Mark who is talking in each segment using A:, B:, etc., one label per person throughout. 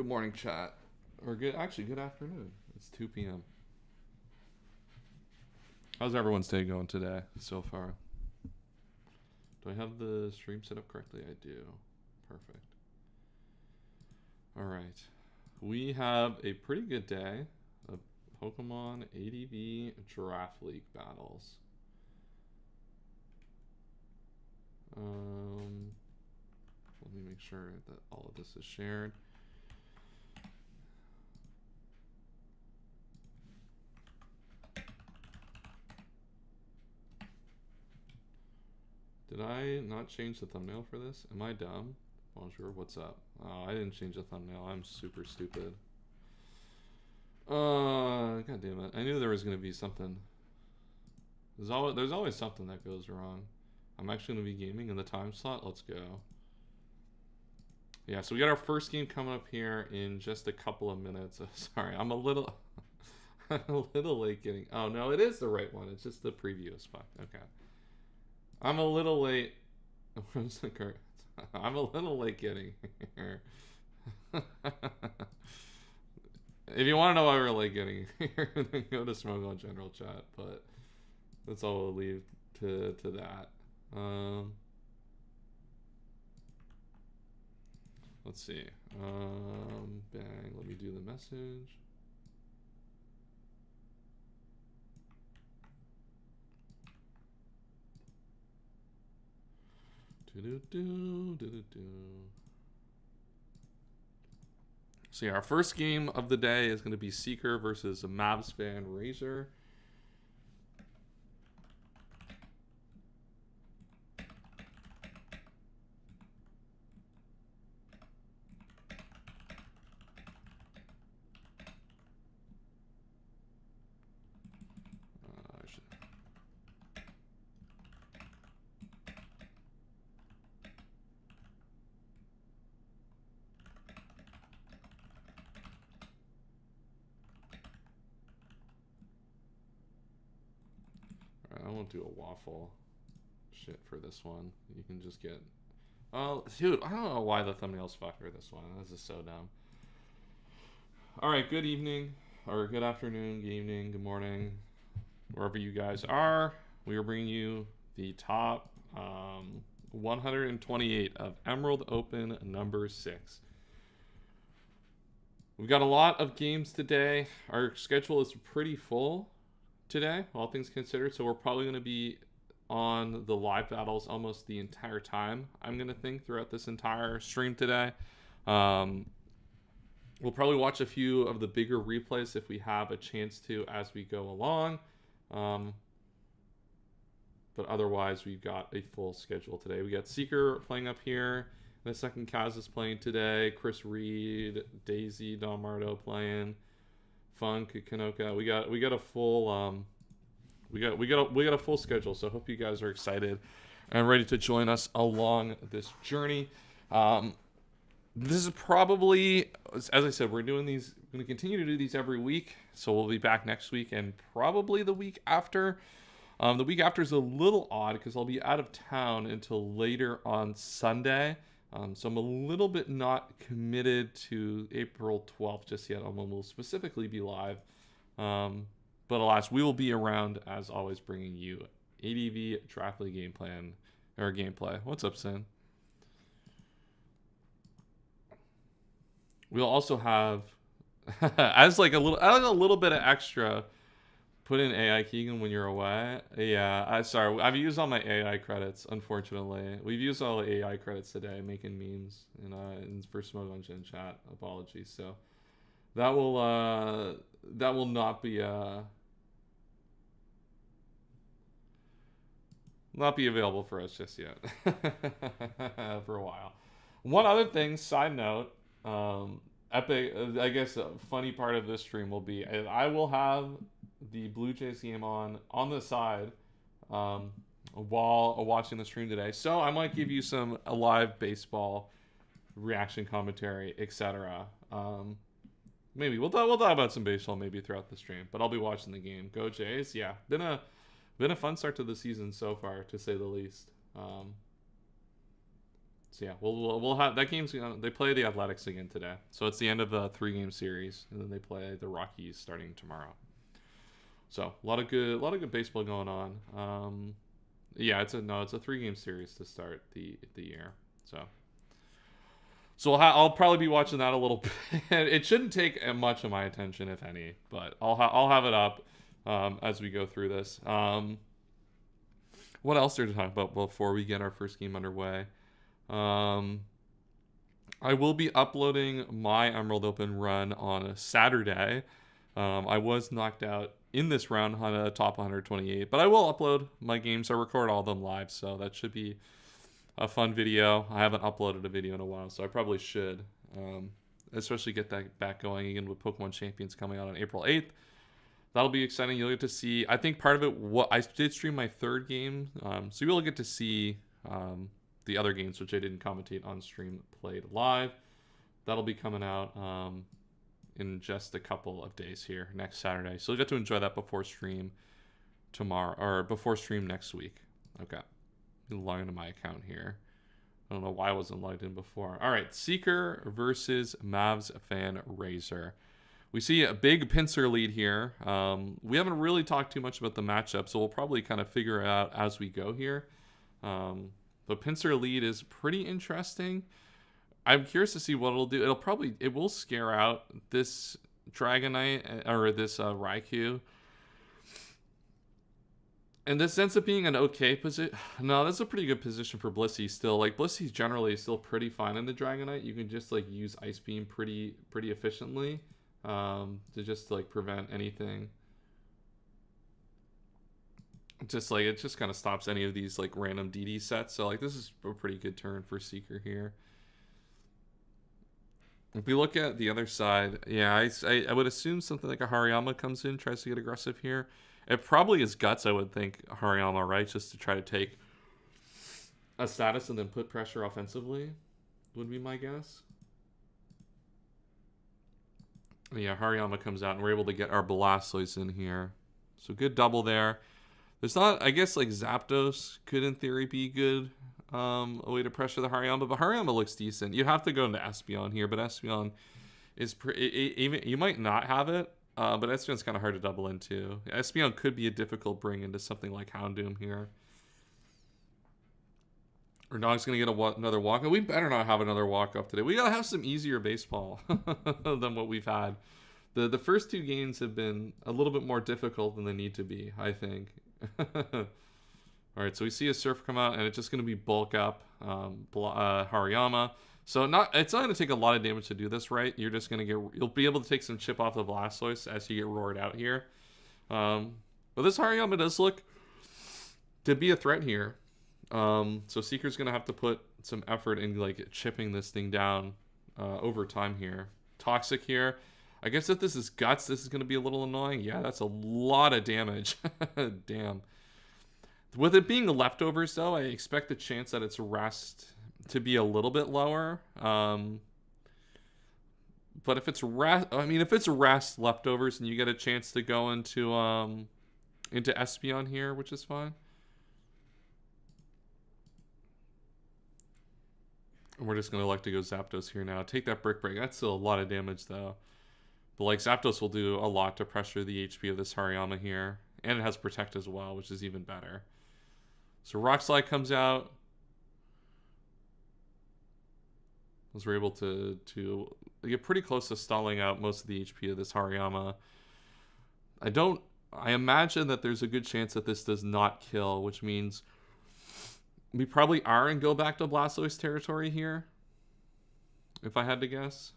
A: Good morning, chat. Or good afternoon. It's 2 p.m. How's everyone's day going today so far? Do I have the stream set up correctly? I do. Perfect. All right. We have a pretty good day of Pokemon ADV Giraffe League battles. Let me make sure that all of this is shared. Did I not change the thumbnail for this? Am I dumb? Bonjour, what's up? Oh, I didn't change the thumbnail. I'm super stupid. God damn it. I knew there was going to be something. There's always something that goes wrong. I'm actually going to be gaming in the time slot. Let's go. Yeah, so we got our first game coming up here in just a couple of minutes. Sorry, I'm a little late getting. Oh no, it is the right one. It's just the preview is fucked. Okay. I'm a little late. I'm a little late getting here. If you want to know why we're late getting here, then go to Smoke on General Chat. But that's all we'll leave to that. Let's see. Bang. Let me do the message. So yeah, our first game of the day is going to be Seeker versus Mavspan Razor. I won't do a waffle shit for this one. You can just get... Oh, dude, I don't know why the thumbnail's fucked for this one. This is so dumb. Alright, good evening, or good afternoon, good evening, good morning, wherever you guys are. We are bringing you the top 128 of Emerald Open number 6. We've got a lot of games today. Our schedule is pretty full today, all things considered, so we're probably going to be on the live battles almost the entire time, I'm going to think, throughout this entire stream today. We'll probably watch a few of the bigger replays if we have a chance to as we go along. But otherwise, we've got a full schedule today. We got Seeker playing up here. In a second, Kaz is playing today. Chris Reed, Daisy, Don Mardo playing. Funk, Kanoka. We got a full we got a full schedule. So I hope you guys are excited and ready to join us along this journey. This is probably, as I said, we're going to continue to do these every week. So we'll be back next week and probably the week after. The week after is a little odd because I'll be out of town until later on Sunday. So I'm a little bit not committed to April 12th just yet on when we'll specifically be live. But alas, we will be around as always, bringing you ADV Draft League gameplay. What's up, Sin? We'll also have as a little bit of extra. Put in AI Keegan when you're away. Yeah, sorry. I've used all my AI credits, unfortunately. We've used all the AI credits today, making memes for Smoke on Gen Chat. Apologies. So that will not be available for us just yet for a while. One other thing, side note, epic. I guess a funny part of this stream will be I will have the Blue Jays game on the side while watching the stream today. So I might give you some live baseball reaction commentary, etc. Maybe we'll talk about some baseball maybe throughout the stream, but I'll be watching the game. Go Jays. Yeah, been a fun start to the season so far, to say the least. So yeah, we'll have that game's gonna, they play the Athletics again today. So it's the end of the 3-game series, and then they play the Rockies starting tomorrow. So a lot of good baseball going on. Yeah, it's a 3-game series to start the year. So I'll probably be watching that a little bit. It shouldn't take much of my attention, if any, but I'll have it up as we go through this. What else there to talk about before we get our first game underway? I will be uploading my Emerald Open run on a Saturday. I was knocked out in this round on a top 128, but I will upload my games. I record all of them live, so that should be a fun video. I haven't uploaded a video in a while, so I probably should, especially get that back going again with Pokemon Champions coming out on April 8th. That'll be exciting. You'll get to see, I think part of it, what I did stream my 3rd game, so you'll get to see the other games, which I didn't commentate on stream, played live. That'll be coming out in just a couple of days here, next Saturday. So you'll get to enjoy that before stream tomorrow, or before stream next week. Okay. Log into my account here. I don't know why I wasn't logged in before. All right, Seeker versus Mavs Fan Razor. We see a big pincer lead here. We haven't really talked too much about the matchup, so we'll probably kind of figure it out as we go here. The pincer lead is pretty interesting. I'm curious to see what it'll do. It will scare out this Dragonite or this Raikou. And this ends up being an okay position. No, that's a pretty good position for Blissey still. Like, Blissey's generally still pretty fine in the Dragonite. You can just, like, use Ice Beam pretty efficiently to just, like, prevent anything. Just, like, it just kind of stops any of these, like, random DD sets. So, like, this is a pretty good turn for Seeker here. If we look at the other side, yeah, I would assume something like a Hariyama comes in, tries to get aggressive here. It probably is Guts, I would think, Hariyama, right? Just to try to take a status and then put pressure offensively, would be my guess. Yeah, Hariyama comes out, and we're able to get our Blastoise in here. So good double there. There's not, I guess, like, Zapdos could, in theory, be good. A way to pressure the Hariyama, but Hariyama looks decent. You'd have to go into Espeon here, but Espeon is even you might not have it, but Espeon's kind of hard to double into. Espeon could be a difficult bring into something like Houndoom here. Our dog's gonna get another walk. We better not have another walk up today. We gotta have some easier baseball than what we've had. The first 2 games have been a little bit more difficult than they need to be, I think. All right, so we see a Surf come out, and it's just going to be bulk up Hariyama. So it's not going to take a lot of damage to do this, right? You're just going to you'll be able to take some chip off the Blastoise as you get roared out here. But this Hariyama does look to be a threat here. So Seeker's going to have to put some effort in, like, chipping this thing down over time here. Toxic here. I guess if this is Guts, this is going to be a little annoying. Yeah, that's a lot of damage. Damn. With it being leftovers, though, I expect the chance that it's rest to be a little bit lower. But if it's rest leftovers, and you get a chance to go into Espeon here, which is fine. And we're just gonna like to go Zapdos here now. Take that Brick Break. That's still a lot of damage, though. But, like, Zapdos will do a lot to pressure the HP of this Hariyama here, and it has Protect as well, which is even better. So Rock Slide comes out. We're able to get pretty close to stalling out most of the HP of this Hariyama. I imagine that there's a good chance that this does not kill, which means we probably are in go back to Blastoise territory here, if I had to guess.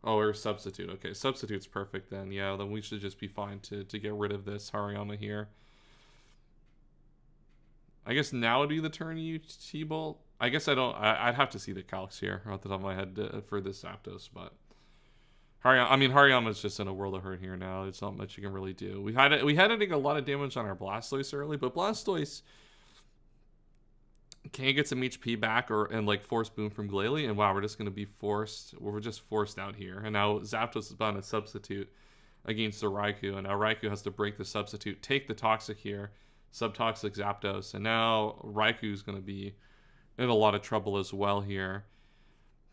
A: Oh, or Substitute. Okay, Substitute's perfect then. Yeah, then we should just be fine to get rid of this Hariyama here. I guess now would be the turn you T-Bolt. I guess I'd have to see the calcs here off the top of my head for this Zapdos, but Hariyama's just in a world of hurt here now. There's not much you can really do. We had it a lot of damage on our Blastoise early, but Blastoise can get some HP back and like force Boom from Glalie, and wow, we're just gonna be forced. We're just forced out here, and now Zapdos is bound to substitute against the Raikou, and now Raikou has to break the substitute, take the Toxic here. Subtoxic Zapdos, and now Raikou's going to be in a lot of trouble as well here.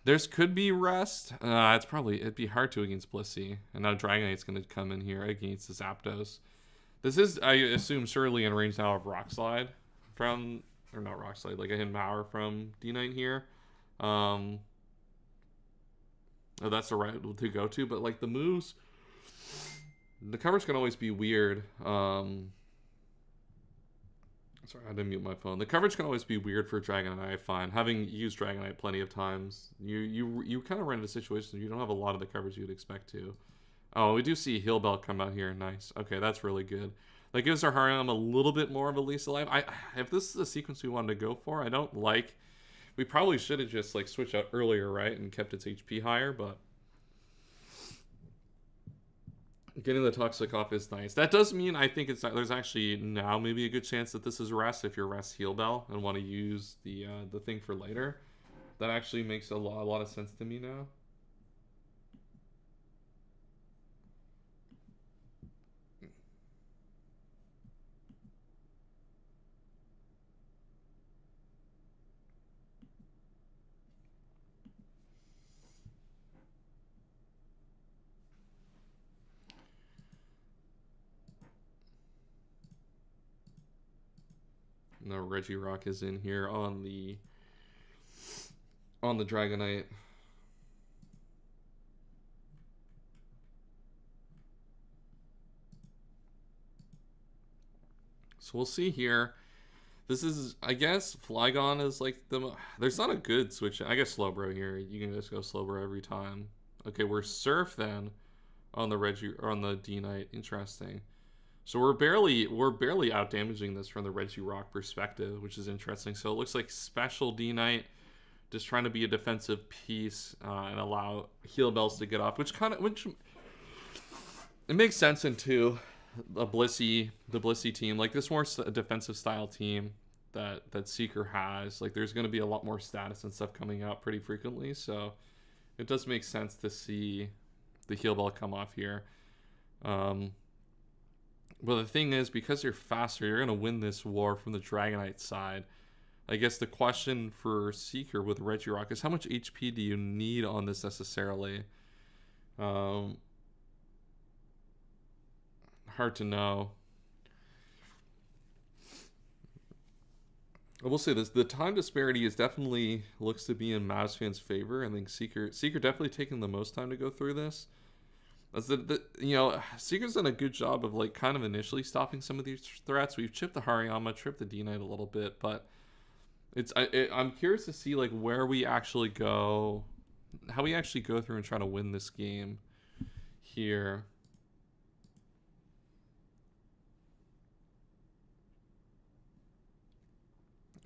A: There's could be rest. It'd be hard to against Blissey. And now Dragonite's going to come in here against the Zapdos. This is, I assume, surely in range now of Rock Slide from, or not Rock Slide, like a Hidden Power from D9 here. Oh, that's the right to go to, but like the moves, the coverage can always be weird. Sorry, I had to mute my phone. The coverage can always be weird for Dragonite, I find. Having used Dragonite plenty of times, you kind of run into situations where you don't have a lot of the coverage you'd expect to. Oh, we do see Heal Bell come out here. Nice. Okay, that's really good. That gives our Hariyama a little bit more of a lease of life. If this is a sequence we wanted to go for, I don't like... We probably should have just like switched out earlier, right? And kept its HP higher, but... Getting the Toxic off is nice. That does mean I think there's actually now maybe a good chance that this is rest if you're rest Heal Bell and want to use the thing for later. That actually makes a lot of sense to me now. No, Regirock is in here on the Dragonite. So we'll see here. This is, I guess, Flygon is like there's not a good switch. I guess Slowbro here. You can just go Slowbro every time. Okay, we're Surf then on the D-Knight. Interesting. So we're barely out damaging this from the Regirock perspective, which is interesting. So it looks like Special D-Knight just trying to be a defensive piece and allow Heal Bells to get off, which it makes sense into the Blissey team. Like this more defensive style team that Seeker has. Like there's going to be a lot more status and stuff coming out pretty frequently. So it does make sense to see the Heal Bell come off here. But the thing is, because you're faster, you're going to win this war from the Dragonite side. I guess the question for Seeker with Regirock is how much HP do you need on this necessarily? Hard to know. I will say this, the time disparity is definitely looks to be in Mavs fans' favor. I think Seeker definitely taking the most time to go through this. That's Seeker's done a good job of like kind of initially stopping some of these threats. We've chipped the Hariyama, tripped the D-Knight a little bit, but I'm curious to see like where we actually go, how we actually go through and try to win this game here.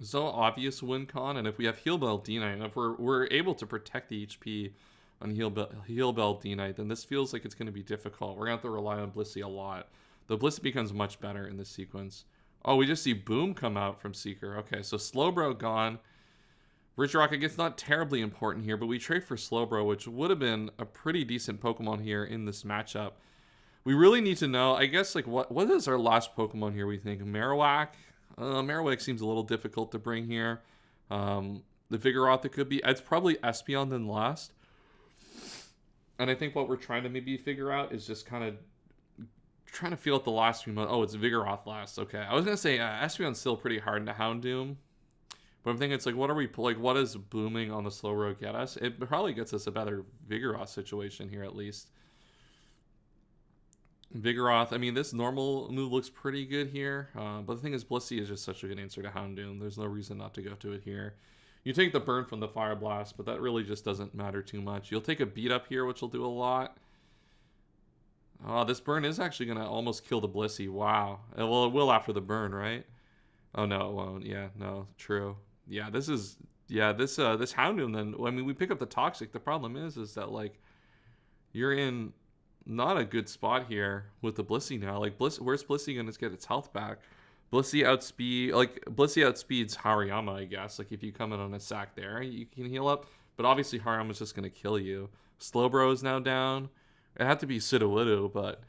A: So obvious win con, and if we have Heal Bell D-Knight, and if we're able to protect the HP on Heal Bell D-Knight, then this feels like it's going to be difficult. We're going to have to rely on Blissey a lot. The Blissey becomes much better in this sequence. Oh, we just see Boom come out from Seeker. Okay, so Slowbro gone. Regirock, I guess, not terribly important here, but we trade for Slowbro, which would have been a pretty decent Pokemon here in this matchup. We really need to know, I guess, like, what is our last Pokemon here, we think? Marowak? Marowak seems a little difficult to bring here. The Vigoroth, it could be. It's probably Espeon then last. And I think what we're trying to maybe figure out is just kind of trying to feel out the last few months. Oh, it's Vigoroth last. Okay. I was going to say Espeon's still pretty hard into Houndoom. But I'm thinking it's like, what does booming on the slow road get us? It probably gets us a better Vigoroth situation here at least. Vigoroth, I mean, this normal move looks pretty good here. But the thing is, Blissey is just such a good answer to Houndoom. There's no reason not to go to it here. You take the burn from the Fire Blast, but that really just doesn't matter too much. You'll take a beat up here, which will do a lot. Oh, this burn is actually going to almost kill the Blissey. Wow. Well, it will after the burn, right? Oh, no, it won't. Yeah, no, true. Yeah, this Houndoom then, I mean, we pick up the Toxic. The problem is that, like, you're in not a good spot here with the Blissey now. Like, where's Blissey going to get its health back? Blissey outspeeds Hariyama, I guess. Like, if you come in on a sack there, you can heal up. But obviously, Hariyama's just going to kill you. Slowbro is now down. It had to be Sudowoodo, but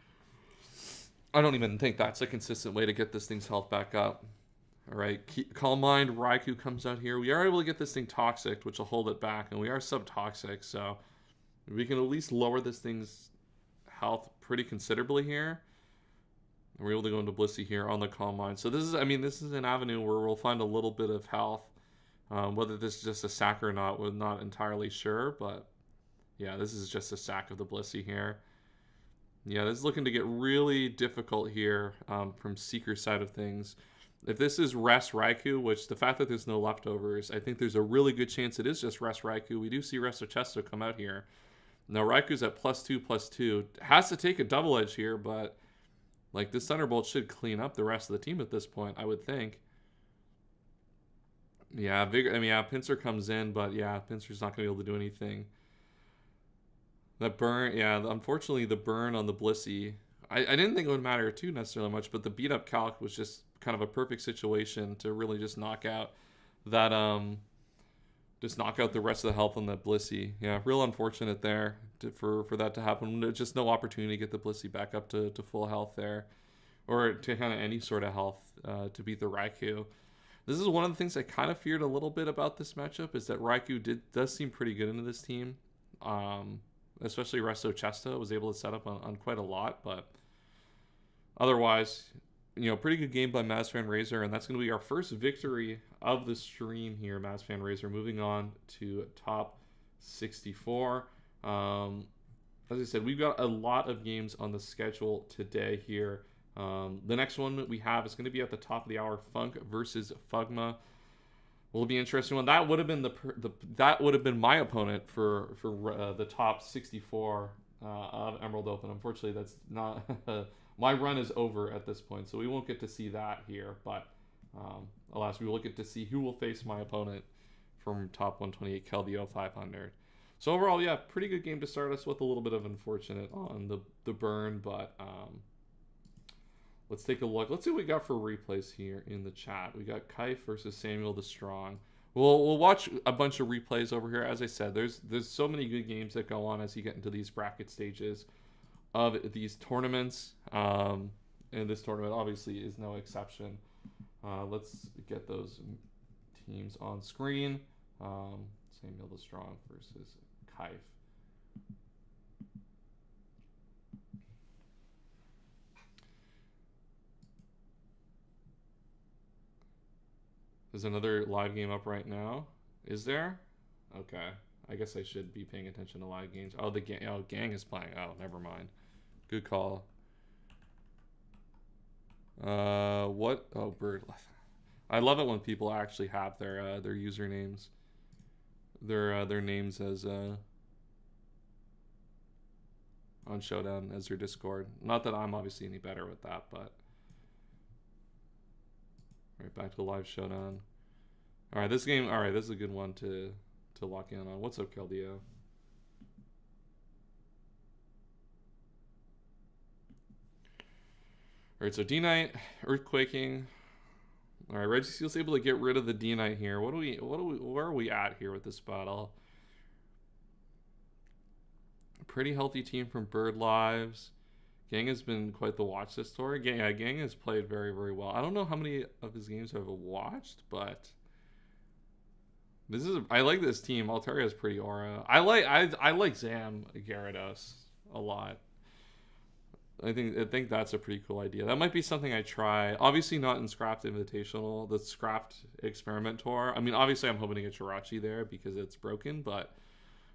A: I don't even think that's a consistent way to get this thing's health back up. All right, Calm Mind, Raikou comes out here. We are able to get this thing Toxic, which will hold it back, and we are sub-Toxic, so we can at least lower this thing's health pretty considerably here. And we're able to go into Blissey here on the Calm Mind. So this is, I mean, this is an avenue where we'll find a little bit of health. Whether this is just a sack or not, we're not entirely sure, but yeah, this is just a sack of the Blissey here. Yeah, this is looking to get really difficult here from Seeker's side of things. If this is Rest Raikou, which the fact that there's no leftovers, I think there's a really good chance it is just Rest Raikou. We do see Resto Chesto come out here. Now Raikou's at +2/+2. Has to take a double edge here, but like this Thunderbolt should clean up the rest of the team at this point, I would think. Yeah, Pinsir comes in, but yeah, Pinsir's not going to be able to do anything. That burn, yeah, unfortunately the burn on the Blissey, I didn't think it would matter too necessarily much, but the beat up Calc was just kind of a perfect situation to really just knock out that, just knock out the rest of the health on that Blissey. Yeah, real unfortunate there for that to happen. Just no opportunity to get the Blissey back up to full health there, or to kind of any sort of health to beat the Raikou. This is one of the things I kind of feared a little bit about this matchup, is that Raikou does seem pretty good into this team. Especially Resto Chesto was able to set up on quite a lot, but otherwise, you know, pretty good game by Mazfan Razor, and that's going to be our first victory of the stream here, Mazfan Razor, moving on to top 64. As I said, we've got a lot of games on the schedule today here. The next one that we have is going to be at the top of the hour, Funk versus Fugma. Will be an interesting one. That would have been that would have been my opponent for the top 64 of Emerald Open. Unfortunately, that's not my run is over at this point, so we won't get to see that here. But alas, we will get to see who will face my opponent from top 128, Keldeo 500. So overall, yeah, pretty good game to start us with. A little bit of unfortunate on the burn, but let's take a look. Let's see what we got for replays here in the chat. We got Kaif versus Samuel the Strong. We'll watch a bunch of replays over here. As I said, there's so many good games that go on as you get into these bracket stages of these tournaments. And this tournament obviously is no exception. Let's get those teams on screen. Samuel the Strong versus Kaif. There's another live game up right now. Is there? Okay. I guess I should be paying attention to live games. Oh, the gang is playing. Oh, never mind. Good call. What? Oh, Bird. I love it when people actually have their usernames, their names as on Showdown as their Discord. Not that I'm obviously any better with that, but. Right, back to live Showdown. All right, this game. All right, this is a good one to lock in on. What's up, Keldeo? All right, so D-Knight, Earthquaking. All right, Registeel's able to get rid of the D-Knight here. Where are we at here with this battle? A pretty healthy team from Bird Lives. Gang has been quite the watch this tour. Gang has played very, very well. I don't know how many of his games I've watched, but I like this team. Altaria is pretty aura. I like Zam Gyarados a lot. I think that's a pretty cool idea. That might be something I try. Obviously not in Scrapped Invitational, the Scrapped Experiment Tour. I mean, obviously I'm hoping to get Jirachi there because it's broken, but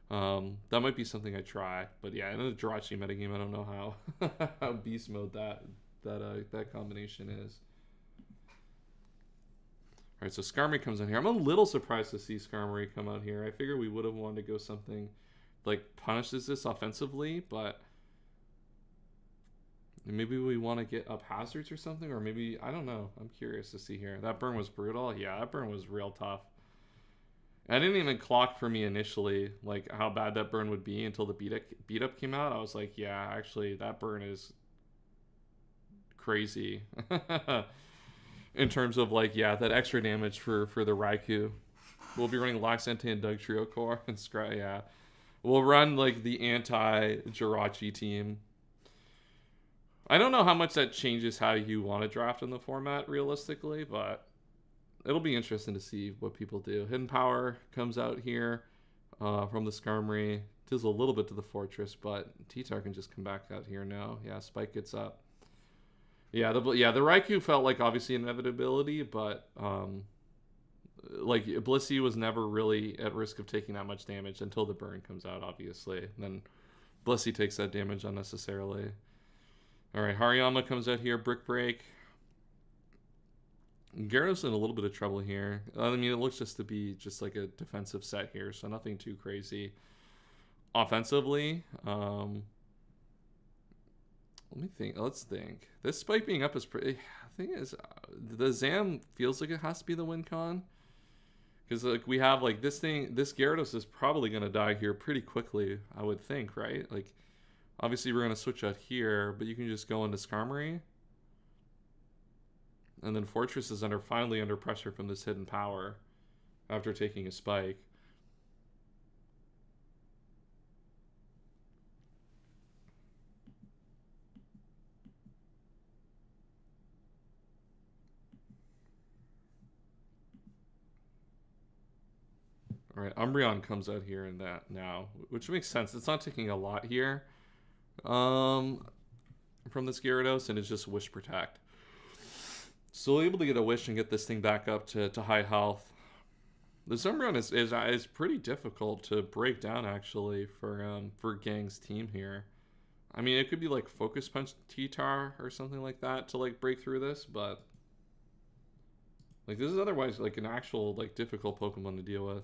A: that might be something I try. But yeah, in the Jirachi metagame, I don't know how beast mode that combination is. All right, so Skarmory comes in here. I'm a little surprised to see Skarmory come out here. I figured we would have wanted to go something like punishes this offensively, but maybe we want to get up hazards or something, or maybe, I don't know. I'm curious to see here. That burn was brutal. Yeah, that burn was real tough. I didn't even clock for me initially, like how bad that burn would be until the beat up came out. I was like, yeah, actually that burn is crazy. In terms of like, yeah, that extra damage for the Raikou. We'll be running Laxante and Doug Trio Core and Scry, yeah. We'll run like the anti-Jirachi team. I don't know how much that changes how you want to draft in the format realistically, but it'll be interesting to see what people do. Hidden Power comes out here from the Skarmory. Does a little bit to the Fortress, but T-Tar can just come back out here now. Yeah, Spike gets up. Yeah, the Raikou felt like obviously inevitability, but like Blissey was never really at risk of taking that much damage until the burn comes out, obviously. And then Blissey takes that damage unnecessarily. All right, Hariyama comes out here, Brick Break. Gyarados in a little bit of trouble here. I mean, it looks just to be just like a defensive set here, so nothing too crazy. Offensively, let me think. Let's think. This Spike being up is pretty. The thing is, the Zam feels like it has to be the win con, because like we have like this thing. This Gyarados is probably gonna die here pretty quickly, I would think, right? Like, obviously we're gonna switch out here, but you can just go into Skarmory. And then Fortress is finally under pressure from this Hidden Power after taking a Spike. All right, Umbreon comes out here in that now, which makes sense. It's not taking a lot here from this Gyarados, and it's just Wish Protect. So able to get a Wish and get this thing back up to high health. The Umbreon is pretty difficult to break down, actually, for Gang's team here. I mean, it could be like Focus Punch T-Tar or something like that to like break through this, but like this is otherwise like an actual like difficult Pokemon to deal with.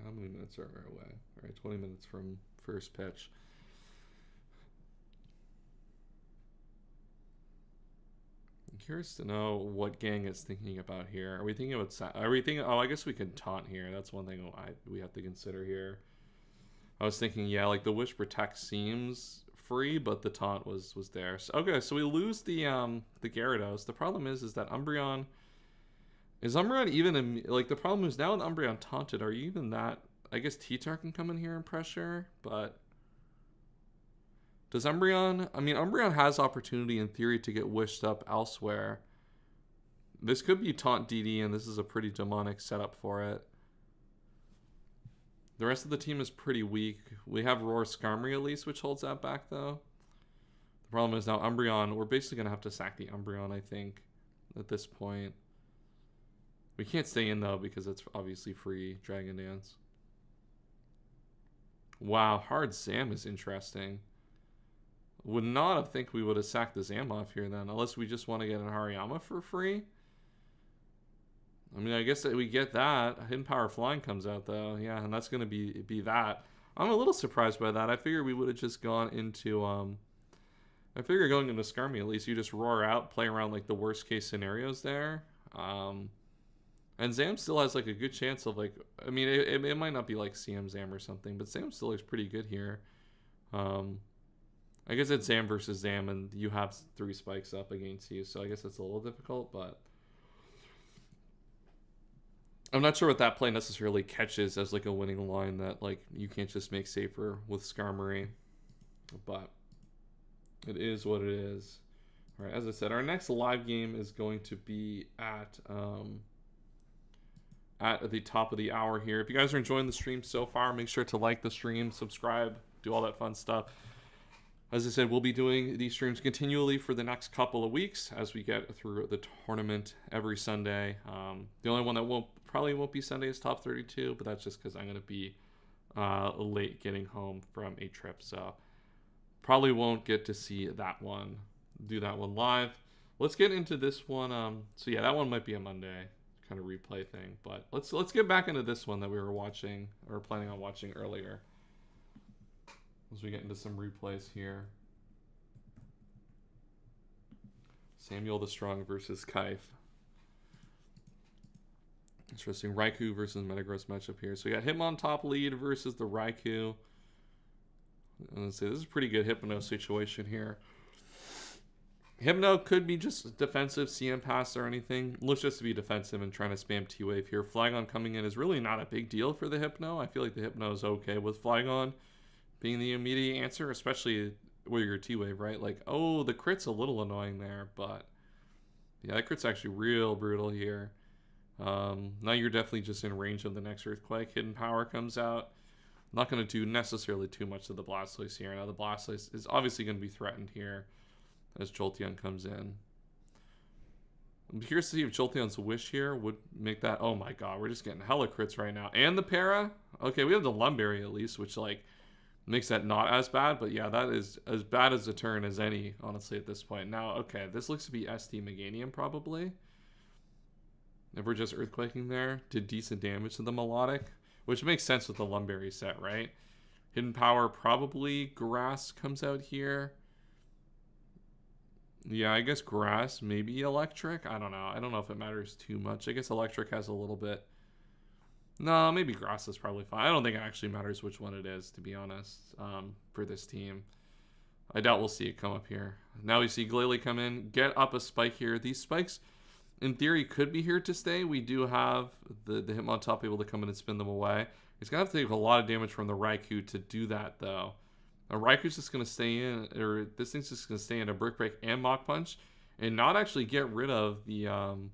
A: How many minutes are away? All right, 20 minutes from first pitch. I'm curious to know what Gang is thinking about here. Are we thinking about? Oh, I guess we can taunt here. That's one thing we have to consider here. I was thinking, yeah, like the Wish Protect seems free, but the taunt was there. So, okay, so we lose the Gyarados. The problem is that Umbreon. Is Umbreon even like the problem is now with Umbreon taunted? Are you even that? I guess T-Tar can come in here and pressure, but does Umbreon? I mean, Umbreon has opportunity in theory to get wished up elsewhere. This could be taunt DD, and this is a pretty demonic setup for it. The rest of the team is pretty weak. We have Roar Skarmory at least, which holds that back though. The problem is now Umbreon. We're basically gonna have to sack the Umbreon, I think, at this point. We can't stay in though because it's obviously free Dragon Dance. Wow, hard Zam is interesting. Would not have think we would have sacked the Zam off here then, unless we just want to get an Hariyama for free. I mean, I guess that we get that. Hidden Power Flying comes out though, yeah, and that's gonna be that. I'm a little surprised by that. I figured we would have just gone into I figure going into Skarmory at least you just roar out, play around like the worst case scenarios there. And Zam still has like a good chance of like, I mean, it might not be like CM Zam or something, but Zam still looks pretty good here. I guess it's Zam versus Zam, and you have 3 spikes up against you, so I guess it's a little difficult, but I'm not sure what that play necessarily catches as like a winning line that like you can't just make safer with Skarmory, but it is what it is. All right, as I said, our next live game is going to be at the top of the hour here. If you guys are enjoying the stream so far, make sure to like the stream, subscribe, do all that fun stuff. As I said, we'll be doing these streams continually for the next couple of weeks as we get through the tournament every Sunday. The only one that probably won't be Sunday is Top 32, but that's just because I'm going to be late getting home from a trip, so probably won't get to see that one, do that one live. Let's get into this one. So yeah, that one might be a Monday kind of replay thing, but let's get back into this one that we were watching or planning on watching earlier as we get into some replays here. Samuel the Strong versus Kaif. Interesting Raikou versus Metagross matchup here. So we got Hitmon top lead versus the Raikou. And let's say this is a pretty good Hypno situation here. Hypno could be just defensive CM pass or anything. Looks just to be defensive and trying to spam T-Wave here. Flygon coming in is really not a big deal for the Hypno. I feel like the Hypno is okay with Flygon being the immediate answer, especially with your T-Wave, right? Like, oh, the crit's a little annoying there, but yeah, that crit's actually real brutal here. Now you're definitely just in range of the next Earthquake. Hidden Power comes out. Not going to do necessarily too much to the Blastoise here. Now the Blastoise is obviously going to be threatened here as Jolteon comes in. I'm curious to see if Jolteon's Wish here would make that. Oh my god, we're just getting hella crits right now. And the Para? Okay, we have the Lum Berry at least, which like makes that not as bad. But yeah, that is as bad as a turn as any, honestly, at this point. Now, okay, this looks to be ST Meganium probably. If we're just Earthquaking there, did decent damage to the Melodic, which makes sense with the Lum Berry set, right? Hidden Power, probably Grass comes out here. Yeah, I guess Grass, maybe Electric. I don't know. I don't know if it matters too much. I guess Electric has a little bit. No, maybe Grass is probably fine. I don't think it actually matters which one it is, to be honest, for this team. I doubt we'll see it come up here. Now we see Glalie come in, get up a spike here. These spikes, in theory, could be here to stay. We do have the Hitmontop able to come in and spin them away. He's going to have to take a lot of damage from the Raikou to do that, though. Now, Raikou's just going to stay in, or this thing's just going to stay in a Brick Break and Mach Punch, and not actually get rid of the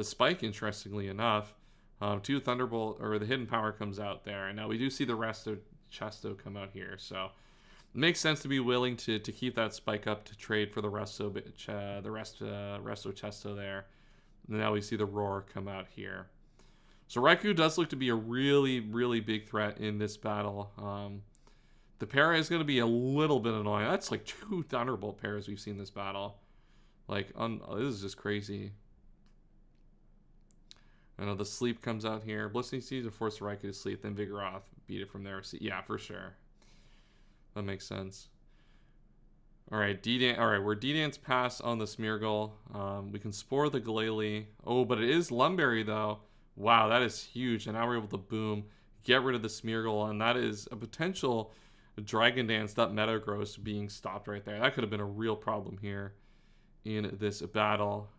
A: spike, interestingly enough. Two Thunderbolt, or the Hidden Power comes out there. And now we do see the Resto Chesto come out here, so it makes sense to be willing to keep that spike up to trade for the Resto Chesto there. And now we see the Roar come out here. So Raikou does look to be a really, really big threat in this battle. The Para is going to be a little bit annoying. That's like 2 Thunderbolt pairs we've seen this battle. Like, this is just crazy. I know the Sleep comes out here. Blissey Seeds to force Raikou to sleep. Then Vigoroth beat it from there. Yeah, for sure. That makes sense. Alright, Alright, we're D-Dance pass on the Smeargle. We can Spore the Glalie. Oh, but it is Lum Berry, though. Wow, that is huge. And now we're able to boom, get rid of the Smeargle, and that is a potential Dragon Dance, that Metagross being stopped right there. That could have been a real problem here in this battle.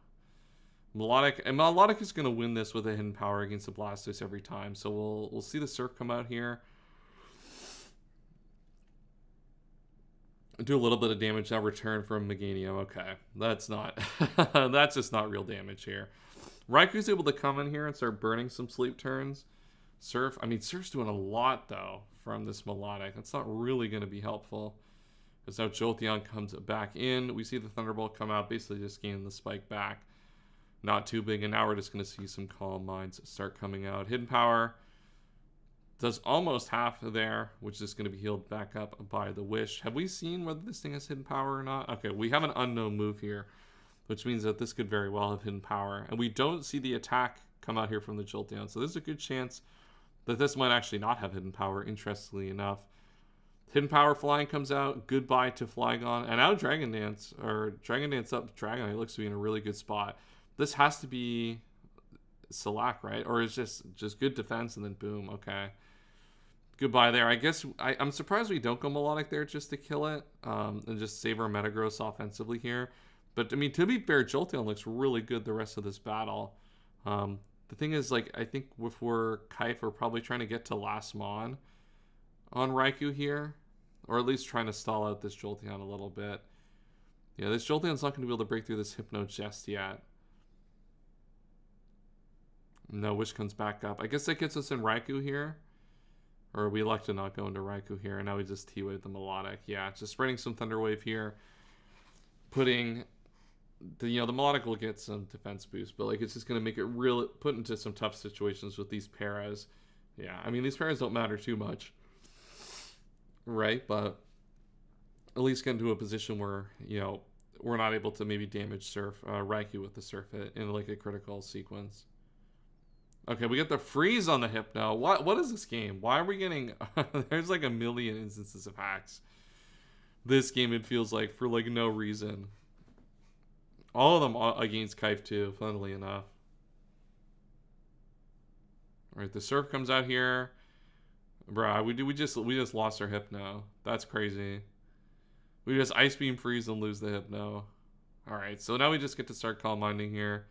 A: Melodic is going to win this with a Hidden Power against the Blastoise every time. So we'll see the Surf come out here. Do a little bit of damage now. Return from Meganium. Okay, that's not that's just not real damage here. Raikou's able to come in here and start burning some sleep turns. Surf, I mean, Surf's doing a lot though from this Melodic. That's not really going to be helpful. As now Jolteon comes back in. We see the Thunderbolt come out, basically just gaining the spike back. Not too big, and now we're just going to see some Calm Minds start coming out. Hidden Power does almost half there, which is going to be healed back up by the Wish. Have we seen whether this thing has Hidden Power or not? Okay, we have an unknown move here, which means that this could very well have Hidden Power. And we don't see the attack come out here from the Jolteon, so there's a good chance that this might actually not have Hidden Power, interestingly enough. Hidden Power Flying comes out. Goodbye to Flygon. And now Dragon Dance, or Dragon Dance up Dragonite looks to be in a really good spot. This has to be Salac, right? Or it's just good defense and then boom. Okay. Goodbye there. I guess I'm surprised we don't go Melodic there just to kill it and just save our Metagross offensively here. But, I mean, to be fair, Jolteon looks really good the rest of this battle. The thing is, like, I think if we're Kaif, we're probably trying to get to last Mon on Raikou here. Or at least trying to stall out this Jolteon a little bit. Yeah, this Jolteon's not going to be able to break through this Hypno just yet. No, Wish comes back up. I guess that gets us in Raikou here. Or we elect to not go into Raikou here. And now we just T-Wave the Melodic. Yeah, just spreading some Thunder Wave here. Putting... the Melodic will get some defense boost. But, like, it's just going to make it really... put into some tough situations with these Paras. Yeah, I mean, these Paras don't matter too much. Right? But at least get into a position where, we're not able to maybe damage Raikou with the Surf Hit in, like, a critical sequence. Okay, we get the freeze on the Hypno. What is this game? Why are we getting... there's like a million instances of hacks. This game, it feels like, for like no reason. All of them against Kaif too, funnily enough. Alright, the Surf comes out here. Bruh, we just lost our Hypno. That's crazy. We just Ice Beam freeze and lose the Hypno. Alright, so now we just get to start Calm Minding here.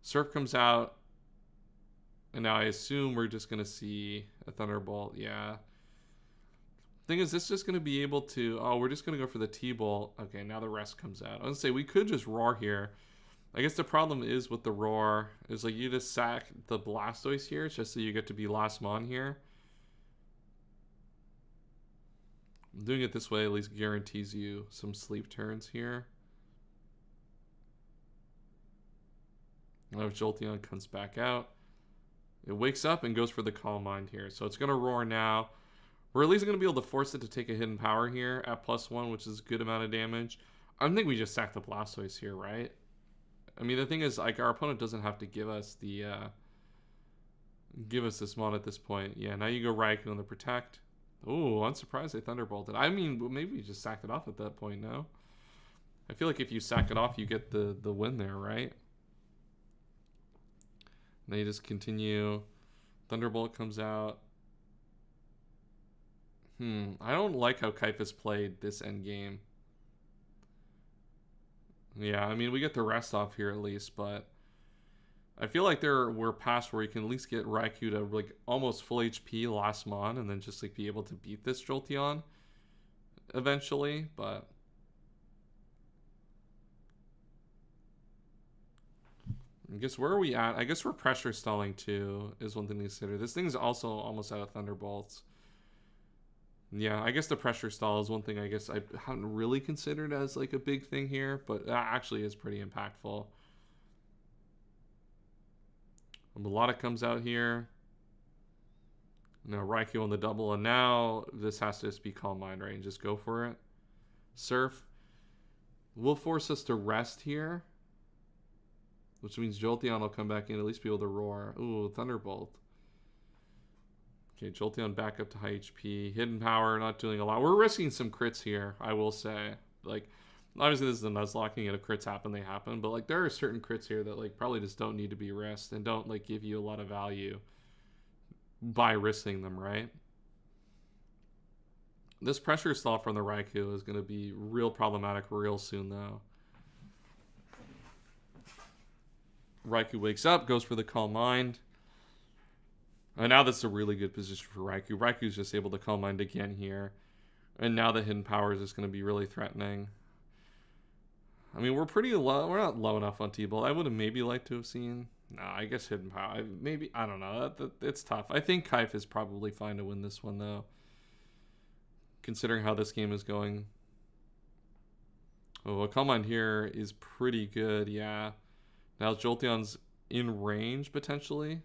A: Surf comes out. And now I assume we're just going to see a Thunderbolt. Yeah. Thing is, this just going to be able to... Oh, we're just going to go for the T-Bolt. Okay, now the rest comes out. I was going to say, we could just Roar here. I guess the problem is with the Roar is like you just sack the Blastoise here just so you get to be last mon here. Doing it this way at least guarantees you some sleep turns here. Now if Jolteon comes back out, it wakes up and goes for the Calm Mind here. So it's going to Roar now. We're at least going to be able to force it to take a Hidden Power here at +1, which is a good amount of damage. I think we just sack the Blastoise here, right? I mean, the thing is, like, our opponent doesn't have to give us the, give us this mon at this point. Yeah, now you go Raikou on the Protect. Oh, I'm surprised they Thunderbolted. I mean, maybe we just sacked it off at that point, no? I feel like if you sack it off, you get the win there, right? Then you just continue. Thunderbolt comes out. I don't like how Kaifa's played this end game. Yeah, I mean, we get the rest off here at least, but I feel like we're past where you can at least get Raikou to like almost full HP last mon and then just like be able to beat this Jolteon eventually, but I guess where are we at? I guess we're pressure stalling too is one thing to consider. This thing's also almost out of Thunderbolts. Yeah, I guess the pressure stall is one thing I guess I haven't really considered as like a big thing here, but that actually is pretty impactful. Melodic comes out here. Now Raikou on the double, and now this has to just be Calm Mind, right? And just go for it. Surf will force us to rest here, which means Jolteon will come back in, at least be able to Roar. Ooh, Thunderbolt. Okay, Jolteon back up to high HP. Hidden Power, not doing a lot. We're risking some crits here, I will say. Like, obviously this is a Nuzlocking, and if crits happen, they happen. But, like, there are certain crits here that, like, probably just don't need to be risked and don't, like, give you a lot of value by risking them, right? This pressure stall from the Raikou is going to be real problematic real soon, though. Raikou wakes up, goes for the Calm Mind. And now that's a really good position for Raikou. Raikou's just able to Calm Mind again here. And now the Hidden Power is just going to be really threatening. I mean, we're pretty low. We're not low enough on T-Bolt. I would have maybe liked to have seen... No, I guess Hidden Power. Maybe, I don't know. It's tough. I think Kaif is probably fine to win this one, though. Considering how this game is going. Oh, a Calm Mind here is pretty good, yeah. Now Jolteon's in range, potentially.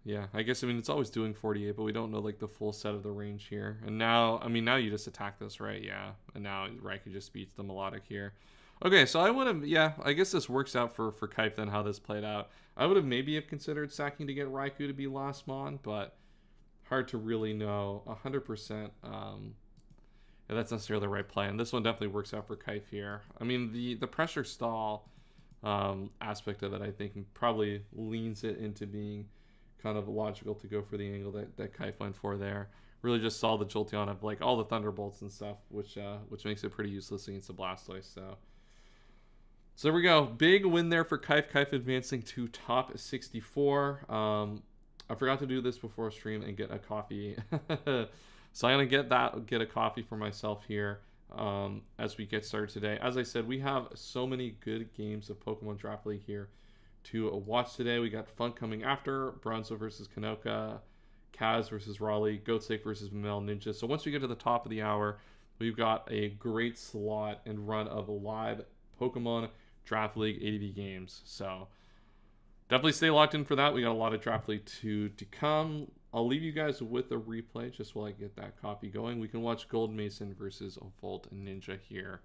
A: Yeah, I guess, I mean, it's always doing 48, but we don't know, like, the full set of the range here. And now, I mean, now you just attack this, right? Yeah. And now Raikou just beats the Melodic here. Okay, so I would have, yeah, I guess this works out for Kaif then, how this played out. I would have maybe considered sacking to get Raikou to be last mon, but hard to really know 100% if that's necessarily the right play. And this one definitely works out for Kaif here. I mean, the pressure stall aspect of it, I think, probably leans it into being kind of logical to go for the angle that Kaif went for there. Really just saw the Jolteon of like all the Thunderbolts and stuff, which makes it pretty useless against the Blastoise. So there we go. Big win there for Kaif. Kaif advancing to top 64. I forgot to do this before stream and get a coffee. So I'm gonna get a coffee for myself here as we get started today. As I said, we have so many good games of Pokemon Draft League here to watch today. We got Funk coming after, Bronzo versus Kanoka, Kaz versus Raleigh, Goatsake versus Mamel Ninja. So once we get to the top of the hour, we've got a great slot and run of live Pokemon Draft League ADV games. So definitely stay locked in for that. We got a lot of Draft League to come. I'll leave you guys with a replay just while I get that copy going. We can watch Gold Mason versus Volt Ninja here.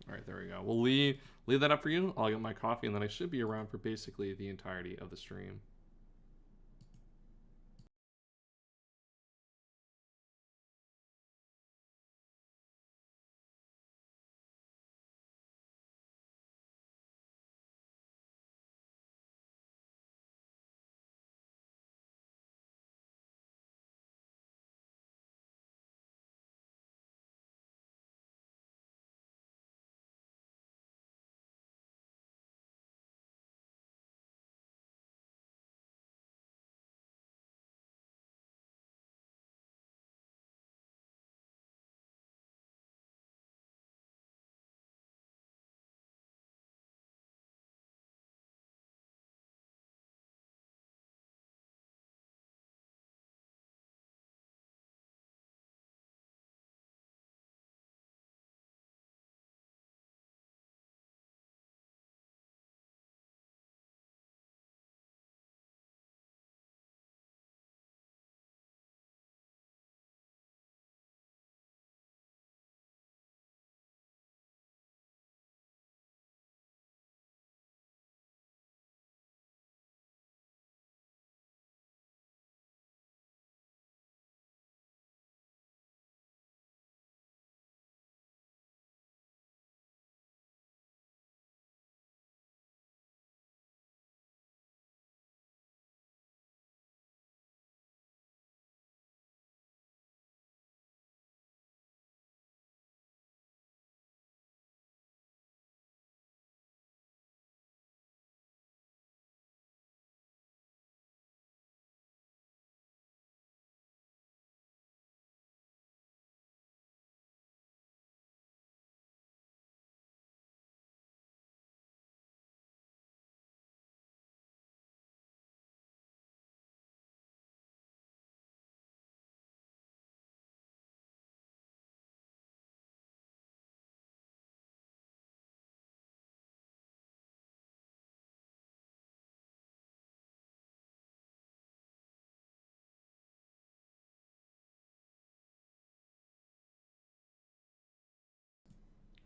A: All right, there we go. We'll leave that up for you. I'll get my coffee, and then I should be around for basically the entirety of the stream.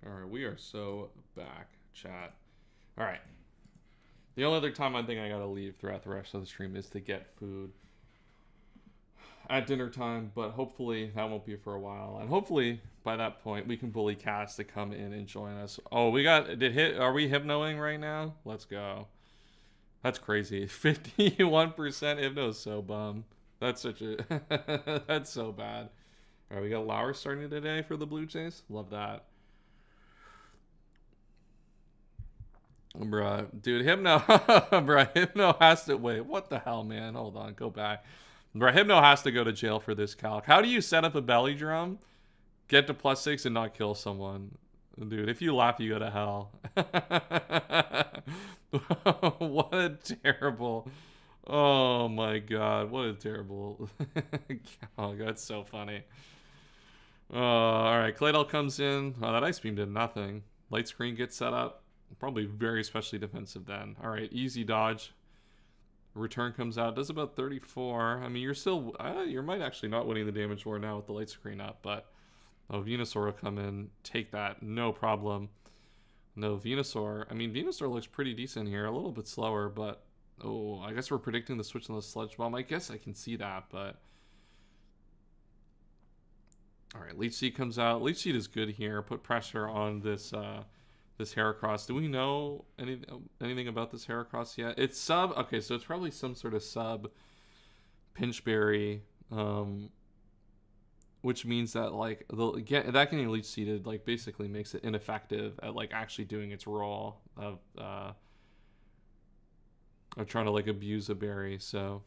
A: All right, we are so back, chat. All right. The only other time I think I gotta leave throughout the rest of the stream is to get food at dinner time, but hopefully that won't be for a while, and hopefully by that point we can bully Cass to come in and join us. Oh, we got are we hypnoing right now? Let's go. That's crazy. 51% hypno is so bum. That's such a that's so bad. All right, we got Lauer starting today for the Blue Jays. Love that. Bruh, dude, Hypno, bruh, Hypno has to wait. What the hell, man? Hold on, go back. Bruh, Hypno has to go to jail for this calc. How do you set up a belly drum, get to +6, and not kill someone? Dude, if you laugh, you go to hell. What a terrible. Oh my god, what a terrible calc. That's so funny. Alright, Claydol comes in. Oh, that ice beam did nothing. Light screen gets set up. Probably very especially defensive then. Alright, easy dodge. Return comes out. Does about 34. I mean, you're still... you might actually not winning the damage war now with the light screen up, but... Oh, Venusaur will come in. Take that. No problem. No, Venusaur. I mean, Venusaur looks pretty decent here. A little bit slower, but... Oh, I guess we're predicting the switch on the Sludge Bomb. I guess I can see that, but... Alright, Leech Seed comes out. Leech Seed is good here. Put pressure on this... this Heracross. Do we know anything about this Heracross yet? It's sub. Okay, so it's probably some sort of sub Pinchberry, which means that like that getting leech seeded like basically makes it ineffective at like actually doing its role of trying to like abuse a berry. So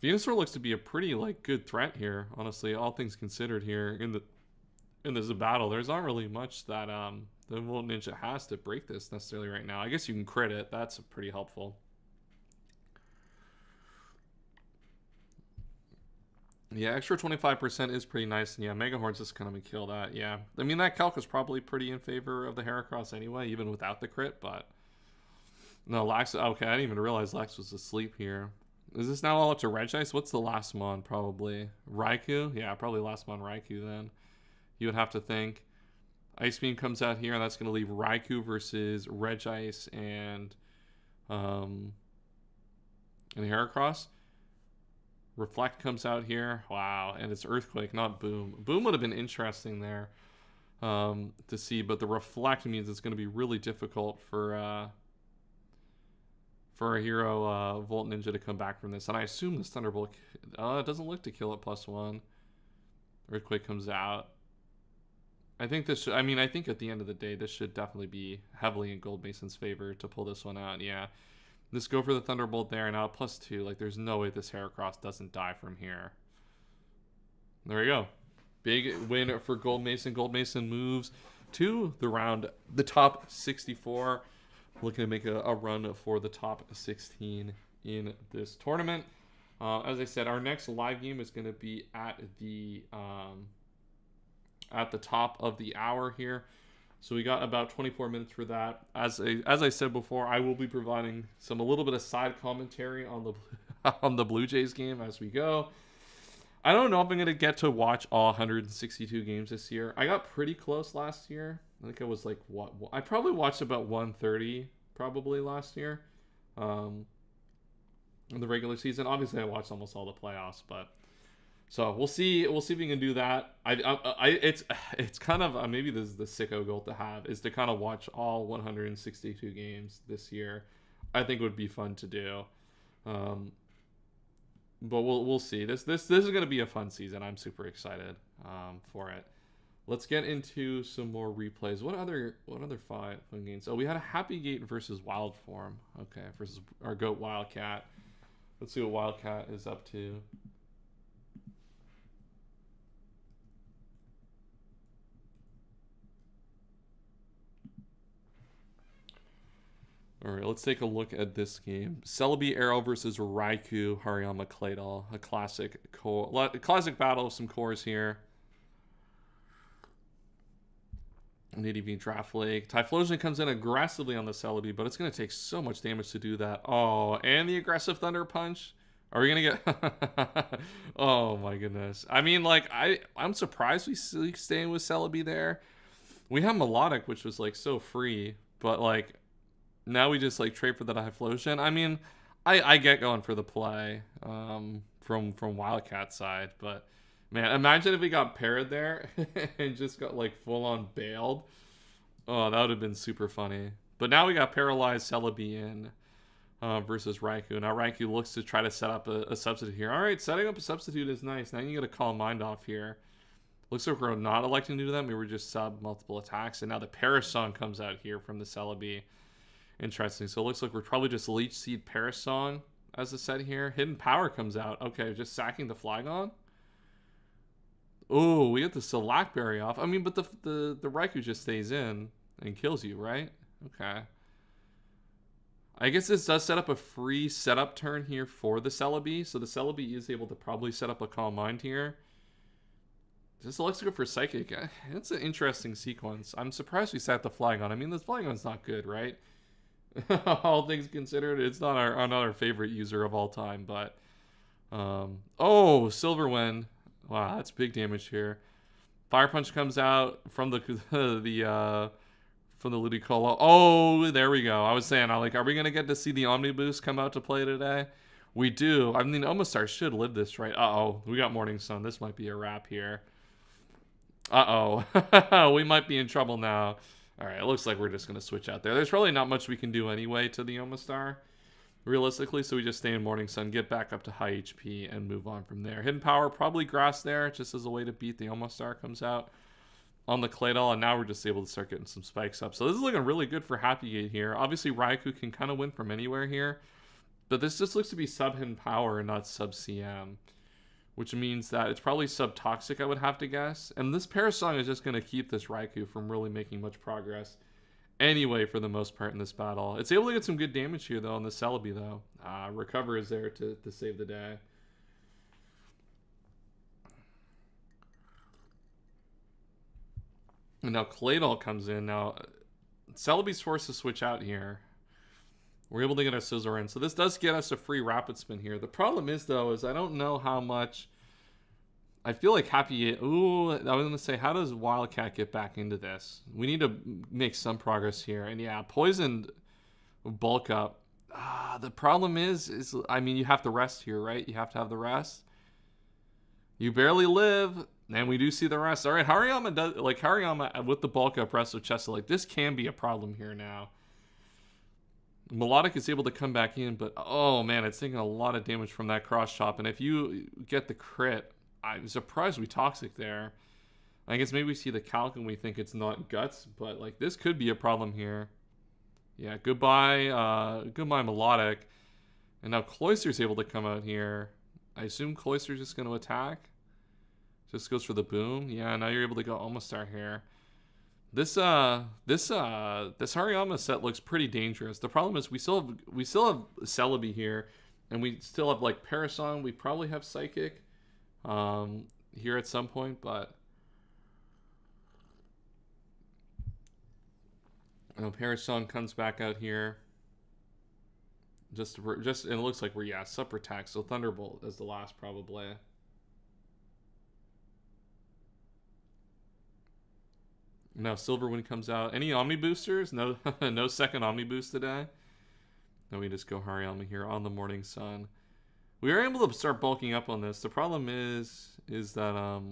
A: Venusaur looks to be a pretty like good threat here, honestly, all things considered here in this battle. There's not really much that the Volt Ninja has to break this necessarily right now. I guess you can crit it. That's pretty helpful. Yeah, extra 25% is pretty nice. And yeah, Mega Horn's just going to kill that. Yeah. I mean, that calc is probably pretty in favor of the Heracross anyway, even without the crit, but... No, Lax... Okay, I didn't even realize Lax was asleep here. Is this now all up to Regice? What's the last mon, probably? Raikou? Yeah, probably last mon Raikou then. You would have to think. Ice Beam comes out here, and that's going to leave Raikou versus Regice and Heracross. Reflect comes out here. Wow, and it's Earthquake, not Boom. Boom would have been interesting there to see, but the Reflect means it's going to be really difficult for a hero Volt Ninja to come back from this. And I assume this Thunderbolt, it doesn't look to kill it +1. Earthquake comes out. I think this should, I mean, I think at the end of the day, this should definitely be heavily in Gold Mason's favor to pull this one out. Yeah. Just go for the Thunderbolt there. Now +2. Like, there's no way this Heracross doesn't die from here. There we go. Big win for Gold Mason. Gold Mason moves to the top 64. Looking to make a run for the top 16 in this tournament. As I said, our next live game is going to be at the top of the hour here. So we got about 24 minutes for that. As I said before, I will be providing a little bit of side commentary on the on the Blue Jays game as we go. I don't know if I'm going to get to watch all 162 games this year. I got pretty close last year. I think I was like, I probably watched about 130 probably last year in the regular season. Obviously, I watched almost all the playoffs, but so we'll see if we can do that. It's kind of maybe this is the sicko goal to have, is to kind of watch all 162 games this year. I think it would be fun to do. But we'll see. This is going to be a fun season. I'm super excited for it. Let's get into some more replays. What other fun games? Oh, we had a Happy Gate versus Wild Form. Okay, versus our goat Wildcat. Let's see what Wildcat is up to. All right, let's take a look at this game. Celebi Arrow versus Raikou Hariyama Claydol. A classic battle of some cores here. Native Draft Lake. Typhlosion comes in aggressively on the Celebi, but it's going to take so much damage to do that. Oh, and the aggressive Thunder Punch. Are we going to get... Oh, my goodness. I mean, like, I'm surprised we staying with Celebi there. We have Melodic, which was like so free, but like now we just like trade for that Typhlosion. I mean, I get going for the play from Wildcat side, but man, imagine if we got paired there and just got like full on bailed. Oh, that would have been super funny. But now we got paralyzed Celebi in versus Raikou. Now Raikou looks to try to set up a substitute here. All right, setting up a substitute is nice. Now you got to Calm Mind off here. Looks like we're not electing to do that. We were just sub multiple attacks. And now the Parasong comes out here from the Celebi. Interesting. So it looks like we're probably just Leech Seed Parasong as the set here. Hidden Power comes out. Okay, just sacking the Flygon. Oh, we get the Silacberry off. I mean, but the Raikou just stays in and kills you, right? Okay. I guess this does set up a free setup turn here for the Celebi. So the Celebi is able to probably set up a Calm Mind here. This looks good for Psychic. It's an interesting sequence. I'm surprised we sat the Flygon. I mean, this Flygon's not good, right? All things considered, it's not our favorite user of all time, but oh, Silverwind. Wow, that's big damage here. Fire Punch comes out from the from the Ludicolo. Oh, there we go. I was saying, are we gonna get to see the Omniboost come out to play today? We do. I mean, Omastar should live this, right? Uh-oh, we got Morning Sun. This might be a wrap here. Uh-oh, we might be in trouble now. All right, it looks like we're just going to switch out there. There's probably not much we can do anyway to the Omastar, realistically, so we just stay in Morning Sun, get back up to high HP, and move on from there. Hidden Power, probably Grass there, just as a way to beat the Omastar comes out on the Claydol, and now we're just able to start getting some spikes up. So this is looking really good for Happy Gate here. Obviously, Raikou can kind of win from anywhere here, but this just looks to be sub-Hidden Power and not sub-CM, which means that it's probably sub-Toxic, I would have to guess. And this Parasong is just going to keep this Raikou from really making much progress anyway for the most part in this battle. It's able to get some good damage here, though, on the Celebi, though. Recover is there to save the day. And now Claydol comes in. Now, Celebi's forced to switch out here. We're able to get our Scizor in. So this does get us a free Rapid Spin here. The problem is, though, is I don't know how much... I feel like Happy... Ooh, I was going to say, how does Wildcat get back into this? We need to make some progress here. And yeah, Poisoned Bulk Up. The problem is, I mean, you have to rest here, right? You have to have the rest. You barely live, and we do see the rest. All right, Hariyama does... Like, Hariyama with the Bulk Up rest of Chesla, like, this can be a problem here now. Melodic is able to come back in, but oh man, it's taking a lot of damage from that cross chop. And if you get the crit, I'm surprised we Toxic there. I guess maybe we see the Calc and we think it's not Guts, but like this could be a problem here. Yeah, goodbye Melodic. And now Cloyster's able to come out here. I assume Cloyster's just going to attack. Just goes for the boom. Yeah, now you're able to go Omastar here. This Hariyama set looks pretty dangerous. The problem is we still have Celebi here, and we still have like Parasong. We probably have Psychic here at some point, but Parasong comes back out here. Just and it looks like we're Sub Protect, so Thunderbolt is the last probably. Now Silverwind comes out. Any Omni boosters? No, no second Omni boost today. Now we just go Hariyama here on the Morning Sun. We were able to start bulking up on this. The problem is that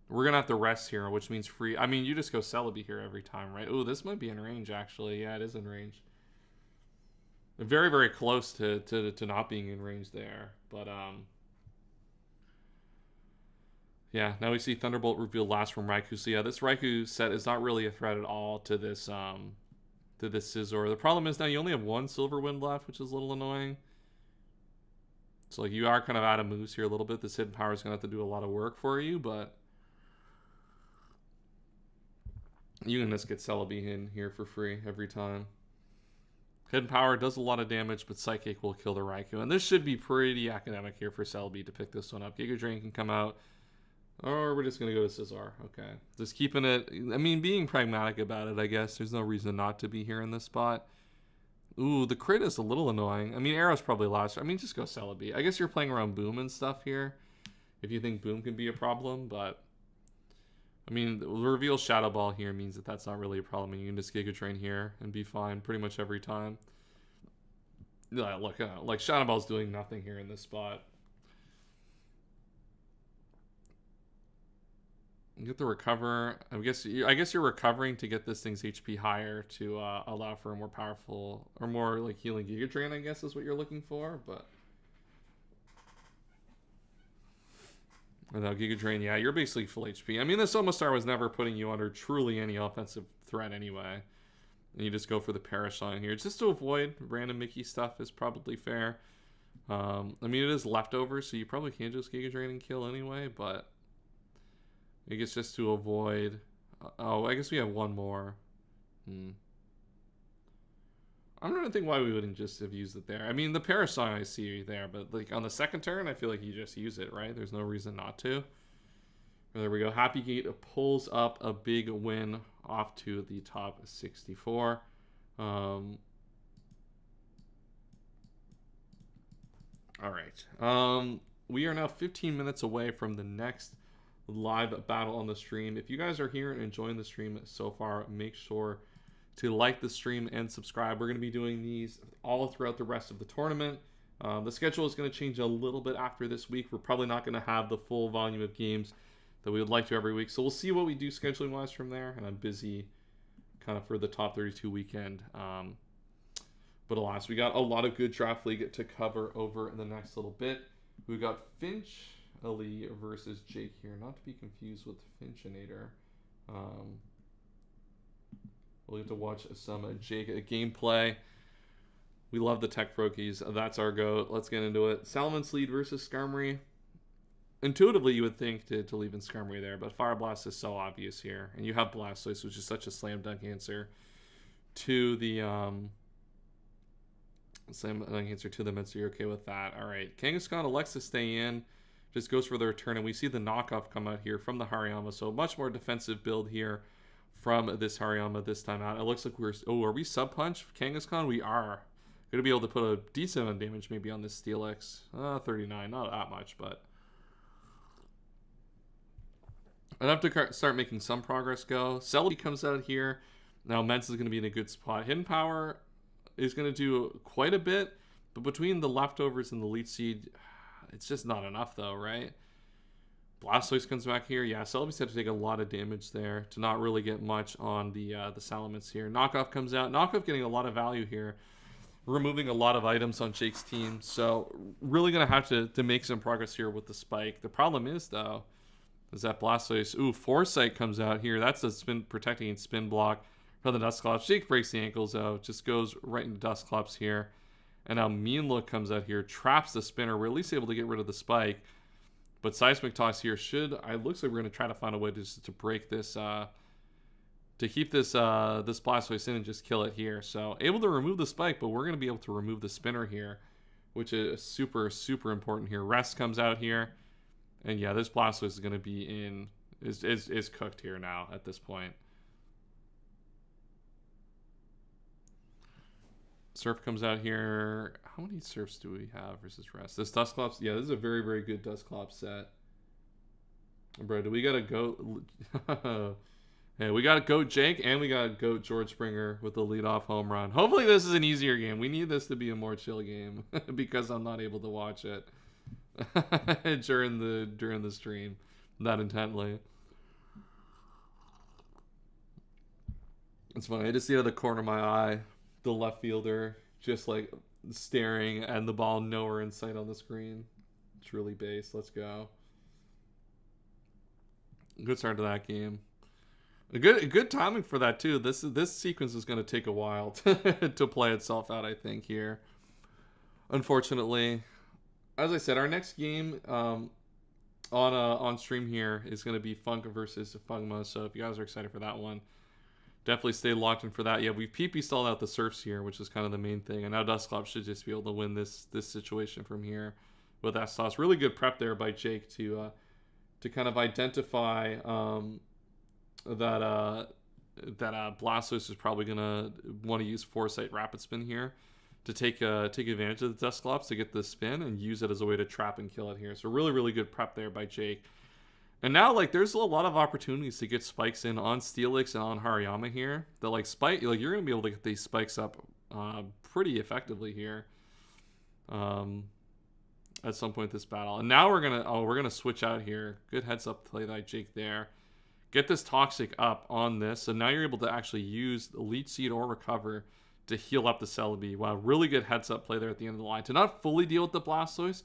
A: we're gonna have to rest here, which means free. I mean, you just go Celebi here every time, right? Oh, this might be in range actually. Yeah, it is in range. Very, very close to not being in range there, but yeah, now we see Thunderbolt revealed last from Raikou. So yeah, this Raikou set is not really a threat at all to this Scizor. The problem is now you only have one Silverwind left, which is a little annoying. So like you are kind of out of moves here a little bit. This Hidden Power is gonna have to do a lot of work for you, but you can just get Celebi in here for free every time. Hidden Power does a lot of damage, but Psychic will kill the Raikou. And this should be pretty academic here for Celebi to pick this one up. Giga Drain can come out. Or we're just going to go to Scizor. Okay. Just keeping it... I mean, being pragmatic about it, I guess. There's no reason not to be here in this spot. Ooh, the crit is a little annoying. I mean, Arrow's probably last. I mean, just go Celebi. I guess you're playing around Boom and stuff here. If you think Boom can be a problem, but... I mean, the reveal Shadow Ball here means that that's not really a problem. You can just Giga Drain here and be fine pretty much every time. Yeah, look, like Shadow Ball's doing nothing here in this spot. You get the recover. I guess you're recovering to get this thing's HP higher to allow for a more powerful or more like healing Giga Drain, I guess is what you're looking for, but without Giga Drain, yeah, you're basically full HP. I mean, this Omastar was never putting you under truly any offensive threat anyway. And you just go for the Perish line here. Just to avoid random Mickey stuff is probably fair. I mean, it is leftovers, so you probably can just Giga Drain and kill anyway, but I guess just to avoid... oh, I guess we have one more. I'm trying to think why we wouldn't just have used it there. I mean, the Perish song I see there, but like on the second turn, I feel like you just use it, right? There's no reason not to. There we go. Happy Gate pulls up a big win off to the top 64. All right. We are now 15 minutes away from the next live battle on the stream. If you guys are here and enjoying the stream so far, make sure to like the stream and subscribe. We're going to be doing these all throughout the rest of the tournament. The schedule is going to change a little bit after this week. We're probably not going to have the full volume of games that we would like to every week. So we'll see what we do scheduling wise from there. And I'm busy kind of for the top 32 weekend. But alas, we got a lot of good draft league to cover over in the next little bit. We've got Finch Ali versus Jake here. Not to be confused with Finchinator. We'll get to watch some Jake gameplay. We love the Tech Prokies. That's our goat. Let's get into it. Salaman's lead versus Skarmory. Intuitively, you would think to leave in Skarmory there, but Fire Blast is so obvious here. And you have Blastoise, which is such a slam dunk answer to the slam dunk answer to them, and so you're okay with that. All right. Kangaskhan elects to stay in. Just goes for the return, and we see the knockoff come out here from the Hariyama. So much more defensive build here from this Hariyama this time out. It looks like we're... oh, are we sub-punch Kangaskhan? We are. Going to be able to put a decent amount of damage maybe on this Steelix. 39, not that much, but... I'd have to start making some progress go. Celebi comes out here. Now, Mence is going to be in a good spot. Hidden Power is going to do quite a bit, but between the leftovers and the Leech Seed, it's just not enough, though, right? Blastoise comes back here. Yeah, Celebi's had to take a lot of damage there to not really get much on the Salamence here. Knockoff comes out. Knockoff getting a lot of value here, removing a lot of items on Jake's team. So really going to have to make some progress here with the Spike. The problem is, though, is that Blastoise... ooh, Foresight comes out here. That's a spin protecting and spin block from the Dusclops. Jake breaks the ankles out. Just goes right into Dusclops here. And now Mean Look comes out here. Traps the spinner. We're at least able to get rid of the Spike. But Seismic Toss here should... it looks like we're going to try to find a way to break this... to keep this this Blastoise in and just kill it here. So able to remove the Spike, but we're going to be able to remove the spinner here, which is super, super important here. Rest comes out here. And yeah, this Blastoise is going to be in... is cooked here now at this point. Surf comes out here. How many Surfs do we have versus Rest? This Dusclops... yeah, this is a very, very good Dusclops set. Bro, do we got to go... hey, we got to goat Jake, and we got to goat George Springer with the leadoff home run. Hopefully this is an easier game. We need this to be a more chill game because I'm not able to watch it during the stream that intently. It's funny. I just see out of the corner of my eye the left fielder just like staring and the ball nowhere in sight on the screen. It's really base. Let's go. Good start to that game. A good timing for that too. This sequence is going to take a while to play itself out, I think, here. Unfortunately, as I said, our next game on stream here is going to be Funk versus Fungma. So if you guys are excited for that one, definitely stay locked in for that. Yeah, we've PP stalled out the Surfs here, which is kind of the main thing. And now Dusclops should just be able to win this situation from here with Estos. Really good prep there by Jake to kind of identify that Blastoise is probably gonna want to use Foresight Rapid Spin here to take advantage of the Dusclops to get the spin and use it as a way to trap and kill it here. So really, really good prep there by Jake. And now, like, there's a lot of opportunities to get spikes in on Steelix and on Hariyama here. That, like, spike, like, you're going to be able to get these spikes up pretty effectively here at some point this battle. And now we're going to switch out here. Good heads up play by Jake there. Get this Toxic up on this. So now you're able to actually use the Leech Seed or Recover to heal up the Celebi. Wow, really good heads up play there at the end of the line. To not fully deal with the Blastoise,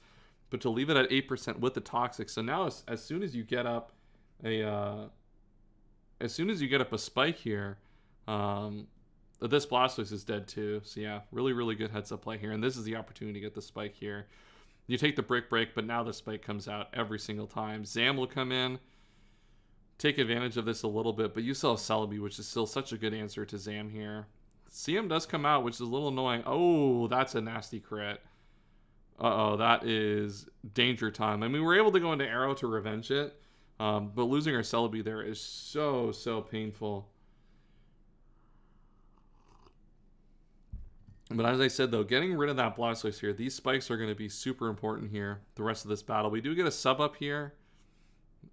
A: but to leave it at 8% with the Toxic. So now as soon as you get up a spike here, this Blastoise is dead too. So yeah, really, really good heads up play here. And this is the opportunity to get the spike here. You take the Brick Break, but now the spike comes out every single time. Zam will come in, take advantage of this a little bit, but you still have Celebi, which is still such a good answer to Zam here. CM does come out, which is a little annoying. Oh, that's a nasty crit. Uh-oh, that is danger time. I mean, we were able to go into Arrow to revenge it, but losing our Celebi there is so, so painful. But as I said, though, getting rid of that Blastoise here, these spikes are going to be super important here the rest of this battle. We do get a sub up here.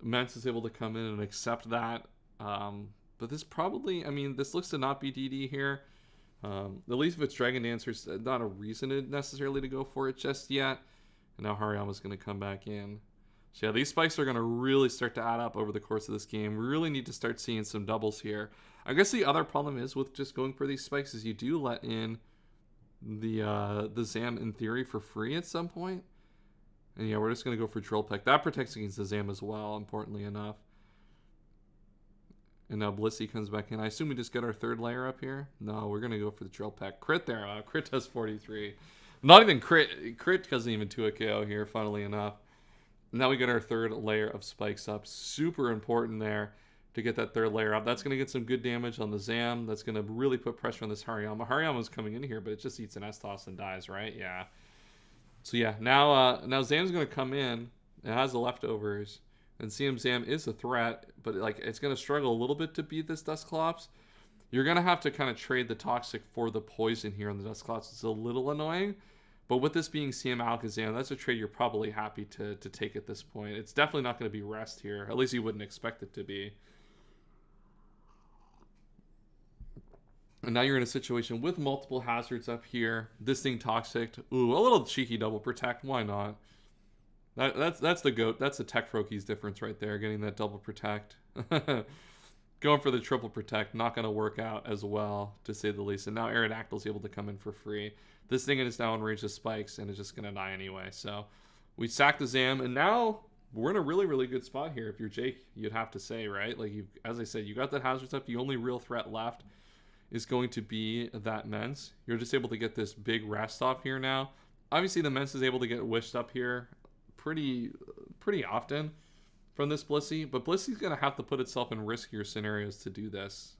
A: Mence is able to come in and accept that. But this probably, I mean, this looks to not be DD here. At least if it's Dragon Dancer's not a reason necessarily to go for it just yet. And now Hariyama's going to come back in. So yeah, these spikes are going to really start to add up over the course of this game. We really need to start seeing some doubles here. I guess the other problem is with just going for these spikes is you do let in the Zam in theory for free at some point. And yeah, we're just going to go for Drill Peck. That protects against the Zam as well, importantly enough. And now Blissey comes back in. I assume we just get our third layer up here. No, we're going to go for the Drill Peck. Crit there. Crit does 43. Not even crit. Crit doesn't even do a KO here, funnily enough. Now we get our third layer of spikes up. Super important there to get that third layer up. That's going to get some good damage on the Zam. That's going to really put pressure on this Hariyama. Hariyama's coming in here, but it just eats an S-Toss and dies, right? Yeah. So yeah, now Zam's going to come in. It has the leftovers. And CM Zam is a threat, but like it's going to struggle a little bit to beat this Dusclops. You're going to have to kind of trade the Toxic for the Poison here on the Dusclops. It's a little annoying. But with this being CM Alakazam, that's a trade you're probably happy to take at this point. It's definitely not going to be Rest here. At least you wouldn't expect it to be. And now you're in a situation with multiple hazards up here. This thing Toxic. Ooh, a little cheeky double protect. Why not? That's the GOAT. That's the Tech Froakies difference right there. Getting that double protect. Going for the triple protect. Not going to work out as well, to say the least. And now Aerodactyl's able to come in for free. This thing is now in range of spikes and is just going to die anyway. So we sack the Zam. And now we're in a really, really good spot here. If you're Jake, you'd have to say, right? Like, as I said, you got that hazards up. The only real threat left is going to be that Mence. You're just able to get this big rest off here now. Obviously, the Mence is able to get wished up here pretty often from this Blissey, but Blissey's going to have to put itself in riskier scenarios to do this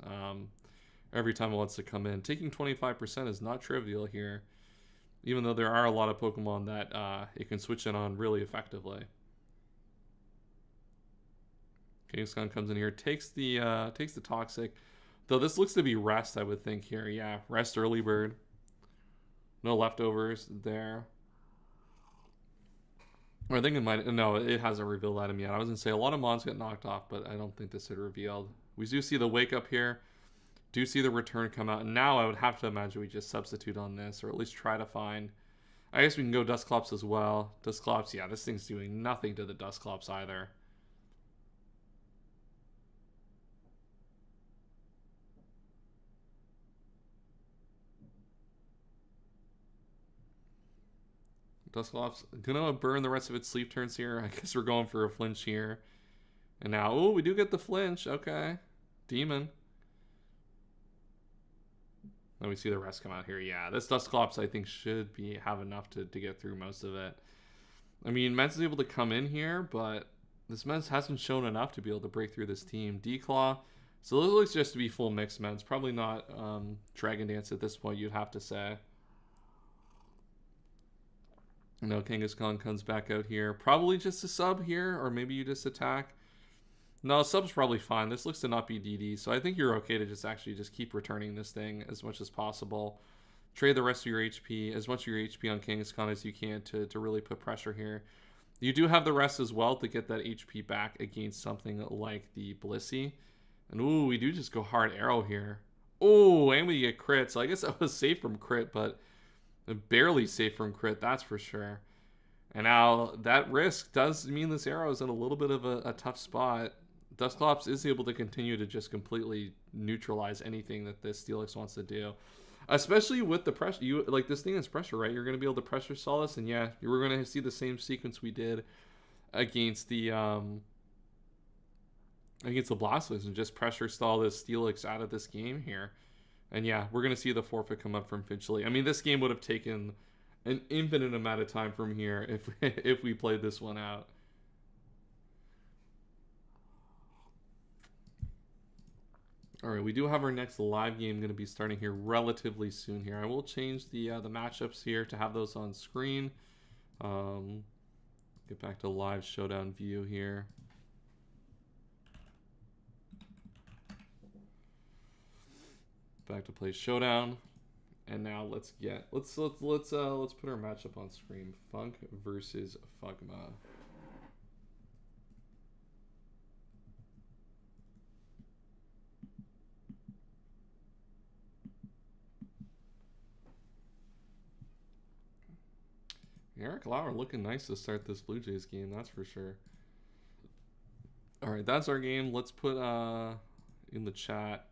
A: every time it wants to come in. Taking 25% is not trivial here, even though there are a lot of Pokemon that it can switch in on really effectively. Kangaskhan comes in here, takes the Toxic. Though this looks to be Rest, I would think here. Yeah, Rest early bird. No leftovers there. Or I think it might... No, it hasn't revealed item yet. I was going to say a lot of mons get knocked off, but I don't think this had revealed. We do see the Wake Up here. Do see the Return come out. And now I would have to imagine we just substitute on this, or at least try to find... I guess we can go Dusclops as well. Dusclops, yeah, this thing's doing nothing to the Dusclops either. Dusclops gonna burn the rest of its sleep turns here. I guess we're going for a flinch here. And now, oh, we do get the flinch. Okay. Demon. Then we see the rest come out here. Yeah, this Dusclops I think should have enough to get through most of it. I mean, Mence is able to come in here, but this Mence hasn't shown enough to be able to break through this team. Declaw. So this looks just to be full mix Mence. Probably not Dragon Dance at this point, you'd have to say. No, Kangaskhan comes back out here. Probably just a sub here, or maybe you just attack. No, sub's probably fine. This looks to not be DD, so I think you're okay to just actually just keep returning this thing as much as possible. Trade the rest of your HP, as much of your HP on Kangaskhan as you can to really put pressure here. You do have the rest as well to get that HP back against something like the Blissey. And ooh, we do just go hard arrow here. Oh, and we get crit. So I guess that was safe from crit, but barely safe from crit, that's for sure. And now that risk does mean this arrow is in a little bit of a tough spot. Dusclops is able to continue to just completely neutralize anything that this Steelix wants to do. Especially with the pressure, like this thing is pressure, right? You're going to be able to pressure Solace, and yeah, you were going to see the same sequence we did against the Blastoise and just pressure stall this Steelix out of this game here. And yeah, we're going to see the forfeit come up from Finchley. I mean, this game would have taken an infinite amount of time from here if we played this one out. All right, we do have our next live game going to be starting here relatively soon here. I will change the matchups here to have those on screen. Get back to live showdown view here. Back to play showdown. And now let's put our matchup on screen. Funk versus Fugma. Eric Lauer looking nice to start this Blue Jays game, that's for sure. All right, that's our game. Let's put in the chat.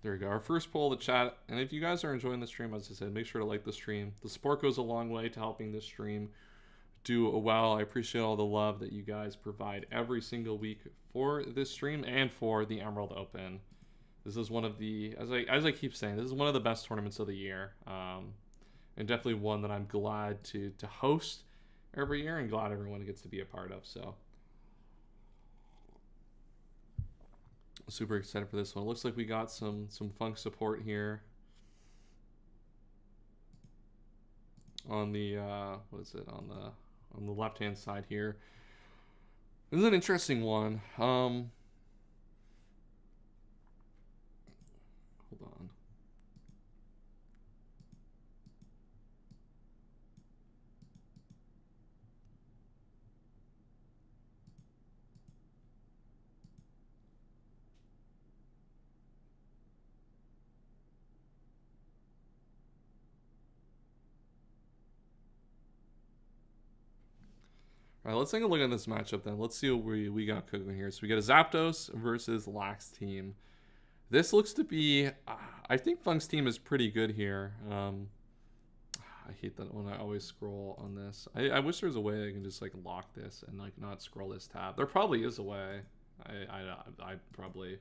A: There we go. Our first poll of the chat. And if you guys are enjoying the stream, as I said, make sure to like the stream. The support goes a long way to helping this stream do well. I appreciate all the love that you guys provide every single week for this stream and for the Emerald Open. This is one of the, as I keep saying, this is one of the best tournaments of the year. And definitely one that I'm glad to host every year and glad everyone gets to be a part of. So super excited for this one. It looks like we got some Funk support here on the what is it, on the left hand side here. This is an interesting one. Hold on. All right, let's take a look at this matchup then. Let's see what we got cooking here. So we got a Zapdos versus Lax team. This looks to be, I think Funk's team is pretty good here. I hate that when I always scroll on this. I wish there was a way I can just like lock this and like not scroll this tab. There probably is a way. I probably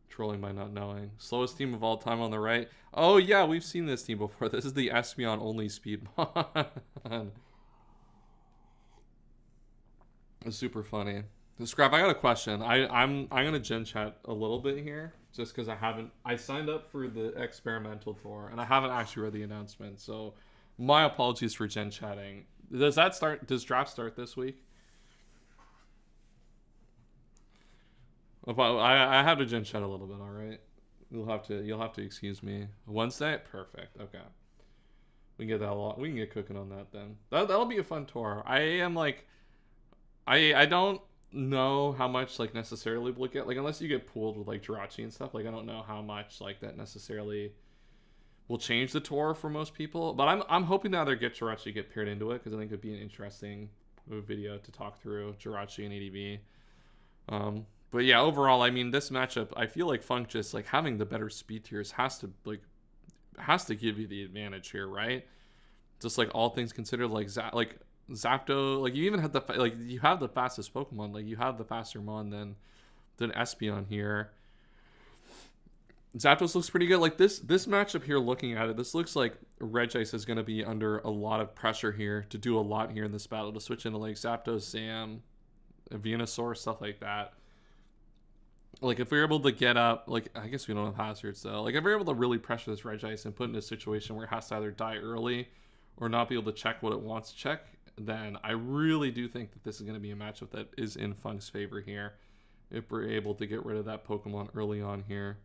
A: trolling by not knowing. Slowest team of all time on the right. Oh yeah, we've seen this team before. This is the Espeon only speed mod. It's super funny. Scrap, I got a question. I'm gonna gen chat a little bit here, just because I signed up for the experimental tour and I haven't actually read the announcement. So my apologies for gen chatting. Does draft start this week? I have to gen chat a little bit. All right, you'll have to excuse me. Wednesday, perfect. Okay, we can get that we can get cooking on that then. That'll be a fun tour. I am like. I don't know how much like necessarily we'll get, like unless you get pooled with like Jirachi and stuff, like I don't know how much like that necessarily will change the tour for most people, but I'm hoping to either get Jirachi get paired into it because I think it'd be an interesting video to talk through Jirachi and ADV. But yeah, overall, I mean, this matchup, I feel like Funk just like having the better speed tiers has to give you the advantage here, right? Just like all things considered, like Zapdos, like you even have you have the fastest Pokemon, like you have the faster Mon than Espeon here. Zapdos looks pretty good. Like this matchup here, looking at it, this looks like Regice is going to be under a lot of pressure here to do a lot here in this battle, to switch into like Zapdos, Zam, Venusaur, stuff like that. Like if we're able to get up, like I guess we don't have hazards though. Like if we're able to really pressure this Regice and put it in a situation where it has to either die early or not be able to check what it wants to check, then I really do think that this is going to be a matchup that is in Funk's favor here. If we're able to get rid of that Pokemon early on here.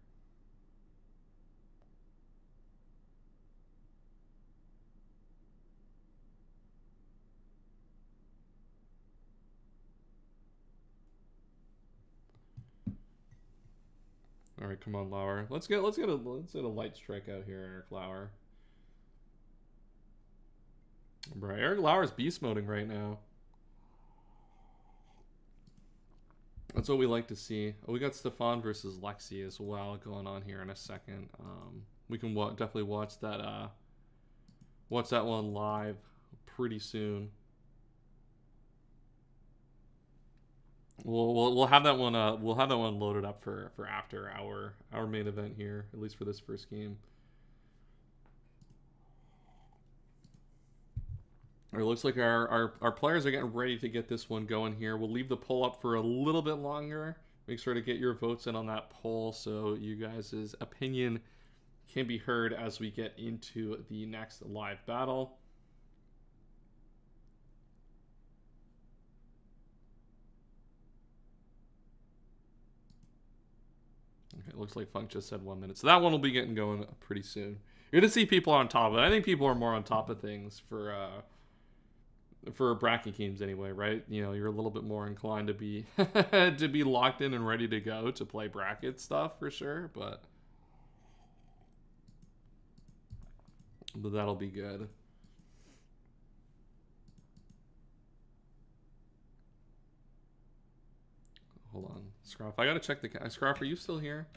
A: All right, come on, Lauer. Let's get a light strike out here, Eric Lauer. Right, Eric Lauer's beast moding right now. That's what we like to see. Oh, we got Stefan versus Lexi as well going on here in a second. We can definitely watch that one live pretty soon. We'll have that one loaded up for after our main event here, at least for this first game. It looks like our players are getting ready to get this one going here. We'll leave the poll up for a little bit longer. Make sure to get your votes in on that poll so you guys' opinion can be heard as we get into the next live battle. Okay, it looks like Funk just said 1 minute. So that one will be getting going pretty soon. You're going to see people on top of it. I think people are more on top of things for bracket games anyway, right? You know, you're a little bit more inclined to be to be locked in and ready to go to play bracket stuff for sure, but that'll be good. Hold on, Scruff. I gotta check the Scruff. Are you still here?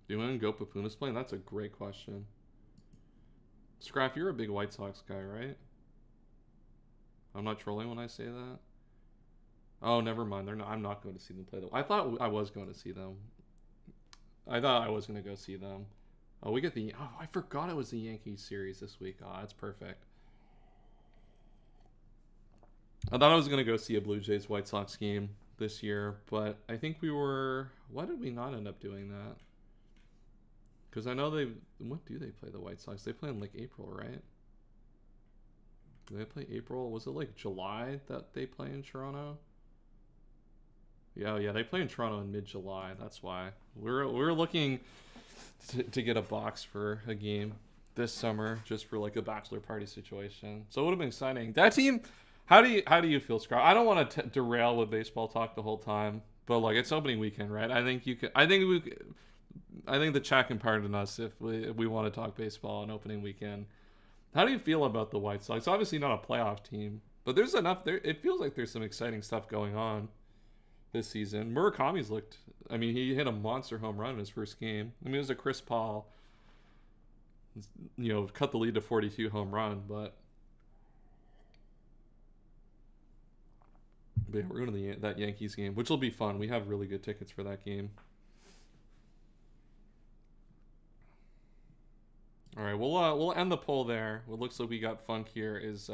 A: Do you want to go Papuna's playing? That's a great question. Scraff, you're a big White Sox guy, right? I'm not trolling when I say that. Oh, never mind. They're not. I'm not going to see them play. I thought I was going to see them. I thought I was going to go see them. Oh, we get the. Oh, I forgot it was the Yankees series this week. Oh, that's perfect. I thought I was going to go see a Blue Jays White Sox game this year, but I think we were. Why did we not end up doing that? Because I know what do they play the White Sox? They play in like April, right? Do they play April? Was it like July that they play in Toronto? Yeah, they play in Toronto in mid-July. That's why we're looking to get a box for a game this summer, just for like a bachelor party situation. So it would have been exciting. That team. How do you feel, Scott? I don't want to derail with baseball talk the whole time, but like it's opening weekend, right? I think you could. I think the chat can pardon us if we want to talk baseball on opening weekend. How do you feel about the White Sox? Obviously not a playoff team, but there's enough there. It feels like there's some exciting stuff going on this season. Murakami's looked. I mean, he hit a monster home run in his first game. I mean, it was a Chris Paul, cut the lead to 42 home run, but yeah, we're going to that Yankees game, which will be fun. We have really good tickets for that game. All right, we'll end the poll there. What looks like we got Funk here is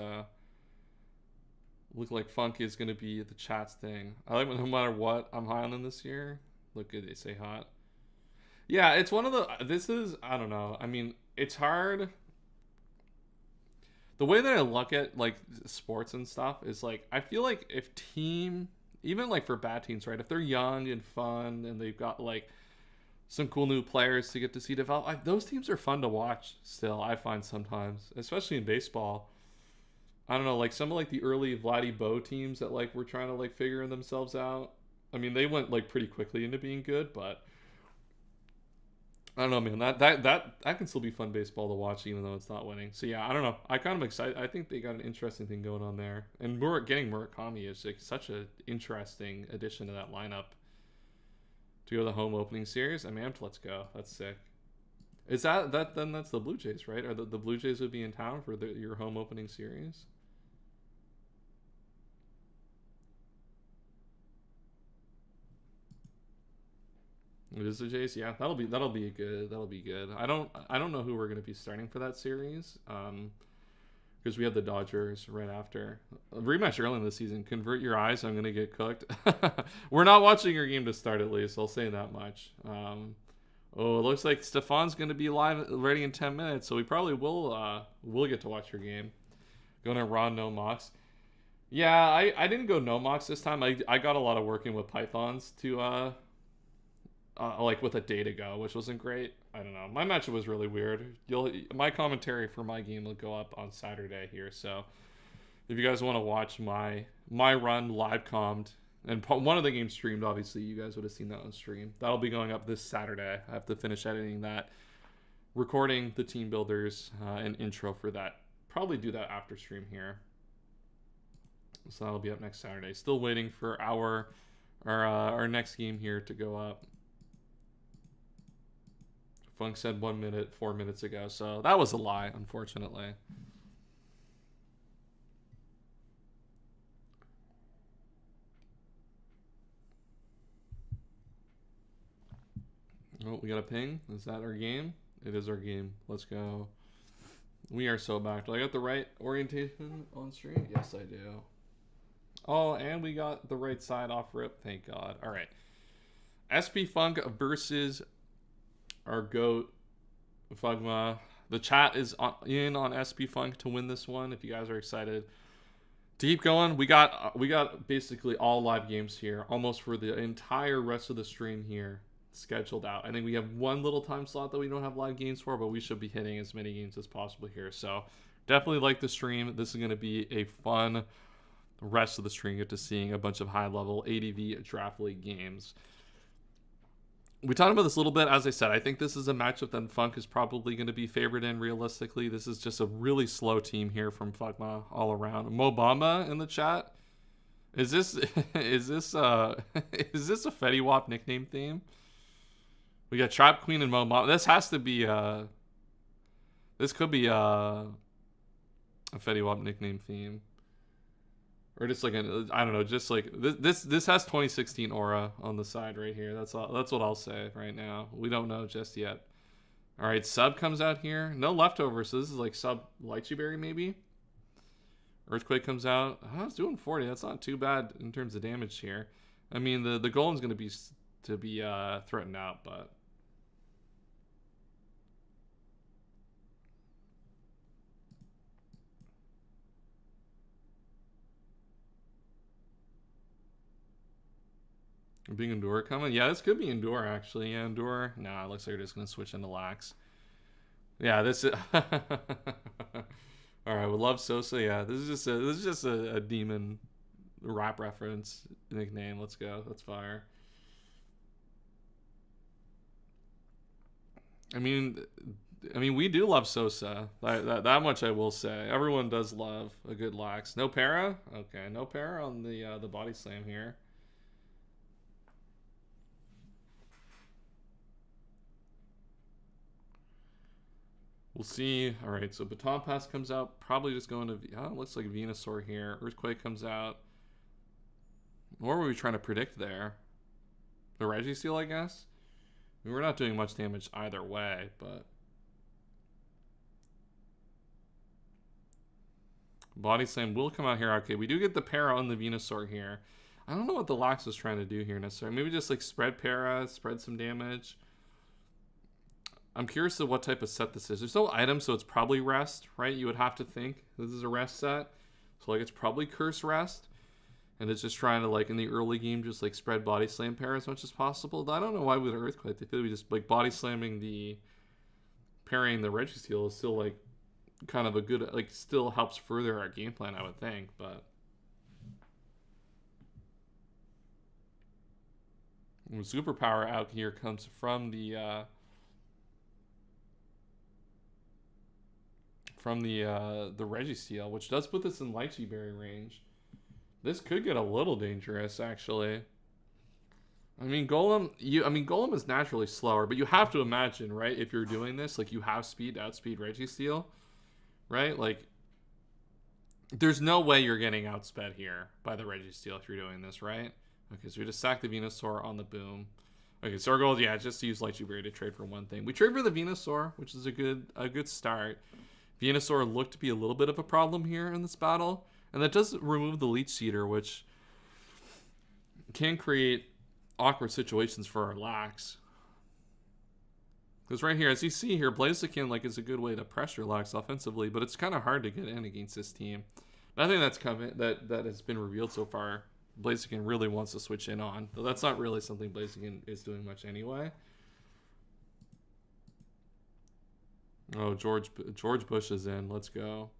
A: look like Funk is gonna be the chats thing. I like no matter what, I'm high on them this year. Look good, they say hot. Yeah, it's one of the. This is I don't know. I mean, it's hard. The way that I look at like sports and stuff is like I feel like if even like for bad teams, right? If they're young and fun and they've got like some cool new players to get to see develop. Those teams are fun to watch still, I find sometimes, especially in baseball. I don't know, like some of like the early Vladdy Bo teams that like were trying to like figure themselves out. I mean, they went like pretty quickly into being good, but I don't know, man. That can still be fun baseball to watch, even though it's not winning. So yeah, I don't know. I kind of excited. I think they got an interesting thing going on there, and getting Murakami is like such an interesting addition to that lineup. To go to the home opening series? I'm amped. Let's go. That's sick. Is then that's the Blue Jays, right? Or the Blue Jays would be in town for your home opening series? It is the Jays. Yeah, that'll be good. I don't know who we're gonna be starting for that series. because we had the Dodgers right after. A rematch early in the season. Convert your eyes. I'm going to get cooked. We're not watching your game to start, at least. I'll say that much. Oh, it looks like Stefan's going to be live ready in 10 minutes, so we probably will get to watch your game. Going to Ron No Mox. Yeah, I didn't go No Mox this time. I got a lot of working with Pythons to like with a day to go, which wasn't great. I don't know. My matchup was really weird. My commentary for my game will go up on Saturday here, so if you guys want to watch my run live commed, and one of the games streamed, obviously you guys would have seen that on stream. That'll be going up this Saturday. I have to finish editing that, recording the team builders and intro for that. Probably do that after stream here. So that'll be up next Saturday. Still waiting for our next game here to go up. Funk said 1 minute 4 minutes ago, so that was a lie, unfortunately. Oh, we got a ping. Is that our game? It is our game. Let's go. We are so back. Do I got the right orientation on stream? Yes, I do. Oh, and we got the right side off rip. Thank God. All right. SP Funk versus our GOAT, Fugma. The chat is in on SP Funk to win this one. If you guys are excited to keep going, we got basically all live games here, almost for the entire rest of the stream here scheduled out. I think we have one little time slot that we don't have live games for, but we should be hitting as many games as possible here. So definitely like the stream. This is going to be a fun rest of the stream. Get to seeing a bunch of high level ADV draft league games. We talked about this a little bit. As I said, I think this is a matchup that Funk is probably going to be favored in realistically. This is just a really slow team here from Fugma all around. Mobamba in the chat. Is this is this a Fetty Wap nickname theme? We got Trap Queen and Mobamba. This has to be this could be a Fetty Wap nickname theme. Or just like I don't know, just like this has 2016 aura on the side right here. That's what I'll say right now. We don't know just yet. All right, sub comes out here. No leftovers, so this is like sub Lychee Berry maybe. Earthquake comes out. Oh, it's doing 40. That's not too bad in terms of damage here. I mean, the golem's going to be threatened out, but being Endure coming? Yeah, this could be Endure, actually. Yeah, Endure. Nah, it looks like they're just going to switch into Lax. Yeah, this is... Alright, we love Sosa. Yeah, this is just a demon rap reference nickname. Let's go. That's fire. I mean, we do love Sosa. That much I will say. Everyone does love a good Lax. No para? Okay, no para on the body slam here. We'll see. All right, so Baton Pass comes out. Probably just going to... Oh, it looks like Venusaur here. Earthquake comes out. What were we trying to predict there? The Registeel, I guess? I mean, we're not doing much damage either way, but... Body Slam will come out here. Okay, we do get the para on the Venusaur here. I don't know what the Lax was trying to do here necessarily. Maybe just like spread para, spread some damage. I'm curious of what type of set this is. There's no item, so it's probably rest, right? You would have to think this is a rest set. So like it's probably curse rest. And it's just trying to like in the early game just like spread body slam para as much as possible. I don't know why with Earthquake they feel we just like body slamming the parrying the Registeel is still like kind of a good like still helps further our game plan, I would think, but superpower out here comes from the Registeel, which does put this in Lychee Berry range. This could get a little dangerous, actually. I mean, Golem is naturally slower, but you have to imagine, right? If you're doing this, like you have speed to outspeed Registeel, right? Like, there's no way you're getting outsped here by the Registeel if you're doing this, right? Okay, so we just sack the Venusaur on the boom. Okay, so our goal, yeah, just to use Lychee Berry to trade for one thing. We trade for the Venusaur, which is a good start. Venusaur looked to be a little bit of a problem here in this battle. And that does remove the Leech Seeder, which can create awkward situations for our Lax. Because right here, as you see here, Blaziken like is a good way to pressure Lax offensively, but it's kind of hard to get in against this team. Nothing that's coming that has been revealed so far, Blaziken really wants to switch in on. Though that's not really something Blaziken is doing much anyway. Oh, George Bush is in. Let's go.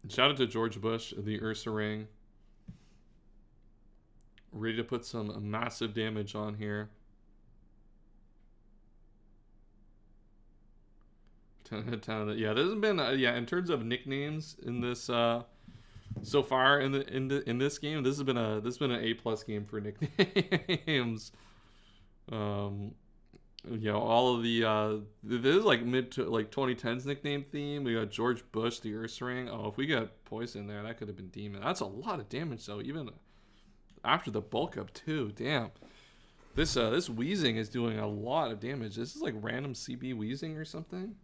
A: Shout out to George Bush, the Ursaring. Ready to put some massive damage on here. 10 of the, yeah, there hasn't been yeah, in terms of nicknames in this so far in this game, this has been an A+ game for nicknames. You know, all of the this is like mid to like 2010s nickname theme. We got George Bush, the Ursaring. Oh, if we got Poison there, that could have been Demon. That's a lot of damage though, even after the bulk up too. Damn. This Weezing is doing a lot of damage. This is like random CB Weezing or something.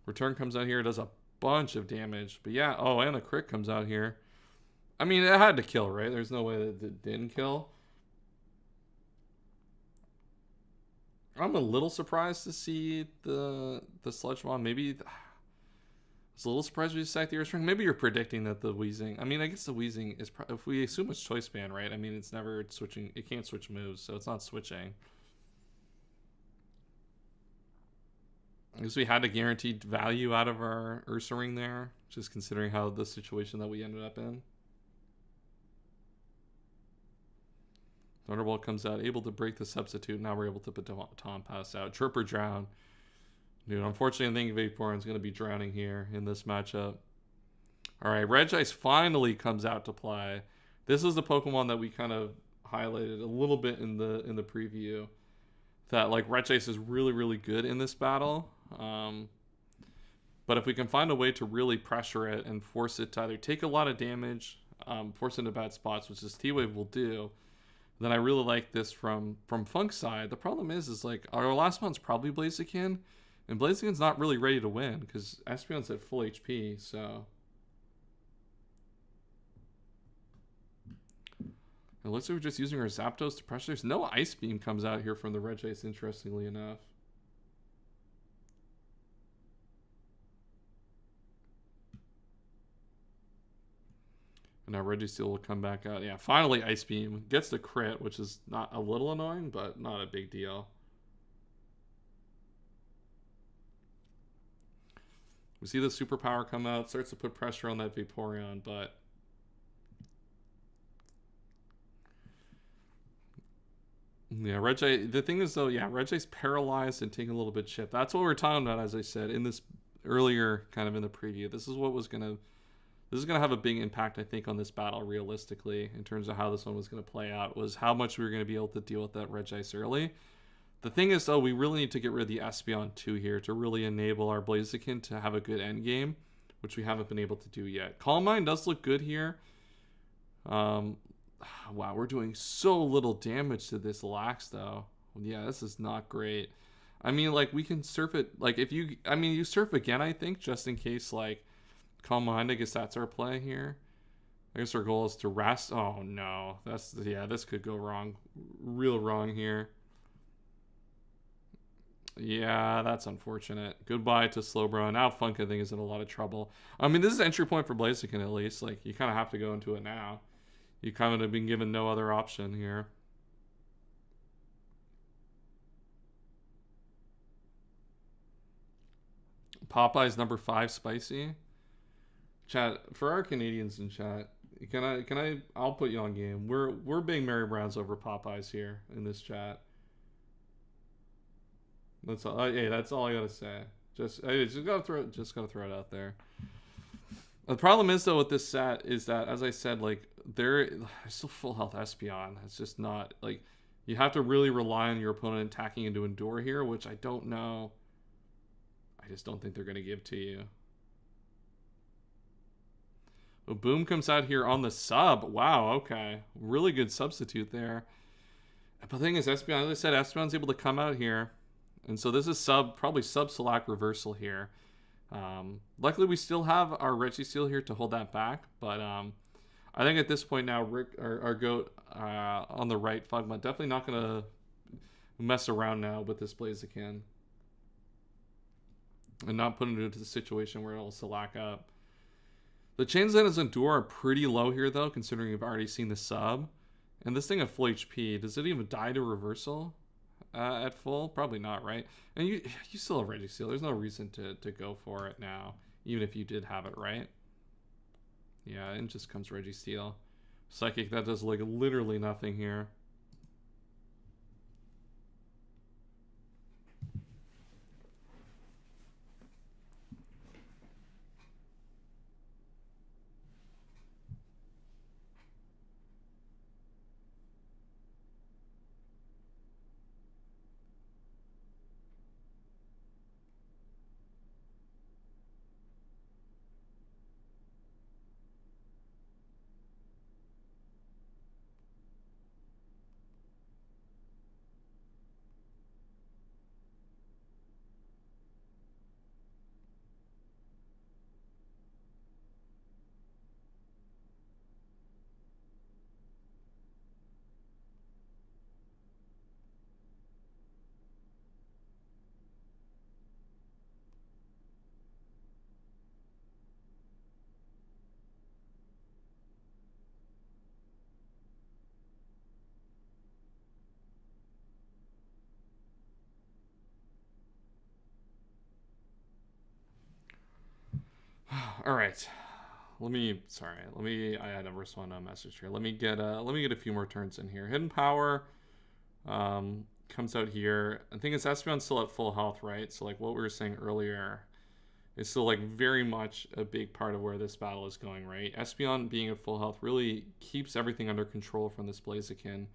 A: Return comes out here, does a bunch of damage. But yeah, oh, and a crit comes out here. I mean, it had to kill, right? There's no way that it didn't kill. I'm a little surprised to see the Sludge Bomb. Maybe I was a little surprised we sacked the Ursaring. Maybe you're predicting that the Weezing. I mean, I guess the Weezing is if we assume it's Choice Band, right? I mean, it's never switching. It can't switch moves, so it's not switching. I guess we had a guaranteed value out of our Ursaring there, just considering how the situation that we ended up in. Thunderbolt comes out, able to break the substitute. Now we're able to put Tom Pass out. Chirper Drown. Dude, unfortunately, I think Vaporeon's going to be drowning here in this matchup. All right, Regice finally comes out to play. This is the Pokemon that we kind of highlighted a little bit in the preview. That, like, Regice is really, really good in this battle. But if we can find a way to really pressure it and force it to either take a lot of damage, force it into bad spots, which this T-Wave will do, then I really like this from Funk's side. The problem is like our last one's probably Blaziken, and Blaziken's not really ready to win because Espeon's at full HP. So it looks like we're just using our Zapdos to pressure. There's no Ice Beam comes out here from the Regice, interestingly enough. And now Registeel will come back out. Yeah, finally Ice Beam. Gets the crit, which is not a little annoying, but not a big deal. We see the superpower come out. Starts to put pressure on that Vaporeon, but... yeah, Regice... the thing is, though, yeah, Regice's paralyzed and taking a little bit chip. That's what we're talking about, as I said, in this earlier, kind of in the preview. This is what was going to... this is going to have a big impact, I think, on this battle, realistically, in terms of how this one was going to play out, was how much we were going to be able to deal with that Regice early. The thing is, though, we really need to get rid of the Espeon 2 here to really enable our Blaziken to have a good endgame, which we haven't been able to do yet. Calm Mind does look good here. Wow, we're doing so little damage to this Lax, though. Yeah, this is not great. I mean, like, we can surf it, like, if you, I mean, you surf again, I think, just in case, like, Calm Mind, I guess that's our play here. I guess our goal is to rest. Oh no, that's, yeah, this could go wrong, real wrong here. Yeah, that's unfortunate. Goodbye to Slowbro. Now Funk, I think, is in a lot of trouble. I mean, this is entry point for Blaziken, at least. Like, you kind of have to go into it now. You kind of have been given no other option here. Popeye's number 5 spicy. Chat, for our Canadians in chat, I'll put you on game. We're being Mary Browns over Popeyes here in this chat. That's all. Hey, that's all I gotta say. Just gotta throw it out there. The problem is, though, with this set is that, as I said, like, they're still full health Espeon. It's just not, like, you have to really rely on your opponent attacking into Endure here, which I don't know. I just don't think they're gonna give to you. Oh, Boom comes out here on the sub. Wow, okay. Really good substitute there. But the thing is, Espeon, as I said, Espeon's able to come out here And so this is probably sub Select reversal here. Luckily, we still have our Registeel here to hold that back, but I think at this point now, Rick, our goat on the right, Fugma, definitely not going to mess around now with this Blaziken. And not put it into the situation where it'll Select up. The chains that his Endure are pretty low here, though, considering you've already seen the sub. And this thing at full HP, does it even die to reversal at full? Probably not, right? And you still have Registeel. There's no reason to go for it now, even if you did have it, right? Yeah, and just comes Registeel. Psychic, that does like literally nothing here. All right. I had a respond on a message here. Let me get a few more turns in here. Hidden Power comes out here. I think it's Espeon still at full health, right? So like what we were saying earlier is still like very much a big part of where this battle is going, right? Espeon being at full health really keeps everything under control from this Blaziken.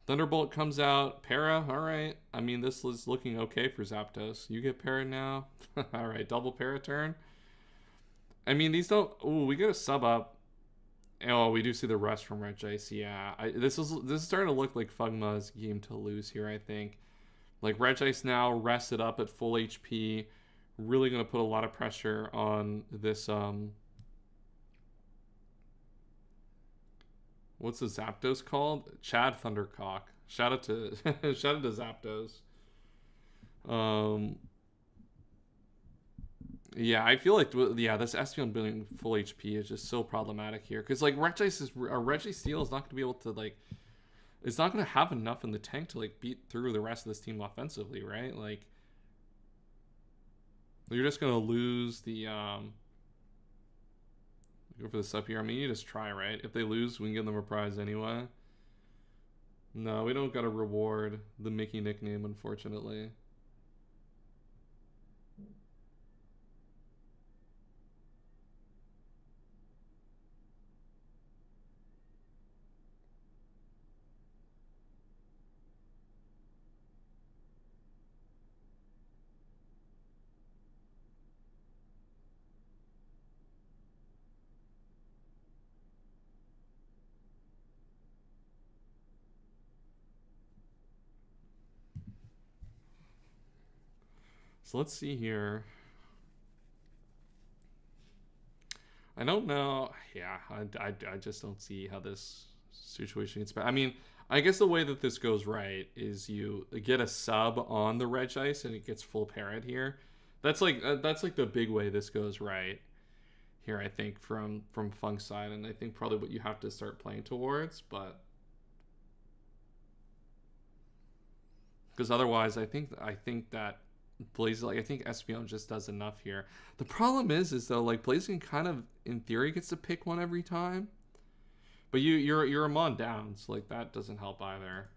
A: Thunderbolt comes out. Para, all right. I mean, this is looking okay for Zapdos. You get Para now. All right, double Para turn. I mean, these don't... Ooh, we get a sub up. Oh, we do see the rest from Regice. Yeah, this is starting to look like Fugma's game to lose here, I think. Like, Regice now rested up at full HP. Really going to put a lot of pressure on this... What's the Zapdos called? Chad Thundercock. Shout out to Zapdos. Yeah, I feel like this Espeon being full HP is just so problematic here because like Registeel is not going to be able to like, it's not going to have enough in the tank to like beat through the rest of this team offensively, right? Like, you're just going to lose the go for the sub here. I mean, you just try, right? If they lose, we can give them a prize anyway. No, we don't got to reward the Mickey nickname, unfortunately. So let's see here. I don't know. Yeah, I just don't see how this situation gets back. I mean, I guess the way that this goes right is you get a sub on the Regice and it gets full parrot here. That's like the big way this goes right here, I think, from Funk's side, and I think probably what you have to start playing towards, but because otherwise I think that I think Espeon just does enough here. The problem is though, like, Blaziken kind of in theory gets to pick one every time, but you're a mon down, so like that doesn't help either.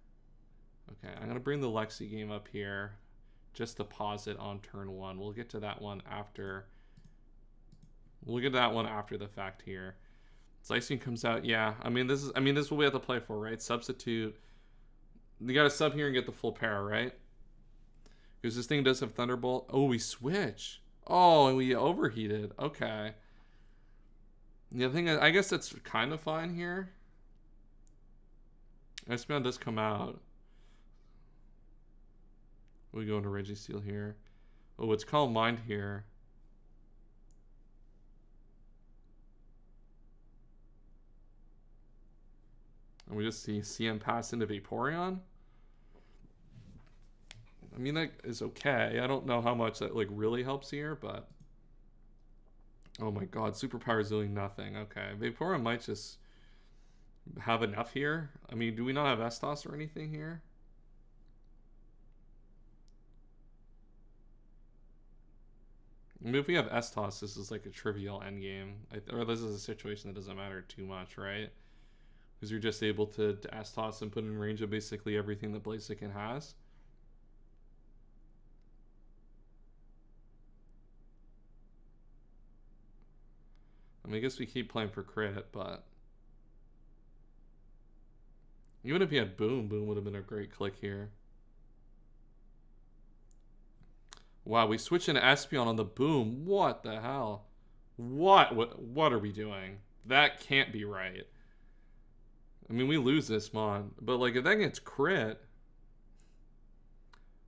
A: Okay, I'm gonna bring the Lexi game up here just to pause it on turn 1. We'll get to that one after. We'll get to that one after the fact here. Zacian comes out. Yeah, I mean this is what we have to play for, right? Substitute. You got to sub here and get the full para, right? Because this thing does have Thunderbolt. Oh, we switch. Oh, and we overheated. Okay. The thing is, I guess that's kind of fine here. Espeon does come out. We go into Registeel here. Oh, it's Calm Mind here. And we just see CM pass into Vaporeon. I mean, that is okay. I don't know how much that like really helps here, but oh my god, superpower's doing nothing. Okay, Vaporeon might just have enough here. I mean, do we not have Estos or anything here? I mean, if we have Estos, this is like a trivial endgame. Or this is a situation that doesn't matter too much, right? Because you're just able to Estos and put in range of basically everything that Blaziken has. I mean, I guess we keep playing for crit, but even if he had Boom, Boom would have been a great click here. Wow, we switch into Espeon on the Boom. What the hell? What are we doing? That can't be right. I mean, we lose this Mon, but like if that gets crit,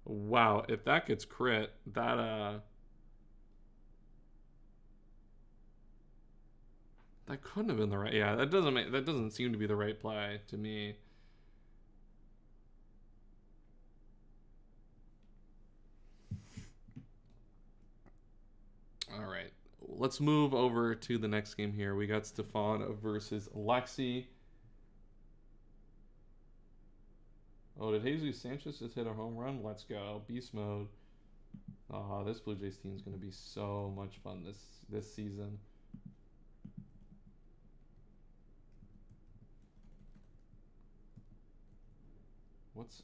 A: wow, if that gets crit, that couldn't have been the right. Yeah, that doesn't seem to be the right play to me. All right, let's move over to the next game here. We got Stefan versus Lexi. Oh, did Jesus Sanchez just hit a home run? Let's go. Beast mode. Oh, this Blue Jays team is going to be so much fun this season. What's...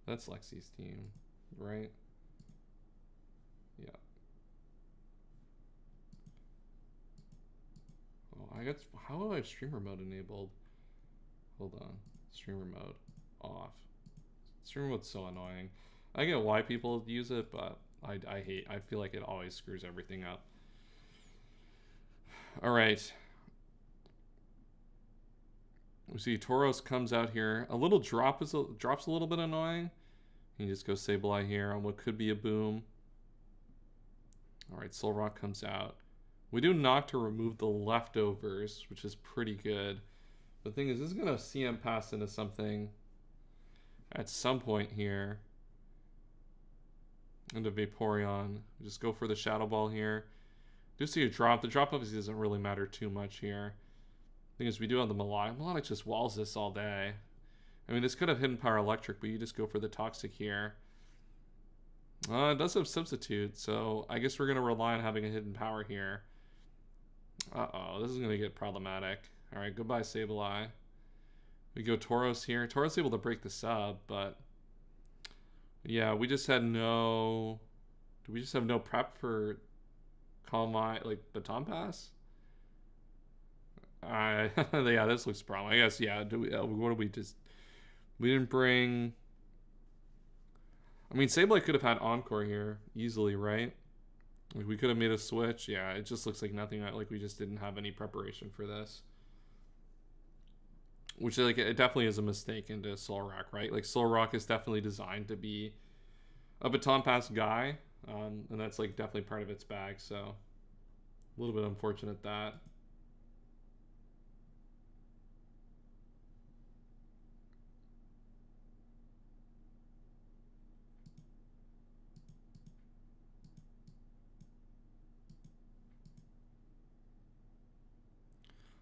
A: That's Lexi's team, right? Yeah. Oh, I got... How do I have streamer mode enabled? Hold on. Streamer mode off. Streamer mode's so annoying. I get why people use it, but I feel like it always screws everything up. All right. We see Tauros comes out here. A little drops a little bit annoying. You just go Sableye here on what could be a Boom. All right, Solrock comes out. We do knock to remove the leftovers, which is pretty good. The thing is, this is going to CM pass into something at some point here. Into Vaporeon. Just go for the Shadow Ball here. Do see a drop. The drop obviously doesn't really matter too much here. Thing is, we do have the Melodic. Melodic just walls this all day. I mean, this could have Hidden Power Electric, but you just go for the Toxic here. It does have Substitute, so I guess we're going to rely on having a Hidden Power here. Uh-oh, this is going to get problematic. Alright, goodbye Sableye. We go Tauros here. Tauros able to break the sub, but... Yeah, we just had no... Do we just have no prep for... Calm Mind, like, Baton Pass? Yeah, this looks a problem. I guess, yeah, what do we just... We didn't bring... I mean, Sableye could have had Encore here, easily, right? Like, we could have made a switch. Yeah, it just looks like nothing, like we just didn't have any preparation for this. Which, like, it definitely is a mistake into Solrock, right? Like, Solrock is definitely designed to be a Baton Pass guy. And that's, like, definitely part of its bag, so... A little bit unfortunate that.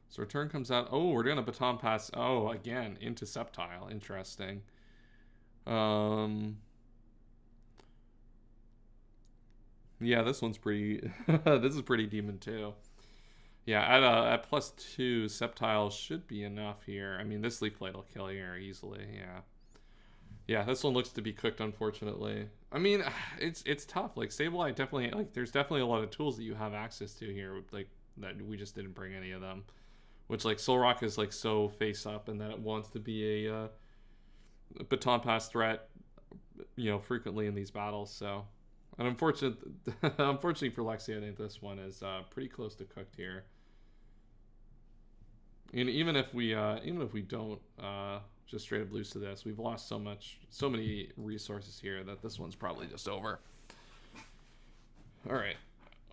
A: So return comes out. Oh, we're doing a Baton Pass. Oh, again, into Sceptile. Interesting. Yeah, this one's pretty... this is pretty demon, too. Yeah, at +2, Sceptile should be enough here. I mean, this Leaf Blade will kill here easily, yeah. Yeah, this one looks to be cooked, unfortunately. I mean, it's tough. Like, Sableye definitely... Like, there's definitely a lot of tools that you have access to here, like, that we just didn't bring any of them. Which, like, Solrock is, like, so face-up and that it wants to be a Baton Pass threat, you know, frequently in these battles, so... And unfortunately for Lexi, I think this one is pretty close to cooked here. And even if we don't just straight up lose to this, we've lost so many resources here that this one's probably just over. All right,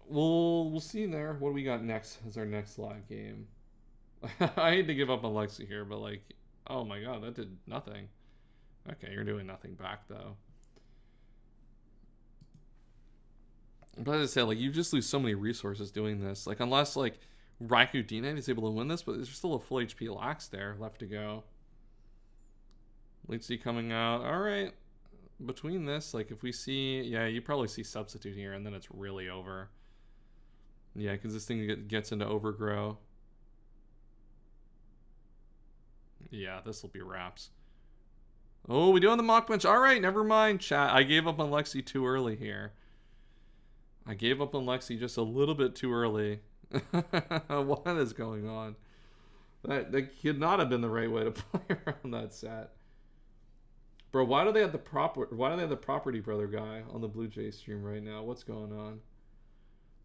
A: we'll see there. What do we got next as our next live game? I hate to give up on Lexi here, but like, oh my god, that did nothing. Okay, you're doing nothing back though. But as I said, like, you just lose so many resources doing this. Like, unless like Raikou D-Knight is able to win this, but there's still a full HP Lax there left to go. Lexi coming out. All right. Between this, like, if we see, yeah, you probably see Substitute here, and then it's really over. Yeah, because this thing gets into Overgrow. Yeah, this will be wraps. Oh, we doing the mock bench. All right, never mind, chat. I gave up on Lexi too early here. I gave up on Lexi just a little bit too early. What is going on? That could not have been the right way to play around that set. Bro, why do they have the property brother guy on the Blue Jay stream right now? What's going on?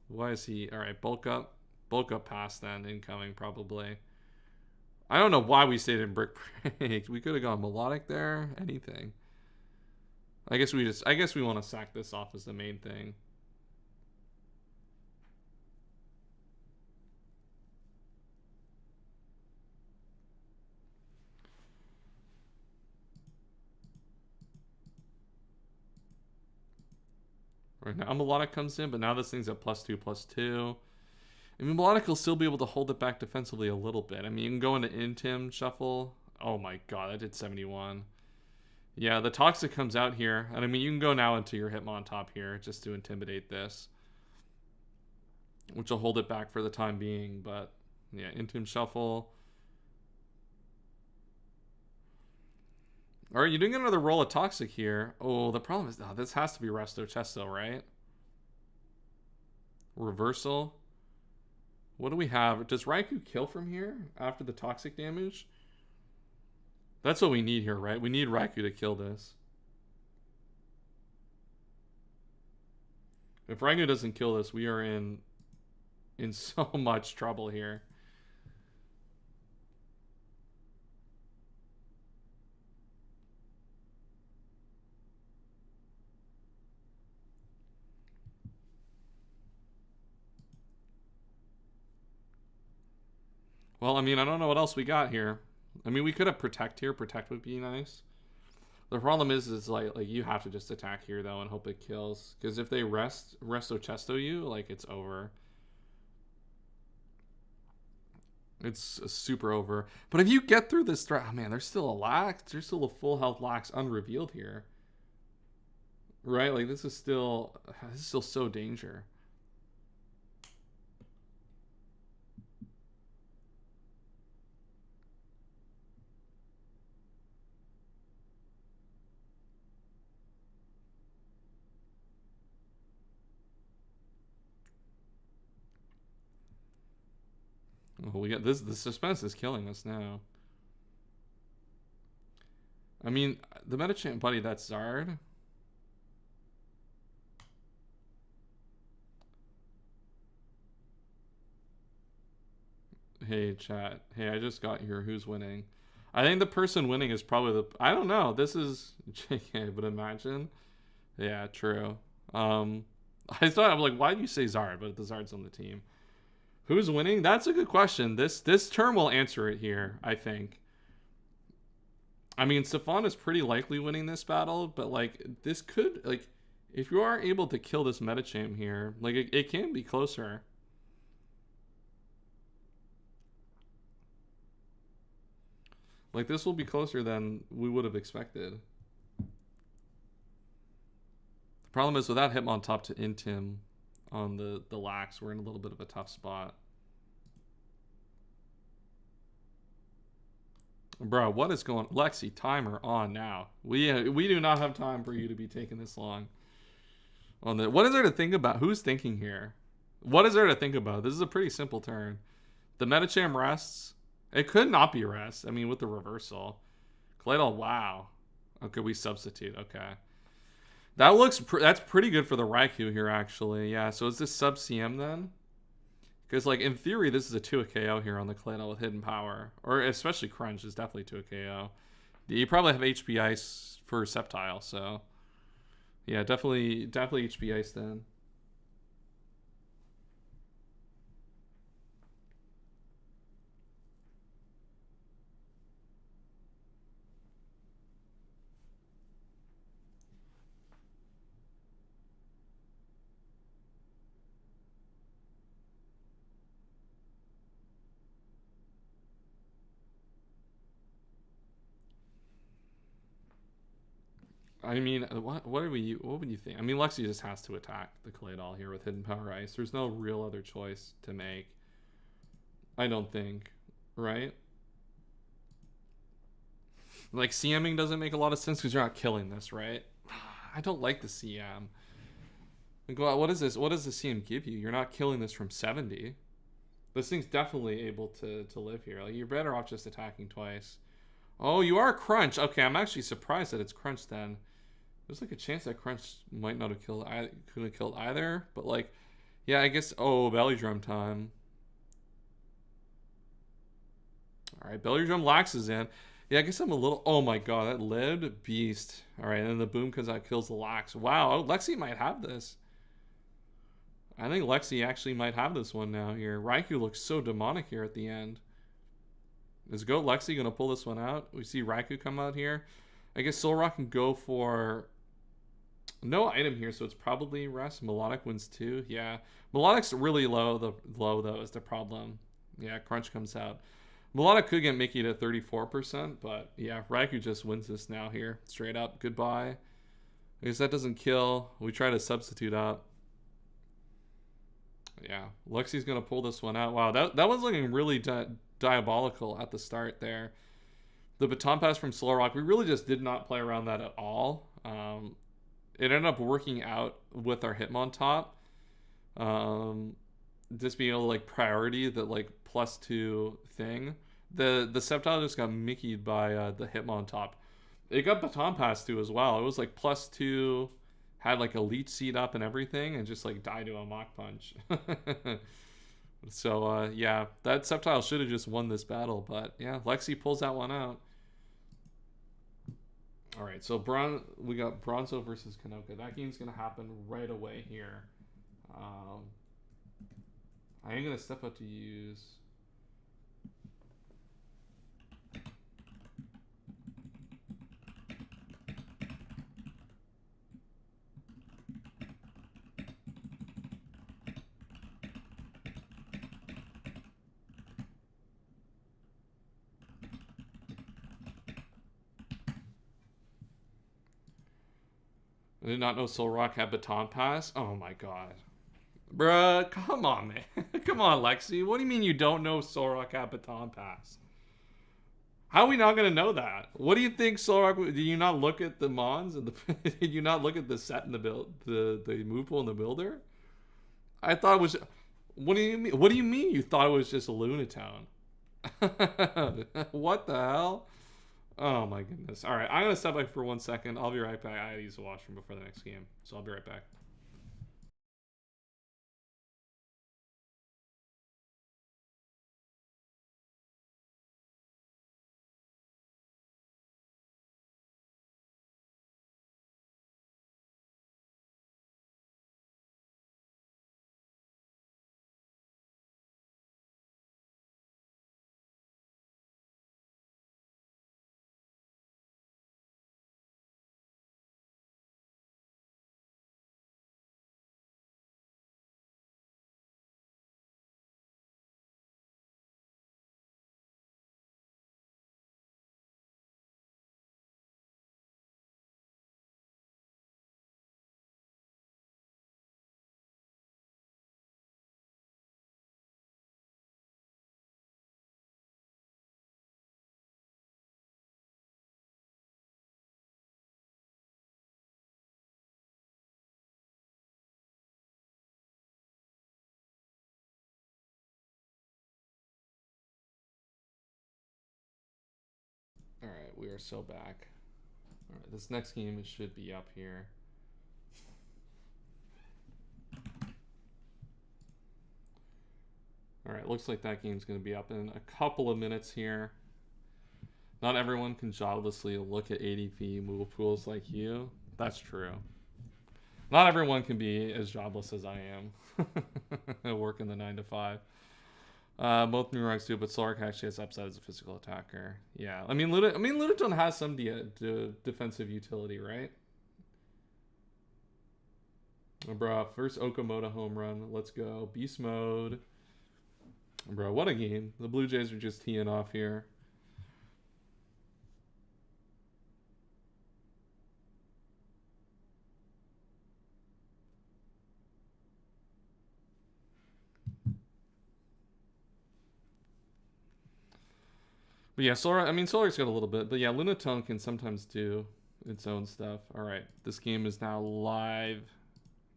A: Why is he? All right, bulk up past then, incoming probably. I don't know why we stayed in Brick Break. We could have gone melodic there, anything. I guess we want to sack this off as the main thing. Right now melodic comes in, but now this thing's at +2/+2. I mean, melodic will still be able to hold it back defensively a little bit. I mean, you can go into Intim shuffle. Oh my god, that did 71. Yeah, the Toxic comes out here, and I mean, you can go now into your Hitmontop here just to intimidate this, which will hold it back for the time being. But yeah, Intim shuffle. All right, you're doing another roll of Toxic here. Oh, the problem is, this has to be Resto Chesto, right? Reversal. What do we have? Does Raikou kill from here after the Toxic damage? That's what we need here, right? We need Raikou to kill this. If Raikou doesn't kill this, we are in so much trouble here. Well, I mean, I don't know what else we got here. I mean, we could have Protect here. Protect would be nice. The problem is like you have to just attack here, though, and hope it kills. Because if they Resto Chesto you, like, it's over. It's super over. But if you get through this threat, oh man, there's still a Lax. There's still a full health Lax unrevealed here. Right? Like, this is still so danger. Oh, we got this. The suspense is killing us now. I mean, the Metachamp buddy, that's Zard. Hey, chat. Hey, I just got here. Who's winning? I think the person winning is probably the... I don't know. This is JK, but imagine. Yeah, true. I thought, I'm like, why do you say Zard? But the Zard's on the team. Who's winning? That's a good question. This term will answer it here, I think. I mean, Stefan is pretty likely winning this battle, but like, this could, like, if you are able to kill this Metacham here, like, it can be closer. Like, this will be closer than we would have expected. The problem is, without Hitmontop to Intim on the Lax, we're in a little bit of a tough spot. Bro, what is going on? Lexi, timer on now. We do not have time for you to be taking this long. On the, what is there to think about? Who's thinking here? What is there to think about? This is a pretty simple turn. The Metacham rests. It could not be rest. I mean, with the reversal. Claydol, wow. Okay, we substitute. Okay. That's pretty good for the Raikou here, actually. Yeah, so is this sub CM then? Because, like, in theory, this is a 2 KO here on the Claydol with Hidden Power. Or especially Crunch is definitely 2 KO. You probably have HP Ice for Sceptile, so... Yeah, definitely HP Ice then. I mean, what would you think? I mean, Lexi just has to attack the Claydol here with Hidden Power Ice. There's no real other choice to make. I don't think, right? Like, CMing doesn't make a lot of sense because you're not killing this, right? I don't like the CM. Like, what is this? What does the CM give you? You're not killing this from 70. This thing's definitely able to live here. Like, you're better off just attacking twice. Oh, you are Crunch. Okay, I'm actually surprised that it's Crunch then. There's like a chance that Crunch might not have couldn't have killed either. But like, yeah, I guess. Oh, Belly Drum time. All right, Belly Drum laxes in. Yeah, I guess I'm a little. Oh my god, that lived beast. All right, and then the boom comes out, kills the lax. Wow, Lexi might have this. I think Lexi actually might have this one now here. Raikou looks so demonic here at the end. Is Goat Lexi gonna pull this one out? We see Raikou come out here. I guess Solrock can go for no item here, so it's probably rest. Melodic wins too. Yeah, Melodic's really low. The low though is the problem. Yeah, Crunch comes out. Melodic could get Mickey to 34%, but yeah, Raikou just wins this now here. Straight up. Goodbye. I guess that doesn't kill. We try to substitute up. Yeah, Lexi's gonna pull this one out. Wow, that was looking really diabolical at the start there. The baton pass from Solrock, we really just did not play around that at all. It ended up working out with our Hitmontop. Just being able to like priority the like +2 thing. The Sceptile just got Mickey'd by the Hitmontop. It got baton pass too as well. It was like +2, had like a leech seed up and everything, and just like died to a Mach Punch. So yeah, that Sceptile should have just won this battle, but yeah, Lexi pulls that one out. All right, so we got Bronzo versus Kanoka. That game's gonna happen right away here. I am gonna step up to use. I did not know Solrock had baton pass. Oh my god. Bruh, come on, man. Come on, Lexi. What do you mean you don't know Solrock had baton pass? How are we not gonna know that? What do you think Solrock? Did you not look at the Mons and the? Did you not look at the set in the build, the move pool in the builder? I thought it was. What do you mean? What do you mean you thought it was just a Lunatone? What the hell? Oh my goodness. All right, I'm gonna step back for 1 second. I'll be right back. I use the washroom before the next game, so I'll be right back. All right, we are so back. All right, this next game should be up here. All right, looks like that game's going to be up in a couple of minutes here. Not everyone can joblessly look at ADP move pools like you. That's true. Not everyone can be as jobless as I am. Working the 9 to 5. Both Murox do, but Solak actually has upside as a physical attacker. Yeah, I mean, Ludoton has some defensive utility, right? Bro, first Okamoto home run. Let's go. Beast mode. Bro, what a game. The Blue Jays are just teeing off here. But yeah, Solar's got a little bit. But yeah, Lunatone can sometimes do its own stuff. All right, this game is now live.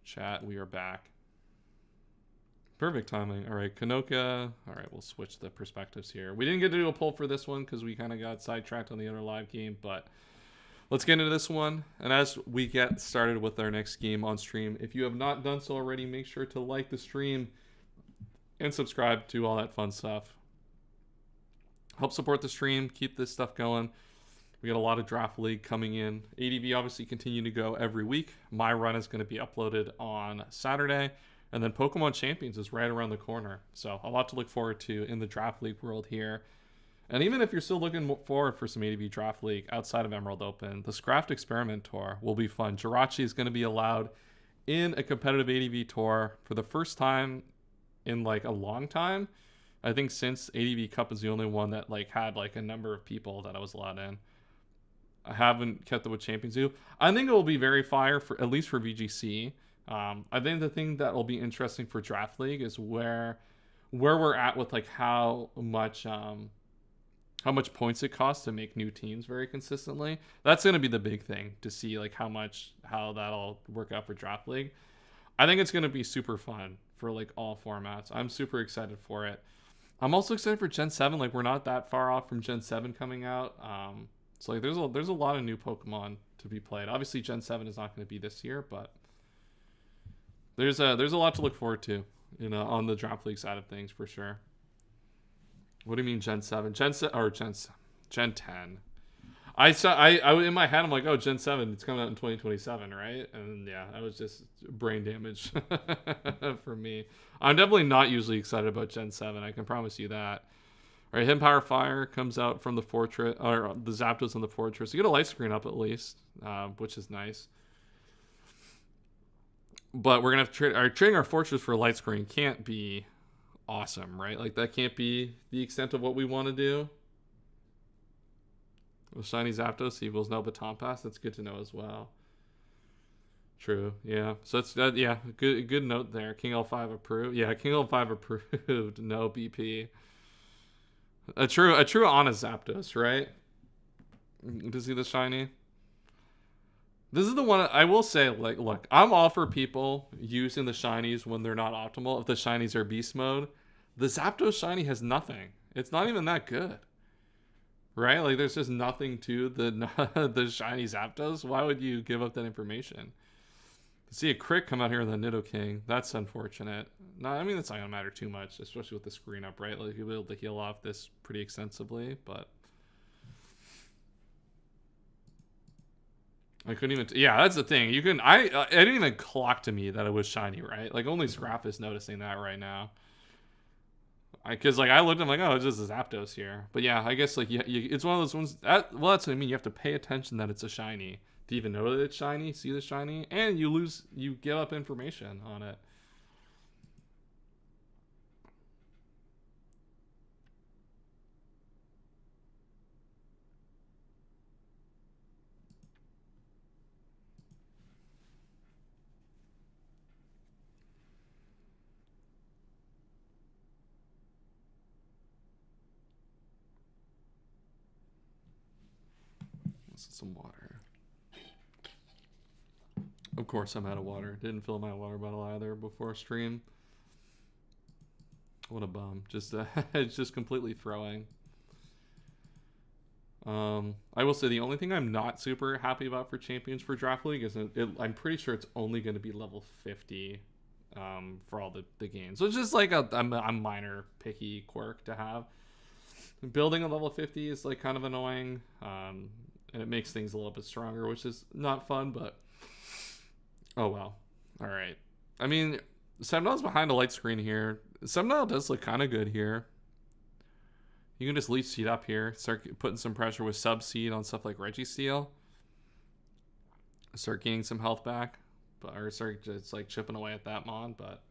A: Chat, we are back. Perfect timing. All right, Kanoka. All right, we'll switch the perspectives here. We didn't get to do a poll for this one because we kind of got sidetracked on the other live game, but let's get into this one. And as we get started with our next game on stream, if you have not done so already, make sure to like the stream and subscribe to all that fun stuff. Help support the stream, keep this stuff going. We got a lot of Draft League coming in. ADV obviously continue to go every week. My run is going to be uploaded on Saturday. And then Pokemon Champions is right around the corner. So a lot to look forward to in the Draft League world here. And even if you're still looking forward for some ADV Draft League outside of Emerald Open, the Scraft Experiment Tour will be fun. Jirachi is going to be allowed in a competitive ADV tour for the first time in like a long time. I think since ADV Cup is the only one that like had like a number of people that I was allowed in. I haven't kept up with Champions Zoo. I think it will be very fire for at least for VGC. I think the thing that will be interesting for Draft League is where we're at with like how much points it costs to make new teams very consistently. That's going to be the big thing to see like how that'll work out for Draft League. I think it's going to be super fun for like all formats. I'm super excited for it. I'm also excited for Gen 7. Like we're not that far off from Gen 7 coming out. So like there's a lot of new Pokemon to be played. Obviously Gen 7 is not going to be this year, but there's a lot to look forward to, on the Draft League side of things for sure. What do you mean Gen 7? Gen 10. I in my head I'm like, oh, Gen 7, it's coming out in 2027, right? And yeah, that was just brain damage for me. I'm definitely not usually excited about Gen 7. I can promise you that. All right, Himpower Fire comes out from the Fortress, or the Zapdos on the Fortress. You get a light screen up at least, which is nice. But we're gonna have to trading our Fortress for a light screen can't be awesome, right? Like that can't be the extent of what we want to do. Well, Shiny Zapdos equals no Baton Pass. That's good to know as well. True. Yeah. So it's yeah. Good note there. King L5 approved. Yeah. King L5 approved. No BP. A true honest Zapdos, right? To see the shiny. This is the one I will say. Like, look, I'm all for people using the shinies when they're not optimal. If the shinies are beast mode, the Zapdos shiny has nothing. It's not even that good. Right? Like, there's just nothing to the shiny Zapdos. Why would you give up that information? To see a crit come out here in the Nidoking, that's unfortunate. No, I mean, that's not going to matter too much, especially with the screen up, right? Like, you'll be able to heal off this pretty extensively, but I couldn't even... yeah, that's the thing. You can... I didn't even clock to me that it was shiny, right? Like, only Scrap is noticing that right now. Because like I looked, I'm like, oh, it's just a Zapdos here. But yeah, I guess like it's one of those ones. Well, that's what I mean. You have to pay attention that it's a shiny to even know that it's shiny, see the shiny, and you give up information on it. Some water. Of course I'm out of water. Didn't fill my water bottle either before stream. What a bum. Just it's just completely throwing. I will say the only thing I'm not super happy about for Champions for Draft League is I'm pretty sure it's only going to be level 50 for all the games. So it's just like a minor picky quirk to have. Building a level 50 is like kind of annoying, and it makes things a little bit stronger, which is not fun, but oh well. All right. I mean, Semnil's behind a light screen here. Semnil does look kind of good here. You can just leech seed up here, start putting some pressure with sub seed on stuff like Registeel. Start gaining some health back, or start just like chipping away at that mon, but.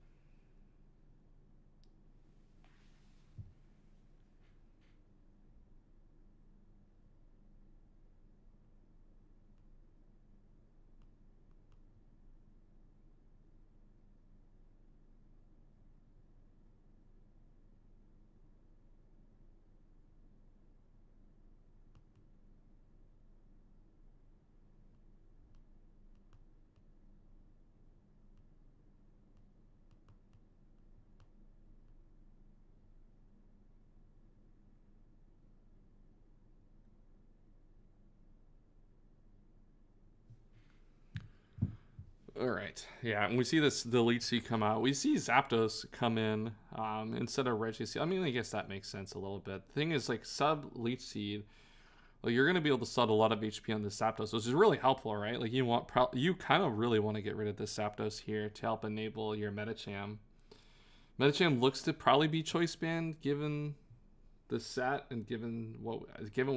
A: All right. Yeah, and we see the Leech Seed come out. We see Zapdos come in instead of Registeel. I mean, I guess that makes sense a little bit. The thing is, like, sub Leech Seed, well, you're going to be able to sud a lot of HP on this Zapdos, which is really helpful, right? Like, you kind of really want to get rid of this Zapdos here to help enable your Medicham. Medicham looks to probably be choice banned given the set and given what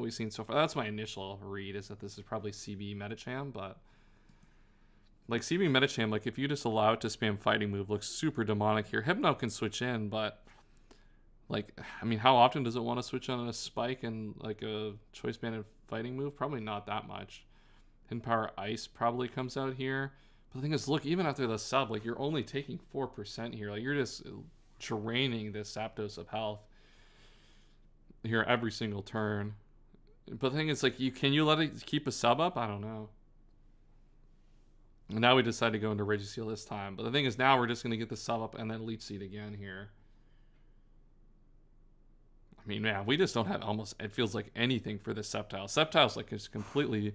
A: we've seen so far. That's my initial read, is that this is probably CB Medicham, but like CB Medicham, like if you just allow it to spam fighting move, looks super demonic here. Hypno can switch in, but like, I mean, how often does it want to switch on a spike and like a choice banded fighting move? Probably not that much. Hidden Power Ice probably comes out here. But the thing is, look, even after the sub, like you're only taking 4% here. Like you're just draining this Zapdos of health here every single turn. But the thing is, like, can you let it keep a sub up? I don't know. And now we decide to go into Registeel this time. But the thing is, now we're just going to get the sub up and then Leech Seed again here. I mean, man, we just don't have almost, it feels like, anything for this Sceptile. Sceptile's like is completely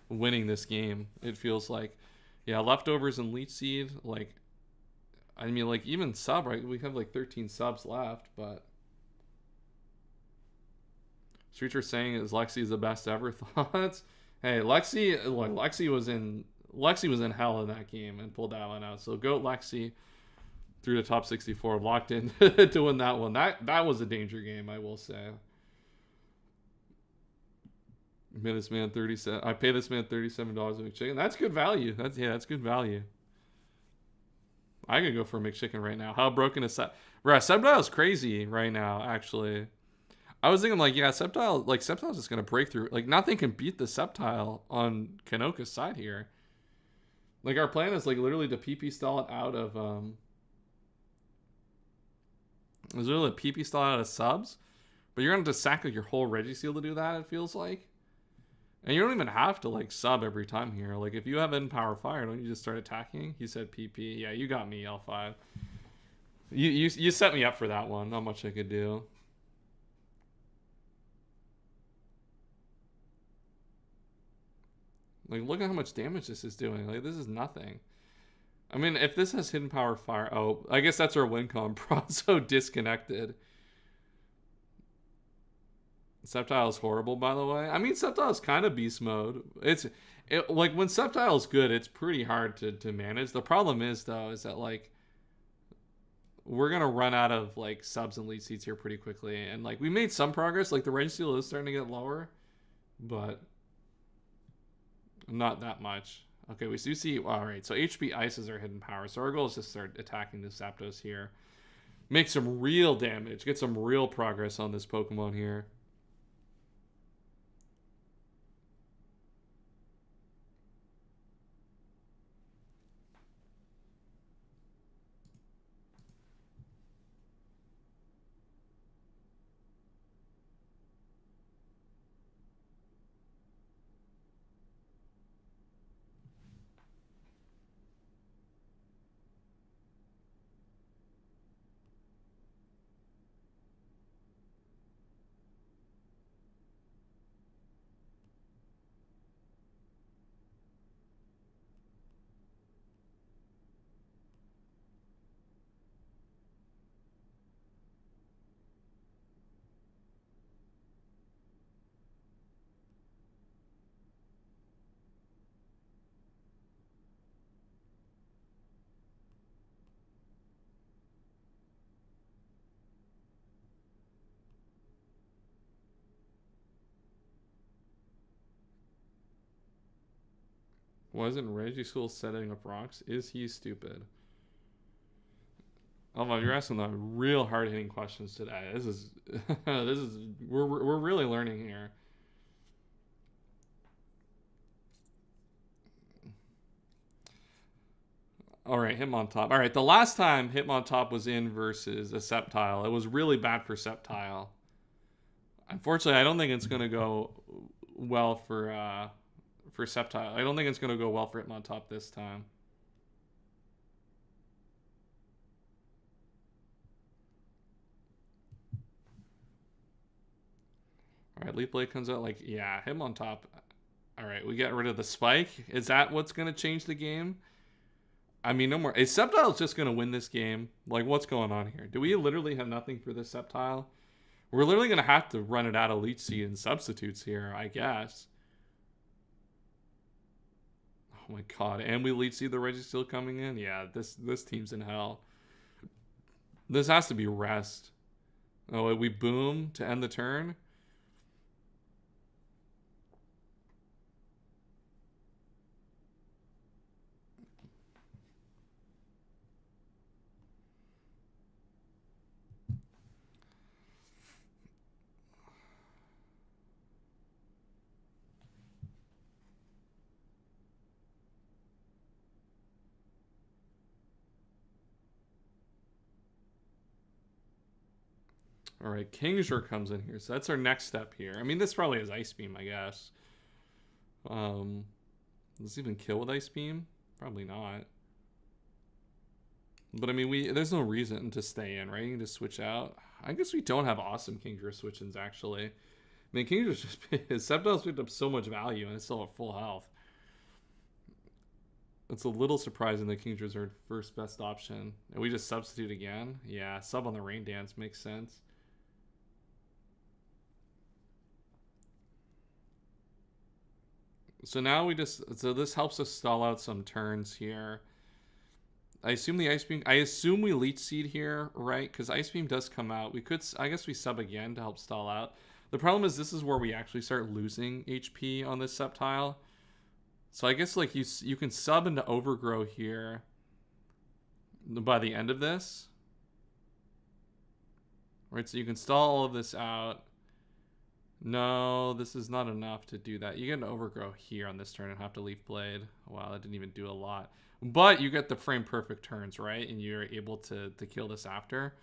A: winning this game. It feels like, yeah, leftovers and Leech Seed, like, I mean, like, even sub, right? We have like 13 subs left, but Streeter saying is Lexi is the best ever. Thoughts? Hey, Lexi was in hell in that game and pulled that one out. So GOAT Lexi through the top 64, locked in to win that one. That was a danger game, I will say. This man 37. I pay this man $37 a McChicken. That's good value. That's good value. I could go for a McChicken right now. How broken is that? Bro, Sceptile's crazy right now, actually. I was thinking, like, yeah, Sceptile's just gonna break through. Like, nothing can beat the Sceptile on Kanoka's side here. Like, our plan is, like, literally to PP stall it out of, There's literally a PP stall out of subs. But you're gonna have to sack, like, your whole Registeel to do that, it feels like. And you don't even have to, like, sub every time here. Like, if you have N-Power Fire, don't you just start attacking? He said PP. Yeah, you got me, L5. You set me up for that one. Not much I could do. Like, look at how much damage this is doing. Like, this is nothing. I mean, if this has Hidden Power Fire... Oh, I guess that's our win con. Bronzo disconnected. Sceptile is horrible, by the way. I mean, Sceptile is kind of beast mode. Like, when Sceptile is good, it's pretty hard to manage. The problem is, though, is that, like, we're going to run out of, like, subs and Leech Seeds here pretty quickly. And, like, we made some progress. Like, the Registeel is starting to get lower. But not that much. Okay, we do see... All right, so HP Ice is our hidden power. So our goal is to start attacking the Zapdos here. Make some real damage. Get some real progress on this Pokemon here. Wasn't Reggie setting up rocks? Is he stupid? Oh, you're asking the real hard hitting questions today. This is we're really learning here. All right, Hitmontop. All right, the last time Hitmontop was in versus a Sceptile, it was really bad for Sceptile. Unfortunately, I don't think it's gonna go well for Sceptile. I don't think it's gonna go well for Hitmontop this time. All right, Leaf Blade comes out like, yeah, Hitmontop. All right, we get rid of the spike. Is that what's gonna change the game? I mean, no more. Is Sceptile just gonna win this game? Like, what's going on here? Do we literally have nothing for this Sceptile? We're literally gonna have to run it out of Leech Seed and substitutes here, I guess. Oh my god, and we Leech Seed the Registeel coming in? Yeah, this team's in hell. This has to be rest. Oh, we boom to end the turn? All right, Kingzher comes in here, so that's our next step here. I mean, this probably has Ice Beam, I guess. Does this even kill with Ice Beam? Probably not. But I mean, there's no reason to stay in, right? You can just switch out. I guess we don't have awesome Kingzher switch-ins, actually. I mean, Kingzher's just his Sceptile's picked up so much value, and it's still at full health. It's a little surprising that Kingzher's our first best option. And we just substitute again? Yeah, sub on the Rain Dance makes sense. So now so this helps us stall out some turns here. I assume the Ice Beam, I assume we Leech Seed here, right? Because Ice Beam does come out. We could, I guess we sub again to help stall out. The problem is this is where we actually start losing HP on this Sceptile. So I guess like you can sub into Overgrow here by the end of this. Right, so you can stall all of this out. No, this is not enough to do that. You get an Overgrow here on this turn and have to Leaf Blade. Wow, that didn't even do a lot. But you get the frame perfect turns, right? And you're able to kill this after.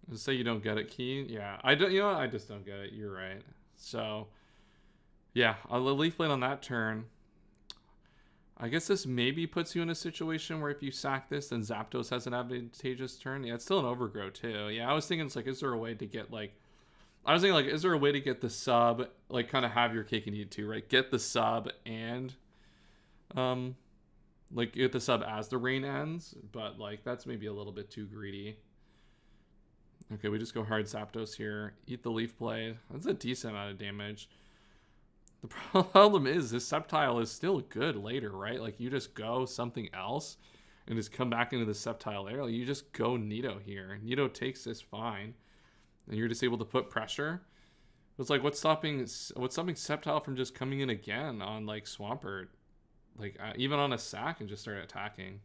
A: Just say you don't get it, Key. Yeah, I don't. You know what? I just don't get it. You're right. So, yeah, I'll Leaf Blade on that turn. I guess this maybe puts you in a situation where if you sack this, then Zapdos has an advantageous turn. Yeah, it's still an Overgrow too. Yeah, I was thinking it's like, is there a way to get like... I was thinking, like, is there a way to get the sub, like, kind of have your cake and eat it too, right? Get the sub and, like, get the sub as the rain ends, but, like, that's maybe a little bit too greedy. Okay, we just go hard Zapdos here. Eat the Leaf Blade. That's a decent amount of damage. The problem is, this Sceptile is still good later, right? Like, you just go something else and just come back into the Sceptile there. Like, you just go Nido here. Nido takes this fine. And you're just able to put pressure. It's like, what's stopping Sceptile from just coming in again on like Swampert, like even on a sack and just start attacking.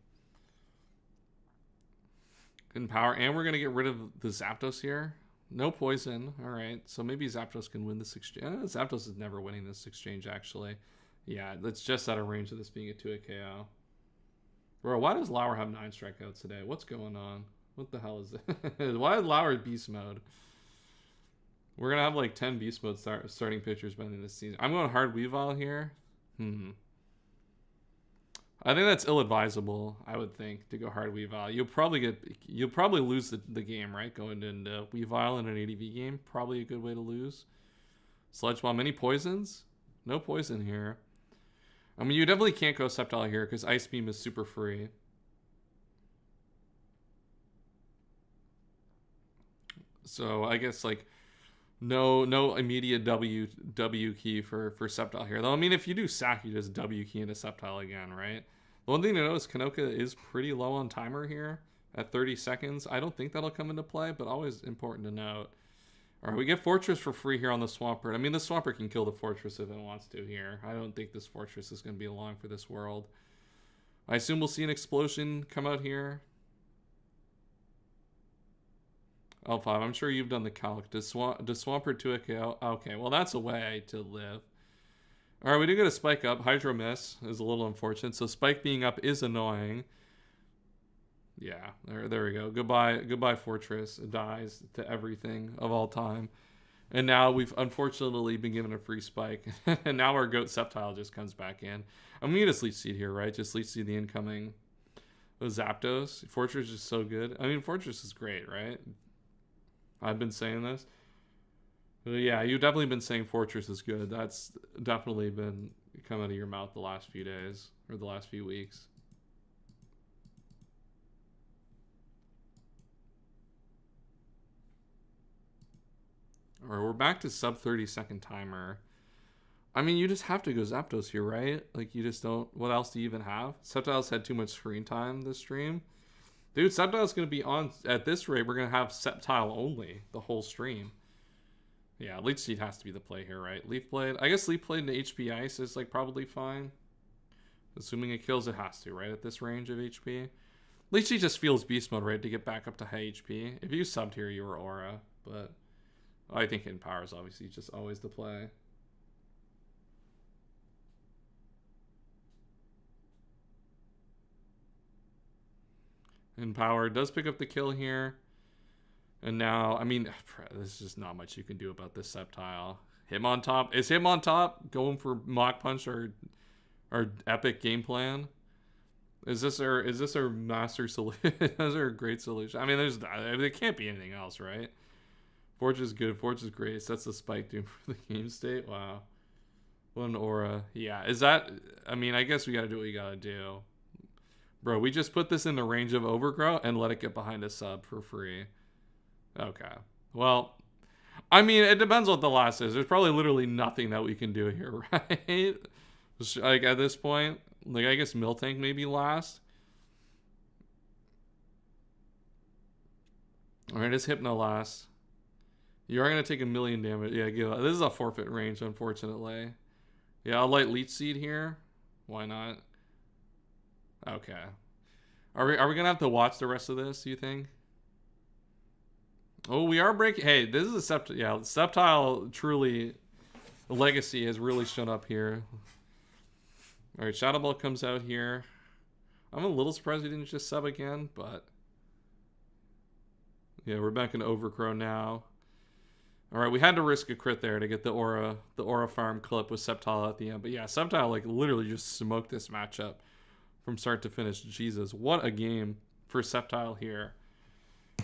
A: Good power, and we're gonna get rid of the Zapdos here. No poison. All right, so maybe Zapdos can win this exchange. Zapdos is never winning this exchange, actually. Yeah, that's just out of range of this being a 2-hit KO. Bro, why does Lauer have 9 strikeouts today? What's going on? What the hell is it? Why is Lauer Beast Mode? We're going to have like 10 Beast Mode starting pitchers by the end of the season. I'm going hard Weavile here. I think that's ill-advisable, I would think, to go hard Weavile. You'll probably lose the game, right? Going into Weavile in an ADV game. Probably a good way to lose. Sludge Bomb. Any poisons? No poison here. I mean, you definitely can't go Sceptile here because Ice Beam is super free. So I guess like no immediate W key for Sceptile here. Though I mean, if you do sack, you just W key into Sceptile again, right? The one thing to know is Kanoka is pretty low on timer here at 30 seconds. I don't think that'll come into play, but always important to note. All right, we get Fortress for free here on the Swampert. I mean, the Swampert can kill the Fortress if it wants to here. I don't think this Fortress is going to be long for this world. I assume we'll see an explosion come out here. L5, I'm sure you've done the calc. Does Swampert 2 okay, well, that's a way to live. All right, we do get a spike up. Hydro miss is a little unfortunate. So spike being up is annoying. Yeah, there we go. Goodbye, Fortress. It dies to everything of all time. And now we've unfortunately been given a free spike. And now our Goat Sceptile just comes back in. I'm going to just Leech Seed here, right? Just Leech Seed the incoming Zapdos. Fortress is so good. I mean, Fortress is great, right? I've been saying this. Yeah, you've definitely been saying Fortress is good. That's definitely been come out of your mouth the last few days. Or the last few weeks. Alright, we're back to sub 30-second timer. I mean, you just have to go Zapdos here, right? Like, you just don't... What else do you even have? Sceptile's had too much screen time this stream. Dude, Sceptile's going to be on... At this rate, we're going to have Sceptile only the whole stream. Yeah, Leech Seed has to be the play here, right? Leaf Blade. I guess Leaf Blade into HP Ice is, like, probably fine. Assuming it kills, it has to, right? At this range of HP. Leech Seed just feels Beast Mode, right? To get back up to high HP. If you subbed here, you were Aura. But I think Hidden Power is obviously just always the play. Hidden Power does pick up the kill here. And now, I mean, there's just not much you can do about this Sceptile. Hitmontop. Is Hitmontop going for Mach Punch or epic game plan? Is this our master solution? Is there a great solution? I mean, there can't be anything else, right? Forge is good. Forge is great. That's the spike doom for the game state. Wow. What an aura. Yeah. Is that... I mean, I guess we got to do what we got to do. Bro, we just put this in the range of Overgrow and let it get behind a sub for free. Okay. Well, I mean, it depends what the last is. There's probably literally nothing that we can do here, right? Like, at this point, like, I guess Miltank maybe last. Alright, it's Hypno last. You are going to take 1,000,000 damage. Yeah, this is a forfeit range, unfortunately. Yeah, I'll light Leech Seed here. Why not? Okay. Are we going to have to watch the rest of this, you think? Oh, we are breaking... Hey, this is a Sceptile... Yeah, Sceptile truly... Legacy has really shown up here. Alright, Shadow Ball comes out here. I'm a little surprised we didn't just sub again, but... Yeah, we're back in Overgrow now. Alright, we had to risk a crit there to get the Aura farm clip with Sceptile at the end. But yeah, Sceptile, like, literally just smoked this matchup from start to finish. Jesus, what a game for Sceptile here.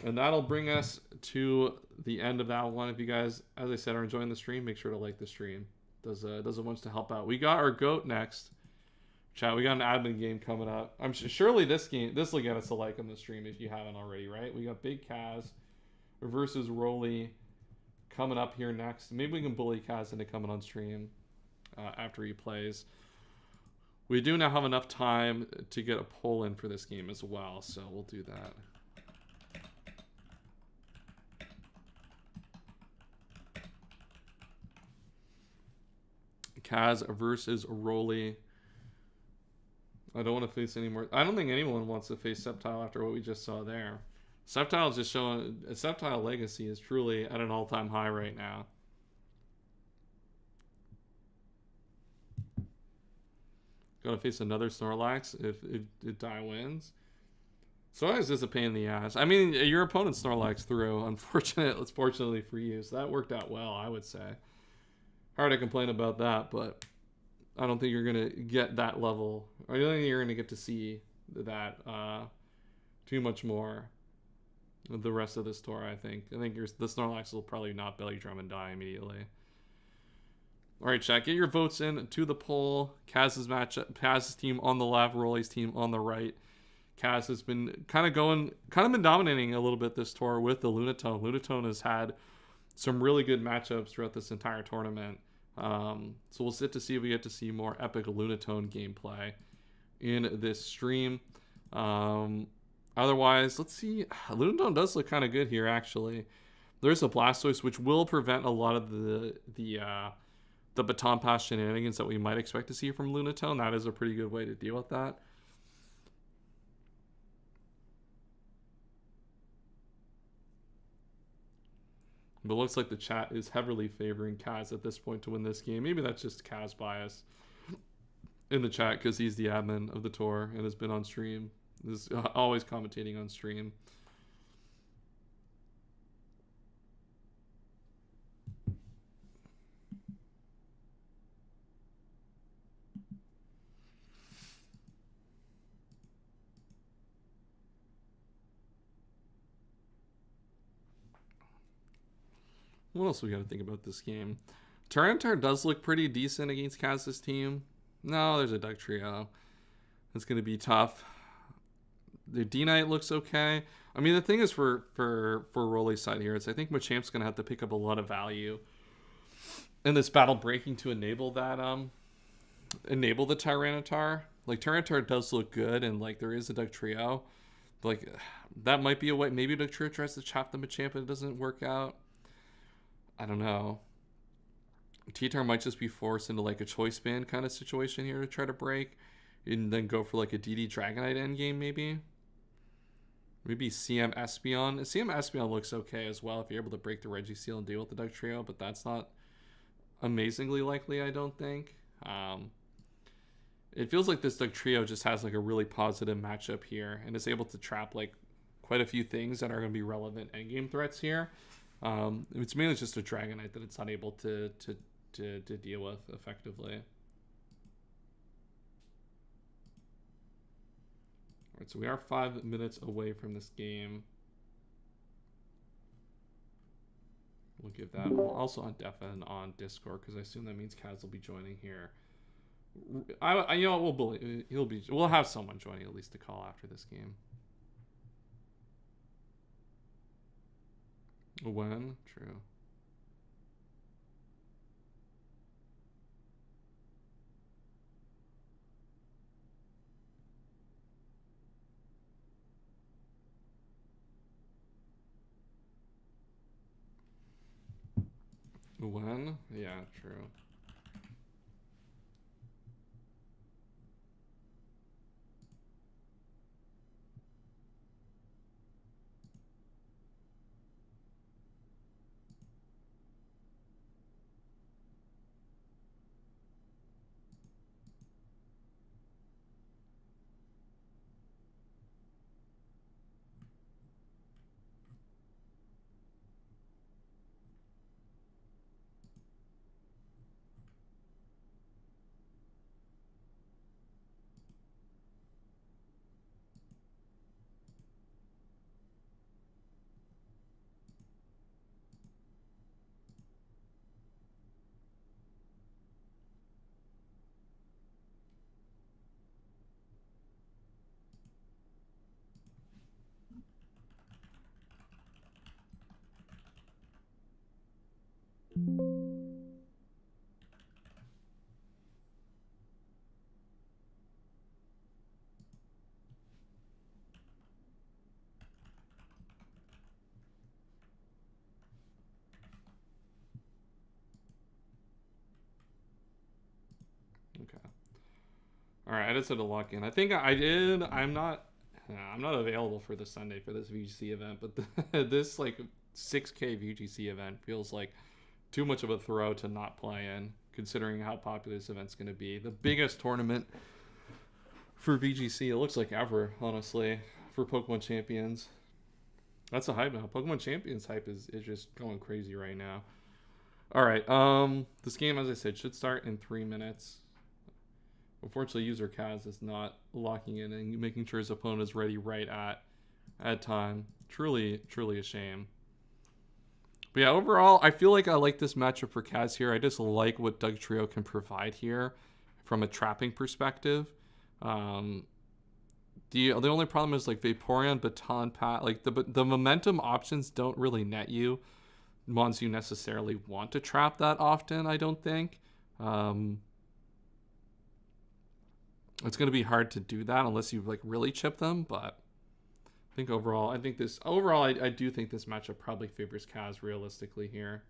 A: And that'll bring us to the end of that one. If you guys, as I said, are enjoying the stream, make sure to like the stream. Does a bunch to help out. We got our GOAT next. Chat, we got an admin game coming up. I'm surely this will get us a like on the stream if you haven't already, right? We got Big Kaz versus Rolly coming up here next. Maybe we can bully Kaz into coming on stream after he plays. We do now have enough time to get a poll in for this game as well, so we'll do that. Kaz versus Rolly. I don't want to face anymore. I don't think anyone wants to face Sceptile after what we just saw there. Sceptile is just showing... Sceptile Legacy is truly at an all-time high right now. Gonna face another Snorlax if Die wins. Snorlax is a pain in the ass. I mean, your opponent's Snorlax through. Fortunately for you. So that worked out well, I would say. Hard to complain about that, but I don't think you're going to get that level. I don't think you're going to get to see that too much more the rest of this tour, I think. The Snorlax will probably not belly drum and die immediately. All right, chat, get your votes in to the poll. Kaz's team on the left, Rolly's team on the right. Kaz has been kind of been dominating a little bit this tour with the Lunatone. Lunatone has had some really good matchups throughout this entire tournament. So we'll sit to see if we get to see more epic Lunatone gameplay in this stream. Otherwise, let's see. Lunatone does look kind of good here, actually. There's a Blastoise, which will prevent a lot of the baton pass shenanigans that we might expect to see from Lunatone. That is a pretty good way to deal with that. But it looks like the chat is heavily favoring Kaz at this point to win this game. Maybe that's just Kaz bias in the chat because he's the admin of the tour and has been on stream. Is always commentating on stream. What else we got to think about this game? Tyranitar does look pretty decent against Kaz's team. No, there's a Dugtrio. It's going to be tough. The D-Knight looks okay. I mean, the thing is for Rolly's side here is I think Machamp's going to have to pick up a lot of value in this battle breaking to enable that, enable the Tyranitar. Like, Tyranitar does look good, and, like, there is a Dugtrio. Like, that might be a way. Maybe Dugtrio tries to chop the Machamp and it doesn't work out. I don't know. T-Tar might just be forced into like a choice band kind of situation here to try to break and then go for like a DD Dragonite endgame maybe. Maybe CM Espeon. CM Espeon looks okay as well if you're able to break the Registeel and deal with the Dugtrio, but that's not amazingly likely, I don't think. It feels like this Dugtrio just has like a really positive matchup here and is able to trap like quite a few things that are going to be relevant endgame threats here. It's mainly just a Dragonite that it's not able to deal with effectively. Alright, so we are 5 minutes away from this game. We'll give that. We're also on Defen on Discord because I assume that means Kaz will be joining here. You know, we'll have someone joining at least to call after this game. When? True. When? Yeah, true. Okay. All right, I just had to lock in. I think I did. I'm not available for the Sunday for this VGC event, but this like 6K VGC event feels like too much of a throw to not play in, considering how popular this event's going to be. The biggest tournament for VGC, it looks like ever, honestly, for Pokemon Champions. That's a hype now. Pokemon Champions hype is just going crazy right now. All right, this game, as I said, should start in 3 minutes. Unfortunately, user Kaz is not locking in and making sure his opponent is ready right at time. Truly a shame. But yeah, overall, I feel like I like this matchup for Kaz here. I just like what Dugtrio can provide here from a trapping perspective. The only problem is like Vaporeon, Baton Pat, like the momentum options don't really net you mons you necessarily want to trap that often, I don't think. It's going to be hard to do that unless you like really chip them, but think overall, I do think this matchup probably favors Kaz realistically here.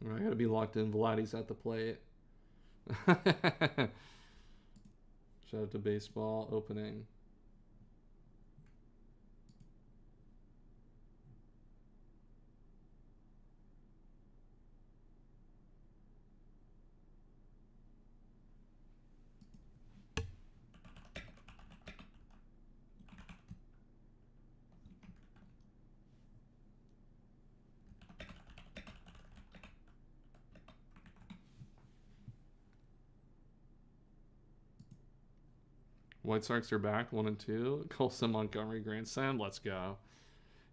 A: I gotta be locked in. Vladdy's at the plate. Shout out to baseball opening. White Sox are back, 1-2. Colson Montgomery grand slam. Let's go.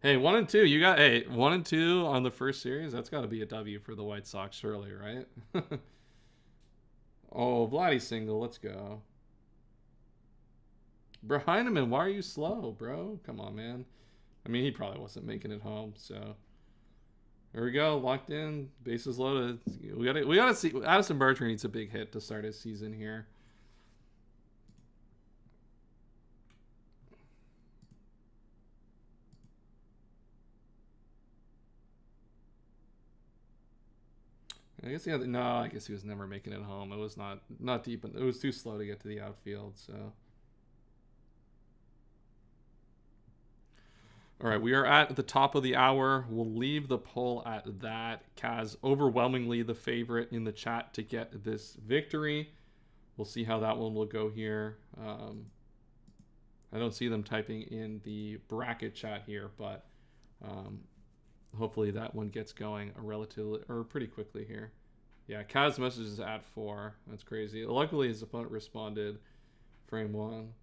A: Hey, 1-2. You got 1-2 on the first series. That's got to be a W for the White Sox, surely, right? Oh, Vladdy single. Let's go. Bro, Heineman, why are you slow, bro? Come on, man. I mean, he probably wasn't making it home, so. There we go, locked in, bases loaded. We gotta see. Addison Barger needs a big hit to start his season here. I guess I guess he was never making it home. It was not deep. It was too slow to get to the outfield. So. All right, we are at the top of the hour. We'll leave the poll at that. Kaz overwhelmingly the favorite in the chat to get this victory. We'll see how that one will go here. I don't see them typing in the bracket chat here, but hopefully that one gets going pretty quickly here. Yeah, Kaz messages at 4. That's crazy. Luckily, his opponent responded frame 1.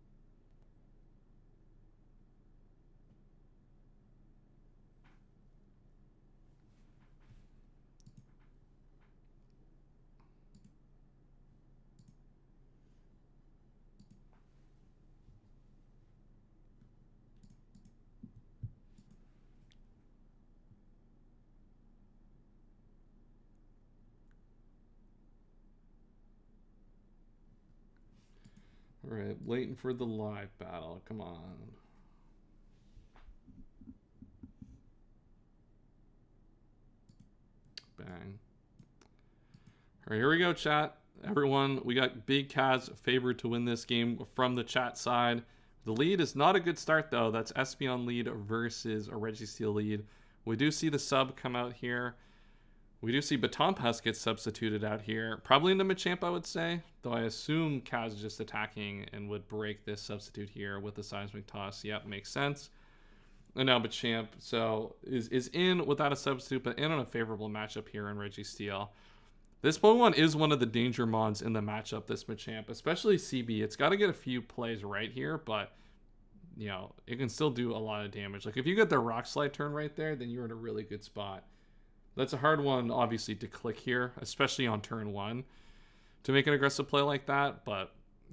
A: All right, waiting for the live battle. Come on. Bang. All right, here we go, chat. Everyone, we got Big Kaz favored to win this game from the chat side. The lead is not a good start, though. That's Espeon lead versus a Registeel lead. We do see the sub come out here. We do see Baton Pass get substituted out here. Probably into Machamp, I would say. Though I assume Kaz is just attacking and would break this substitute here with the Seismic Toss. Yep, makes sense. And now Machamp is in without a substitute, but in on a favorable matchup here in Registeel. This Pokemon is one of the danger mons in the matchup, this Machamp. Especially CB. It's got to get a few plays right here, but you know, it can still do a lot of damage. Like if you get the Rock Slide turn right there, then you're in a really good spot. That's a hard one, obviously, to click here, especially on turn 1, to make an aggressive play like that. But,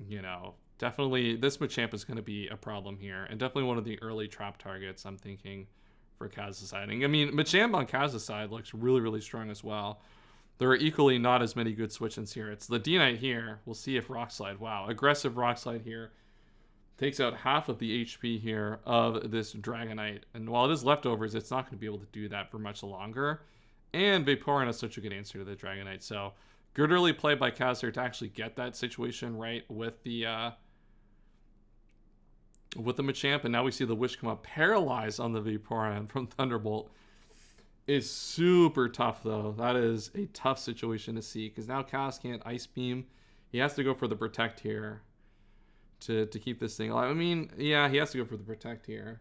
A: you know, definitely this Machamp is going to be a problem here. And definitely one of the early trap targets, I'm thinking, for Kaz's side. I mean, Machamp on Kaz's side looks really, really strong as well. There are equally not as many good switch-ins here. It's the D-Knight here. We'll see if Rock Slide. Wow, aggressive Rock Slide here. Takes out half of the HP here of this Dragonite. And while it is leftovers, it's not going to be able to do that for much longer. And Vaporeon is such a good answer to the Dragonite. So, good early play by Kaz to actually get that situation right with the Machamp. And now we see the Wish come up. Paralyze on the Vaporeon from Thunderbolt is super tough, though. That is a tough situation to see. Because now Kaz can't Ice Beam. He has to go for the Protect here to keep this thing alive. I mean, yeah, he has to go for the Protect here.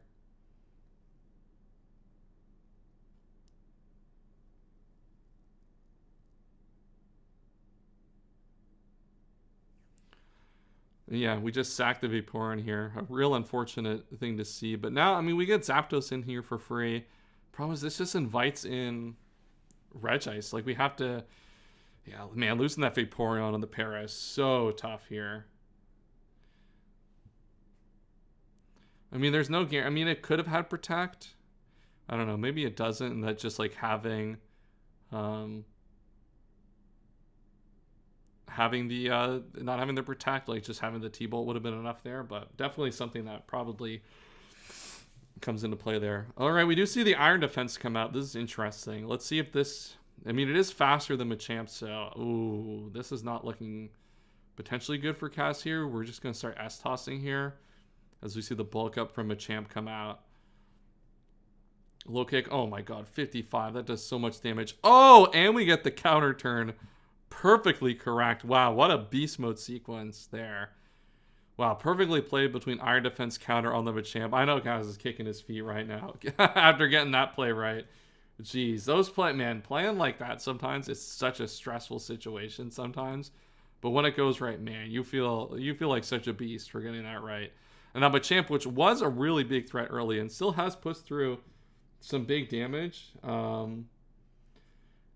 A: Yeah, we just sacked the Vaporeon here. A real unfortunate thing to see. But now, I mean, we get Zapdos in here for free. Problem is, this just invites in Regice. Like, we have to... Yeah, man, losing that Vaporeon on the Para is so tough here. I mean, there's no guarantee. I mean, it could have had Protect. I don't know. Maybe it doesn't. And that just, like, having... having the not having the protect, like just having the T-bolt would have been enough there, but definitely something that probably comes into play there. All right, we do see the Iron Defense come out. This is interesting. Let's see if this, I mean, it is faster than Machamp, so ooh, this is not looking potentially good for Kaz here. We're just going to start S-tossing here as we see the bulk up from Machamp come out. Low kick. Oh my god, 55. That does so much damage. Oh, and we get the counter turn. Perfectly correct. Wow, what a beast mode sequence there. Wow, perfectly played between Iron Defense counter on the Machamp. I know Kaz is kicking his feet right now after getting that play right. Jeez, those playing like that sometimes, it's such a stressful situation sometimes. But when it goes right, man, you feel like such a beast for getting that right. And now Machamp, which was a really big threat early and still has pushed through some big damage,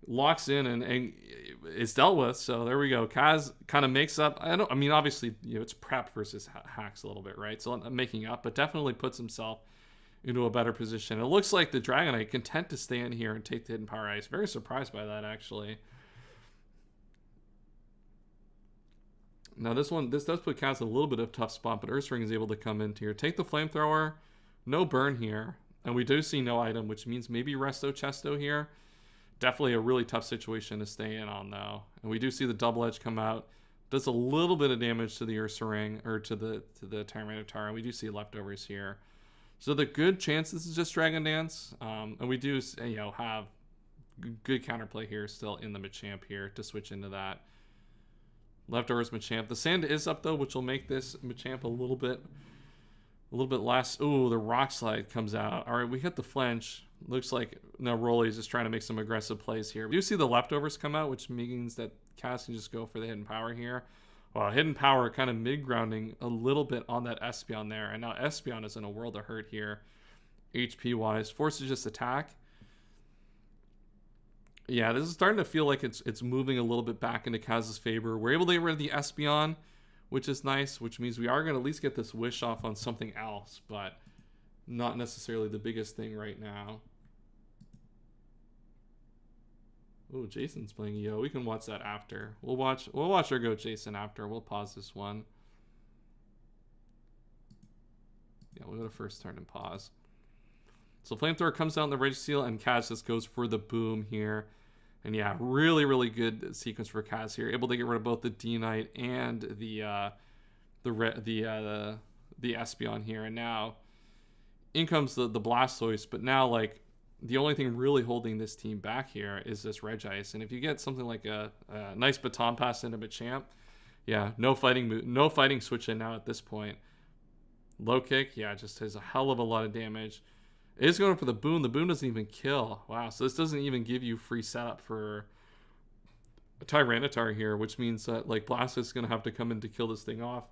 A: locks in and is dealt with. So there we go. Kaz kind of makes up. I mean, obviously, it's prep versus hacks a little bit, right? So I'm making up, but definitely puts himself into a better position. It looks like the Dragonite content to stay in here and take the Hidden Power Ice. Very surprised by that, actually. Now this does put Kaz in a little bit of a tough spot, but Ursaring is able to come into here. Take the Flamethrower. No burn here. And we do see no item, which means maybe Resto Chesto here. Definitely a really tough situation to stay in on, though. And we do see the Double Edge come out. Does a little bit of damage to the Ursaring, or to the Tyranitar. And we do see leftovers here. So the good chance this is just Dragon Dance. And we do, have good counterplay here still in the Machamp here to switch into that. Leftovers Machamp. The Sand is up, though, which will make this Machamp a little bit less. Ooh, the Rock Slide comes out. All right, we hit the flinch. Looks like now Rolly's just trying to make some aggressive plays here. We do see the leftovers come out, which means that Kaz can just go for the Hidden Power here. Well, Hidden Power kind of mid-grounding a little bit on that Espeon there. And now Espeon is in a world of hurt here, HP-wise. Forces just attack. Yeah, this is starting to feel like it's moving a little bit back into Kaz's favor. We're able to get rid of the Espeon, which is nice, which means we are going to at least get this Wish off on something else, but not necessarily the biggest thing right now. Oh, Jason's playing Yo. We can watch that after. We'll watch our Go Jason after. We'll pause this one. Yeah, we'll go to first turn and pause. So Flamethrower comes out in the Registeel, and Kaz just goes for the boom here. And yeah, really, really good sequence for Kaz here. Able to get rid of both the D-Knight and the Espeon here. And now in comes the Blastoise, but now like the only thing really holding this team back here is this Regice. And if you get something like a nice Baton Pass into Machamp, yeah, no fighting switch in now at this point. Low kick, yeah, just has a hell of a lot of damage. It is going for the boom. The boom doesn't even kill. Wow, so this doesn't even give you free setup for a Tyranitar here, which means that like Blastoise is going to have to come in to kill this thing off.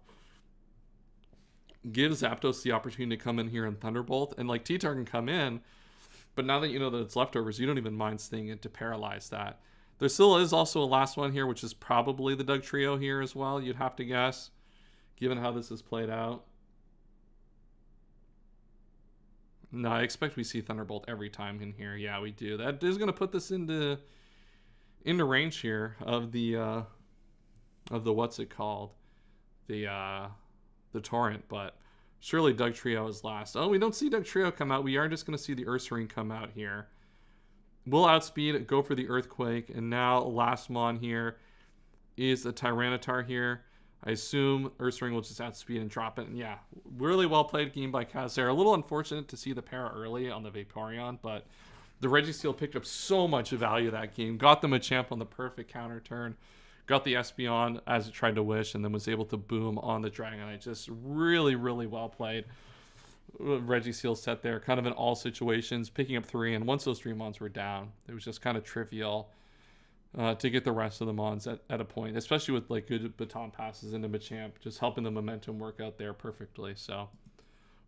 A: Give Zapdos the opportunity to come in here and Thunderbolt, and like T-Tar can come in, but now that you know that it's leftovers, you don't even mind staying in to paralyze that. There still is also a last one here, which is probably the Dugtrio here as well, you'd have to guess, given how this is played out. No, I expect we see Thunderbolt every time in here. Yeah, we do. That is going to put this into range here of the what's it called? The Torrent, but surely Dugtrio is last. Oh, we don't see Dugtrio come out. We are just going to see the Ursaring come out here. We'll outspeed, go for the Earthquake, and now last mon here is a Tyranitar here. I assume Ursaring will just outspeed and drop it. And yeah, really well played game by Kaz there. A little unfortunate to see the para early on the Vaporeon, but the Registeel picked up so much value that game. Got the Machamp on the perfect counter turn. Got the Espeon as it tried to wish, and then was able to boom on the Dragonite. Just really, really well played. Registeel set there, kind of in all situations, picking up 3, and once those 3 mons were down, it was just kind of trivial to get the rest of the mons at a point, especially with like good baton passes into Machamp, just helping the momentum work out there perfectly. So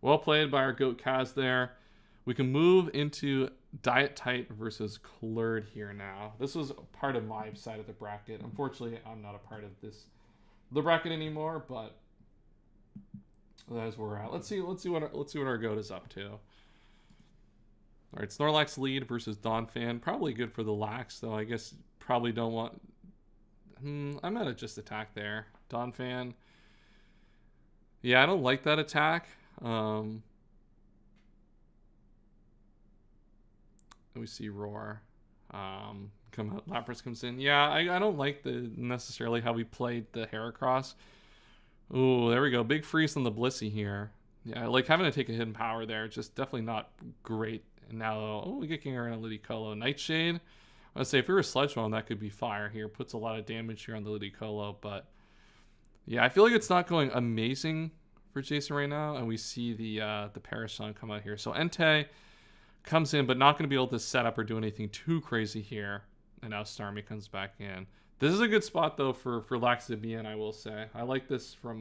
A: well played by our GOAT Kaz there. We can move into Diet Tight versus Klurd here now. This was part of my side of the bracket. Unfortunately, I'm not a part of the bracket anymore, but that is where we're at. Let's see what our GOAT is up to. All right, Snorlax lead versus Donphan. Probably good for the Lax, though. I guess probably don't want. I might have just attacked there. Donphan. Yeah, I don't like that attack. We see Roar. Come out. Lapras comes in. Yeah, I don't like the necessarily how we played the Heracross. Ooh, there we go. Big freeze on the Blissey here. Yeah, like having to take a hidden power there. Just definitely not great. And now, oh, we get Gengar and a Ludicolo. Nightshade. I would say if we were Sludge Bomb, that could be fire here. Puts a lot of damage here on the Ludicolo. But yeah, I feel like it's not going amazing for Jason right now. And we see the Parasong come out here. So Entei comes in, but not going to be able to set up or do anything too crazy here. And now Starmie comes back in. This is a good spot, though, for Lax to be in, I will say. I like this from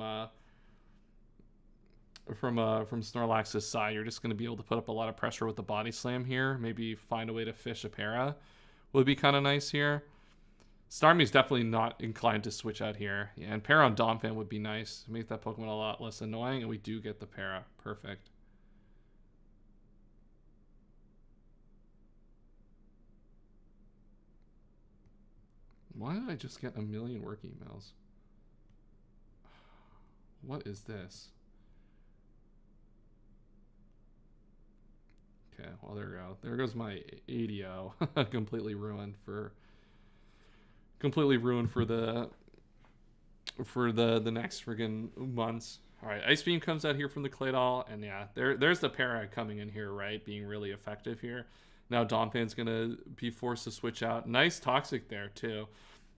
A: Snorlax's side. You're just going to be able to put up a lot of pressure with the Body Slam here. Maybe find a way to fish a para. Would be kind of nice here. Starmie's definitely not inclined to switch out here. Yeah, and para on Donphan would be nice. Make that Pokemon a lot less annoying, and we do get the para. Perfect. Why did I just get a million work emails? What is this? Okay, well, there we go. There goes my ADO. completely ruined for the next friggin' months. All right, Ice Beam comes out here from the Claydol, and yeah, there's the para coming in here, right? Being really effective here. Now Donphan's gonna be forced to switch out. Nice Toxic there too.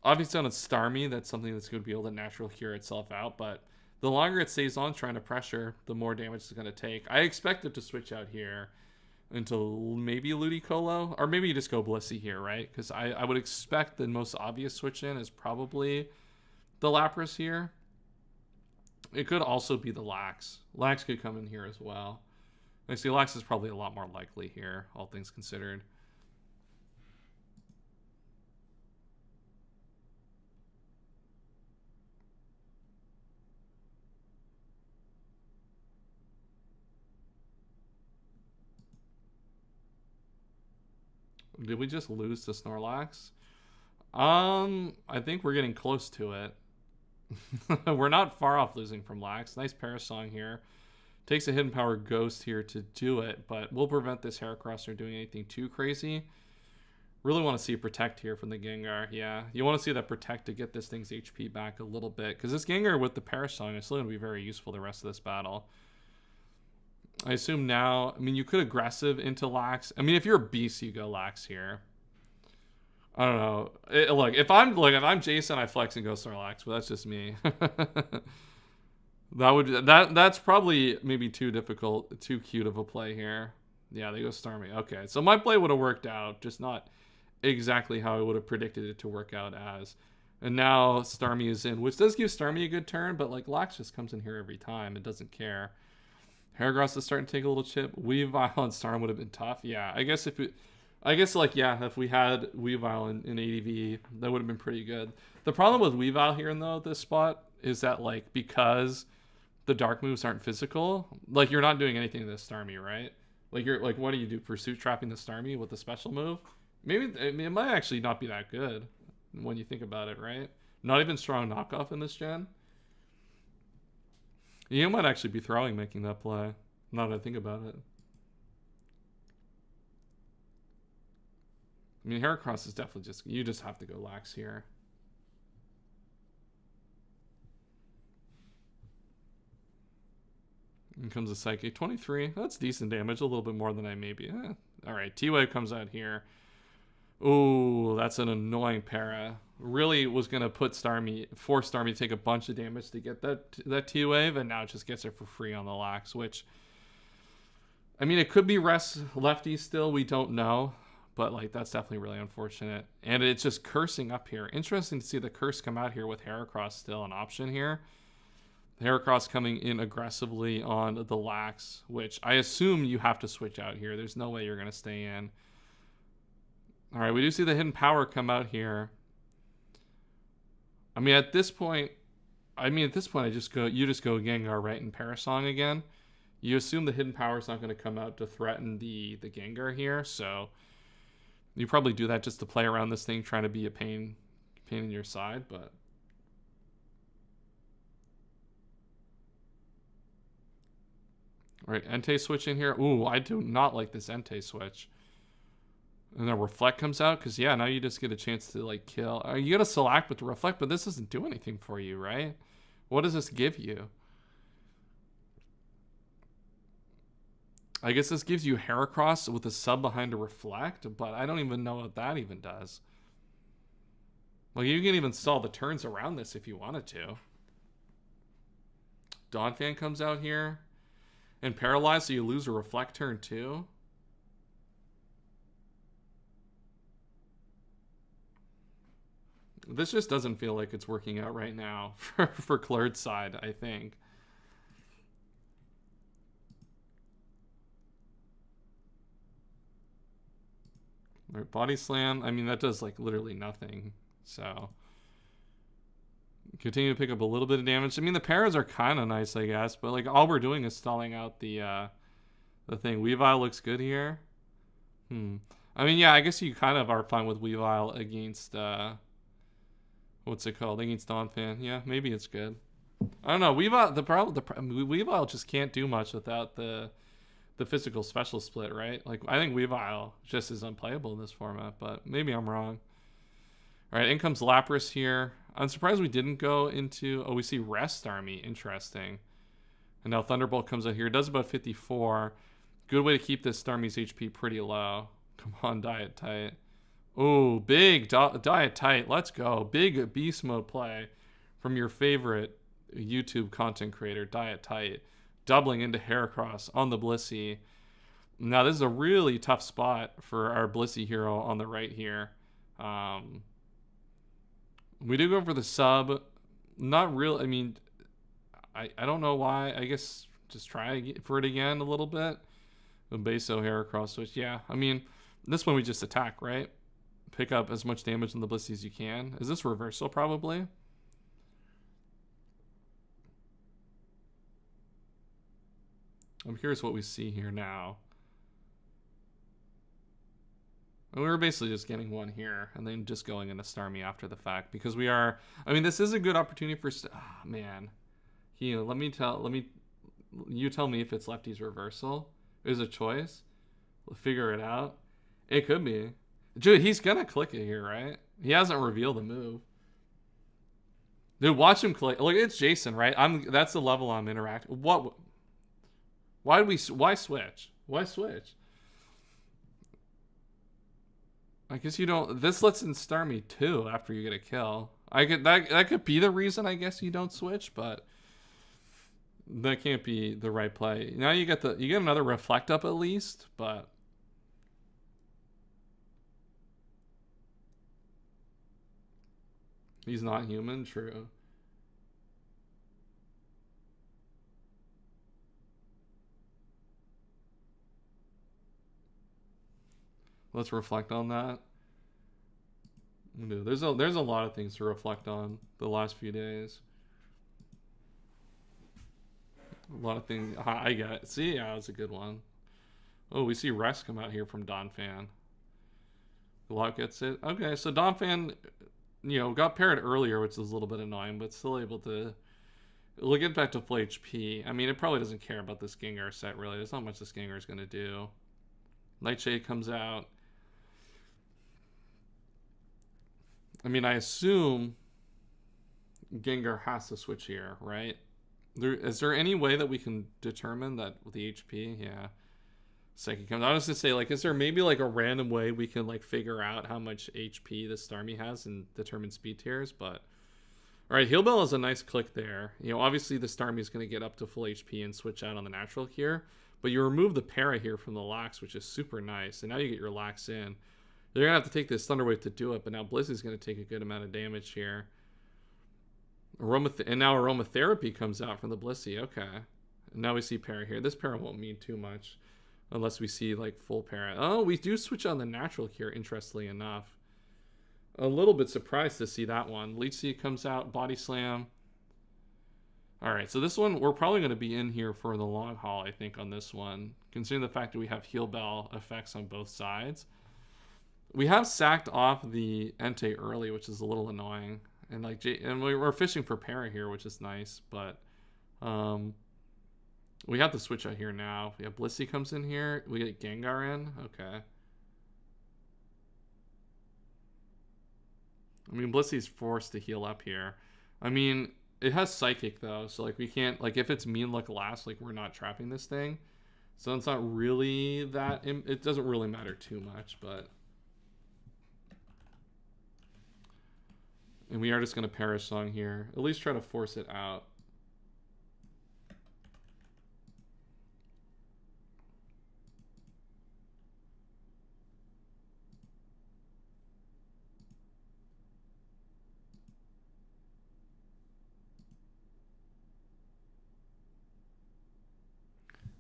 A: Obviously on a Starmie, that's something that's going to be able to naturally cure itself out, but the longer it stays on trying to pressure, the more damage it's going to take. I expect it to switch out here into maybe Ludicolo, or maybe you just go Blissey here, right? Because I would expect the most obvious switch in is probably the Lapras here. It could also be the Lax. Lax could come in here as well. I see Lax is probably a lot more likely here, all things considered. Did we just lose to Snorlax? I think we're getting close to it. We're not far off losing from Lax. Nice Parasong here. Takes a Hidden Power Ghost here to do it, but we'll prevent this Heracross from doing anything too crazy. Really want to see a Protect here from the Gengar. Yeah, you want to see that Protect to get this thing's HP back a little bit, because this Gengar with the Parasong is still going to be very useful the rest of this battle. I assume now, I mean, you could aggressive into Lax. I mean, if you're a beast, you go Lax here. I don't know. Look, if I'm Jason, I flex and go Snorlax, but that's just me. That's probably maybe too difficult, too cute of a play here. Yeah, they go Starmie. Okay, so my play would have worked out, just not exactly how I would have predicted it to work out as. And now Starmie is in, which does give Starmie a good turn, but like Lax just comes in here every time. It doesn't care. Heracross is starting to take a little chip. Weavile on Starm would have been tough. Yeah, I guess if we had Weavile in ADV, that would have been pretty good. The problem with Weavile here, though, this spot, is that, like, because the dark moves aren't physical, like, you're not doing anything to this Starmie, right? Like, you're, like, what do you do? Pursuit trapping the Starmie with a special move? Maybe, I mean, it might actually not be that good when you think about it, right? Not even strong knockoff in this gen. You might actually be throwing making that play, now that I think about it. I mean, Heracross is definitely just, you just have to go Lax here. In comes a Psychic. 23. That's decent damage. A little bit more than I maybe. Alright, T-Wave comes out here. Ooh, that's an annoying para. Really was going to force Starmie to take a bunch of damage to get that T-Wave, and now it just gets it for free on the Lax, which, I mean, it could be rest lefty still. We don't know. But, like, that's definitely really unfortunate. And it's just cursing up here. Interesting to see the curse come out here with Heracross still an option here. Heracross coming in aggressively on the Lax, which I assume you have to switch out here. There's no way you're going to stay in. All right, we do see the Hidden Power come out here. I mean, at this point, you just go Gengar, right, and Parasong again. You assume the Hidden Power is not going to come out to threaten the Gengar here, so you probably do that just to play around this thing, trying to be a pain pain in your side, but all right, Entei switch in here. Ooh, I do not like this Entei switch. And then Reflect comes out, because, yeah, now you just get a chance to, like, kill. You get a Select with the Reflect, but this doesn't do anything for you, right? What does this give you? I guess this gives you Heracross with a sub behind a Reflect, but I don't even know what that even does. Well, you can even stall the turns around this if you wanted to. Donphan comes out here. And Paralyzed, so you lose a Reflect turn too. This just doesn't feel like it's working out right now for Klurt's side, I think. All right, Body Slam. I mean, that does like literally nothing. So continue to pick up a little bit of damage. I mean, the paras are kind of nice, I guess, but like all we're doing is stalling out the thing. Weavile looks good here. I mean, yeah, I guess you kind of are fine with Weavile against what's it called? Against Donphan. Yeah, maybe it's good. I don't know. Weavile, Weavile just can't do much without the physical special split, right? Like, I think Weavile just is unplayable in this format, but maybe I'm wrong. All right, in comes Lapras here. I'm surprised we didn't go into... Oh, we see Rest Army. Interesting. And now Thunderbolt comes out here. It does about 54. Good way to keep this Starmie's HP pretty low. Come on, Diet Tight. Oh, big Diet Tight. Let's go. Big beast mode play from your favorite YouTube content creator, Diet Tight. Doubling into Heracross on the Blissey. Now, this is a really tough spot for our Blissey hero on the right here. We do go for the sub. Not real. I mean, I don't know why. I guess just try for it again a little bit. The Beso Heracross switch. Yeah, I mean, this one we just attack, right? Pick up as much damage in the Blissey as you can. Is this reversal probably? I'm curious what we see here now. And we were basically just getting one here and then just going into Starmie after the fact because we are... I mean, this is a good opportunity for... man. You tell me if it's Lefty's reversal. Is a choice. We'll figure it out. It could be. Dude, he's gonna click it here, right? He hasn't revealed the move. Dude, watch him click. Look, it's Jason, right? That's the level I'm interacting. What? Why switch? Why switch? I guess you don't. This lets in Starmie too after you get a kill. That could be the reason I guess you don't switch, but that can't be the right play. Now you get another Reflect up at least, but he's not human. True. Let's reflect on that. There's a lot of things to reflect on the last few days. A lot of things. I got it. See, yeah, that's a good one. Oh, we see Rest come out here from Donphan. Lot gets it. Okay, so Donphan, got paired earlier, which is a little bit annoying, but still able to... We'll get back to full HP. I mean, it probably doesn't care about this Gengar set, really. There's not much this Gengar is going to do. Nightshade comes out. I mean, I assume Gengar has to switch here, right? Is there any way that we can determine that with the HP? Yeah. Psychic comes out. I was going to say, like, is there maybe, like, a random way we can, like, figure out how much HP the Starmie has and determine speed tiers? But, all right, Heal Bell is a nice click there. Obviously the Starmie is going to get up to full HP and switch out on the natural here. But you remove the para here from the Lax, which is super nice. And now you get your Lax in. You're going to have to take this Thunder Wave to do it, but now Blissey's going to take a good amount of damage here. And now Aromatherapy comes out from the Blissey. Okay. And now we see para here. This para won't mean too much unless we see, like, full para. Oh, we do switch on the natural here, interestingly enough. A little bit surprised to see that one. Leech Seed comes out, Body Slam. All right, so this one, we're probably going to be in here for the long haul, I think, on this one, considering the fact that we have Heal Bell effects on both sides. We have sacked off the Entei early, which is a little annoying. And like and we're fishing for para here, which is nice, but um we have to switch out here now. Yeah, Blissey comes in here. We get Gengar in. Okay. I mean, Blissey's forced to heal up here. I mean, it has Psychic though, so like we can't, like if it's Mean Look last, like we're not trapping this thing. So it's not really that, it doesn't really matter too much, but. And we are just going to Perish Song here. At least try to force it out.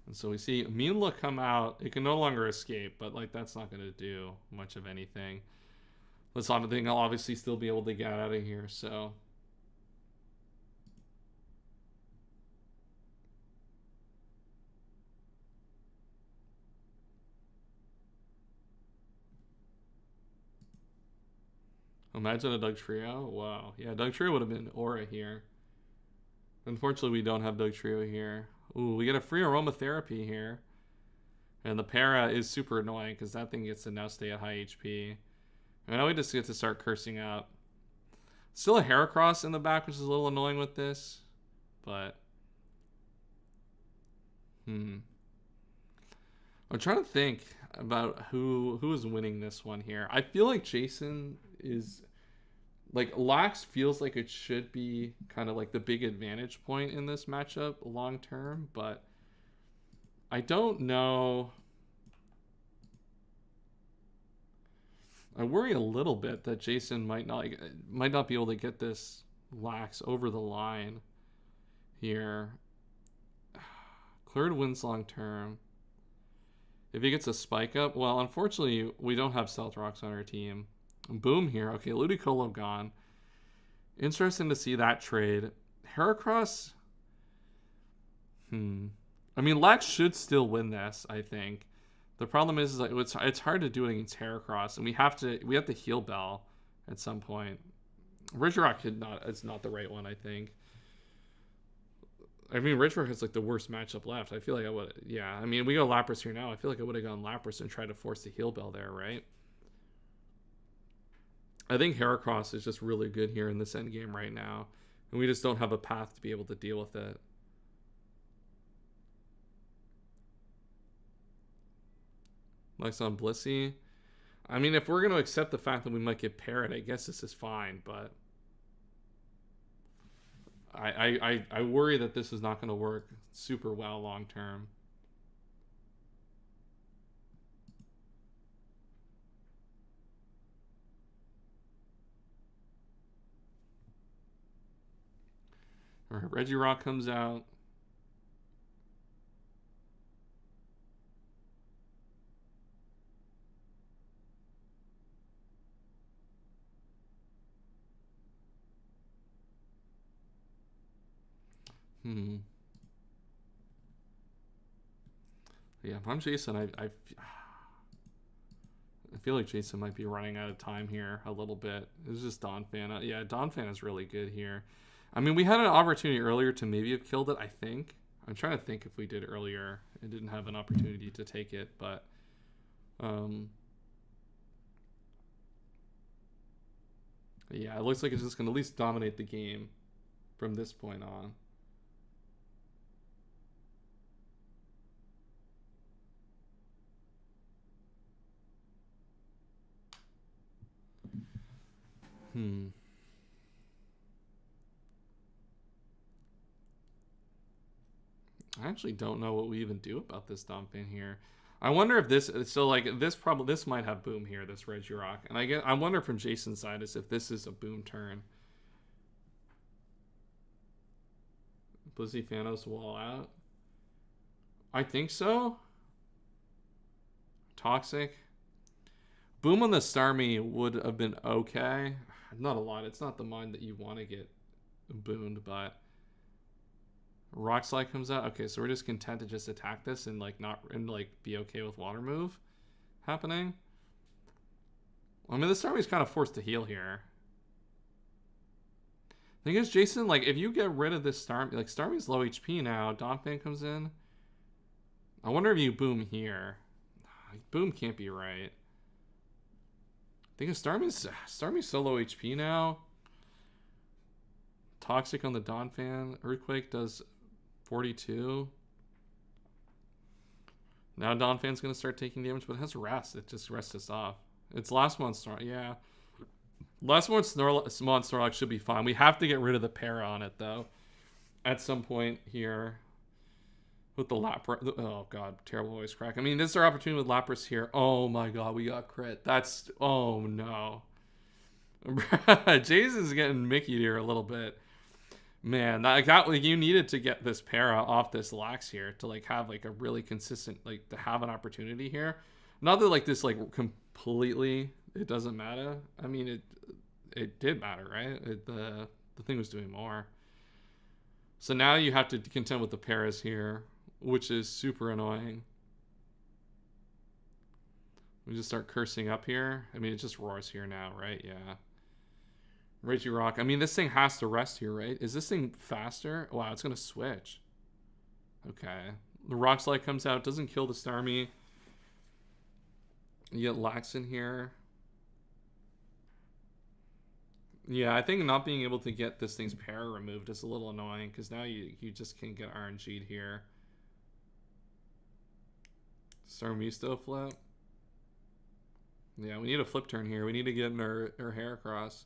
A: And so we see Mean Look come out. It can no longer escape, but like that's not going to do much of anything. This other thing I'll obviously still be able to get out of here, so. Imagine a Dugtrio. Wow. Yeah, Dugtrio would have been Aura here. Unfortunately, we don't have Dugtrio here. Ooh, we get a free Aromatherapy here. And the Para is super annoying because that thing gets to now stay at high HP. And now we just get to start cursing out. Still a Heracross in the back, which is a little annoying with this. But. I'm trying to think about who is winning this one here. I feel like Jason is. Like, Lax feels like it should be kind of like the big advantage point in this matchup long term, but I don't know. I worry a little bit that Jason might not be able to get this Lax over the line here. Cleared wins long term. If he gets a spike up, well, unfortunately, we don't have Stealth Rocks on our team. Boom here. Okay, Ludicolo gone. Interesting to see that trade. Heracross. I mean, Lax should still win this, I think. The problem is like it's hard to do it against Heracross, and we have to heal Bell at some point. Ridgerock it's not the right one, I think. I mean, Ridgerock is like the worst matchup left. I feel like I would, yeah. I mean, we go Lapras here now. I feel like I would have gone Lapras and tried to force the heal Bell there, right? I think Heracross is just really good here in this endgame right now. And we just don't have a path to be able to deal with it. Nice on Blissey. I mean, if we're going to accept the fact that we might get Parrot, I guess this is fine, but I worry that this is not going to work super well long term. All right, Regirock comes out. Yeah, if I'm Jason, I feel like Jason might be running out of time here a little bit. It's just Donphan. Yeah, Donphan is really good here. I mean, we had an opportunity earlier to maybe have killed it, I think. I'm trying to think if we did earlier and didn't have an opportunity to take it, but yeah, it looks like it's just going to at least dominate the game from this point on. I actually don't know what we even do about this Donphan here. I wonder if this, so like this might have Boom here, this Regirock, and I wonder from Jason's side is if this is a Boom turn. Blissey Thanos wall out. I think so. Toxic. Boom on the Starmie would have been okay. Not a lot. It's not the mind that you want to get boomed, but Rock Slide comes out. Okay, so we're just content to just attack this and like be okay with Water Move happening. I mean, this Starmie's kind of forced to heal here. Thing is, Jason, like, if you get rid of this Starmie, like, Starmie's low HP now, Donphan comes in. I wonder if you boom here. Boom can't be right. Thing is, Starmie's so low HP now. Toxic on the Donphan. Earthquake does 42. Now Donphan's going to start taking damage, but it has rest. It just rests us off. It's last month's Snorlax. Yeah. Last month's Snorlax should be fine. We have to get rid of the para on it, though. At some point here. With the Lapras. Oh, God. Terrible voice crack. I mean, this is our opportunity with Lapras here. Oh, my God. We got crit. That's... Oh, no. Jason's getting Mickey'd here a little bit. Man, like you needed to get this para off this Lax here to like have like a really consistent, like to have an opportunity here. Not that like this like completely it doesn't matter. I mean it did matter, right? The thing was doing more. So now you have to contend with the paras here, which is super annoying. We just start cursing up here. I mean, it just roars here now, right? Yeah. Regirock. I mean, this thing has to rest here, right? Is this thing faster? Wow, it's going to switch. Okay. The Rock Slide comes out. Doesn't kill the Starmie. You get Lax in here. Yeah, I think not being able to get this thing's para removed is a little annoying because now you just can't get RNG'd here. Starmie flip. Yeah, we need a flip turn here. We need to get in our Heracross.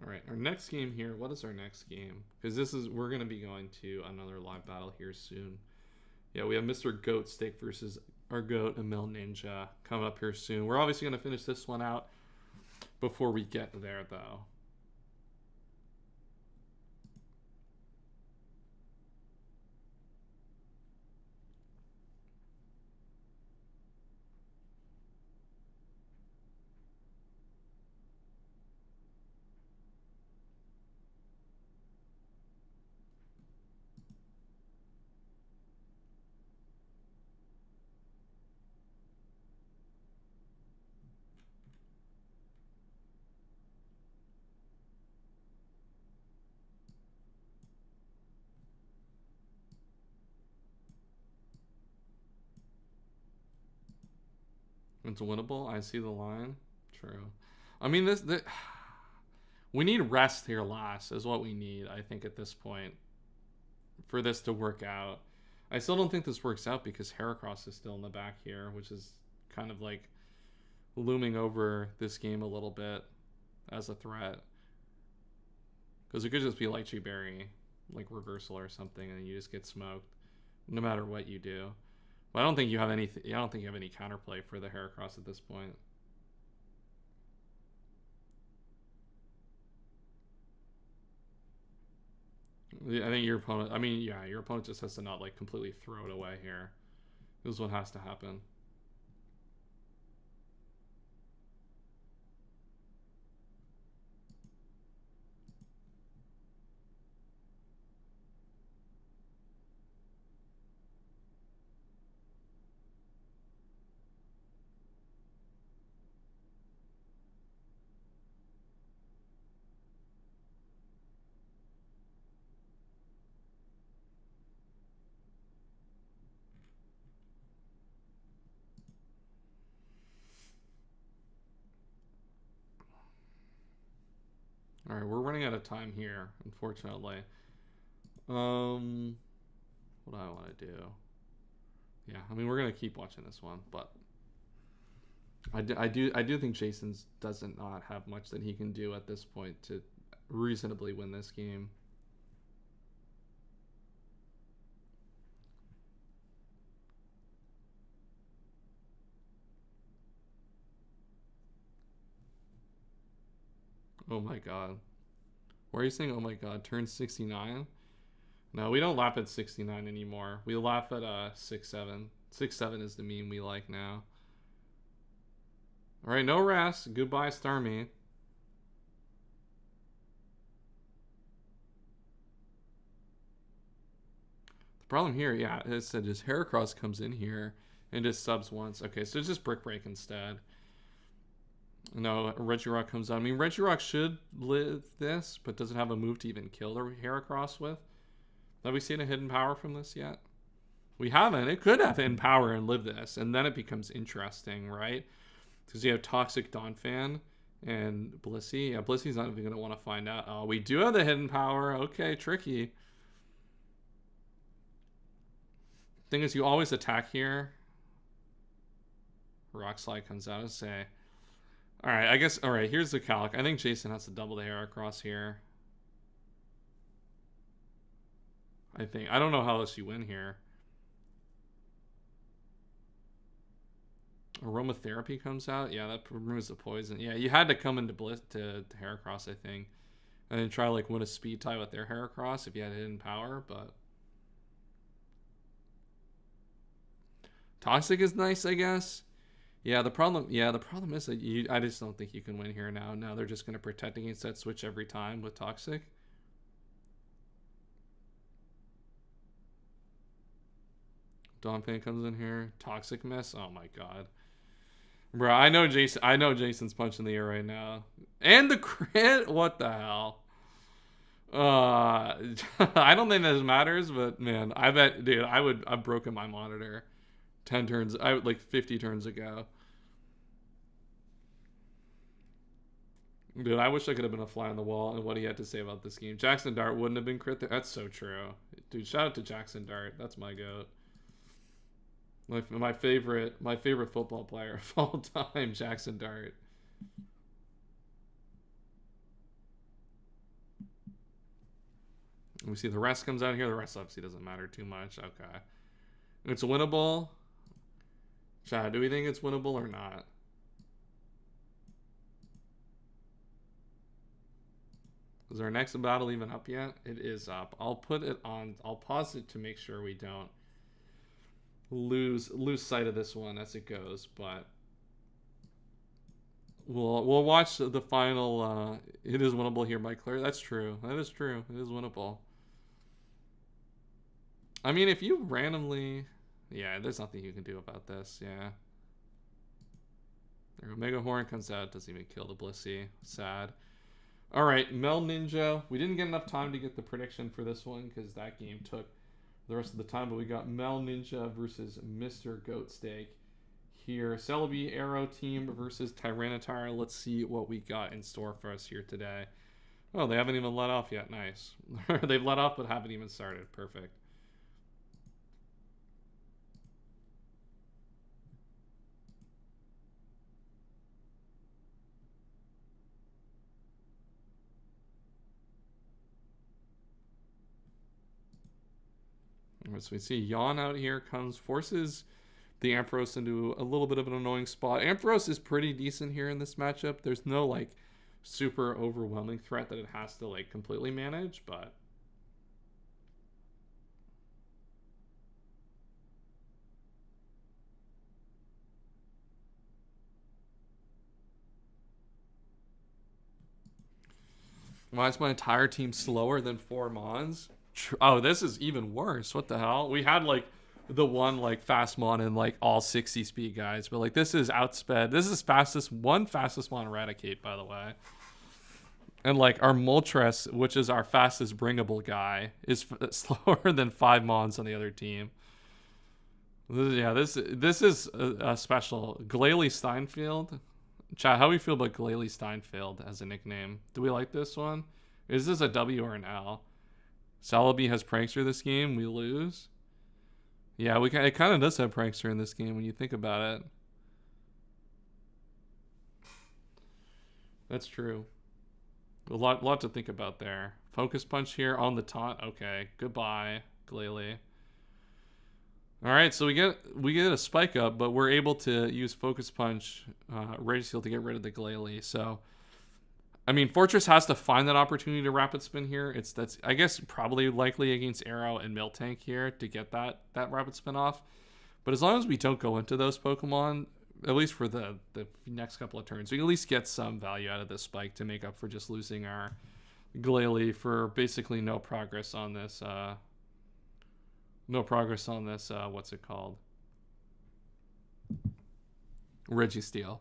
A: All right, our next game here. What is our next game? Because we're going to be going to another live battle here soon. Yeah, we have Mr. Goat Stick versus our Goat, Emil Ninja, coming up here soon. We're obviously going to finish this one out before we get there, though. It's winnable. I see the line. True. I mean, we need rest here last is what we need, I think, at this point for this to work out. I still don't think this works out because Heracross is still in the back here, which is kind of like looming over this game a little bit as a threat. Because it could just be Lychee Berry, like reversal or something, and you just get smoked no matter what you do. But I don't think you have anything. I don't think you have any counterplay for the Heracross at this point. I think your opponent. I mean, yeah, your opponent just has to not like completely throw it away here. This is what has to happen. All right, we're running out of time here, unfortunately. What do I want to do? Yeah, I mean, we're gonna keep watching this one, but I do think Jason's doesn't not have much that he can do at this point to reasonably win this game. Oh my god. Why are you saying, oh my god, turn 69? No, we don't laugh at 69 anymore. We laugh at 6-7. 6-7 is the meme we like now. All right, no rest. Goodbye, Starmie. The problem here, yeah, is that his Heracross comes in here and just subs once. Okay, so it's just Brick Break instead. No, Regirock comes out. I mean, Regirock should live this, but doesn't have a move to even kill the Heracross with. Have we seen a hidden power from this yet? We haven't. It could have hidden power and live this, and then it becomes interesting, right? Because you have Toxic Donphan and Blissey. Yeah, Blissey's not even going to want to find out. Oh, we do have the hidden power. Okay, tricky. Thing is, you always attack here. Rock Slide comes out and say... Alright, I guess... Alright, here's the calc. I think Jason has to double the Heracross here. I think. I don't know how else you win here. Aromatherapy comes out. Yeah, that removes the poison. Yeah, you had to come into Bliss to Heracross, I think. And then try like win a speed tie with their Heracross if you had hidden power, but... Toxic is nice, I guess. Yeah, the problem is that I just don't think you can win here now. Now they're just going to protect against that switch every time with Toxic. Donphan comes in here. Toxic miss. Oh my god. Bro, I know Jason's punching the air right now. And the crit? What the hell? I don't think this matters, but man, I bet, dude, I've broken my monitor 10 turns, like 50 turns ago. Dude, I wish I could have been a fly on the wall and what he had to say about this game. Jackson Dart wouldn't have been crit there. That's so true. Dude, shout out to Jackson Dart. That's my goat. My favorite football player of all time, Jackson Dart. We see the rest comes out here. The rest obviously doesn't matter too much. Okay. It's winnable. Chad, do we think it's winnable or not? Is our next battle even up yet? It is up. I'll put it on. I'll pause it to make sure we don't lose sight of this one as it goes, but we'll watch the final. It is winnable here by Claire. That's true. That is true. It is winnable. I mean, if you randomly, yeah, there's nothing you can do about this. Yeah. Their Omega Horn comes out. Doesn't even kill the Blissey. Sad. All right, Mel Ninja. We didn't get enough time to get the prediction for this one because that game took the rest of the time, but we got Mel Ninja versus Mr. Goatsteak here. Celebi Arrow team versus Tyranitar. Let's see what we got in store for us here today. Oh, they haven't even let off yet. Nice. They've let off but haven't even started. Perfect. So we see Yawn out here forces the Ampharos into a little bit of an annoying spot. Ampharos is pretty decent here in this matchup. There's no like super overwhelming threat that it has to like completely manage, but why is my entire team slower than 4 Mons? Oh, this is even worse. What the hell? We had like the one like fast mon and like all 60 speed guys, but like this is outsped. This is fastest mon Eradicate, by the way. And like our Moltres, which is our fastest bringable guy, is slower than 5 Mons on the other team. Yeah, this is a special. Glalie Steinfeld. Chat, how do we feel about Glalie Steinfeld as a nickname? Do we like this one? Is this a W or an L? Celebi has Prankster this game. We lose. Yeah, it kind of does have Prankster in this game when you think about it. That's true. A lot to think about there. Focus Punch here on the taunt. Okay, goodbye, Glalie. All right, so we get a spike up, but we're able to use Focus Punch, Registeel to get rid of the Glalie. So I mean, Fortress has to find that opportunity to rapid spin here. That's I guess probably likely against Arrow and Miltank here to get that rapid spin off. But as long as we don't go into those Pokemon, at least for the next couple of turns, we can at least get some value out of this spike to make up for just losing our Glalie for basically no progress on this. What's it called? Registeel.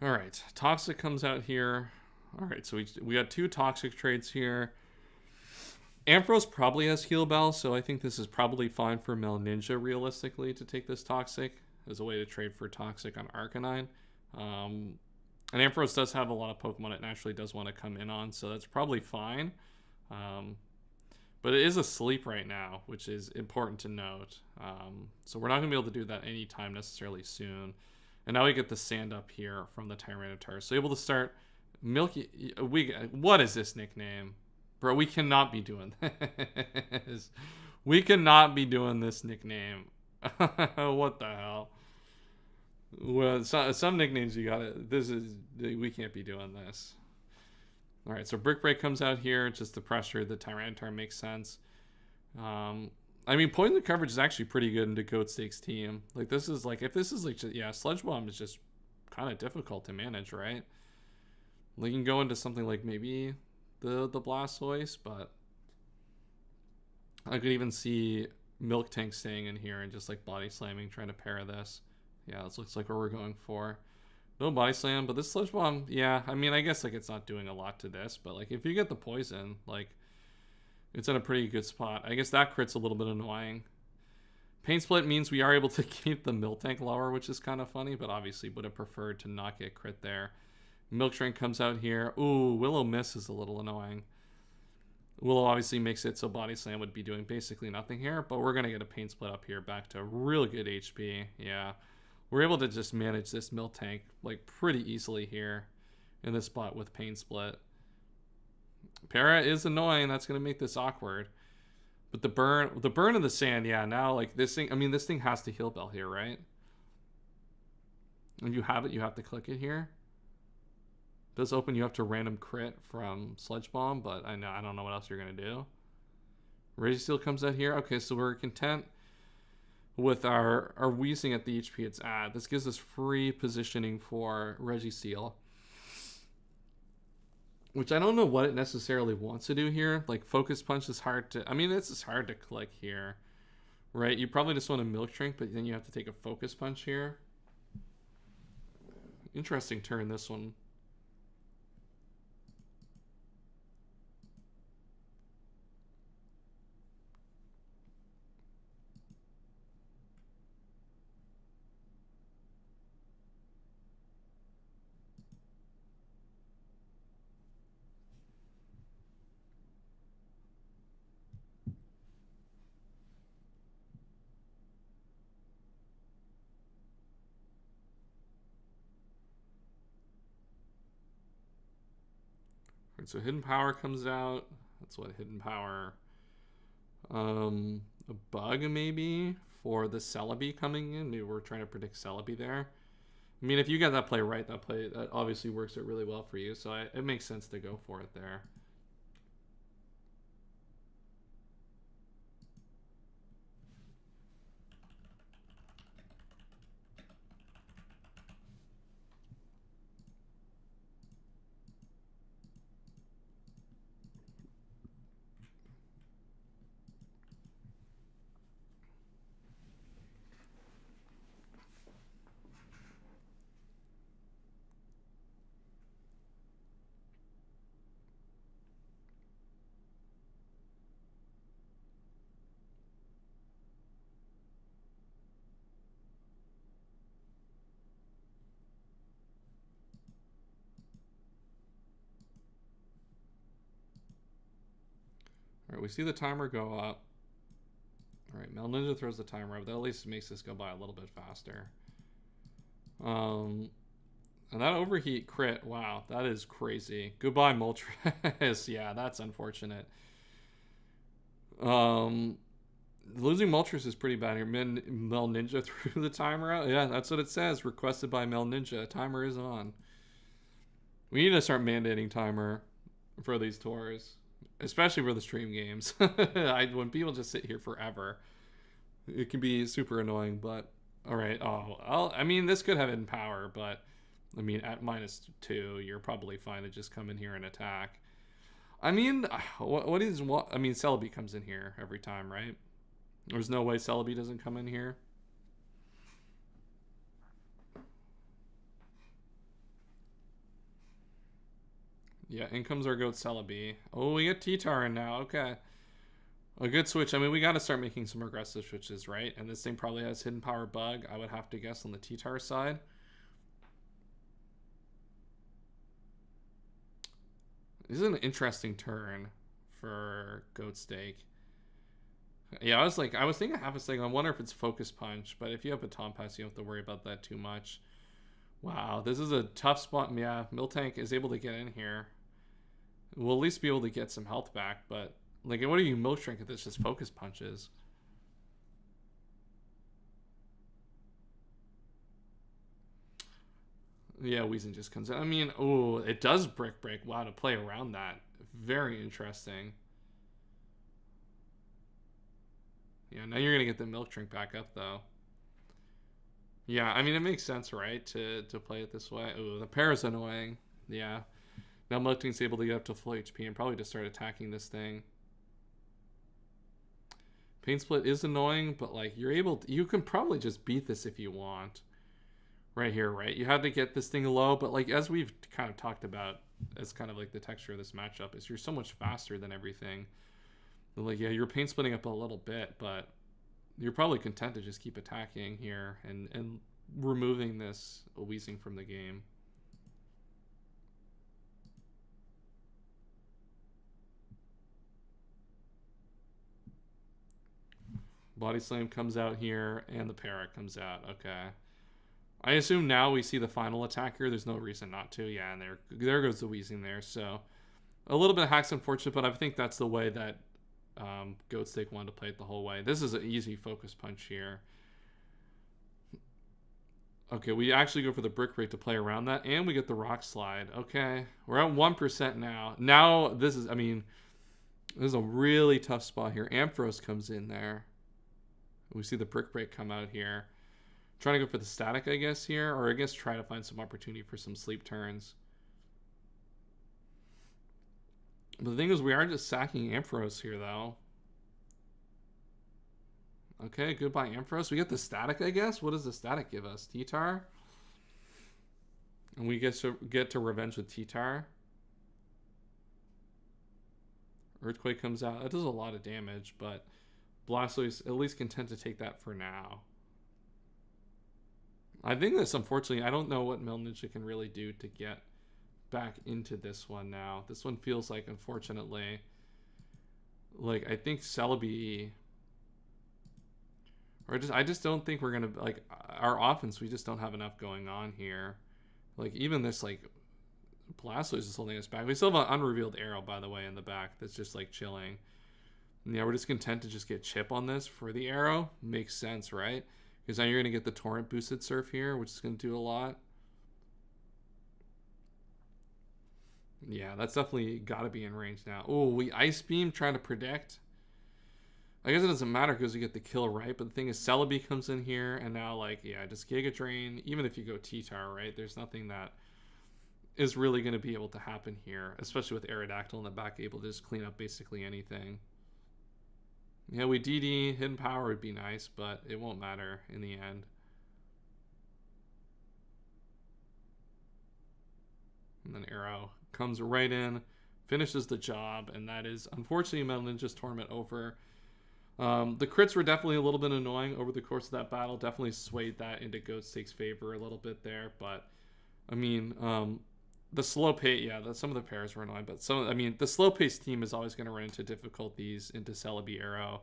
A: All right, Toxic comes out here. All right, so we got 2 Toxic trades here. Ampharos probably has Heal Bell, so I think this is probably fine for Mel Ninja realistically to take this Toxic as a way to trade for Toxic on Arcanine. And Ampharos does have a lot of Pokemon it naturally does want to come in on, so that's probably fine. But it is asleep right now, which is important to note. So we're not going to be able to do that anytime necessarily soon. And now we get the Sand Up here from the Tyranitar. So able to start Milky... What is this nickname? Bro, we cannot be doing this. We cannot be doing this nickname. What the hell? Well, some nicknames you gotta... We can't be doing this. Alright, so Brick Break comes out here. Just the pressure. The Tyranitar makes sense. I mean, Poison coverage is actually pretty good into Goat Stakes team. Like, this is like... If this is like... Yeah, Sludge Bomb is just kind of difficult to manage, right? We can go into something like maybe the Blastoise, but I could even see Miltank staying in here and just like body slamming, trying to pair this. Yeah, this looks like what we're going for. No body slam, but this Sludge Bomb, yeah, I mean, I guess like it's not doing a lot to this, but like if you get the poison, like it's in a pretty good spot. I guess that crit's a little bit annoying. Pain Split means we are able to keep the Miltank lower, which is kind of funny, but obviously would have preferred to not get crit there. Milkshrink comes out here. Ooh, Willow Miss is a little annoying. Willow obviously makes it so Body Slam would be doing basically nothing here, but we're going to get a Pain Split up here back to real good HP. Yeah, we're able to just manage this Miltank like pretty easily here in this spot with Pain Split. Para is annoying. That's going to make this awkward. But the burn of the sand, yeah, now like this thing, I mean, this thing has to Heal Bell here, right? When you have it, you have to click it here. It does open you up to random crit from Sludge Bomb, but I don't know what else you're going to do. Registeel comes out here. Okay, so we're content with our Weezing at the HP it's at. This gives us free positioning for Registeel, which I don't know what it necessarily wants to do here. Like, Focus Punch is hard to... I mean, this is hard to click here, right? You probably just want a Milk Drink, but then you have to take a Focus Punch here. Interesting turn, this one. So Hidden Power comes out. That's what Hidden Power. A Bug maybe for the Celebi coming in. Maybe we're trying to predict Celebi there. I mean, if you get that play right, that obviously works out really well for you. So it makes sense to go for it there. we see the timer go up. All right, Mel Ninja throws the timer up. That at least makes this go by a little bit faster. And that overheat crit, wow, that is crazy. Goodbye, Moltres. Yeah, that's unfortunate. Losing Moltres is pretty bad here. Mel Ninja threw the timer out. Yeah, that's what it says. Requested by Mel Ninja. Timer is on. We need to start mandating timer for these tours, especially for the stream games. When people just sit here forever, it can be super annoying. But all right. I mean, this could have hidden power, but I mean, at -2, you're probably fine to just come in here and attack. I mean, I mean, Celebi comes in here every time, right? There's no way Celebi doesn't come in here. Yeah, in comes our goat Celebi. Oh, we get T-Tar in now. Okay. A good switch. I mean, we got to start making some aggressive switches, right? And this thing probably has hidden power bug, I would have to guess, on the T-Tar side. This is an interesting turn for Goat Steak. Yeah, I was thinking half a second, I wonder if it's Focus Punch, but if you have a Baton Pass, you don't have to worry about that too much. Wow, this is a tough spot. Yeah, Miltank is able to get in here. We'll at least be able to get some health back, but like, what are you most drink if this just Focus Punches? Yeah, Weezing just comes in. I mean, oh, it does Brick Break. Wow, to play around that. Very interesting. Yeah, now you're going to get the Milk Drink back up, though. Yeah, I mean, it makes sense, right, to play it this way. Ooh, the pair is annoying. Yeah. Now Milk Drink's able to get up to full HP and probably just start attacking this thing. Pain Split is annoying, but, like, you can probably just beat this if you want. Right here, right? You have to get this thing low, but, like, as we've kind of talked about, as kind of, like, the texture of this matchup is you're so much faster than everything. Like, yeah, you're pain splitting up a little bit, but you're probably content to just keep attacking here and removing this Weezing from the game. Body Slam comes out here, and the Parrot comes out. Okay. I assume now we see the final attacker. There's no reason not to. Yeah, and there goes the Weezing there. So a little bit of hack's unfortunate, but I think that's the way that Goat Steak wanted to play it the whole way. This is an easy Focus Punch here. Okay, we actually go for the Brick Break to play around that, and we get the Rock Slide. Okay, we're at 1% now. Now, this is a really tough spot here. Ampharos comes in there. We see the Brick Break come out here. Trying to go for the static, I guess, here. Or I guess try to find some opportunity for some sleep turns. But the thing is, we are just sacking Ampharos here, though. Okay, goodbye, Ampharos. We get the static, I guess. What does the static give us? T-Tar? And we get to revenge with T-Tar. Earthquake comes out. That does a lot of damage, but Blastoise at least content to take that for now. I think this, unfortunately, I don't know what Mel Ninja can really do to get back into this one now. This one feels like, unfortunately, like, I think Celebi, or I just don't think we're gonna, like, our offense, we just don't have enough going on here. Like, even this, like, Blastoise is holding us back. We still have an unrevealed arrow, by the way, in the back that's just, like, chilling. And yeah, we're just content to just get Chip on this for the arrow. Makes sense, right? Because now you're going to get the Torrent boosted Surf here, which is going to do a lot. Yeah, that's definitely got to be in range now. Oh, we Ice Beam, trying to predict. I guess it doesn't matter because we get the kill, right? But the thing is, Celebi comes in here, and now, like, yeah, just Giga Drain. Even if you go T-Tar, right? There's nothing that is really going to be able to happen here, especially with Aerodactyl in the back, able to just clean up basically anything. Yeah, we DD, hidden power would be nice, but it won't matter in the end. And then Arrow comes right in, finishes the job, and that is, unfortunately, Metal Ninja's Torment over. The crits were definitely a little bit annoying over the course of that battle. Definitely swayed that into Goat Steak's favor a little bit there, but, I mean, the slow pace, yeah, some of the pairs were annoying, but I mean, the slow pace team is always going to run into difficulties into Celebi Arrow.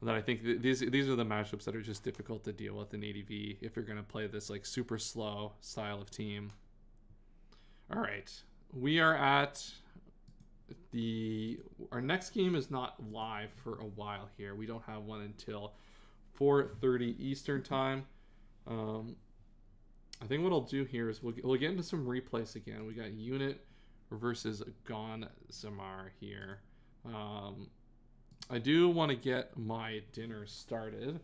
A: That I think these are the matchups that are just difficult to deal with in ADV if you're going to play this like super slow style of team. All right, we are at our next game is not live for a while here. We don't have one until 4:30 Eastern time. I think what I'll do here is we'll get into some replays again. We got Unit versus Gon Zamar here. I do want to get my dinner started.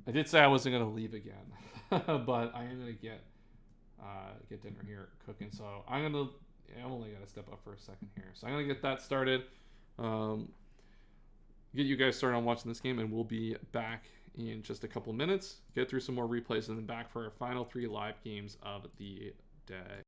A: I did say I wasn't going to leave again, but I am going to get dinner here cooking. So I'm only going to step up for a second here. So I'm going to get that started. Get you guys started on watching this game, and we'll be back in just a couple minutes. Get through some more replays, and then back for our final 3 live games of the day.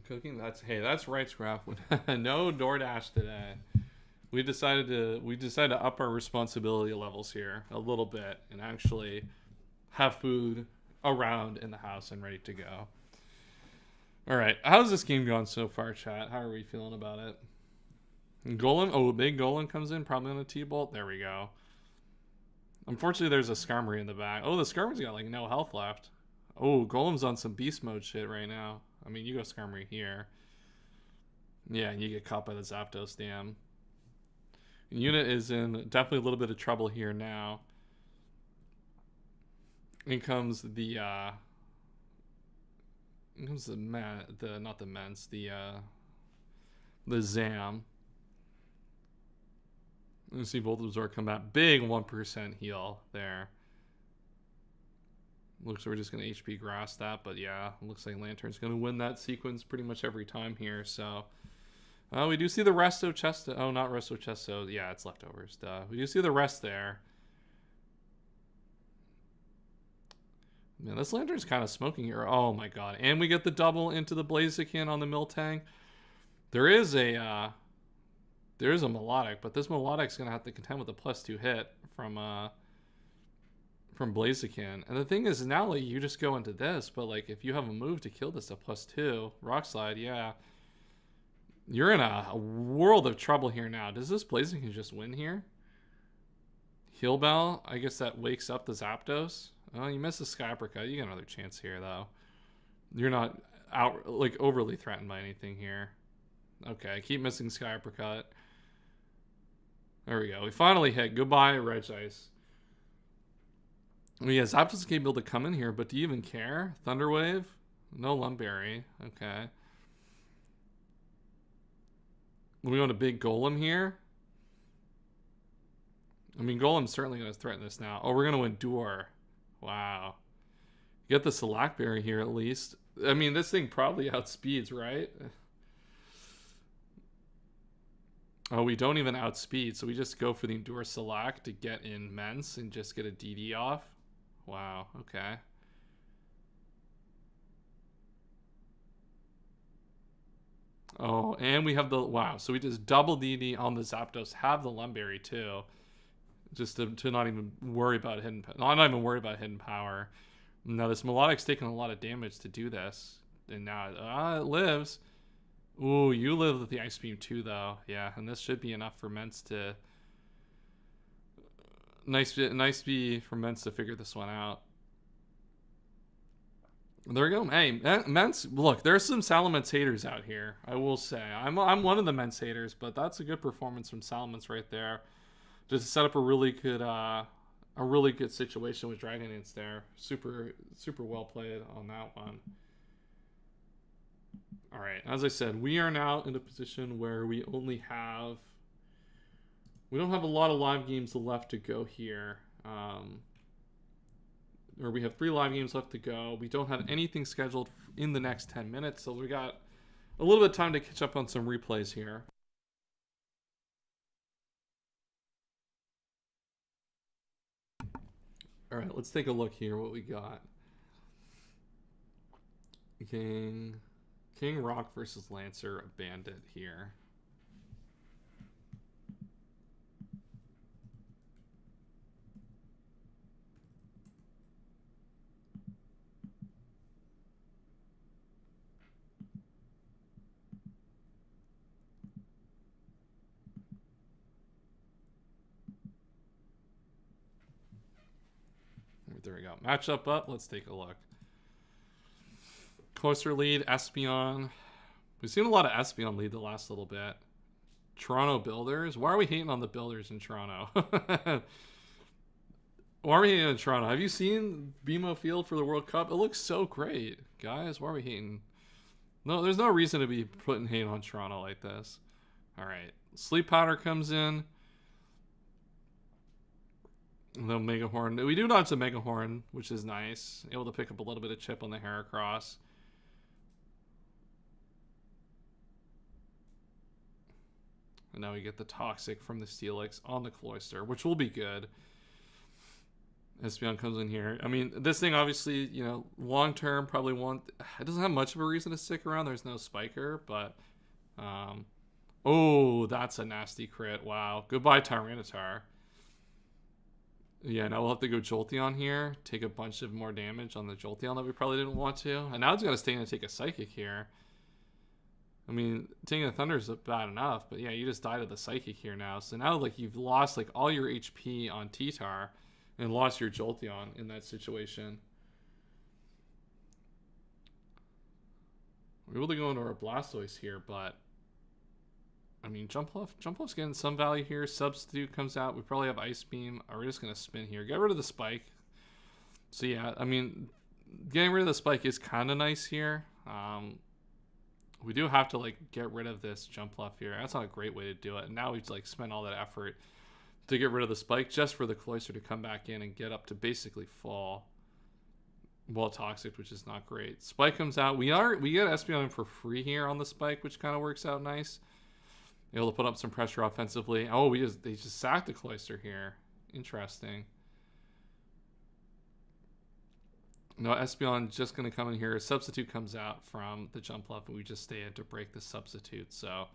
A: Cooking? That's right, Scrap. No DoorDash today. We decided to up our responsibility levels here a little bit and actually have food around in the house and ready to go. All right, how's this game gone so far, chat? How are we feeling about it? Golem, big Golem comes in, probably on a T-Bolt. There we go. Unfortunately, there's a Skarmory in the back. Oh, the Skarmory's got like no health left. Oh, Golem's on some beast mode shit right now. I mean, you go Skarmory here. Yeah, and you get caught by the Zapdos Dam. Unit is in definitely a little bit of trouble here now. In comes the Zam. You see both of them come back. Big 1% heal there. Looks like we're just going to HP grass that, but yeah, looks like Lantern's going to win that sequence pretty much every time here. So we do see the Resto Chesto. Oh, not Resto Chesto. Yeah, it's leftovers. Duh. We do see the rest there. Man, this Lantern's kind of smoking here. Oh my god. And we get the double into the Blaziken on the Miltank. There is a Melodic, but this Melodic's going to have to contend with a +2 hit from Blaziken. And the thing is, now like you just go into this, but like if you have a move to kill this at +2, Rock Slide, yeah. You're in a world of trouble here now. Does this Blaziken just win here? Heal Bell, I guess that wakes up the Zapdos. Oh, you missed the Sky Uppercut. You got another chance here, though. You're not overly threatened by anything here. Okay, keep missing Sky Uppercut. There we go. We finally hit. Goodbye, Regice. Well, yeah, Zapdos is capable to come in here, but do you even care? Thunderwave? No Lumberry. Okay. We want a big golem here. I mean, golem's certainly going to threaten this now. Oh, we're going to endure. Wow. Get the Selakberry here at least. I mean, this thing probably outspeeds, right? Oh, we don't even outspeed, so we just go for the Endure Select to get in Mence and just get a DD off. Wow, okay. Oh, and we have the... Wow, so we just double DD on the Zapdos, have the Lumberry too. Just to not even worry about hidden... Not even worry about hidden power. Now, this Melodic's taking a lot of damage to do this. And now it lives. Ooh, you live with the Ice Beam too, though. Yeah, and this should be enough for Mence to... Nice be for Mence to figure this one out. There we go. Hey, Mence, look, there's some Salamence haters out here, I will say. I'm one of the Mence haters, but that's a good performance from Salamence right there. Just to set up a really good situation with Dragon Dance there. Super well played on that one. All right, as I said, we are now in a position where we don't have a lot of live games left to go here. Or we have 3 live games left to go. We don't have anything scheduled in the next 10 minutes, so we got a little bit of time to catch up on some replays here. All right, let's take a look here what we got. King Rock versus Lancer, a Bandit here. There we go. Matchup up. Let's take a look. Closer lead, Espeon. We've seen a lot of Espeon lead the last little bit. Toronto Builders. Why are we hating on the Builders in Toronto? Why are we hating on Toronto? Have you seen BMO Field for the World Cup? It looks so great, guys. Why are we hating? No, there's no reason to be putting hate on Toronto like this. All right. Sleep Powder comes in. The Mega Horn. We do dodge the Mega Horn, which is nice. Able to pick up a little bit of chip on the Heracross. And now we get the Toxic from the Steelix on the Cloyster, which will be good. Espeon comes in here. I mean, this thing obviously, you know, long term probably won't... It doesn't have much of a reason to stick around. There's no Spiker, but... oh, that's a nasty crit. Wow. Goodbye, Tyranitar. Yeah, now we'll have to go Jolteon here. Take a bunch of more damage on the Jolteon that we probably didn't want to. And now it's going to stay in and take a Psychic here. I mean, taking a Thunder is bad enough, but yeah, you just died of the Psychic here now. So now, like, you've lost, like, all your HP on T-Tar and lost your Jolteon in that situation. We're able to go into our Blastoise here, but... I mean, Jumpluff's getting some value here. Substitute comes out. We probably have Ice Beam. We're just going to spin here. Get rid of the Spike. So, yeah, I mean, getting rid of the Spike is kind of nice here. We do have to, like, get rid of this Jumpluff here. That's not a great way to do it. And now we've, like, spent all that effort to get rid of the Spike just for the Cloyster to come back in and get up to basically fall. Well, Toxic, which is not great. Spike comes out. We get Espeon for free here on the Spike, which kind of works out nice. Able to put up some pressure offensively. Oh, they just sacked the Cloyster here. Interesting. No, Espeon just going to come in here. A Substitute comes out from the Jumpluff, and we just stay in to break the Substitute. So,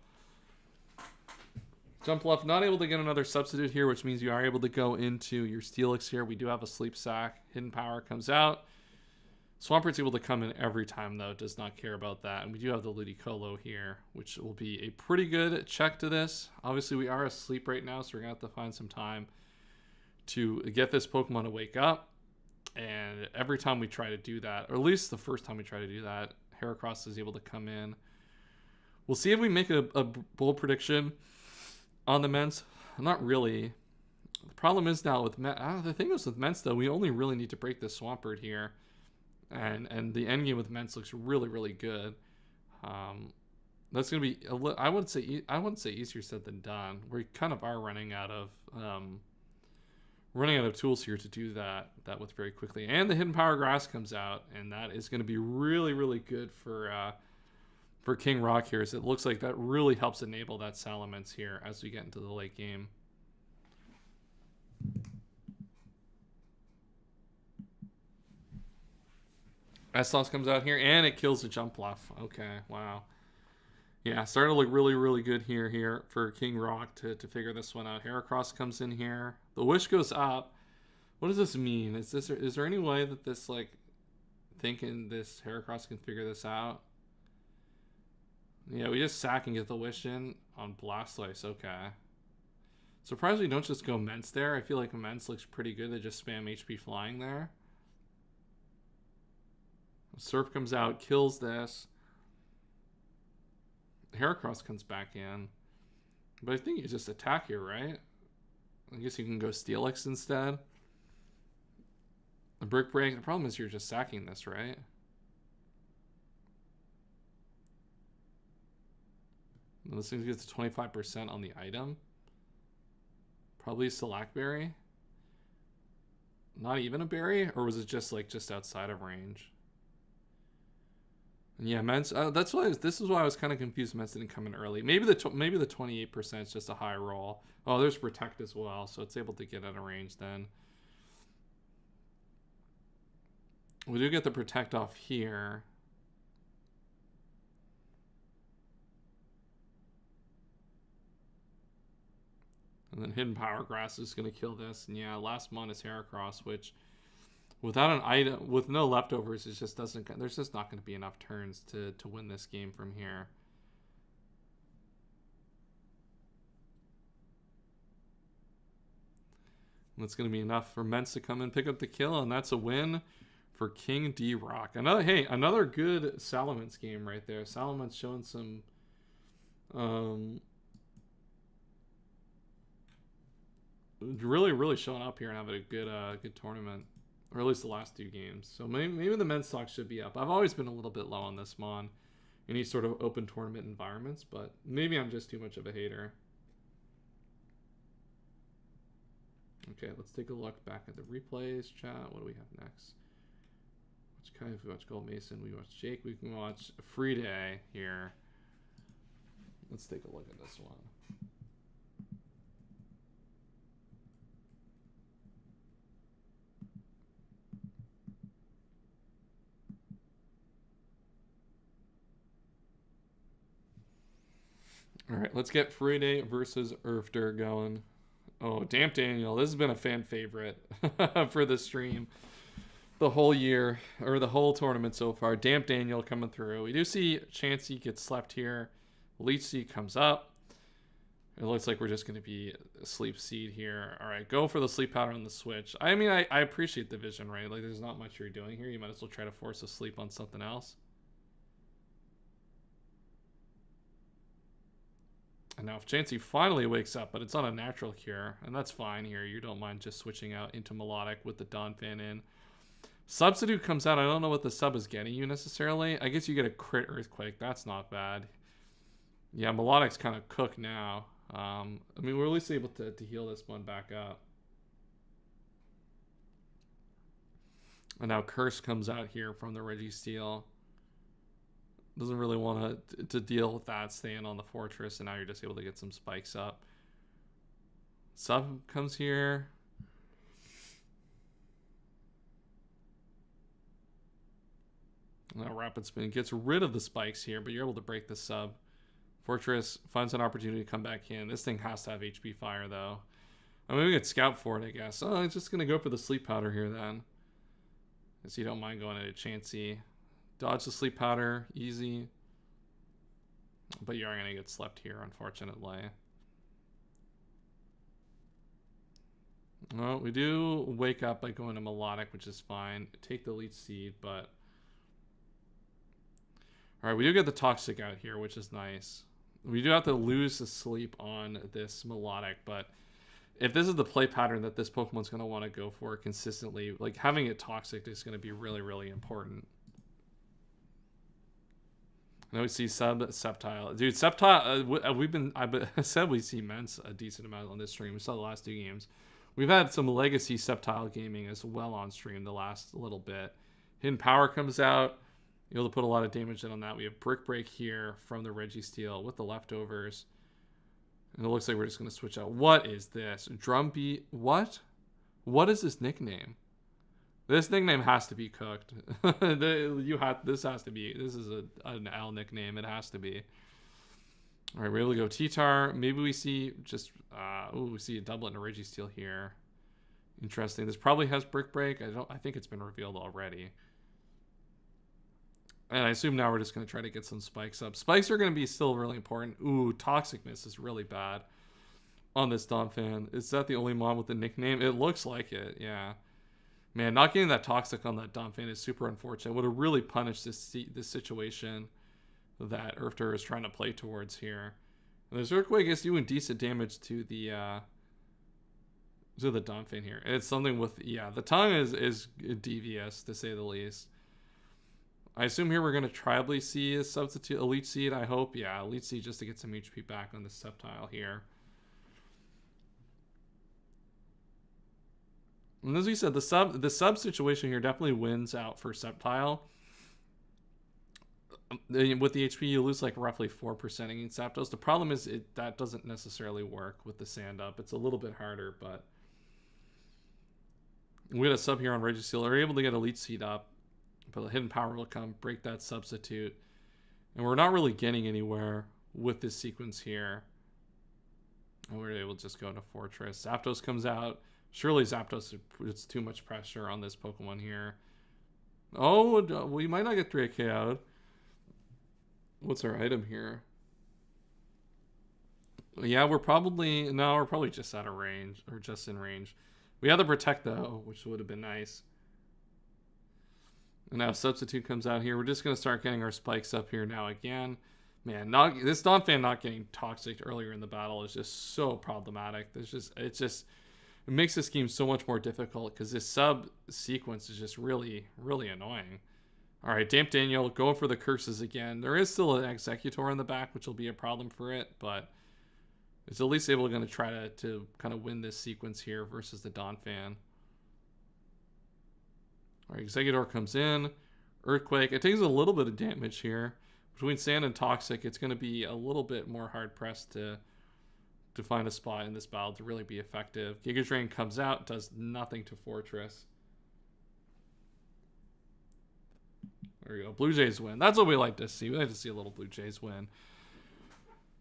A: Jumpluff not able to get another Substitute here, which means you are able to go into your Steelix here. We do have a Sleep Sack. Hidden Power comes out. Swampert's able to come in every time, though. Does not care about that. And we do have the Ludicolo here, which will be a pretty good check to this. Obviously, we are asleep right now, so we're going to have to find some time to get this Pokemon to wake up. And every time we try to do that, or at least the first time we try to do that, Heracross is able to come in. We'll see if we make a bold prediction on the Mence. Not really. The problem is now with the thing is with Mence, though, we only really need to break this Swampert here. And the endgame with Mence looks really, really good. That's gonna be I wouldn't say easier said than done. We kind of are running out of tools here to do that with very quickly. And the Hidden Power Grass comes out, and that is going to be really, really good for King Rock here. So it looks like that really helps enable that Salamence here as we get into the late game. Essos comes out here, and it kills the Jump Bluff. Okay, wow. Yeah, starting to look really, really good here for King Rock to figure this one out. Heracross comes in here. The Wish goes up. What does this mean? Is there any way that this, like, thinking this Heracross can figure this out? Yeah, we just sack and get the Wish in on Blastoise. Okay. Surprised we don't just go Immense there. I feel like Immense looks pretty good. They just spam HP Flying there. Surf comes out, kills this. Heracross comes back in. But I think you just attack here, right? I guess you can go Steelix instead. The Brick Break. The problem is you're just sacking this, right? And this thing gets to 25% on the item. Probably Slackberry. Not even a berry? Or was it just like just outside of range? Yeah, Mence. That's why this is why I was kind of confused. Mence didn't come in early. Maybe the 28% is just a high roll. Oh, there's Protect as well, so it's able to get out of range then. We do get the Protect off here. And then Hidden Power Grass is going to kill this. And yeah, last mon is Heracross, which without an item, with no leftovers, it just doesn't. There's just not going to be enough turns to win this game from here. And that's going to be enough for Mence to come and pick up the kill, and that's a win for King D-Rock. Another good Salamence game right there. Salamence showing some really showing up here and having a good tournament, or at least the last two games. So maybe the men's stock should be up. I've always been a little bit low on this mon in these sort of open tournament environments, but maybe I'm just too much of a hater. Okay, let's take a look back at the replays chat. What do we have next? We watch Gold Mason, we watch Jake, we can watch Free Day here. Let's take a look at this one. All right, let's get Free Day versus Urfter going. Oh, Damp Daniel, this has been a fan favorite for the stream the whole year, or the whole tournament so far. Damp Daniel coming through. We do see Chansey get slept here. Leech Seed comes up. It looks like we're just going to be a Sleep Seed here. All right, go for the Sleep Powder on the switch. I mean, I appreciate the vision, right? Like, there's not much you're doing here. You might as well try to force a sleep on something else. And now if Chansey finally wakes up, but it's on a natural cure, and that's fine here. You don't mind just switching out into Melodic with the Donphan in. Substitute comes out. I don't know what the sub is getting you necessarily. I guess you get a crit Earthquake. That's not bad. Yeah, Melodic's kind of cooked now. I mean, we're at least able to heal this one back up. And now Curse comes out here from the Registeel. Doesn't really want to deal with that, staying on the Fortress, and now you're just able to get some spikes up. Sub comes here. Now Rapid Spin gets rid of the spikes here, but you're able to break the sub. Fortress finds an opportunity to come back in. This thing has to have HP Fire, though. I mean, we could scout for it, I guess. Oh, it's just going to go for the Sleep Powder here, then. So you don't mind going into Chansey. Dodge the Sleep Powder, easy. But you are going to get slept here, unfortunately. Well, we do wake up by going to Melodic, which is fine. Take the Leech Seed, but... Alright, we do get the Toxic out here, which is nice. We do have to lose the sleep on this Melodic, but if this is the play pattern that this Pokemon's going to want to go for consistently, like having it Toxic is going to be really, really important. Now we see Sceptile. Dude, Sceptile, I've said we see Mence a decent amount on this stream. We saw the last 2 games. We've had some legacy Sceptile gaming as well on stream the last little bit. Hidden Power comes out. You're able to put a lot of damage in on that. We have Brick Break here from the Registeel with the leftovers. And it looks like we're just going to switch out. What is this? Drumbeat. What? What is this nickname? This nickname has to be cooked. This is an L nickname. It has to be. All right, we're able to go T-Tar. Maybe we see just, we see a doublet and a Registeel here. Interesting. This probably has Brick Break. I think it's been revealed already. And I assume now we're just going to try to get some spikes up. Spikes are going to be still really important. Ooh, Toxicness is really bad on this Donphan. Is that the only mon with the nickname? It looks like it, yeah. Man, not getting that Toxic on that Donphan is super unfortunate. Would have really punished this situation that Earthter is trying to play towards here. And this Earthquake is doing decent damage to the Donphan here. And it's something with, yeah, the tongue is devious, to say the least. I assume here we're going to tribally see a substitute Elite Seed, I hope. Yeah, Elite Seed just to get some HP back on the Sceptile here. And as we said, the sub situation here definitely wins out for Sceptile. With the HP, you lose like roughly 4% against Zapdos. The problem is that doesn't necessarily work with the Sand Up. It's a little bit harder, but we had a sub here on Registeel. We're able to get Elite Seed up. But the Hidden Power will come, break that substitute. And we're not really getting anywhere with this sequence here. And we're able to just go into Fortress. Zapdos comes out. Surely Zapdos puts too much pressure on this Pokemon here. Oh, we might not get 3 KO'd. What's our item here? Yeah, we're probably just out of range, or just in range. We have the Protect though, which would have been nice. And now Substitute comes out here. We're just going to start getting our spikes up here now again. Man, this Donphan not getting Toxic earlier in the battle is just so problematic. It makes this game so much more difficult because this sub sequence is just really, really annoying. All right, Damp Daniel going for the curses again. There is still an Executor in the back, which will be a problem for it, but it's at least able to try to kind of win this sequence here versus the Donphan. All right, Executor comes in. Earthquake. It takes a little bit of damage here. Between Sand and Toxic, it's going to be a little bit more hard-pressed to find a spot in this battle to really be effective. Giga Drain comes out, does nothing to Fortress. There we go. Blue Jays win. That's what we like to see. We like to see a little Blue Jays win.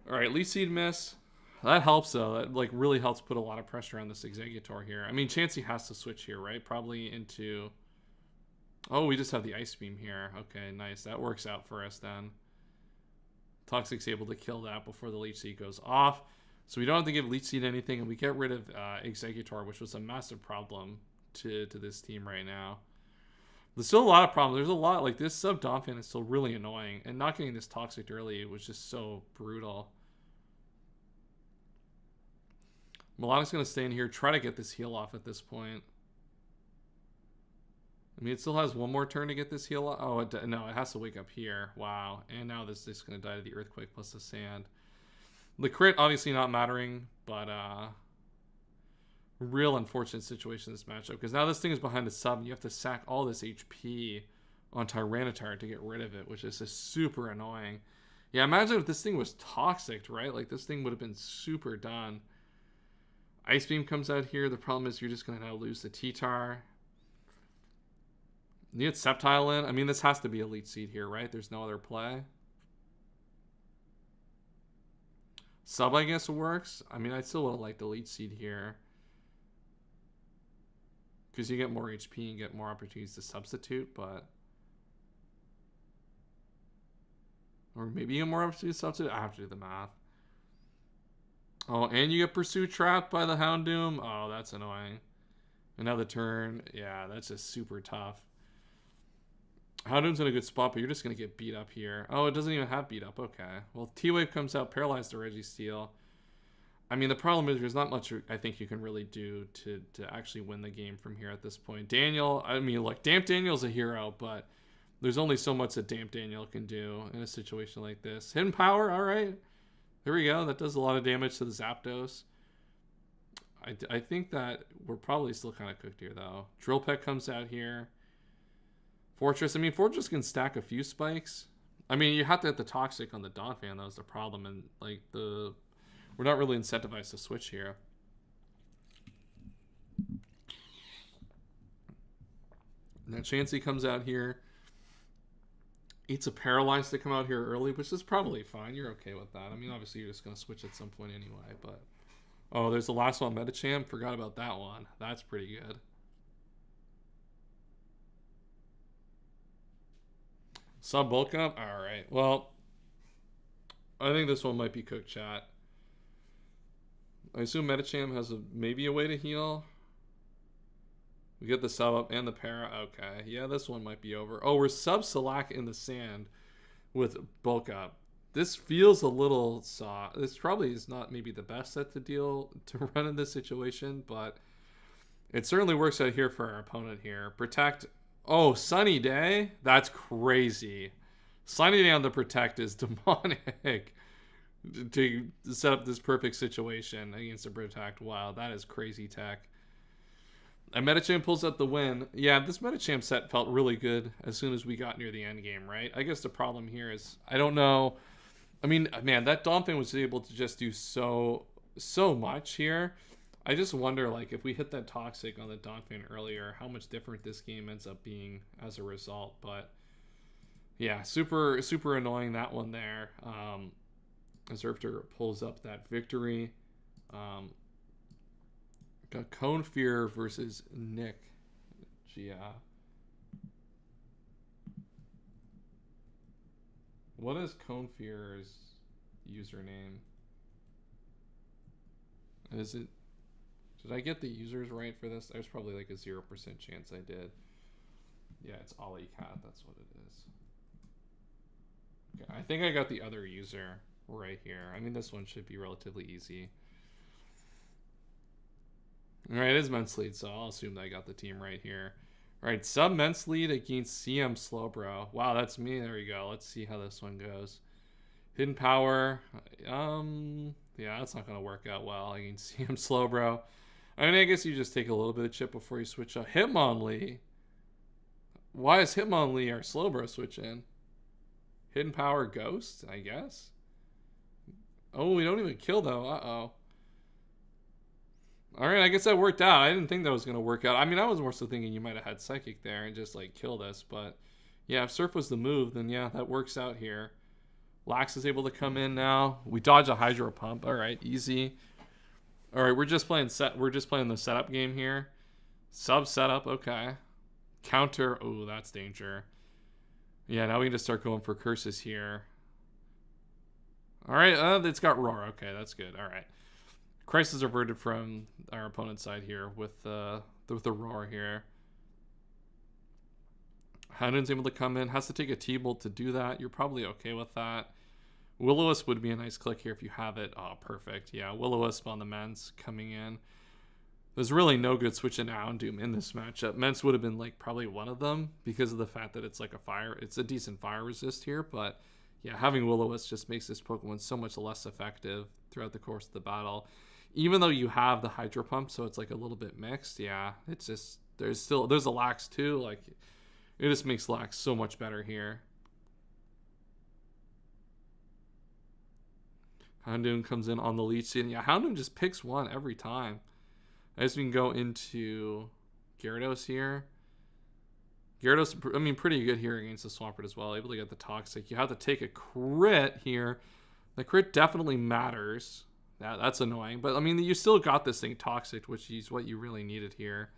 A: All right, Leaf Seed miss. That helps, though. That really helps put a lot of pressure on this Executor here. I mean, Chansey has to switch here, right? Probably into... Oh, we just have the Ice Beam here. Okay, nice. That works out for us then. Toxic's able to kill that before the Leech Seed goes off. So we don't have to give Leech Seed anything, and we get rid of Executor, which was a massive problem to this team right now. There's still a lot of problems. There's a lot. Like, this sub Donphan is still really annoying, and not getting this Toxic early was just so brutal. Milotic's going to stay in here, try to get this heal off at this point. I mean, it still has one more turn to get this heal off. Oh, no, it has to wake up here. Wow. And now this is going to die to the Earthquake plus the Sand. The crit, obviously not mattering, but real unfortunate situation in this matchup. Because now this thing is behind the sub, and you have to sack all this HP on Tyranitar to get rid of it, which is just super annoying. Yeah, imagine if this thing was Toxic, right? Like, this thing would have been super done. Ice Beam comes out here. The problem is you're just going to now lose the T-Tar. You get Sceptile in. I mean, this has to be Elite Seed here, right? There's no other play. Sub, I guess, works. I mean, I still would have liked Elite Seed here. Because you get more HP and get more opportunities to substitute, but... Or maybe you get more opportunities to substitute. I have to do the math. Oh, and you get Pursue trapped by the Houndoom. Oh, that's annoying. Another turn. Yeah, that's just super tough. Houndoom's in a good spot, but you're just going to get beat up here. Oh, it doesn't even have beat up. Okay. Well, T-Wave comes out, paralyzed the Registeel. I mean, the problem is there's not much I think you can really do to actually win the game from here at this point. Daniel, I mean, look, Damp Daniel's a hero, but there's only so much that Damp Daniel can do in a situation like this. Hidden Power, all right. There we go. That does a lot of damage to the Zapdos. I think that we're probably still kind of cooked here, though. Drill Peck comes out here. Fortress. I mean, Fortress can stack a few spikes. I mean, you have to hit the Toxic on the Donphan. That was the problem. And, like, we're not really incentivized to switch here. Now, Chansey comes out here. Eats a Paralyze to come out here early, which is probably fine. You're okay with that. I mean, obviously, you're just going to switch at some point anyway, but... Oh, there's the last one, Medicham. Forgot about that one. That's pretty good. Sub bulk up? Alright. Well, I think this one might be cooked, chat. I assume Medicham has maybe a way to heal. We get the sub up and the para. Okay. Yeah, this one might be over. Oh, we're sub Salac in the sand with bulk up. This feels a little soft. This probably is not maybe the best set to run in this situation, but it certainly works out here for our opponent here. Protect. Oh, Sunny Day? That's crazy. Sunny Day on the Protect is demonic to set up this perfect situation against the Protect. Wow, that is crazy tech. And Medicham pulls out the win. Yeah, this Medicham set felt really good as soon as we got near the end game, right? I guess the problem here is, I don't know. I mean, man, that Donphan was able to just do so much here. I just wonder, like, if we hit that Toxic on the Donphan earlier, how much different this game ends up being as a result. But, yeah, super annoying, that one there. Zerfter pulls up that victory. Got Cone Fear versus Nick. Yeah. What is Cone Fear's username? Is it... Did I get the users right for this? There's probably like a 0% chance I did. Yeah, it's Ollie Cat. That's what it is. Okay, I think I got the other user right here. I mean, this one should be relatively easy. Alright, it is Mence lead, so I'll assume that I got the team right here. Alright, sub Mence lead against CM Slowbro. Wow, that's me. There we go. Let's see how this one goes. Hidden Power. Yeah, that's not going to work out well against CM Slowbro. I mean, I guess you just take a little bit of chip before you switch up. Hitmonlee. Why is Hitmonlee our Slowbro switch in? Hidden Power Ghost, I guess. Oh, we don't even kill though. Uh-oh. Alright, I guess that worked out. I didn't think that was going to work out. I mean, I was more so thinking you might have had Psychic there and just, like, kill this. But, yeah, if Surf was the move, then, yeah, that works out here. Lax is able to come in now. We dodge a Hydro Pump. Alright, easy. Alright, we're just playing the setup game here. Sub setup, okay. Counter. Oh, that's danger. Yeah, now we can just start going for curses here. Alright, it's got Roar. Okay, that's good. Alright. Crisis averted from our opponent's side here with the Roar here. Houndoom's able to come in. Has to take a T-Bolt to do that. You're probably okay with that. Will-O-Wisp would be a nice click here if you have it. Oh, perfect. Yeah, Will-O-Wisp on the Mence coming in. There's really no good switching Houndoom in this matchup. Mence would have been like probably one of them because of the fact that it's like it's a decent fire resist here, but yeah, having Will-O-Wisp just makes this Pokemon so much less effective throughout the course of the battle. Even though you have the Hydro Pump, so it's like a little bit mixed, yeah, it's just, there's a Lax too, like, it just makes Lax so much better here. Houndoom comes in on the leech seed. Yeah, Houndoom just picks one every time. I guess we can go into Gyarados here. Gyarados, I mean, pretty good here against the Swampert as well. Able to get the Toxic. You have to take a crit here. The crit definitely matters. That's annoying. But, I mean, you still got this thing Toxic, which is what you really needed here.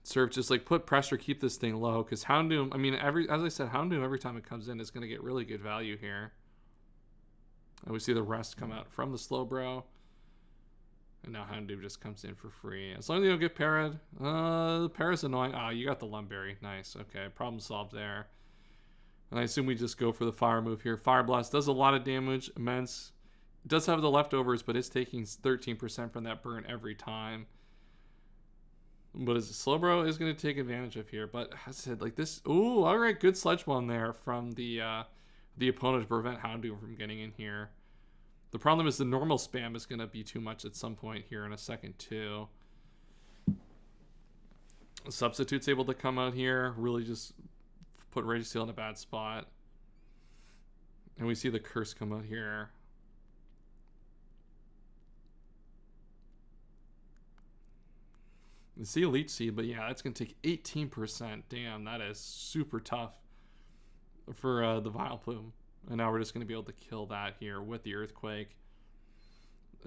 A: Surf, just, like, put pressure, keep this thing low. Because Houndoom, I mean, as I said, Houndoom, every time it comes in, is going to get really good value here. And we see the rest come out from the Slowbro. And now Houndoom just comes in for free. As long as you don't get parried. Parry's annoying. Ah, you got the Lumberry. Nice. Okay, problem solved there. And I assume we just go for the Fire move here. Fire Blast does a lot of damage. Immense. It does have the leftovers, but it's taking 13% from that burn every time. But Slowbro is going to take advantage of here. But as I said, like this. Ooh, all right, good Sledge Bomb there from the opponent to prevent Houndoom from getting in here. The problem is the normal spam is going to be too much at some point here in a second too. Substitute's able to come out here, really just put Registeel in a bad spot. And we see the Curse come out here. You see Leech Seed, but yeah, that's going to take 18%. Damn, that is super tough for the Vileplume. And now we're just going to be able to kill that here with the Earthquake.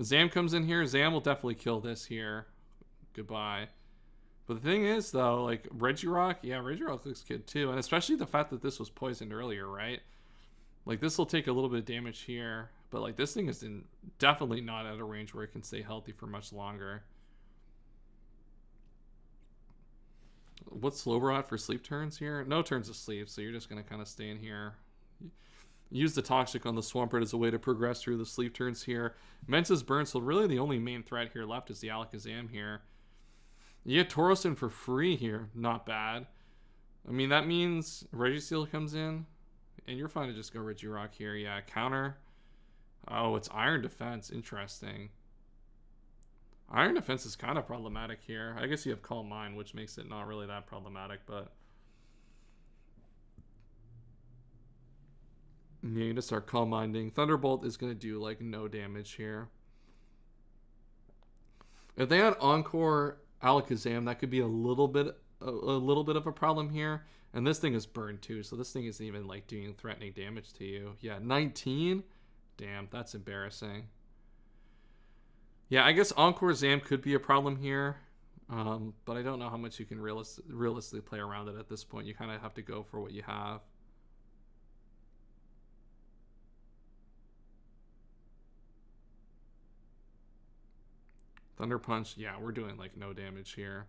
A: Zam comes in here. Zam will definitely kill this here. Goodbye. But the thing is, though, like, Regirock, yeah, Regirock looks good, too. And especially the fact that this was poisoned earlier, right? Like, this will take a little bit of damage here. But, like, this thing is definitely not at a range where it can stay healthy for much longer. What's Slowbro at for sleep turns here? No turns of sleep, so you're just going to kind of stay in here. Use the Toxic on the Swampert as a way to progress through the sleep turns here. Mensa's burn, so really the only main threat here left is the Alakazam here. You get Tauros in for free here. Not bad. I mean, that means Registeel comes in, and you're fine to just go Regirock here. Yeah, counter. Oh, it's Iron Defense. Interesting. Iron Defense is kind of problematic here. I guess you have Calm Mind, which makes it not really that problematic, but... yeah, you just start Calm Minding. Thunderbolt is going to do, like, no damage here. If they had Encore Alakazam, that could be a little bit of a problem here. And this thing is burned, too, so this thing isn't even, like, doing threatening damage to you. Yeah, 19? Damn, that's embarrassing. Yeah, I guess Encore Zam could be a problem here, but I don't know how much you can realistically play around it at this point. You kind of have to go for what you have. Thunder Punch, yeah, we're doing like no damage here.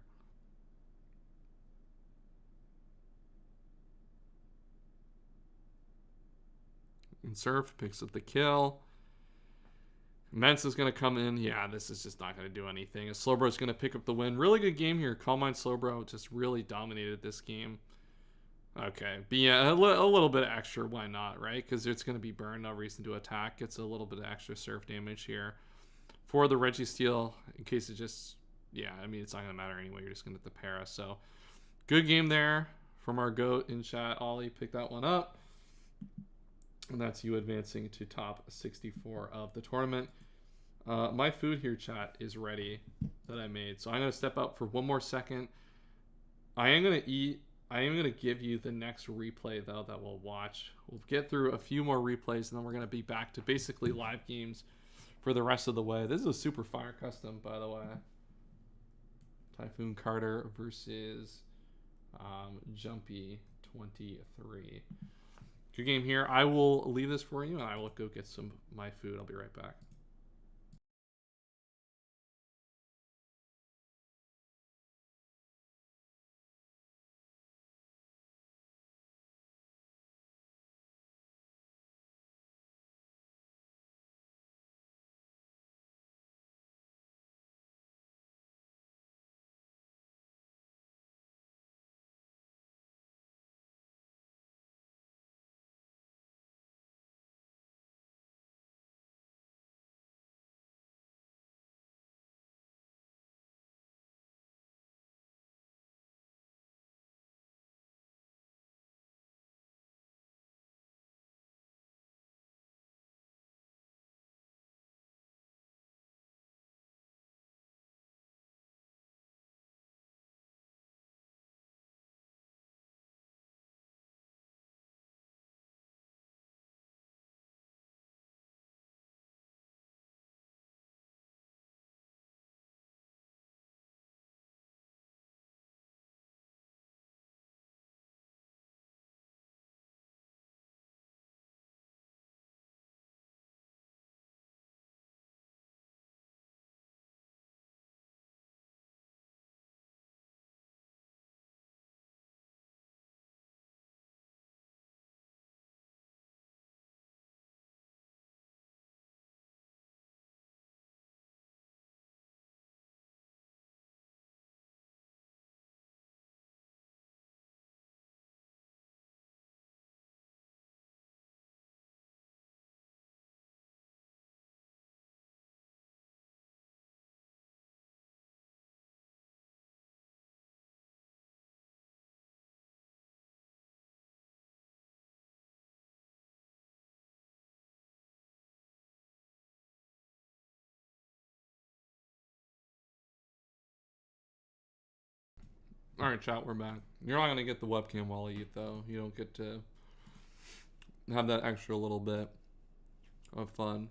A: And Surf picks up the kill. Mensa's going to come in. Yeah, this is just not going to do anything. Slowbro's going to pick up the win. Really good game here. Calm Mind Slowbro just really dominated this game. Okay, but yeah, a little bit of extra. Why not, right? Because it's going to be burned. No reason to attack. Gets a little bit of extra surf damage here. For the Registeel, in case it just... yeah, I mean, it's not going to matter anyway. You're just going to have to para. So, good game there from our GOAT in chat. Ollie picked that one up. And that's you advancing to top 64 of the tournament. My food here, chat, is ready that I made. So I'm going to step out for one more second. I am going to eat. I am going to give you the next replay, though, that we'll watch. We'll get through a few more replays, and then we're going to be back to basically live games for the rest of the way. This is a super fire custom, by the way. Typhoon Carter versus Jumpy 23. Good game here. I will leave this for you, and I will go get some my food. I'll be right back. All right, chat, we're back. You're not gonna get the webcam while I eat, though. You don't get to have that extra little bit of fun.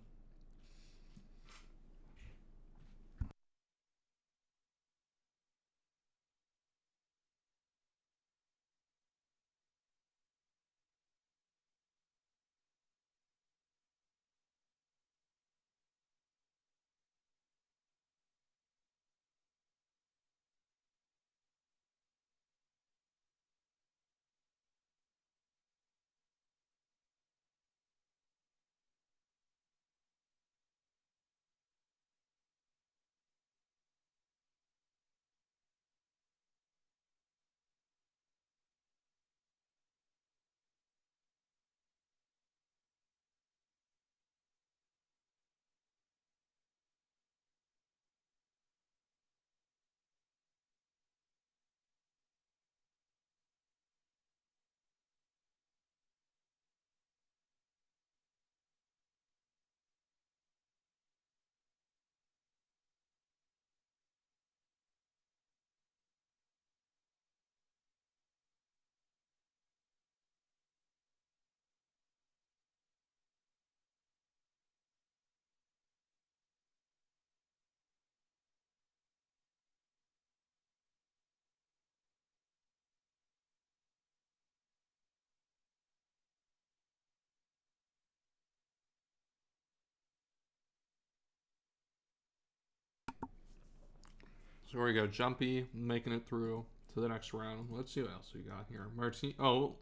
A: So here we go. Jumpy making it through to the next round. Let's see what else we got here. Martin. Oh,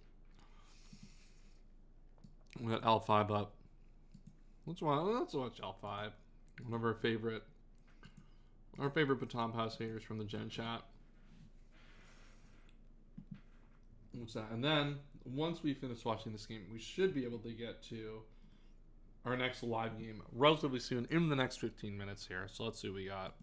A: we got L5 up. Let's watch L5. One of our favorite baton pass haters from the Gen chat. What's that? And then once we finish watching this game, we should be able to get to our next live game relatively soon in the next 15 minutes here. So let's see what we got.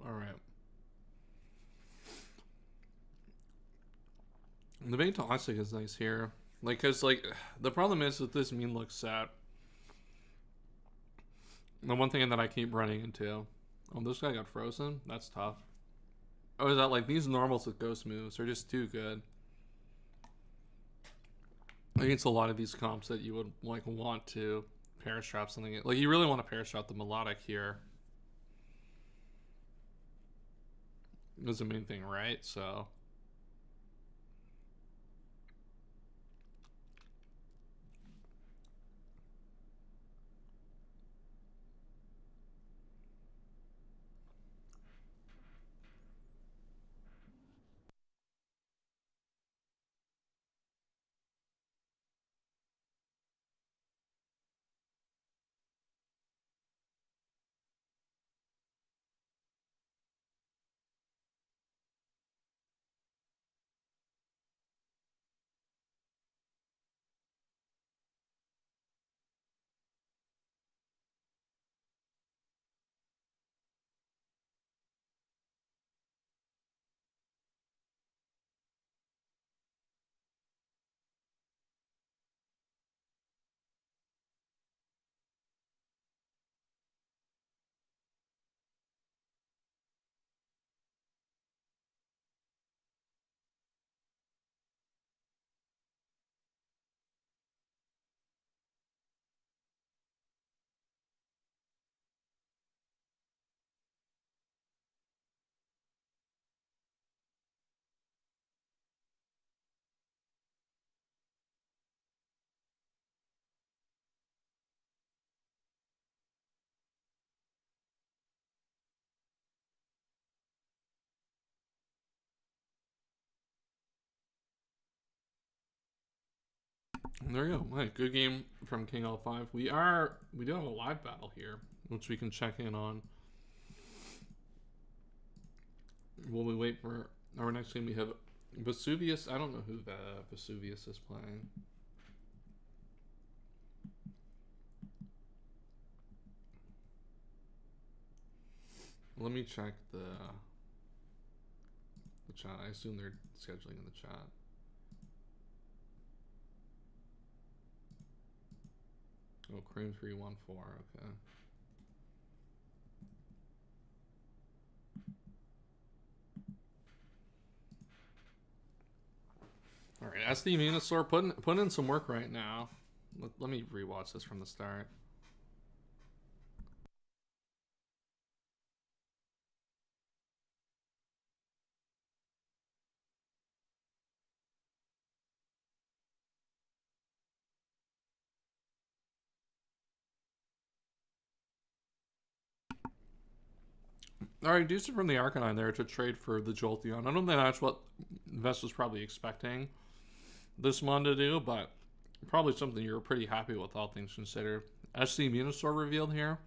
A: All right. The Big Toxic is nice here. Cause the problem is with this meme looks sad. The one thing that I keep running into. Oh, this guy got frozen? That's tough. Oh, is that these normals with ghost moves are just too good against a lot of these comps that you would want to parastrap something. You really want to parastrap the melodic here. Is the main thing, right? So There you go. Hey, good game from King L5. We do have a live battle here, which we can check in on. While we wait for our next game, we have Vesuvius. I don't know who Vesuvius is playing. Let me check the chat. I assume they're scheduling in the chat. Oh, Cream 314. Okay. All right, SD Venusaur putting in some work right now. Let me rewatch this from the start. All right, decent from the Arcanine there to trade for the Jolteon. I don't think that's what Vest was probably expecting this mon to do, but probably something you're pretty happy with, all things considered. SC Venusaur revealed here.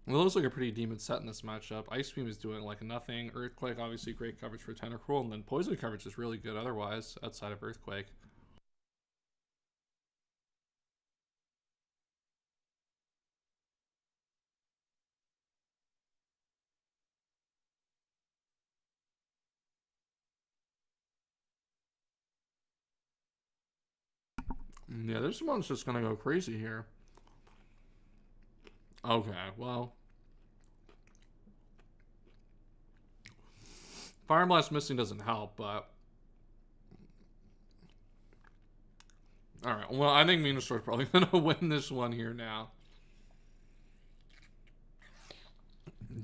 A: It looks like a pretty demon set in this matchup. Ice Beam is doing like nothing. Earthquake, obviously great coverage for Tentacruel, and then Poison coverage is really good otherwise, outside of Earthquake. Yeah, this one's just gonna go crazy here. Okay, well. Fire Blast missing doesn't help, but... Alright, well, I think Venusaur's probably gonna win this one here now.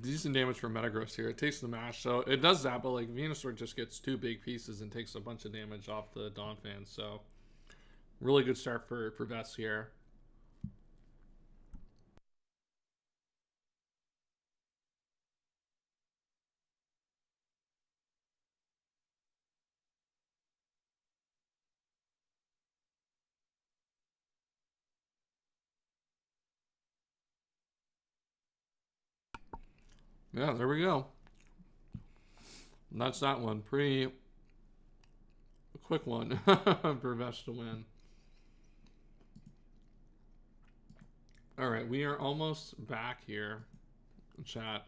A: Decent damage for Metagross here. It takes the mash, so it does that, but like Venusaur just gets two big pieces and takes a bunch of damage off the Donphan, so... Really good start for Vest here. Yeah, there we go. And that's that one. Pretty quick one for Vest to win. Alright, we are almost back here. Chat.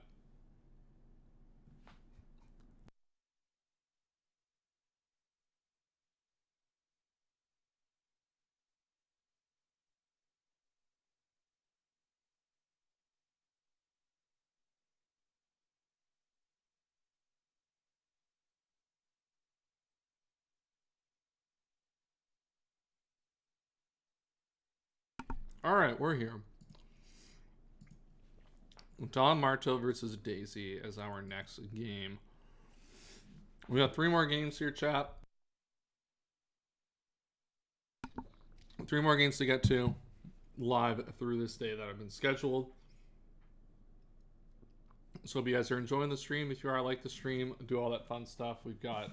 A: Alright, we're here. Don Marto versus Daisy as our next game. We got 3 more games here, chat. 3 more games to get to live through this day that have been scheduled. So if you guys are enjoying the stream, if you are, like the stream, do all that fun stuff. We've got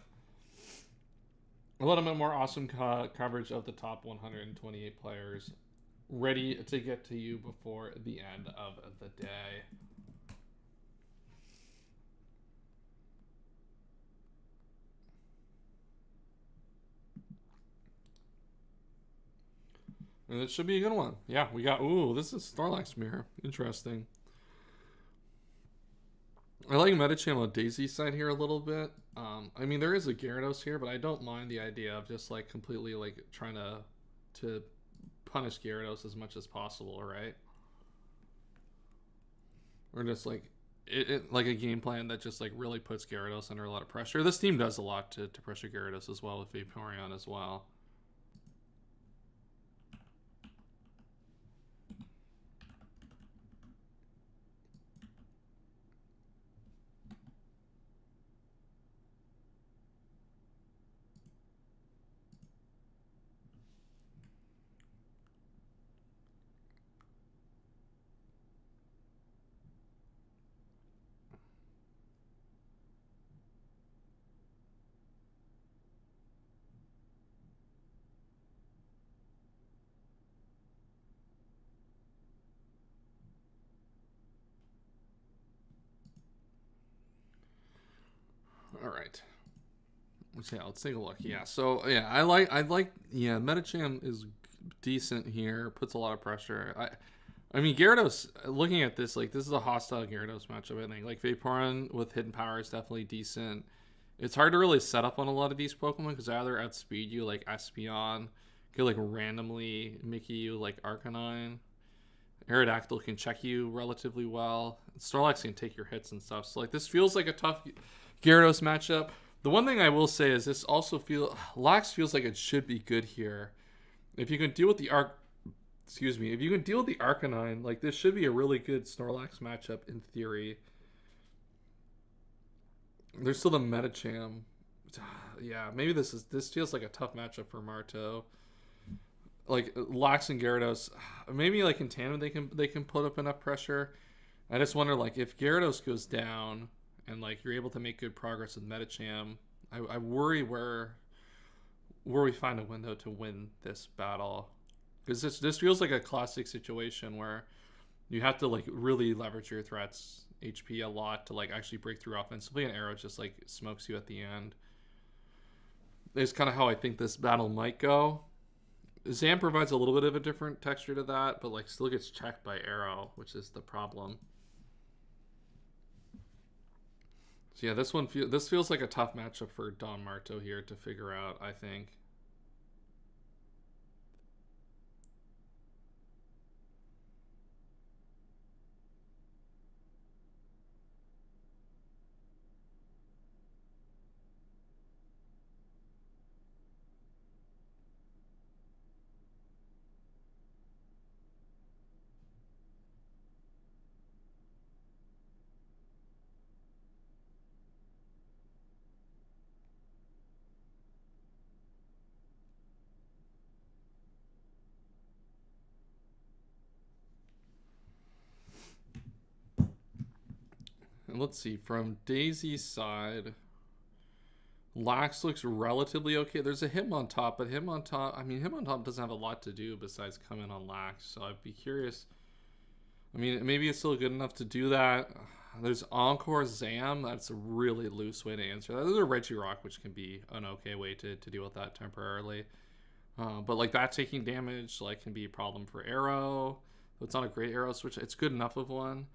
A: a little bit more awesome coverage of the top 128 players ready to get to you before the end of the day. And it should be a good one. Yeah, we got... Ooh, this is Snorlax Mirror. Interesting. I like Medicham on Daisy's side here a little bit. I mean, there is a Gyarados here, but I don't mind the idea of just, like, completely, like, trying to punish Gyarados as much as possible, right? Or just, like, like a game plan that just, like, really puts Gyarados under a lot of pressure. This team does a lot to pressure Gyarados as well, with Vaporeon as well. Yeah, let's take a look. Yeah, so yeah, yeah, Metacham is decent here, puts a lot of pressure. I mean, Gyarados, looking at this, like, this is a hostile Gyarados matchup, I think. Like, Vaporeon with Hidden Power is definitely decent. It's hard to really set up on a lot of these Pokemon because they either outspeed you, like Espeon, could, like, randomly Mickey you, like Arcanine. Aerodactyl can check you relatively well. Snorlax can take your hits and stuff. So, like, this feels like a tough Gyarados matchup. The one thing I will say is this also Lax feels like it should be good here. If you can deal with the if you can deal with the Arcanine, like, this should be a really good Snorlax matchup in theory. There's still the Metacham. Yeah, maybe this feels like a tough matchup for Marto. Like, Lax and Gyarados, maybe like in tandem they can put up enough pressure. I just wonder, like, if Gyarados goes down and, like, you're able to make good progress with Metacham, I worry where we find a window to win this battle, because this feels like a classic situation where you have to, like, really leverage your threats HP a lot to, like, actually break through offensively, and Arrow just, like, smokes you at the end. It's kind of how I think this battle might go. Zam provides a little bit of a different texture to that, but, like, still gets checked by Arrow, which is the problem. So yeah, this feels like a tough matchup for Don Marto here to figure out, I think. And let's see, from Daisy's side, Lax looks relatively okay. There's a Hitmontop, but Hitmontop doesn't have a lot to do besides come in on Lax, so I'd be curious. I mean, maybe it's still good enough to do that. There's Encore Zam. That's a really loose way to answer that. There's a Regirock, which can be an okay way to deal with that temporarily. But, like, that taking damage, like, can be a problem for Arrow. It's not a great Arrow switch. It's good enough of one.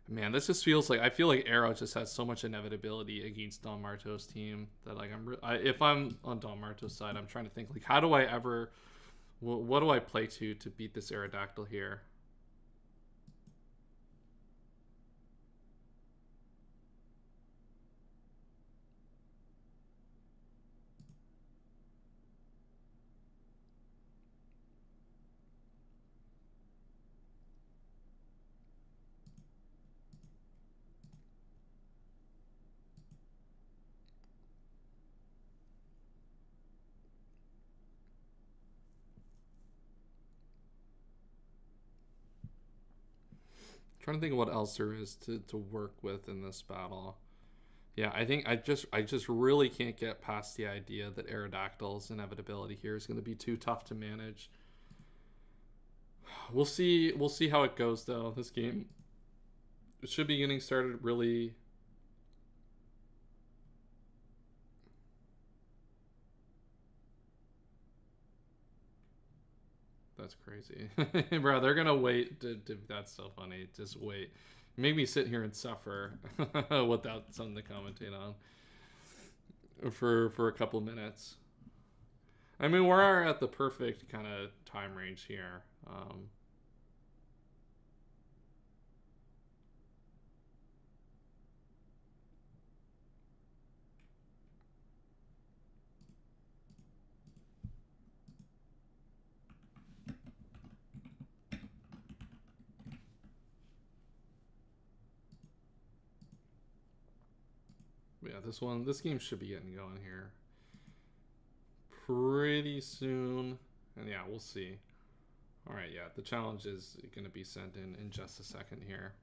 A: Man, this just feels like, I feel like Arrow just has so much inevitability against Don Marto's team that, like, if I'm on Don Marto's side, I'm trying to think, like, how do I ever, what do I play to beat this Aerodactyl here? Trying to think of what else there is to work with in this battle. Yeah, I think I just really can't get past the idea that Aerodactyl's inevitability here is going to be too tough to manage. We'll see how it goes, though. This game, it should be getting started really. That's crazy. Bro, they're gonna wait that's so funny. Just wait. Make me sit here and suffer without something to commentate on for a couple minutes. I mean, we're at the perfect kind of time range here. Yeah, this game should be getting going here pretty soon. And yeah, we'll see. All right, yeah, the challenge is going to be sent in just a second here.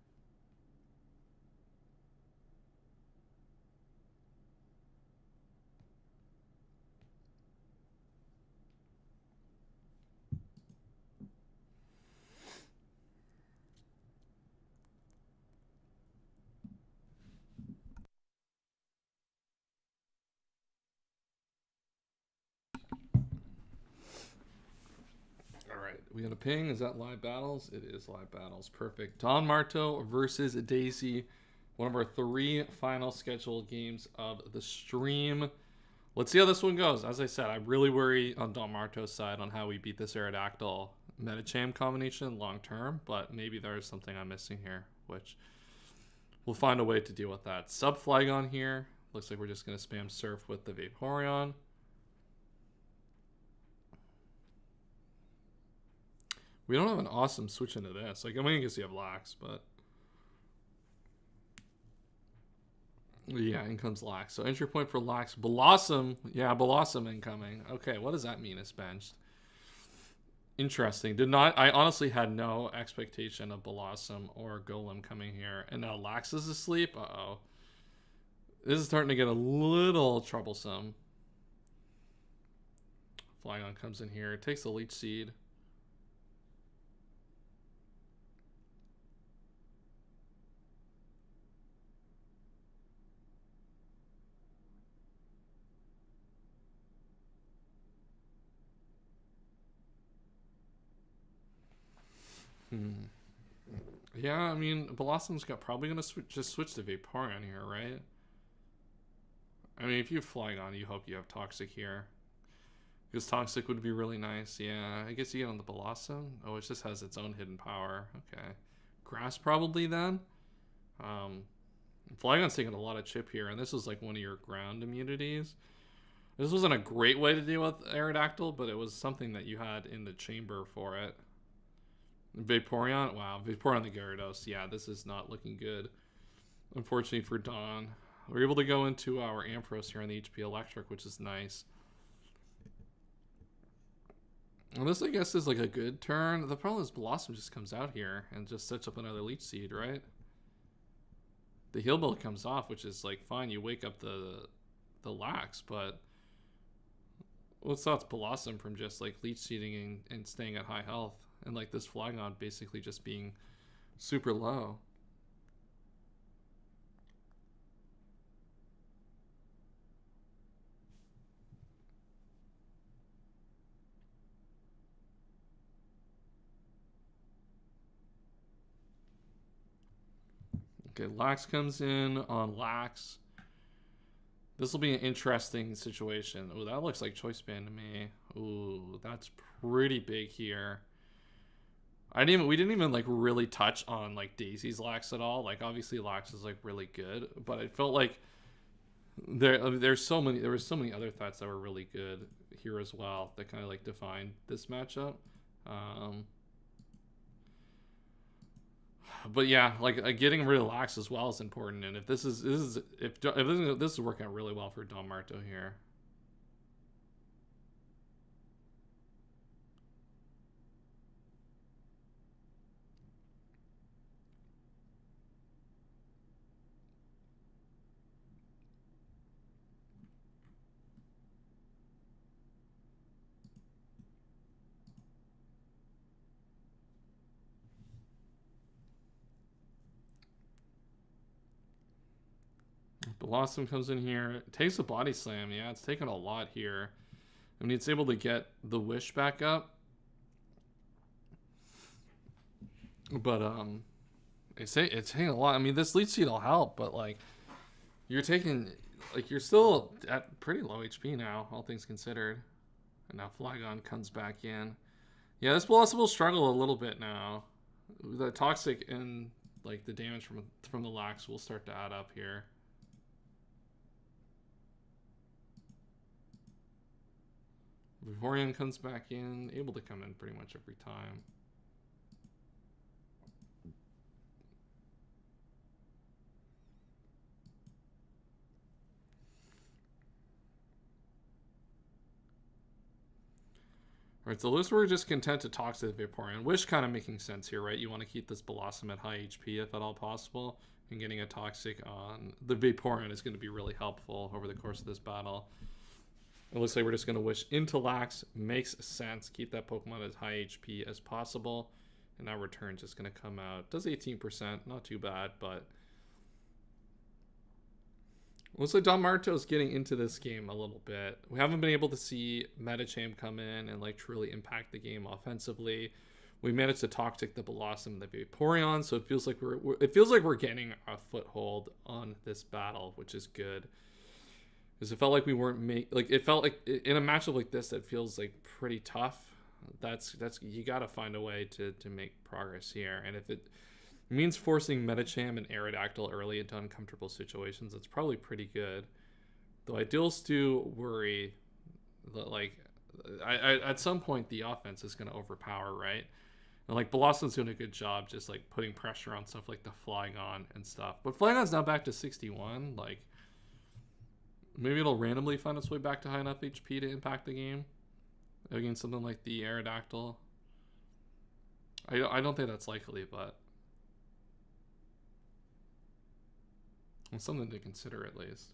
A: We got a ping. Is that live battles? It is live battles. Perfect. Don Marto versus Daisy. One of our 3 final scheduled games of the stream. Let's see how this one goes. As I said, I really worry on Don Marto's side on how we beat this Aerodactyl Medicham combination long term, but maybe there's something I'm missing here, which we'll find a way to deal with that. Sub Flygon here. Looks like we're just going to spam Surf with the Vaporeon. We don't have an awesome switch into this. Like, I mean, I guess you have Lax, but... Yeah, in comes Lax. So entry point for Lax. Blossom. Yeah, Blossom incoming. Okay, what does that mean? It's benched. Interesting. I honestly had no expectation of Blossom or Golem coming here. And now Lax is asleep? Uh-oh. This is starting to get a little troublesome. Flygon comes in here. Takes the Leech Seed. Yeah, I mean, Blossom's probably going to just switch to Vaporeon here, right? I mean, if you have Flygon, you hope you have Toxic here. Because Toxic would be really nice. Yeah, I guess you get on the Blossom. Oh, it just has its own hidden power. Okay. Grass probably then. Flygon's taking a lot of chip here, and this is like one of your ground immunities. This wasn't a great way to deal with Aerodactyl, but it was something that you had in the chamber for it. Vaporeon? Wow, Vaporeon the Gyarados. Yeah, this is not looking good. Unfortunately for Dawn. We're able to go into our Ampharos here on the HP Electric, which is nice. And this, I guess, is like a good turn. The problem is Blossom just comes out here and just sets up another Leech Seed, right? The Heal Build comes off, which is like fine. You wake up the Lax, but what stops Blossom from just like Leech Seeding and staying at high health? And like this Flygon basically just being super low. Okay, Lax comes in on Lax. This will be an interesting situation. Oh, that looks like Choice Band to me. Ooh, that's pretty big here. We didn't even like really touch on like Daisy's Lax at all. Like obviously Lax is like really good, but it felt like there were so many other threats that were really good here as well that kind of like defined this matchup. But yeah, like getting rid of Lax as well is important. And if this is working out really well for Don Marto here. Blossom comes in here. It takes a Body Slam. Yeah, it's taken a lot here. I mean, it's able to get the Wish back up. But, it's taking a lot. I mean, this Leech Seed will help, but, like, you're still at pretty low HP now, all things considered. And now Flygon comes back in. Yeah, this Blossom will struggle a little bit now. The Toxic and, like, the damage from the Lax will start to add up here. Vaporeon comes back in, able to come in pretty much every time. Alright, so looks we're just content to talk to the Vaporeon. Wish kind of making sense here, right? You want to keep this Blossom at high HP if at all possible. And getting a Toxic on the Vaporeon is going to be really helpful over the course of this battle. It looks like we're just going to Wish into Lax. Makes sense. Keep that Pokemon as high HP as possible. And now Return's just going to come out. Does 18%. Not too bad, but Looks like Don Marto's getting into this game a little bit. We haven't been able to see Medicham come in and like truly impact the game offensively. We managed to toxic the Blossom, the Vaporeon, so it feels like we're getting a foothold on this battle, which is good. Because it felt like we weren't it felt like in a matchup like this that feels like pretty tough. That's you got to find a way to make progress here, and if it means forcing Medicham and Aerodactyl early into uncomfortable situations, it's probably pretty good. Though I do worry that like I at some point the offense is going to overpower, right? And like Blossom's doing a good job just like putting pressure on stuff like the Flygon and stuff. But Flygon's now back to 61. Like maybe it'll randomly find its way back to high enough HP to impact the game against something like the Aerodactyl. I don't think that's likely, but it's something to consider at least.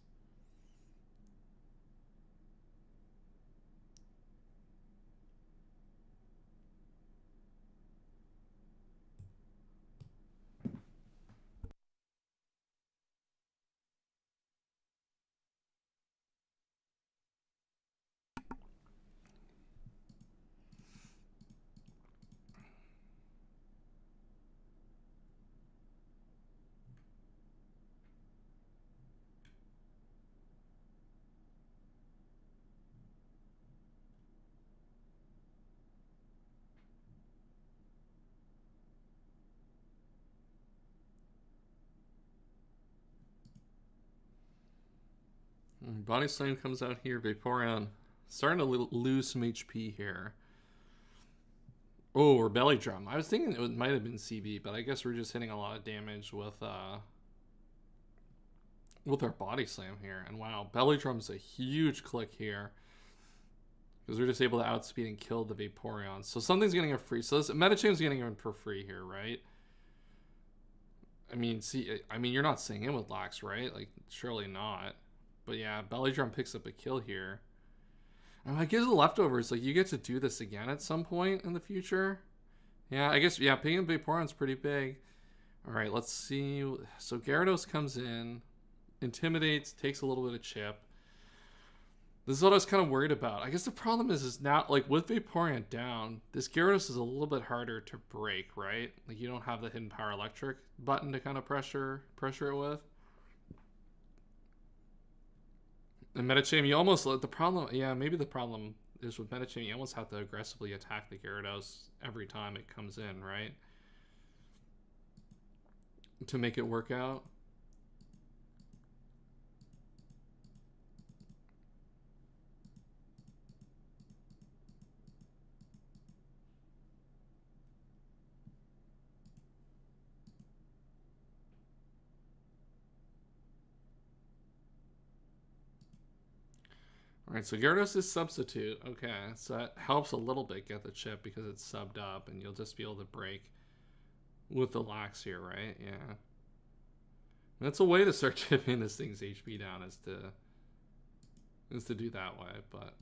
A: Body Slam comes out here. Vaporeon starting to lose some HP here. Oh, or Belly Drum. I was thinking it might have been CB, but I guess we're just hitting a lot of damage with our Body Slam here. And wow, Belly Drum's a huge click here. Because we're just able to outspeed and kill the Vaporeon. So something's getting a free. So this Medicham's getting him for free here, right? I mean, you're not seeing him with Lax, right? Like, surely not. But yeah, Belly Drum picks up a kill here. And I guess the leftovers, like, you get to do this again at some point in the future. Yeah, I guess, yeah, picking up Vaporeon's pretty big. Alright, let's see. So Gyarados comes in, intimidates, takes a little bit of chip. This is what I was kind of worried about. I guess the problem is now, like, with Vaporeon down, this Gyarados is a little bit harder to break, right? Like, you don't have the Hidden Power Electric button to kind of pressure it with. And Medicham, you almost, the problem, yeah, maybe the problem is with Medicham, you almost have to aggressively attack the Gyarados every time it comes in, right? To make it work out. Alright, so Gyarados is substitute. Okay, so that helps a little bit get the chip because it's subbed up and you'll just be able to break with the Lax here, right? Yeah. That's a way to start chipping this thing's HP down is to do that way, but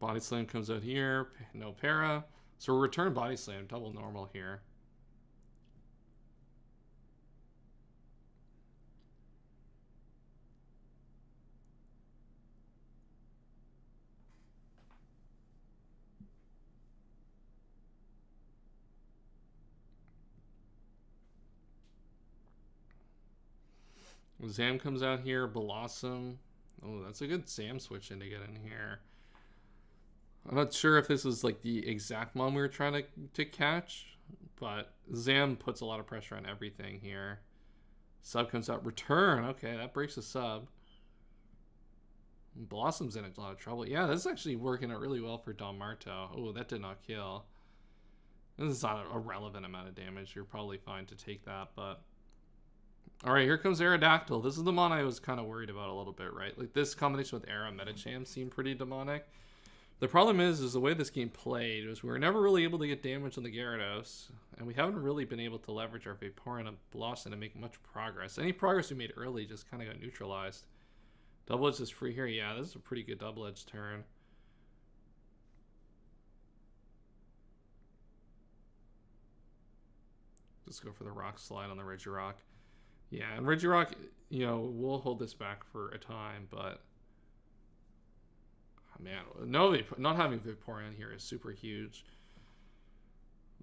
A: Body Slam comes out here, no para. So we'll return Body Slam, double normal here. Zam comes out here, Blossom. Oh, that's a good Zam switch in to get in here. I'm not sure if this was like the exact one we were trying to catch, but Zam puts a lot of pressure on everything here. Sub comes out, return. Okay, that breaks the sub. Blossom's in a lot of trouble. Yeah, this is actually working out really well for Don Marto. Oh, that did not kill. This is not a relevant amount of damage. You're probably fine to take that, but... Alright, here comes Aerodactyl. This is the mon I was kind of worried about a little bit, right? Like, this combination with Aero Medicham seemed pretty demonic. The problem is the way this game played was we were never really able to get damage on the Gyarados, and we haven't really been able to leverage our Vaporeon and Blossom to make much progress. Any progress we made early just kind of got neutralized. Double Edge is free here. Yeah, this is a pretty good Double Edge turn. Just go for the Rock Slide on the Regirock. Yeah, and Regirock, you know, we'll hold this back for a time, but oh, man, no, not having Vaporeon here is super huge.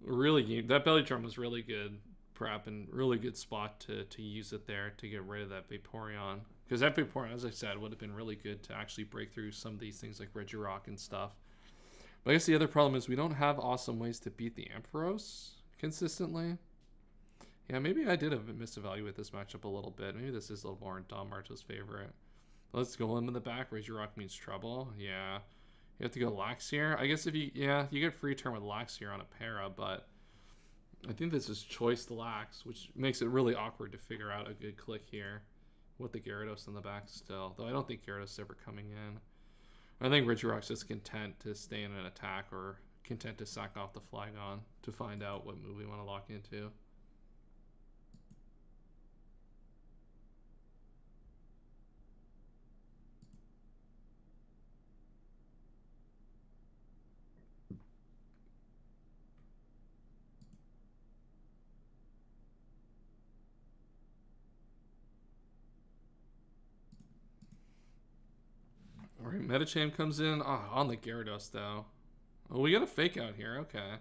A: Really, that Belly Drum was really good prep and really good spot to use it there to get rid of that Vaporeon. Because that Vaporeon, as I said, would have been really good to actually break through some of these things like Regirock and stuff. But I guess the other problem is we don't have awesome ways to beat the Ampharos consistently. Yeah, maybe I did misevaluate this matchup a little bit. Maybe this is a little more in Don Marto's favorite. Let's go in the back. Regirock means trouble. Yeah. You have to go Laxier. I guess if you, yeah, you get free turn with Laxier on a para, but I think this is choice Lax, which makes it really awkward to figure out a good click here with the Gyarados in the back still. Though I don't think Gyarados is ever coming in. I think Regirock's just content to stay in an attack or content to sack off the Flygon to find out what move we want to lock into. Alright, Medicham comes in. On the Gyarados, though. Oh, we got a fake out here. Okay.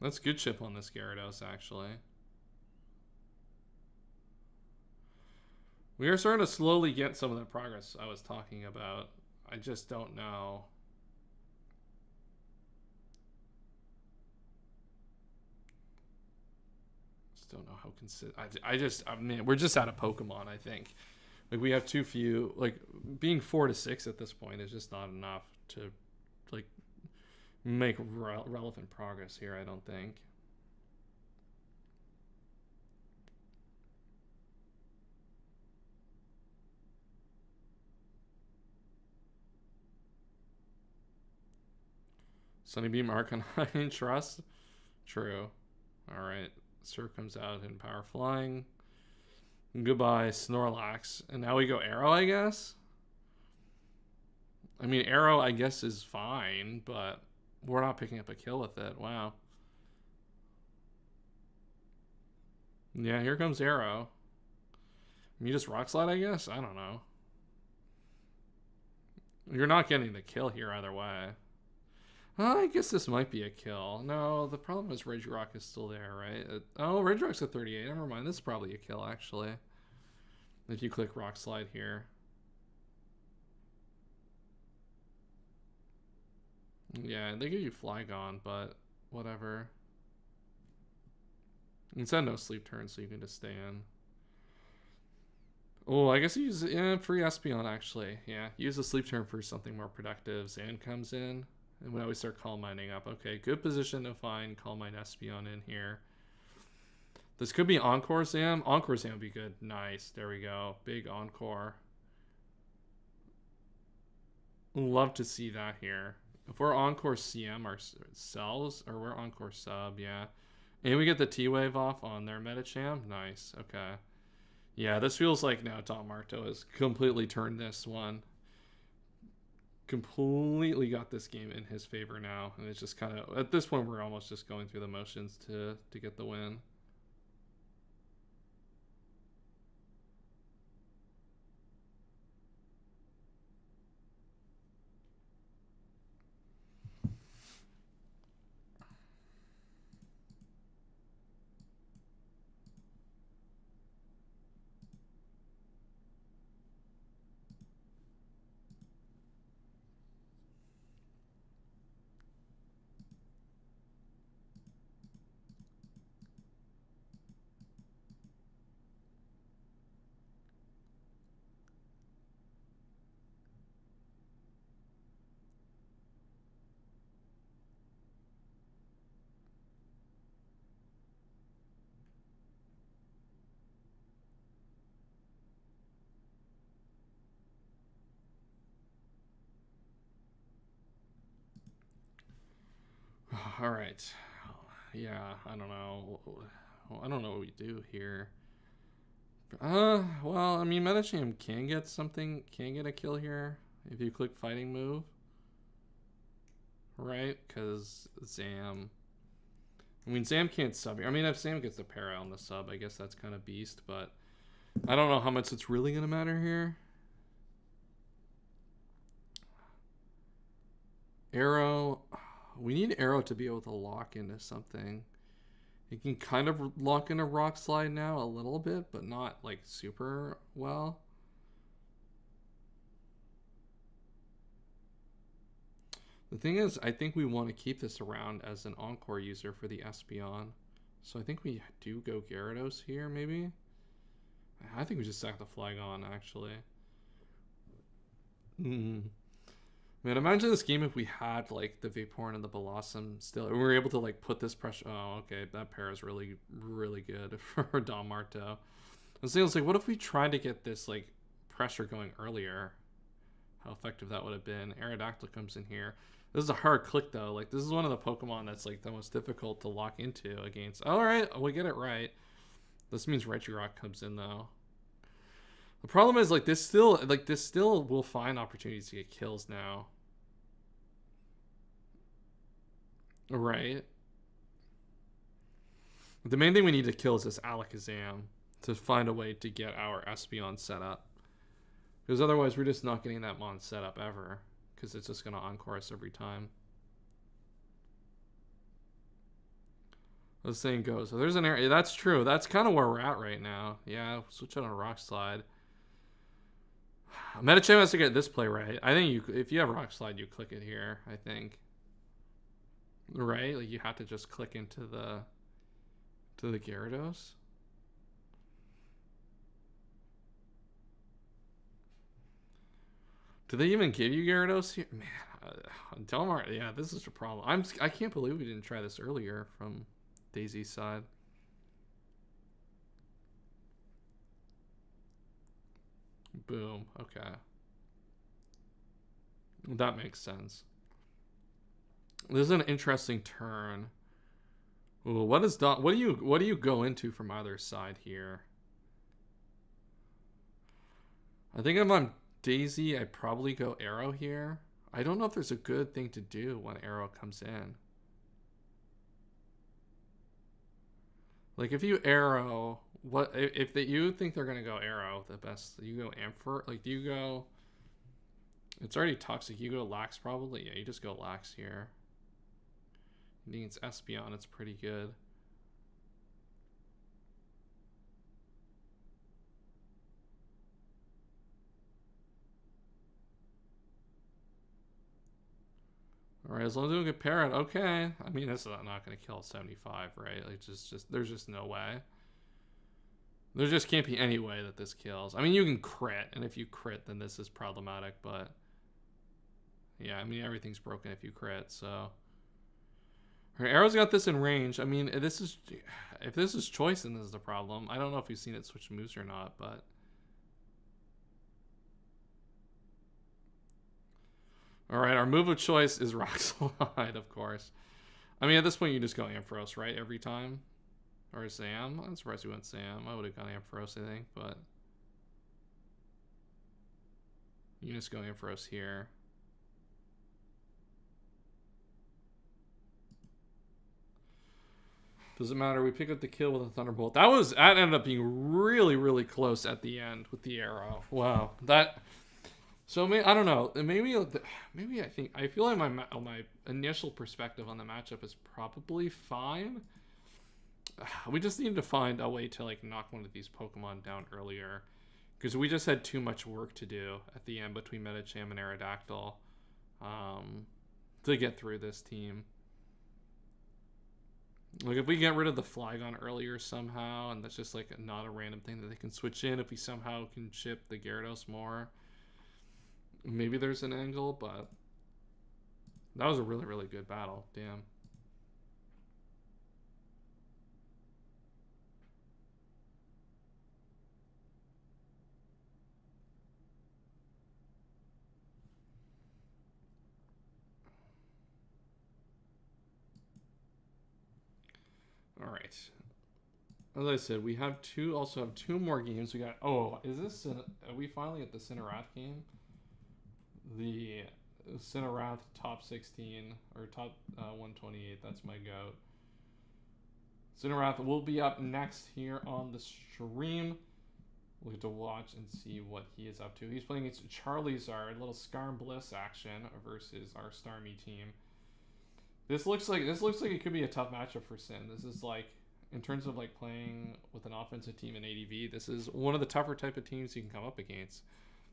A: That's good chip on this Gyarados, actually. We are starting to slowly get some of the progress I was talking about. I just don't know. Just don't know how consistent. I mean, we're just out of Pokemon, I think. Like, we have too few. Like, being 4 to 6 at this point is just not enough to, like, make relevant progress here, I don't think. Sunnybeam, Arcanine, Trust. True. Alright. Surf comes out in Power Flying. Goodbye, Snorlax. And now we go Arrow, I guess? I mean, Arrow, I guess, is fine, but we're not picking up a kill with it. Wow. Yeah, here comes Arrow. You just Rock Slide, I guess? I don't know. You're not getting the kill here either way. I guess this might be a kill. No, the problem is Regirock is still there, right? Oh, Regirock's at 38. Never mind. This is probably a kill, actually. If you click Rock Slide here. Yeah, they give you Flygon, but whatever. Instead, no sleep turn, so you can just stay in. Oh, I guess you use free Espeon, actually. Yeah, use the sleep turn for something more productive. Zan comes in. And we always start Calm Minding up. Okay, good position to find Calm Mind Espeon in here. This could be Encore Zam. Encore Zam would be good. Nice. There we go. Big Encore. Love to see that here. If we're Encore CM ourselves, or we're Encore Sub, yeah. And we get the T-Wave off on their Medicham. Nice. Okay. Yeah, this feels like now Don Marto has completely turned this one. Completely got this game in his favor now, and it's just kind of at this point we're almost just going through the motions to get the win. All right. Yeah, I don't know. I don't know what we do here. Well, I mean, Medicham can get something, can get a kill here if you click Fighting Move. Right? Because Zam. I mean, Sam can't sub here. I mean, if Sam gets the para on the sub, I guess that's kind of beast, but I don't know how much it's really going to matter here. Arrow. We need Arrow to be able to lock into something. He can kind of lock into Rock Slide now a little bit, but not like super well. The thing is, I think we want to keep this around as an Encore user for the Espeon. So I think we do go Gyarados here, maybe? I think we just sack the Flygon, actually. Man, imagine this game if we had, like, the Vaporeon and the Blossom still. We were able to, like, put this pressure... Oh, okay, that pair is really, really good for Don Marto. I was thinking, like, what if we tried to get this, like, pressure going earlier? How effective that would have been. Aerodactyl comes in here. This is a hard click, though. Like, this is one of the Pokemon that's, like, the most difficult to lock into against. All right, we get it right. This means Regirock comes in, though. The problem is, like, this still will find opportunities to get kills now. Right. The main thing we need to kill is this Alakazam to find a way to get our Espeon set up. Because otherwise, we're just not getting that Mon set up ever. Because it's just going to Encore us every time. As the saying goes. So there's an area. That's true. That's kind of where we're at right now. Yeah, switch out on a Rock Slide. Medicham has to get this play right. I think if you have Rock Slide, you click it here, I think. Right? Like, you have to just click into the Gyarados. Do they even give you Gyarados here? Man, Delmar, yeah, this is a problem. I can't believe we didn't try this earlier from Daisy's side. Boom. Okay. That makes sense. This is an interesting turn. Ooh, what do you go into from either side here? I think if I'm Daisy, I probably go Arrow here. I don't know if there's a good thing to do when Arrow comes in. Like, if you Arrow, what if you think they're gonna go Arrow? The best, you go Ampher. Like, do you go? It's already toxic. You go Lax probably. Yeah, you just go Lax here. I think it's Espeon. It's pretty good. All right, as long as we don't get Parrot, okay. I mean, this is not going to kill 75, right? Like, just there's just no way. There just can't be any way that this kills. I mean, you can crit, and if you crit, then this is problematic, but yeah, I mean, everything's broken if you crit, so. Her Arrow's got this in range. I mean, if this is choice, then this is the problem. I don't know if you've seen it switch moves or not, but. All right, our move of choice is Rock Slide, of course. I mean, at this point, you just go Ampharos, right, every time? Or Sam? I'm surprised we went Sam. I would have gone Ampharos, I think, but... You just go Ampharos here. Doesn't matter. We pick up the kill with a Thunderbolt. That ended up being really, really close at the end with the arrow. Wow. So I don't know. Maybe I feel like my initial perspective on the matchup is probably fine. We just need to find a way to like knock one of these Pokemon down earlier, because we just had too much work to do at the end between Medicham and Aerodactyl to get through this team. Like, if we get rid of the Flygon earlier somehow, and that's just like not a random thing that they can switch in, if we somehow can chip the Gyarados more, maybe there's an angle, but that was a really, really good battle. Damn. All right. As I said, we also have two more games. We got, are we finally at the Cinnarath game? The Cinnarath top 16 or top 128. That's my goat. Cinerath will be up next here on the stream. We'll get to watch and see what he is up to. He's playing against Charizard, a little Scar and Bliss action versus our Starmie team. This looks like it could be a tough matchup for Sin. This is like, in terms of like playing with an offensive team in ADV, this is one of the tougher type of teams you can come up against.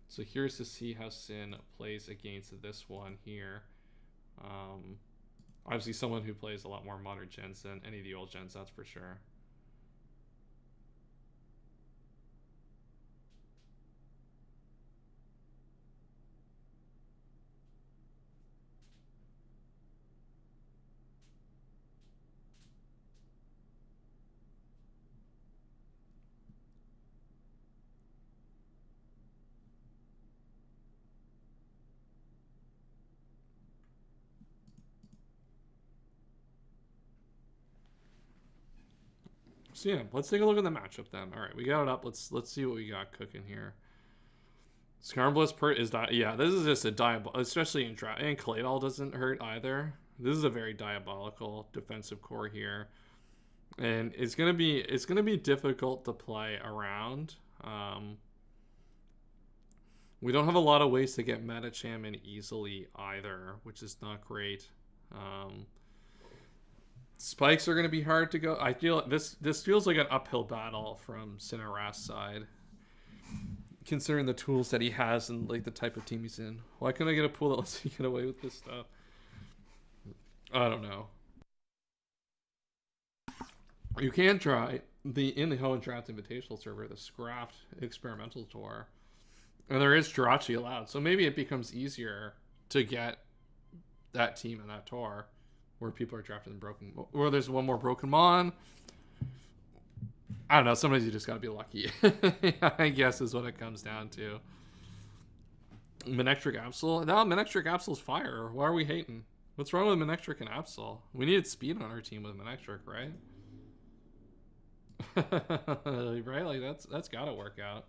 A: So here's to see how Sin plays against this one here. Obviously someone who plays a lot more modern gens than any of the old gens, that's for sure. So yeah, let's take a look at the matchup then. All right, we got it up. Let's see what we got cooking here. Scar and Bliss is yeah. This is just a diabolical, especially in draft. And Claydol doesn't hurt either. This is a very diabolical defensive core here, and it's gonna be difficult to play around. We don't have a lot of ways to get Metacham in easily either, which is not great. Spikes are going to be hard to go. I feel this feels like an uphill battle from Cinerath's side, considering the tools that he has and like the type of team he's in. Why can't I get a pool that lets me get away with this stuff? I don't know. You can try in the Hoenn Draft Invitational server, the Scraft Experimental Tour, and there is Jirachi allowed, so maybe it becomes easier to get that team in that tour where people are drafted in broken, or there's one more broken mon. I don't know. Sometimes you just gotta be lucky. I guess is what it comes down to. Manectric Absol. No, Manectric Absol's fire. Why are we hating? What's wrong with Manectric and Absol? We needed speed on our team with Manectric, right? Right? Like that's gotta work out.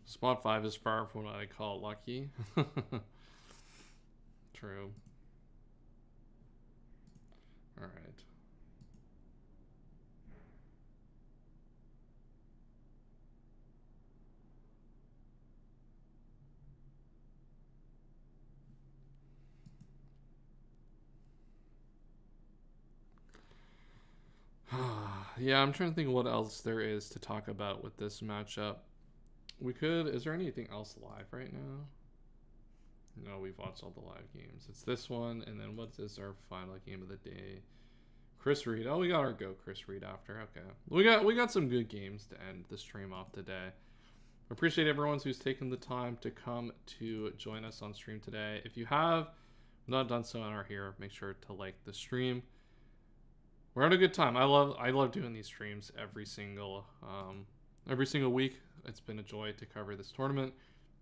A: Spot 5 is far from what I call lucky. True. Alright. Yeah, I'm trying to think what else there is to talk about with this matchup. We could... Is there anything else live right now? No, we've watched all the live games. It's this one, and then what is our final game of the day? Chris Reed. Oh, we got our Go Chris Reed after. Okay. We got some good games to end the stream off today. Appreciate everyone who's taken the time to come to join us on stream today. If you have not done so and are here, make sure to like the stream. We're having a good time. I love doing these streams every single week. It's been a joy to cover this tournament.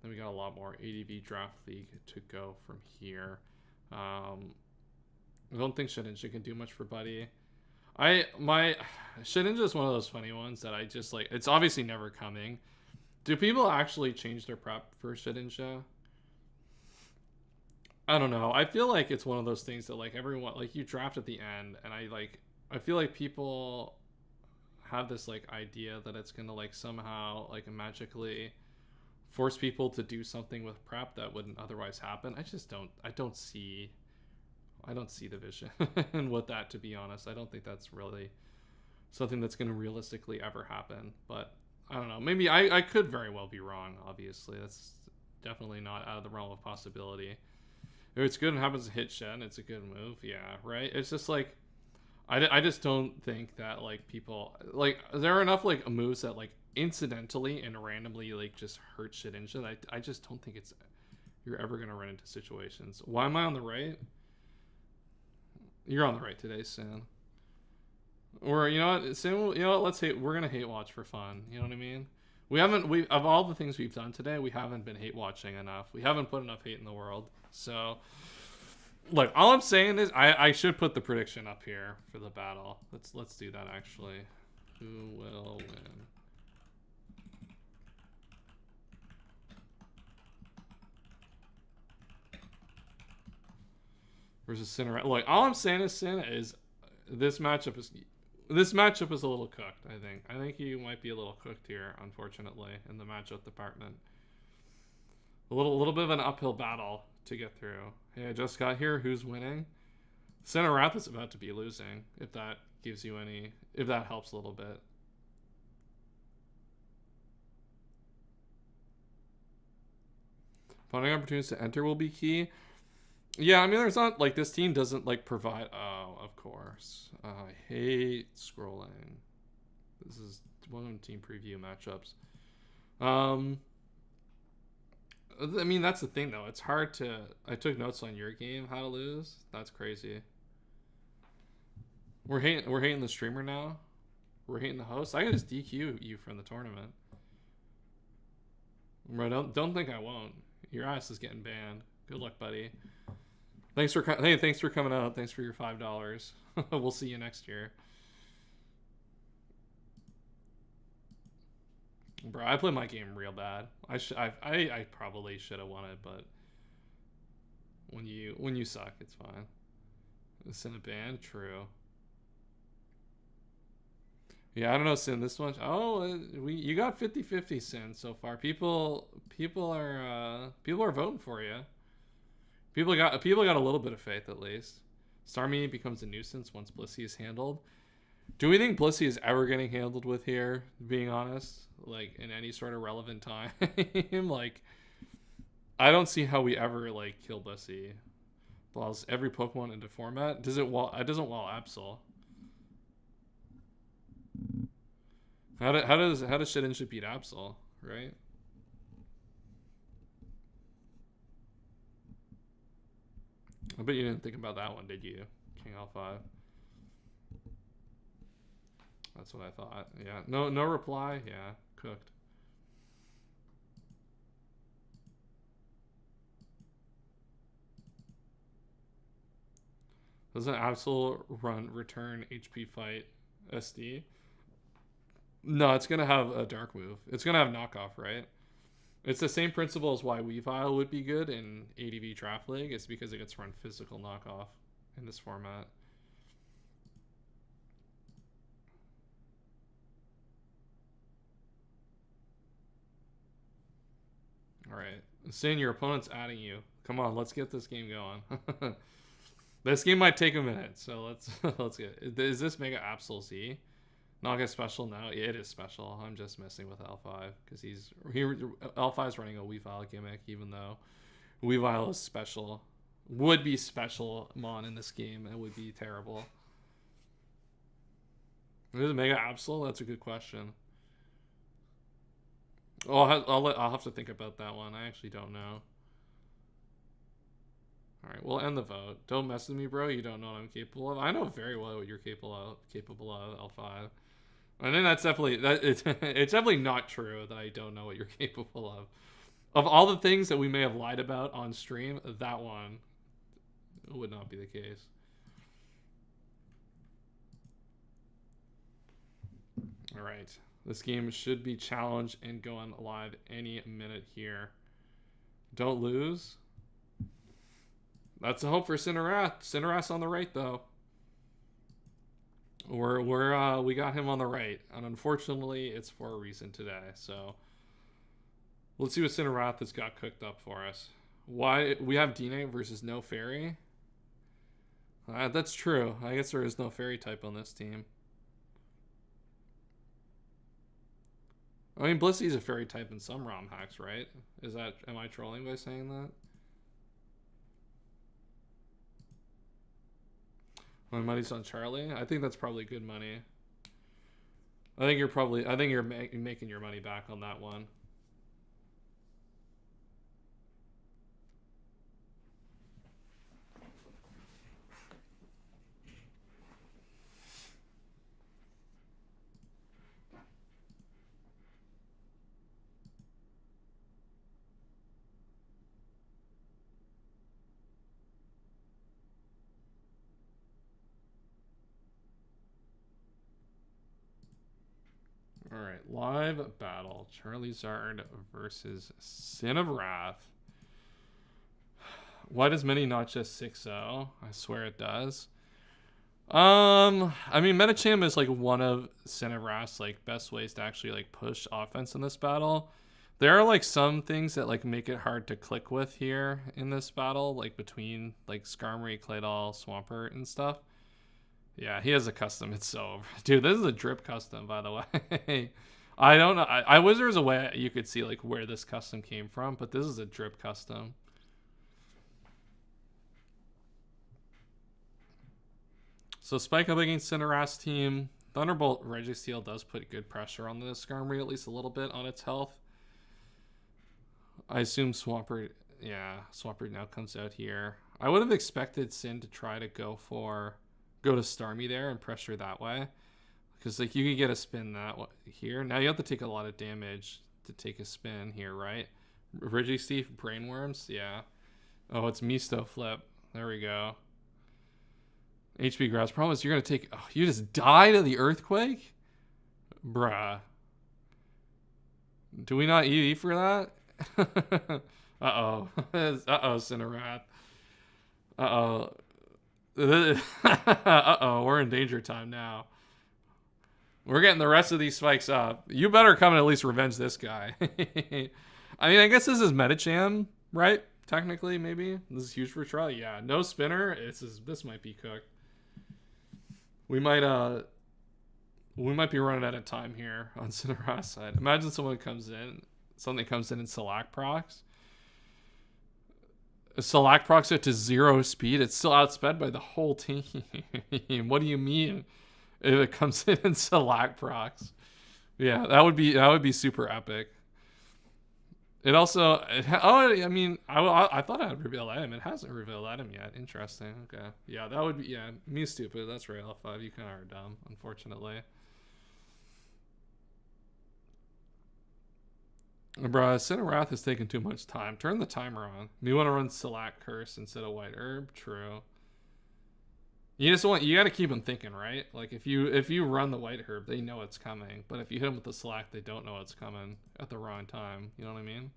A: Then we got a lot more ADV Draft League to go from here. I don't think Shedinja can do much for Buddy. Shedinja is one of those funny ones that I just like. It's obviously never coming. Do people actually change their prep for Shedinja? I don't know. I feel like it's one of those things that like everyone, like you draft at the end, and I feel like people have this like idea that it's gonna like somehow like magically force people to do something with prep that wouldn't otherwise happen. I don't see the vision and with that, to be honest. I don't think that's really something that's gonna realistically ever happen. But I don't know. Maybe I could very well be wrong, obviously. definitely not out of the realm of possibility. If it's good and happens to hit Shen, it's a good move. Yeah, right? It's just like, I just don't think that, like, people, like, there are enough, like, moves that, like, incidentally and randomly, like, just hurt shit and shit. I just don't think you're ever going to run into situations. Why am I on the right? You're on the right today, Sin. Or, you know what, Sin, you know what, we're going to hate watch for fun. You know what I mean? Of all the things we've done today, we haven't been hate watching enough. We haven't put enough hate in the world. So, look, all I'm saying is I should put the prediction up here for the battle. Let's do that, actually. Who will win? Versus Sin. Look, all I'm saying is, Sin, is this matchup is a little cooked. I think you might be a little cooked here, unfortunately, in the matchup department. A little bit of an uphill battle to get through. Hey, I just got here. Who's winning? Cinerath is about to be losing. If that gives you any, if that helps a little bit. Finding opportunities to enter will be key. Yeah, I mean, there's not, like, this team doesn't, like, provide... Oh, of course. I hate scrolling. This is one of the team preview matchups. I mean, that's the thing, though. It's hard to... I took notes on your game, how to lose. That's crazy. We're hating the streamer now? We're hating the host? I can just DQ you from the tournament. Bro, don't think I won't. Your ass is getting banned. Good luck, buddy. Thanks for coming out. Thanks for your $5. We'll see you next year. Bro, I play my game real bad. I probably should have won it, but when you suck, it's fine. It's in a band, true. Yeah, I don't know, Sin. This one, you got 50-50, Sin, so far. People are voting for you. People got a little bit of faith, at least. Starmie becomes a nuisance once Blissey is handled. Do we think Blissey is ever getting handled with here, being honest? Like, in any sort of relevant time? Like, I don't see how we ever, like, kill Blissey. Blows every Pokemon into format. It doesn't wall Absol. How does Shedinja beat Absol, right? I bet you didn't think about that one, did you? King L5. That's what I thought. Yeah. No reply. Yeah. Cooked. Doesn't Absol return HP fight SD? No, it's gonna have a dark move. It's gonna have knockoff, right? It's the same principle as why Weavile would be good in ADV Draft League. It's because it gets run physical knockoff in this format. Alright. Sin, your opponent's adding you. Come on, let's get this game going. This game might take a minute, so let's get it. Is this Mega Absol Z? Not get special now. Yeah, it is special. I'm just messing with L5 because L5 is running a Weavile gimmick, even though Weavile is special. Would be special Mon in this game. It would be terrible. Is it Mega Absol? That's a good question. Oh, I'll have to think about that one. I actually don't know. All right, we'll end the vote. Don't mess with me, bro. You don't know what I'm capable of. I know very well what you're capable of, L5. I think that's definitely it's definitely not true that I don't know what you're capable of. Of all the things that we may have lied about on stream, that one would not be the case. All right. This game should be challenged and going live any minute here. Don't lose. That's a hope for Cinerath. Cinerath's on the right, though. We got him on the right, and unfortunately, it's for a reason today. So let's see what Cinerath has got cooked up for us. Why we have D-Knight versus no fairy? That's true. I guess there is no fairy type on this team. I mean, Blissey's a fairy type in some ROM hacks, right? Am I trolling by saying that? My money's on Charlie. I think that's probably good money. I think you're making your money back on that one. All right, live battle: Charizard versus Sin of Wrath. Why does Mini not just 6-0? I swear it does. I mean, Medicham is like one of Sin of Wrath's like best ways to actually like push offense in this battle. There are like some things that like make it hard to click with here in this battle, like between like Skarmory, Claydol, Swampert, and stuff. Yeah, he has a custom. It's so over. Dude, this is a drip custom, by the way. I don't know. I wish there was a way you could see like where this custom came from, but this is a drip custom. So Spike up against Cinera's team. Thunderbolt Registeel does put good pressure on the Skarmory, at least a little bit on its health. I assume Swampert, yeah, Swampert now comes out here. I would have expected Sin to try to go to Starmie there and pressure that way, because like you could get a spin that here. Now you have to take a lot of damage to take a spin here, right? Registeel Brainworms, yeah. Oh, it's Misto Flip. There we go. HP Grass. Problem is you're gonna take. Oh, you just die to the earthquake, bruh. Do we not EV for that? Uh-oh. Uh-oh, Cinerath. Uh-oh. Uh-oh, we're in danger time now. We're getting the rest of these spikes up. You better come and at least revenge this guy. I mean, I guess this is Medicham, right? Technically, maybe. This is huge for trial. Yeah, no spinner. This might be cooked. We might be running out of time here on Cinera's side. Imagine something comes in and Select procs. Select procs it to 0 speed. It's still outsped by the whole team. What do you mean? If it comes in and Select procs. Yeah, that would be super epic. It also, I mean, I thought I'd reveal item. It hasn't revealed item yet. Interesting. Okay. Yeah, that would be, yeah, me stupid. That's right, L5. You kind of are dumb, unfortunately. Bruh, Cinerath is taking too much time. Turn the timer on. You want to run Select Curse instead of White Herb? True. You gotta keep them thinking, right? Like if you run the White Herb, they know it's coming. But if you hit them with the Select, they don't know it's coming at the wrong time. You know what I mean?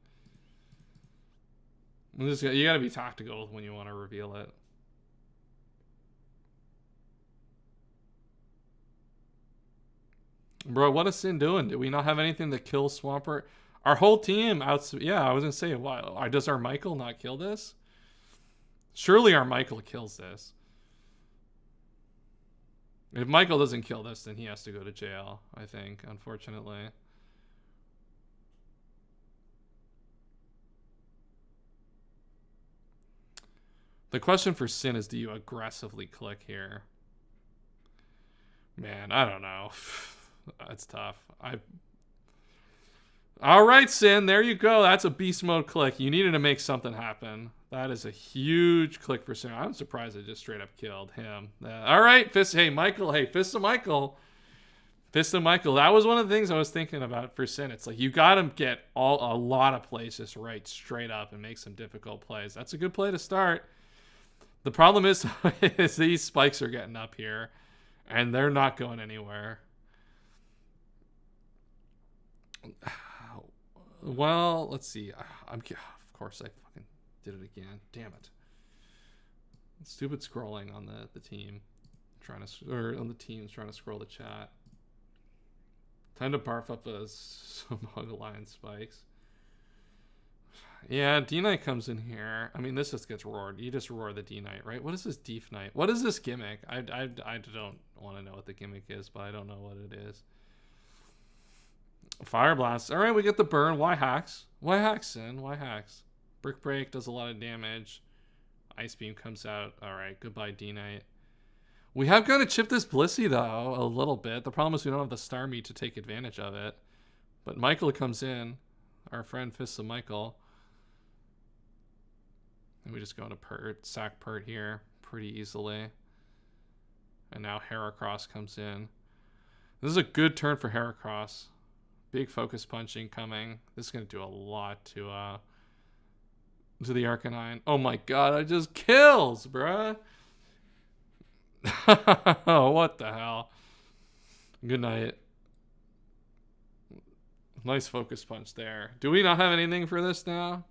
A: You gotta be tactical when you want to reveal it. Bro, what is Sin doing? Do we not have anything to kill Swampert? Our whole team yeah, I was gonna say, why does our Michael not kill this? Surely our Michael kills this. If Michael doesn't kill this, then he has to go to jail, I think, unfortunately. The question for Sin is, do you aggressively click here? Man, I don't know. That's tough. All right, Sin, there you go. That's a beast mode click. You needed to make something happen. That is a huge click for Sin. I'm surprised it just straight up killed him. All right, Fist. Hey, Michael. Hey, Fist of Michael. Fist of Michael. That was one of the things I was thinking about for Sin. It's like you got to get a lot of plays just right, straight up, and make some difficult plays. That's a good play to start. The problem is these spikes are getting up here, and they're not going anywhere. Well, let's see. Of course, I fucking did it again. Damn it. Stupid scrolling on the team. On the teams trying to scroll the chat. Time to barf up some Hug Alliance spikes. Yeah, D-Knight comes in here. I mean, this just gets roared. You just roar the D-Knight, right? What is this Deef Knight? What is this gimmick? I don't want to know what the gimmick is, but I don't know what it is. Fire Blast. All right, we get the burn. Why hacks? Why hacks, Sin? Why hacks? Brick Break does a lot of damage. Ice Beam comes out. All right, goodbye, D-Knight. We have kind of chipped this Blissey, though, a little bit. The problem is we don't have the Star Meat to take advantage of it. But Michael comes in. Our friend Fists of Michael. And we just go into Pert, sack Pert here pretty easily. And now Heracross comes in. This is a good turn for Heracross. Big focus punching coming. This is going to do a lot to the Arcanine. Oh my god, I just kills, bruh. What the hell? Good night. Nice focus punch there. Do we not have anything for this now?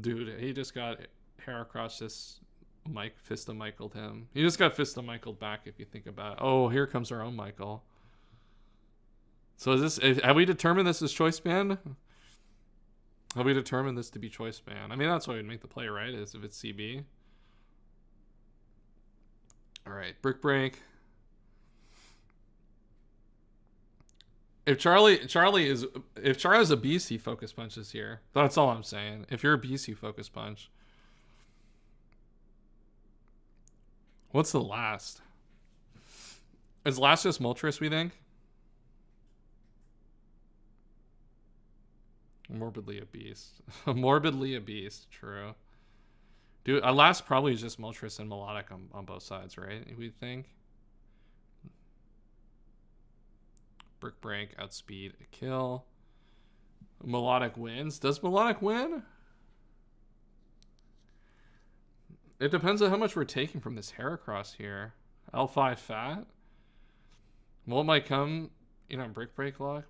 A: Dude, he just got Heracross just Fist of Michael'd him. He just got Fist of Michael'd back if you think about it. Oh, here comes our own Michael. So is this, have we determined this is choice band? Have we determined this to be choice band? I mean, that's why we'd make the play, right? Is if it's CB. All right, Brick Break. If Charlie's a beast, he focus punches here. That's all I'm saying. If you're a beast, you focus punch. What's the last? Is last just Moltres, we think? Morbidly a beast. Morbidly a beast, true. Dude, last probably is just Moltres and Melodic on both sides, right? We think. Brick Break, outspeed, a kill. Melodic wins. Does Melodic win? It depends on how much we're taking from this Heracross here. L5 fat. What might come in on Brick Break lock?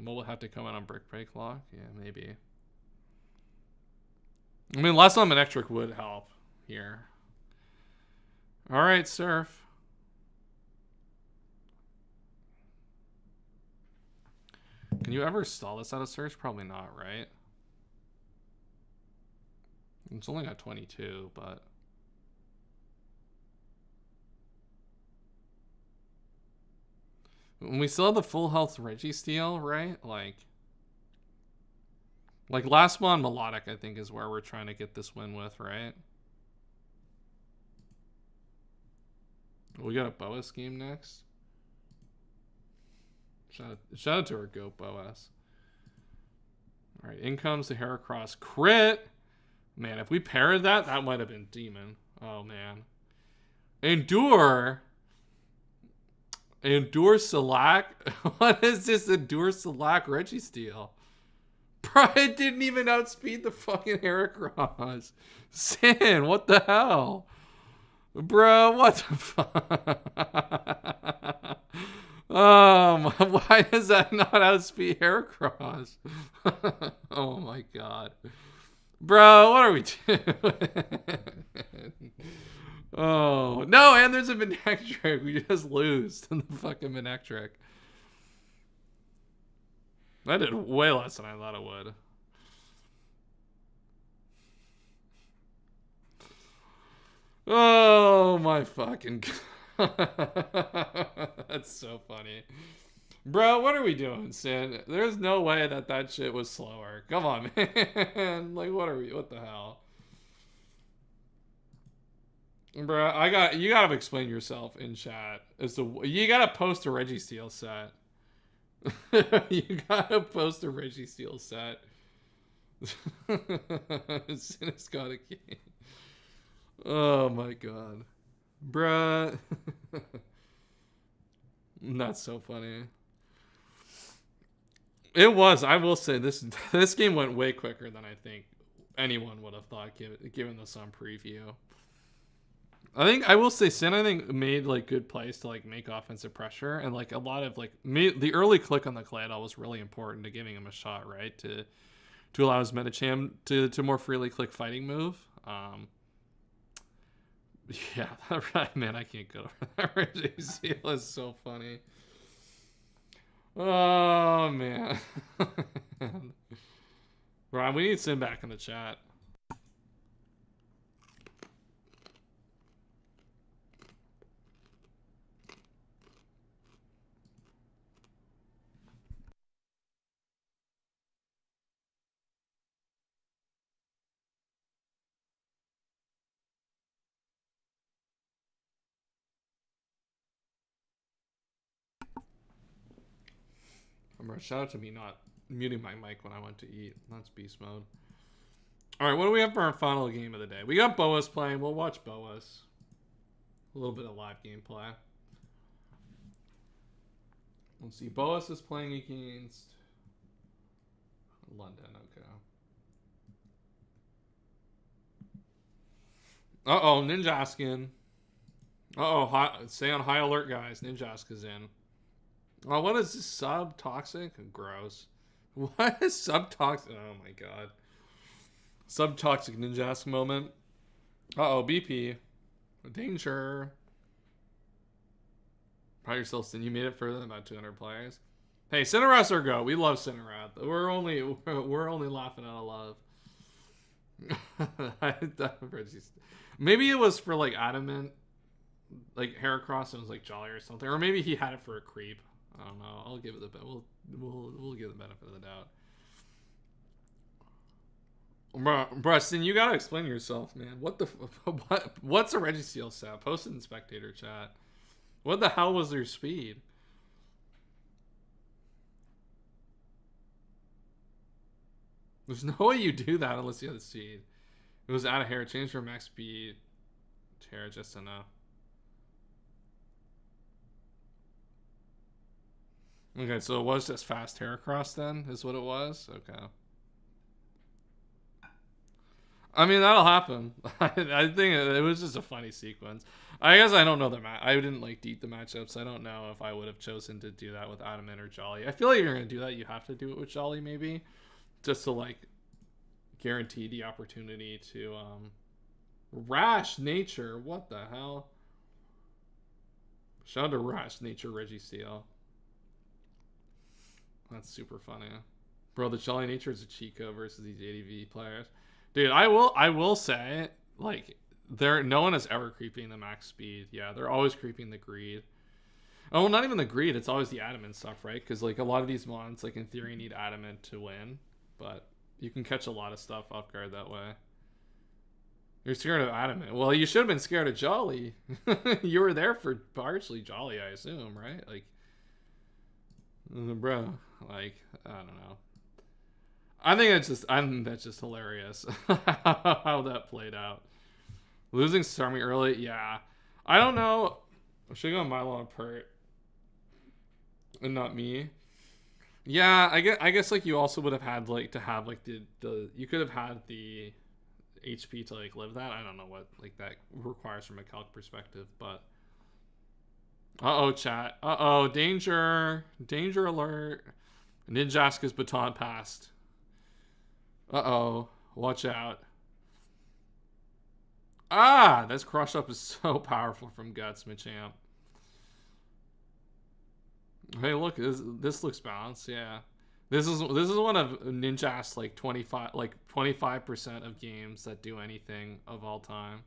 A: Will have to come in on Brick Break lock? Yeah, maybe. I mean, last time Manectric would help here. All right, Surf. Can you ever stall this out of search? Probably not, right? It's only got 22, but... we still have the full health Registeel, right? Like last one, Melodic, I think, is where we're trying to get this win with, right? We got a Boa scheme next. Shout out to our goat Boas. All right, in comes the Heracross crit. Man, if we paired that, that might have been demon. Oh man. Endure Salac? What is this Endure Salac Registeel? Bro, it didn't even outspeed the fucking Heracross. Sin, what the hell? Bro, what the fuck? Why does that not outspeed Heracross? Oh my god. Bro, what are we doing? Oh, no, and there's a Manectric. We just lose to the fucking Manectric. That did way less than I thought it would. Oh, my fucking God. That's so funny. Bro, what are we doing, Sin? There's no way that shit was slower. Come on, man. Like, what the hell? Bruh, you gotta explain yourself in chat. You gotta post a Registeel set. You gotta post a Registeel set. Sin's got a game. Oh my god. Bruh. That's so funny. It was, I will say, this game went way quicker than I think anyone would have thought given the Sun preview. I will say Sin, I think, made like good plays to like make offensive pressure, and like a lot of like the early click on the Claydol was really important to giving him a shot, right? To allow his Medicham to more freely click fighting move. Yeah, that right, man, I can't go over that. Registeel is so funny. Oh man. Right, we need Sin back in the chat. Shout out to me not muting my mic when I went to eat. That's beast mode. All right, what do we have for our final game of the day? We got Boas playing. We'll watch Boas. A little bit of live gameplay. Let's see. Boas is playing against London. Okay. Uh-oh, Ninjaskin. Uh-oh, stay on high alert, guys. Ninjaska's in. Oh, what is this? Subtoxic? Gross. What is subtoxic? Oh my god. Subtoxic Ninjask moment. Uh-oh, BP. Danger. Probably yourself, Sin. You made it further than about 200 players. Hey, Cineras or go. We love Cinerath. We're only laughing out of love. Maybe it was for like Adamant, like Heracross, and it was like Jolly or something, or maybe he had it for a creep. I don't know. I'll give it the we'll give the benefit of the doubt. Bro, Sin, you gotta explain yourself, man. What's a Registeel set? Post it in spectator chat. What the hell was their speed? There's no way you do that unless you have the speed. It was out of hair. Changed from max speed. Terra just enough. Okay, so it was just fast Heracross then, is what it was? Okay. I mean, that'll happen. I think it was just a funny sequence. I guess I don't know the match. I didn't like deep the matchups. I don't know if I would have chosen to do that with Adamant or Jolly. I feel like if you're gonna do that, you have to do it with Jolly, maybe, just to like guarantee the opportunity to Rash Nature. What the hell? Shout out to Rash Nature Registeel. That's super funny, bro. The Jolly Nature is a cheat code versus these ADV players. Dude, I will say, like, no one is ever creeping the max speed. Yeah, they're always creeping the greed. Oh, well, not even the greed. It's always the adamant stuff, right? Because, like, a lot of these mons, like, in theory, need adamant to win. But you can catch a lot of stuff off guard that way. You're scared of adamant. Well, you should have been scared of Jolly. You were there for partially Jolly, I assume, right? Like, bro, like, I don't know. I think that's just hilarious how that played out. Losing Starmie early, yeah. I don't know. I should go Milo and Pert, and not me. Yeah, I guess like you also would have had like to have like the you could have had the HP to like live that. I don't know what like that requires from a calc perspective, but uh-oh, chat. Uh-oh, danger alert. Ninjaska's baton passed. Uh-oh. Watch out. Ah! This crush up is so powerful from Guts, Machamp. Hey, look, this looks balanced, yeah. This is one of Ninja's like 25% of games that do anything of all time.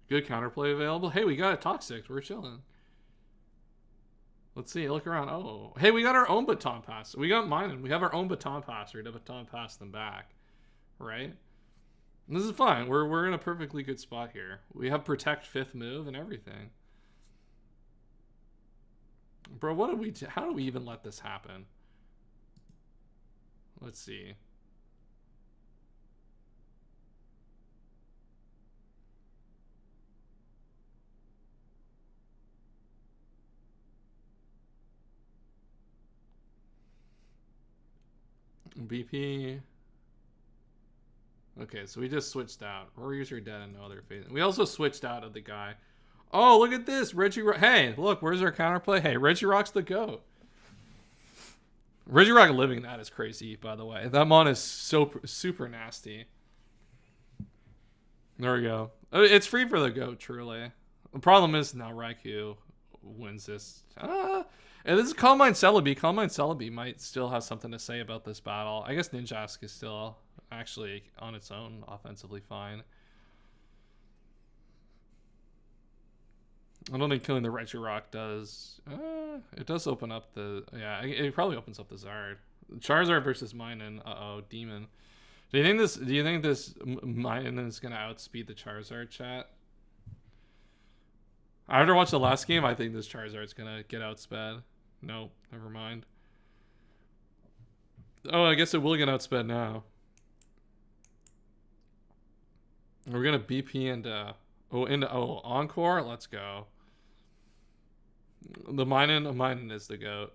A: Good counterplay available. Hey, we got a Toxic. We're chilling. Let's see. Look around. Oh, hey, we got our own baton pass. We got mine, and we have our own baton passer to baton pass them back, right? And this is fine. We're in a perfectly good spot here. We have protect 5th move and everything. Bro, what did we do? How do we even let this happen? Let's see. BP. Okay, so we just switched out. Warriors are dead and no other phase. We also switched out of the guy. Oh, look at this. Hey, look, where's our counterplay? Hey, Regirock's the GOAT. Regirock living that is crazy, by the way. That mon is so super nasty. There we go. It's free for the GOAT, truly. The problem is now Raikou wins this. And this is Calm Mind Celebi. Calm Mind Celebi might still have something to say about this battle. I guess Ninjask is still actually on its own offensively fine. I don't think killing the Regirock does. It does open up the. Yeah, it probably opens up the Zard. Charizard versus Minun. Demon. Do you think this Minun is gonna outspeed the Charizard, chat? After watching the last game, I think this Charizard's gonna get outsped. Nope, never mind. Oh, I guess it will get outsped now. We're gonna BP into Encore. Let's go. The Minun is the goat.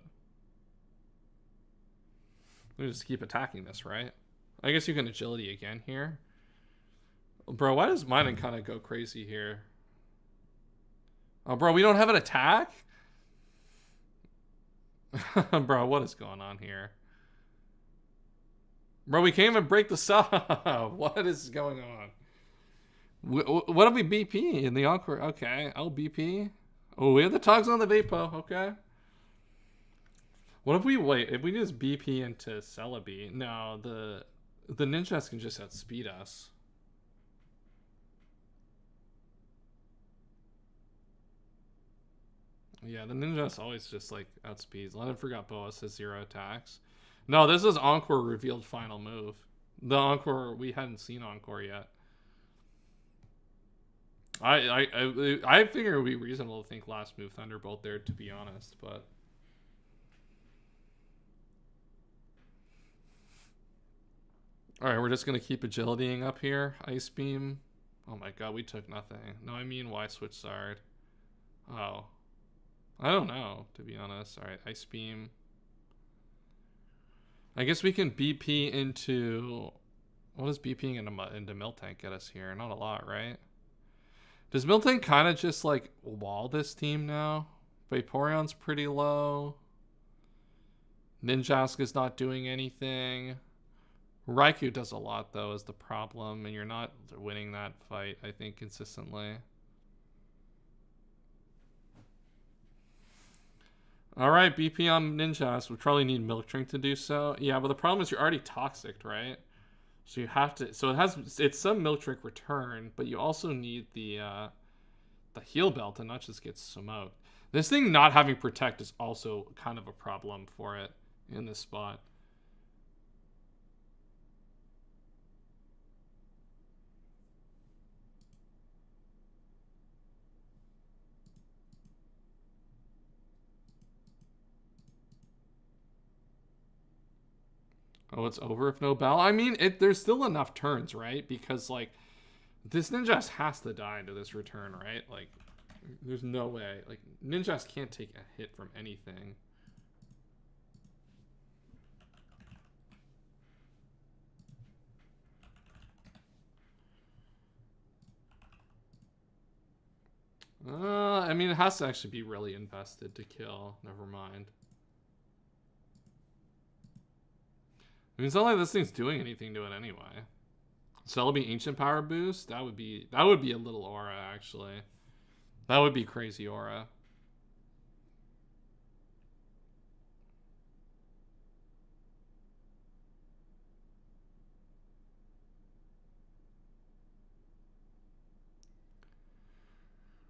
A: We just keep attacking this, right? I guess you can agility again here. Bro, why does Minun kind of go crazy here? Oh, bro, we don't have an attack? Bro, what is going on here? Bro, we can't even break the sub. What is going on? What do we BP in the Encore? Okay, I'll BP. Oh, we have the Togs on the Vapo. Okay. What if we wait? If we just BP into Celebi? No, the Ninjas can just outspeed us. Yeah, the Ninjas always just like outspeeds. Leonard forgot Boas has 0 attacks. No, this is Encore revealed final move. The Encore, we hadn't seen Encore yet. I figure it would be reasonable to think last move Thunderbolt there, to be honest, but alright, we're just gonna keep agilitying up here. Ice Beam. Oh my god, we took nothing. No, I mean why switch Zard? Oh. I don't know, to be honest. Alright, Ice Beam. I guess we can BP into... What does BPing into Miltank get us here? Not a lot, right? Does Miltank kind of just, like, wall this team now? Vaporeon's pretty low. Ninjaska's not doing anything. Raikou does a lot, though, is the problem. And you're not winning that fight, I think, consistently. Alright, BP on Ninjas. We probably need Milk Drink to do so. Yeah, but the problem is you're already toxic, right? So you have to... So it's some Milk Drink return, but you also need the Heal Bell to not just get smoked. This thing not having Protect is also kind of a problem for it in this spot. Oh, it's over if no Bell? I mean, there's still enough turns, right? Because, like, this Ninjas has to die into this return, right? Like, there's no way. Like, Ninjas can't take a hit from anything. I mean, it has to actually be really invested to kill. Never mind. I mean, it's not like this thing's doing anything to it anyway. Celebi Ancient Power Boost? That would be a little aura, actually. That would be crazy aura.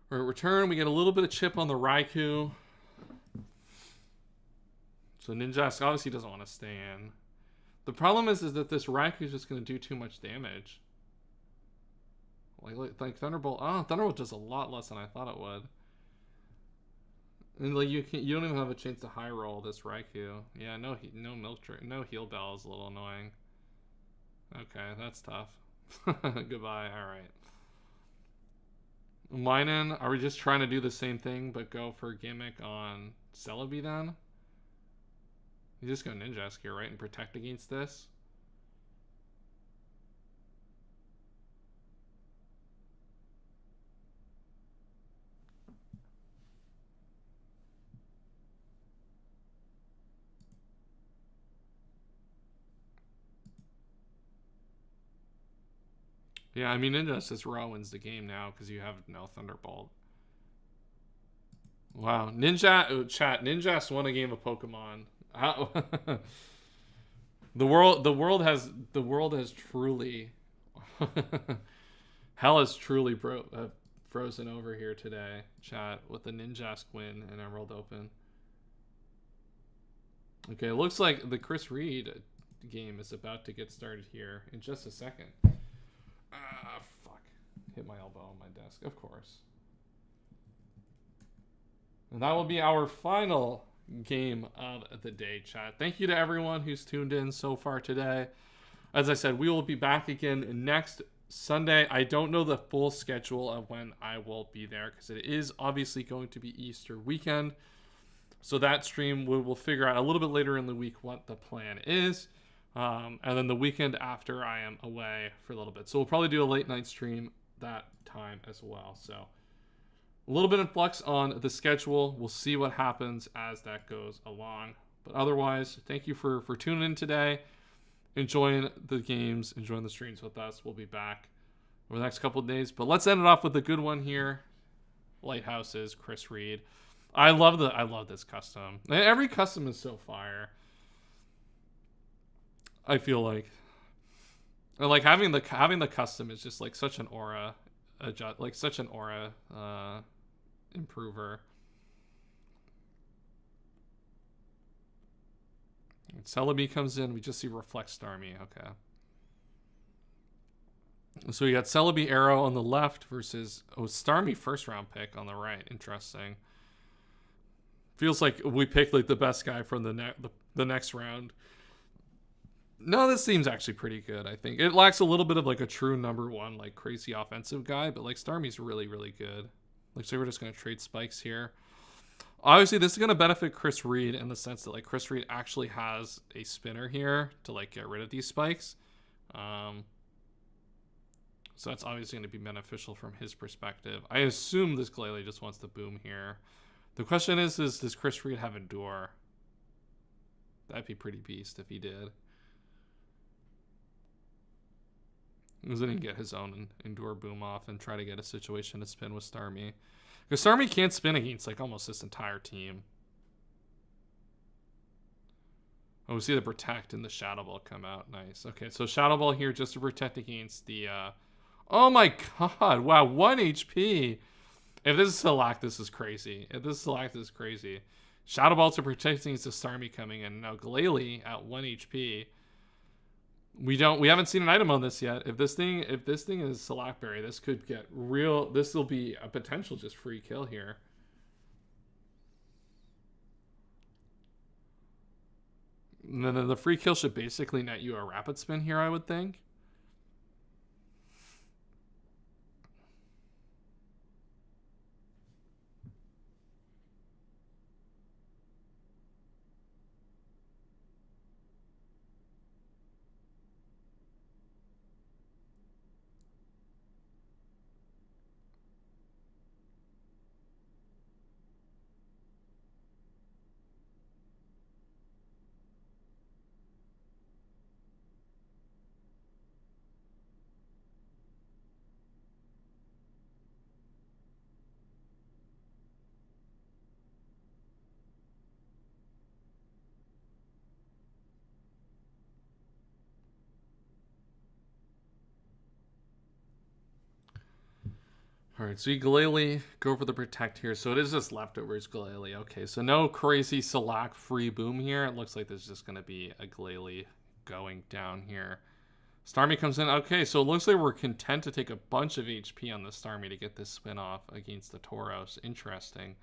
A: Or return, we get a little bit of chip on the Raikou. So Ninjask obviously doesn't want to stay in. The problem is that this Raikou is just going to do too much damage. Like Thunderbolt. Oh, Thunderbolt does a lot less than I thought it would. And like you don't even have a chance to high roll this Raikou. Yeah, no Milk Drink, no Heal Bell is a little annoying. Okay, that's tough. Goodbye. All right. Minun, are we just trying to do the same thing but go for Gimmick on Celebi then? You just go Ninjask here, right? And protect against this? Yeah, I mean, Ninjas just raw wins the game now because you have no Thunderbolt. Wow. Chat, Ninjas won a game of Pokemon. How... the world has truly hell has truly frozen over here today, chat, with the Ninjask win and Emerald Open. Okay, it looks like the Chris Reed game is about to get started here in just a second. Fuck. Hit my elbow on my desk, of course. And that will be our final game of the day, chat. Thank you to everyone who's tuned in so far today. As I said, we will be back again next Sunday. I don't know the full schedule of when I will be there because it is obviously going to be Easter weekend. So that stream, we will figure out a little bit later in the week what the plan is. And then the weekend after, I am away for a little bit. So we'll probably do a late night stream that time as well. So a little bit in flux on the schedule. We'll see what happens as that goes along. But otherwise, thank you for tuning in today, enjoying the games, enjoying the streams with us. We'll be back over the next couple of days. But let's end it off with a good one here. Lighthouses, Chris Reed. I love this custom. Every custom is so fire. I feel like having the custom is just like such an aura improver. Celebi comes in. We just see Reflect Starmie. Okay. So we got Celebi Arrow on the left versus Starmie first round pick on the right. Interesting. Feels like we picked like the best guy from the next round. No, this seems actually pretty good. I think it lacks a little bit of like a true number one, like crazy offensive guy, but like Starmie's really, really good. Looks like we're just going to trade spikes here. Obviously, this is going to benefit Chris Reed in the sense that like Chris Reed actually has a spinner here to like get rid of these spikes. So that's obviously going to be beneficial from his perspective. I assume this Glalie just wants to boom here. The question is does Chris Reed have Endure? That'd be pretty beast if he did. Doesn't he get his own Endure boom off and try to get a situation to spin with Starmie? Because Starmie can't spin against like almost this entire team. Oh, we see the Protect and the Shadow Ball come out. Nice. Okay, so Shadow Ball here just to protect against the... Oh my god. Wow, 1 HP. If this is Select, this is crazy. Shadow Ball to protect against the Starmie coming in. Now Glalie at 1 HP. We haven't seen an item on this yet. If this thing is Select-Berry, this could get real. This will be a potential just free kill here. And then the free kill should basically net you a Rapid Spin here, I would think. All right, so you Glalie, go for the Protect here. So it is just leftovers Glalie. Okay, so no crazy Select free boom here. It looks like there's just going to be a Glalie going down here. Starmie comes in. Okay, so it looks like we're content to take a bunch of HP on the Starmie to get this spin off against the Tauros. Interesting.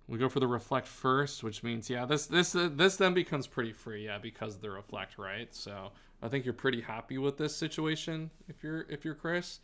A: We go for the Reflect first, which means, yeah, this then becomes pretty free, yeah, because of the Reflect, right? So I think you're pretty happy with this situation if you're Chris.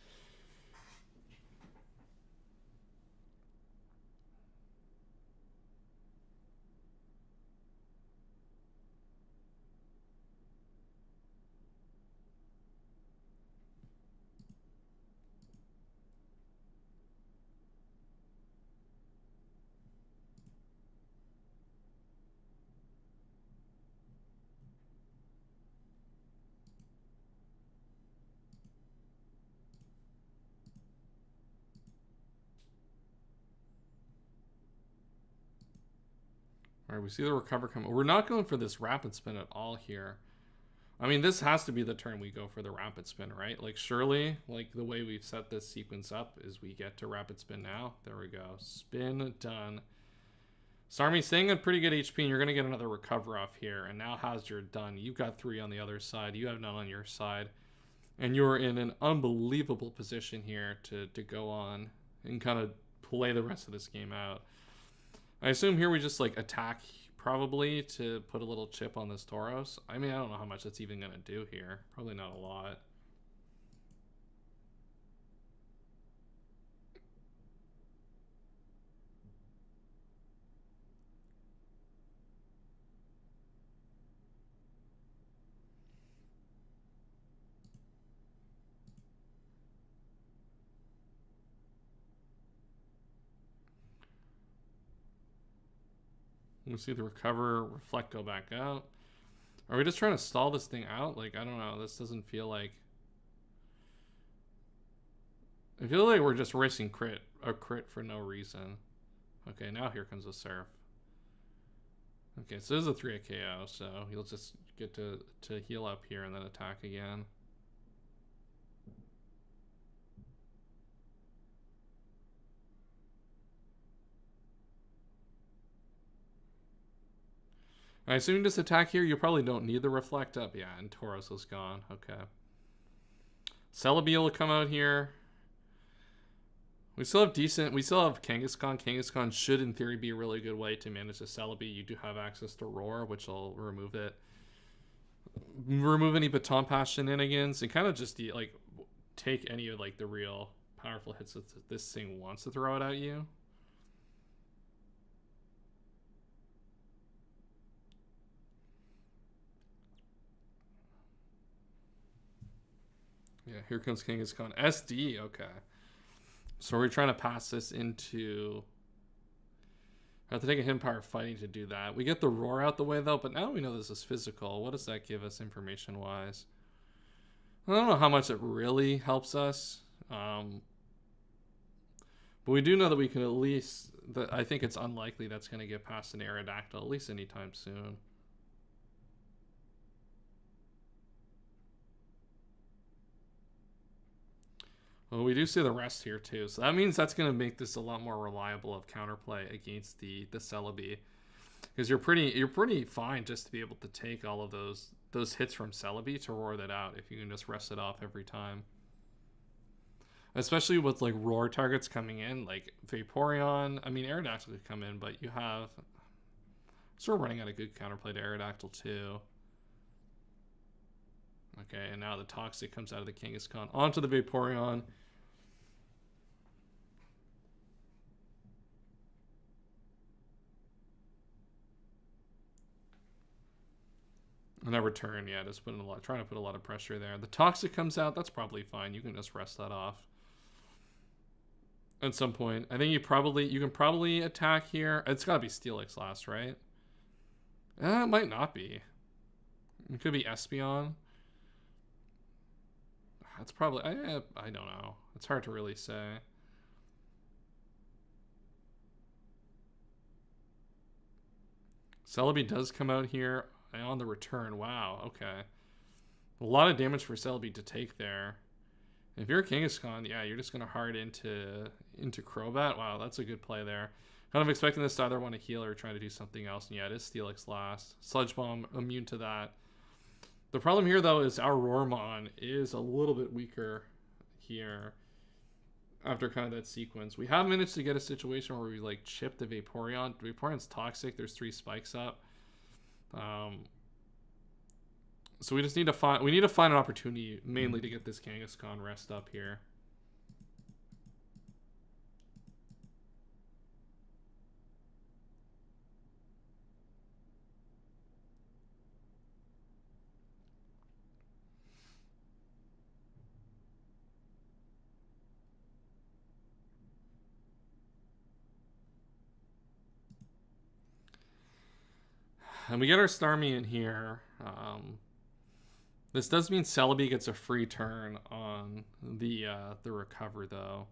A: All right, we see the Recover come. We're not going for this Rapid Spin at all here. I mean, this has to be the turn we go for the Rapid Spin, right? Like, surely, like, the way we've set this sequence up is we get to Rapid Spin now. There we go. Spin, done. Starmie staying at pretty good HP, and you're going to get another Recover off here. And now Hazard done. You've got 3 on the other side. You have none on your side. And you're in an unbelievable position here to go on and kind of play the rest of this game out. I assume here we just like attack probably to put a little chip on this Tauros. I mean, I don't know how much that's even gonna do here. Probably not a lot. We see the recover, reflect, go back out. Are we just trying to stall this thing out? Like, I don't know. This doesn't feel like... I feel like we're just risking a crit for no reason. Okay, now here comes a Seraph. Okay, so this is a 3 KO, so he'll just get to heal up here and then attack again. I assume this attack here, you probably don't need the reflect up. Yeah, and Tauros is gone. Okay. Celebi will come out here. We still have Kangaskhan. Kangaskhan should, in theory, be a really good way to manage the Celebi. You do have access to Roar, which will remove it. Remove any Baton Pass shenanigans, and kind of just, like, take any of, like, the real powerful hits that this thing wants to throw it at you. Yeah, here comes Kangaskhan. SD, okay. So we're trying to pass this into... I have to take a hidden power fighting to do that. We get the Roar out the way, though, but now we know this is physical. What does that give us information-wise? I don't know how much it really helps us. But we do know that we can at least... I think it's unlikely that's going to get past an Aerodactyl, at least anytime soon. Well, we do see the rest here too, so that means that's going to make this a lot more reliable of counterplay against the Celebi, because you're pretty fine just to be able to take all of those hits from Celebi to roar that out if you can just rest it off every time. Especially with like roar targets coming in, like Vaporeon. I mean, Aerodactyl could come in, but you have sort of running out a good counterplay to Aerodactyl too. Okay, and now the Toxic comes out of the Kangaskhan onto the Vaporeon. And I return, yeah, just trying to put a lot of pressure there. The Toxic comes out, that's probably fine. You can just rest that off. At some point. I think you can probably attack here. It's gotta be Steelix last, right? It might not be. It could be Espeon. That's probably... I don't know. It's hard to really say. Celebi does come out here on the return. Wow, okay. A lot of damage for Celebi to take there. If you're a Kangaskhan, yeah, you're just going to hard into Crobat. Wow, that's a good play there. Kind of expecting this to either want to heal or try to do something else. And yeah, it is Steelix last. Sludge Bomb, immune to that. The problem here, though, is our Roarmon is a little bit weaker here after kind of that sequence. We have managed to get a situation where we, like, chip the Vaporeon. Vaporeon's Toxic. There's 3 spikes up. So we just need to find an opportunity mainly to get this Kangaskhan rest up here. And we get our Starmie in here. This does mean Celebi gets a free turn on the recover, though.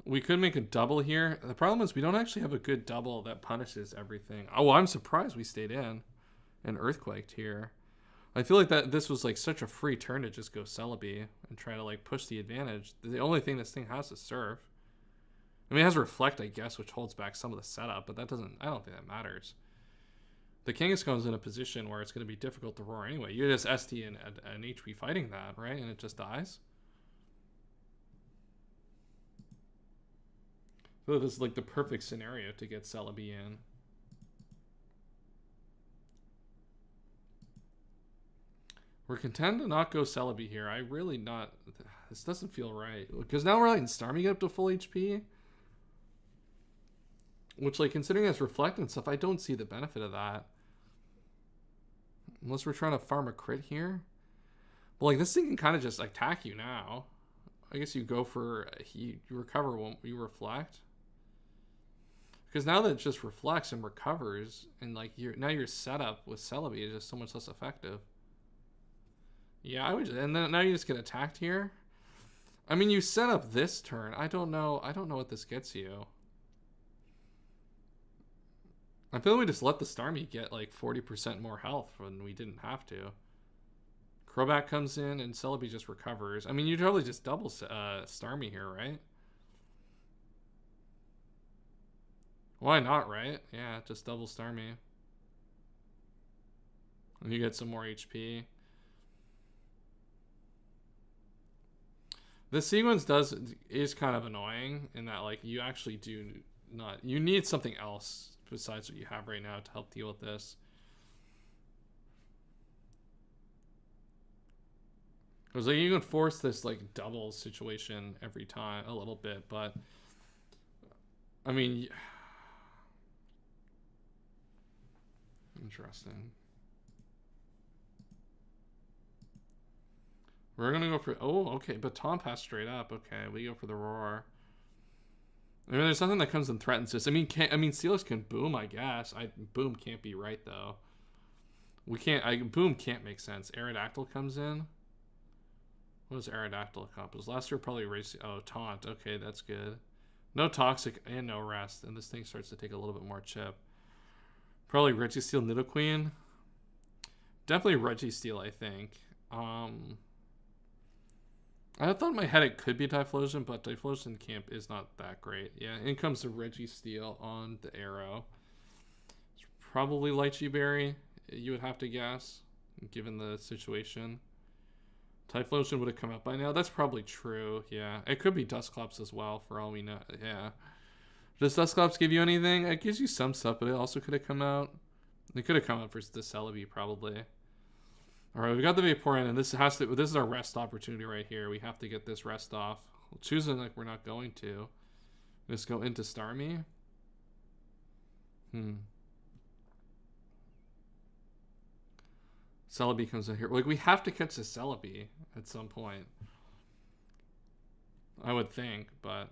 A: We could make a double here. The problem is we don't actually have a good double that punishes everything. Oh, I'm surprised we stayed in and Earthquaked here. I feel like that this was like such a free turn to just go Celebi and try to like push the advantage. The only thing this thing has is Surf. I mean, it has Reflect, I guess, which holds back some of the setup, but that doesn't... I don't think that matters. The Kangaskhan's in a position where it's going to be difficult to roar anyway. You just ST and HP fighting that, right? And it just dies? So this is like the perfect scenario to get Celebi in. We're content to not go Celebi here. I really not... This doesn't feel right. Because now we're letting Starmie get up to full HP. Which, like, considering it's Reflect and stuff, I don't see the benefit of that. Unless we're trying to farm a crit here. But, like, this thing can kind of just attack you now. I guess you go for... You recover when you Reflect. Because now that it just reflects and recovers, and, like, now your setup with Celebi is just so much less effective. Yeah, I would just... And then now you just get attacked here. I mean, you set up this turn. I don't know what this gets you. I feel like we just let the Starmie get like 40% more health when we didn't have to. Crobat comes in and Celebi just recovers. I mean, you totally just double Starmie here, right? Why not, right? Yeah, just double Starmie. And you get some more HP. The sequence is kind of annoying in that, like, you actually do not... You need something else besides what you have right now to help deal with this. Because, like, you can force this, like, double situation every time a little bit, but... I mean... Interesting. We're gonna go for... Oh, okay, but Tom passed straight up. Okay, we go for the Roar. I mean, there's nothing that comes and threatens this. I mean, Steelix can Boom, I guess. Boom can't be right, though. We can't... Boom can't make sense. Aerodactyl comes in. What does Aerodactyl accomplish? Last year probably racing... Oh, Taunt. Okay, that's good. No Toxic and no Rest. And this thing starts to take a little bit more chip. Probably Registeel, Nidoqueen. Definitely Registeel, I think. I thought in my head it could be Typhlosion, but Typhlosion camp is not that great. Yeah, in comes the Registeel on the arrow. It's probably Lychee Berry, you would have to guess, given the situation. Typhlosion would have come out by now. That's probably true, yeah. It could be Dusclops as well, for all we know. Yeah. Does Dusclops give you anything? It gives you some stuff, but it also could have come out. It could have come out for the Celebi, probably. Alright, we got the Vaporeon, and this is our rest opportunity right here. We have to get this rest off. We'll choose it like we're not going to. Just go into Starmie. Celebi comes in here. Like, we have to catch the Celebi at some point. I would think, but...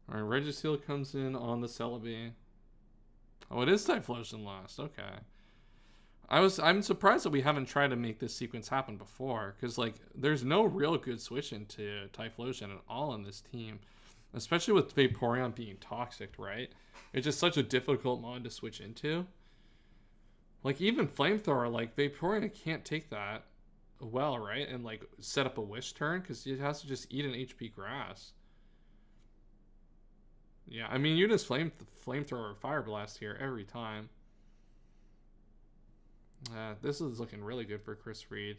A: Alright, Registeel comes in on the Celebi. Oh, it is Typhlosion last. Okay. I'm surprised that we haven't tried to make this sequence happen before, because, like, there's no real good switch into Typhlosion at all in this team, especially with Vaporeon being toxic, right? It's just such a difficult mod to switch into. Like, even Flamethrower, like, Vaporeon can't take that well, right? And, like, set up a Wish turn, because it has to just eat an HP Grass. Yeah, I mean, you just Flamethrower or Fire Blast here every time. This is looking really good for Chris Reed.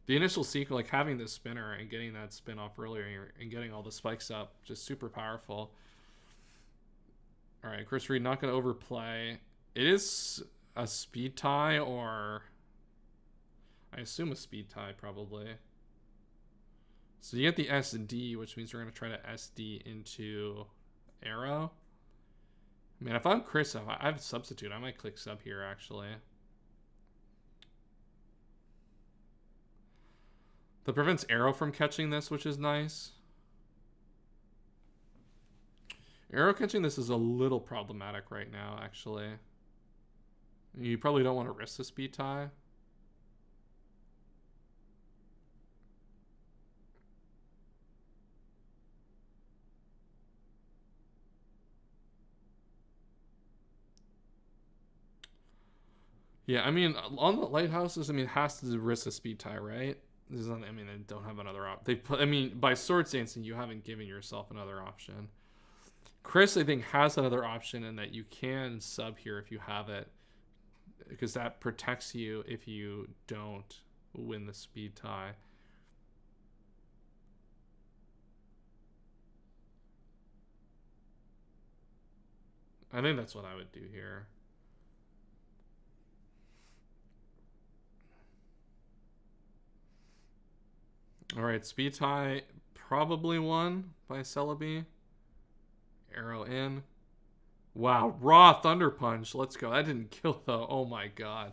A: The initial sequence, like having this spinner and getting that spin off earlier and getting all the spikes up, just super powerful. All right, Chris Reed not going to overplay. It is a speed tie, or I assume a speed tie probably. So you get the SD, which means we're going to try to SD into Arrow. I mean, if I'm Chris, I have a substitute. I might click sub here, actually. That prevents Arrow from catching this, which is nice. Arrow catching this is a little problematic right now, actually. You probably don't want to risk the speed tie. Yeah, I mean, on the lighthouses, I mean, it has to risk a speed tie, right? This is not, I mean, they don't have another option. They put, I mean, by Swords Dancing, you haven't given yourself another option. Chris, I think, has another option in that you can sub here if you have it, because that protects you if you don't win the speed tie. I think that's what I would do here. All right, speed tie probably won by Celebi. Arrow in. Wow, raw Thunder Punch. Let's go. That didn't kill though. Oh my god.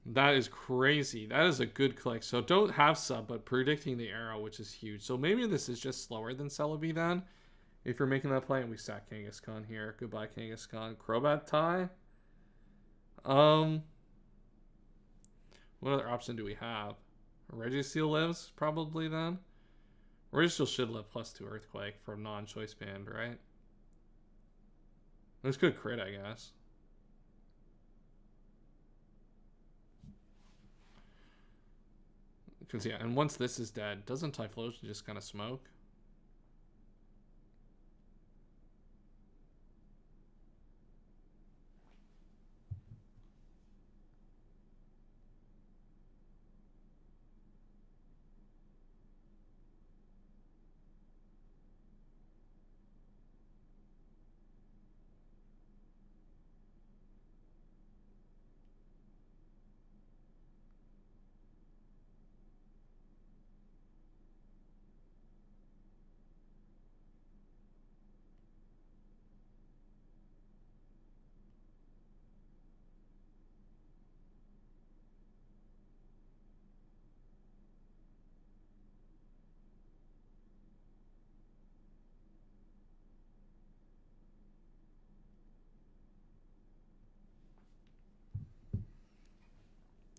A: That is crazy. That is a good click. So don't have sub, but predicting the arrow, which is huge. So maybe this is just slower than Celebi then. If you're making that play, and we stack Kangaskhan here. Goodbye, Kangaskhan. Crobat tie. What other option do we have? Registeel lives, probably then. Registeel should live +2 Earthquake from non-choice band, right? That's good crit, I guess. Because, yeah, and once this is dead, doesn't Typhlosion just kind of smoke?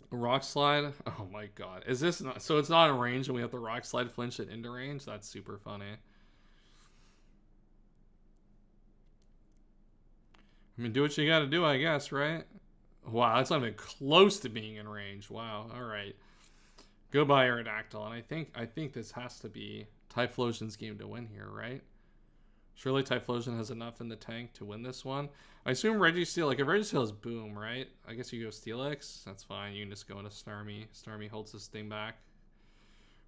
A: Rock Slide? Oh my god. Is this not... So it's not in range and we have the Rock Slide flinch it into range? That's super funny. I mean, do what you gotta do, I guess, right? Wow, that's not even close to being in range. Wow, alright. Goodbye, Aerodactyl. And I think this has to be Typhlosion's game to win here, right? Surely Typhlosion has enough in the tank to win this one. I assume Registeel, like if Registeel is boom, right? I guess you go Steelix. That's fine. You can just go into Starmie. Starmie holds this thing back.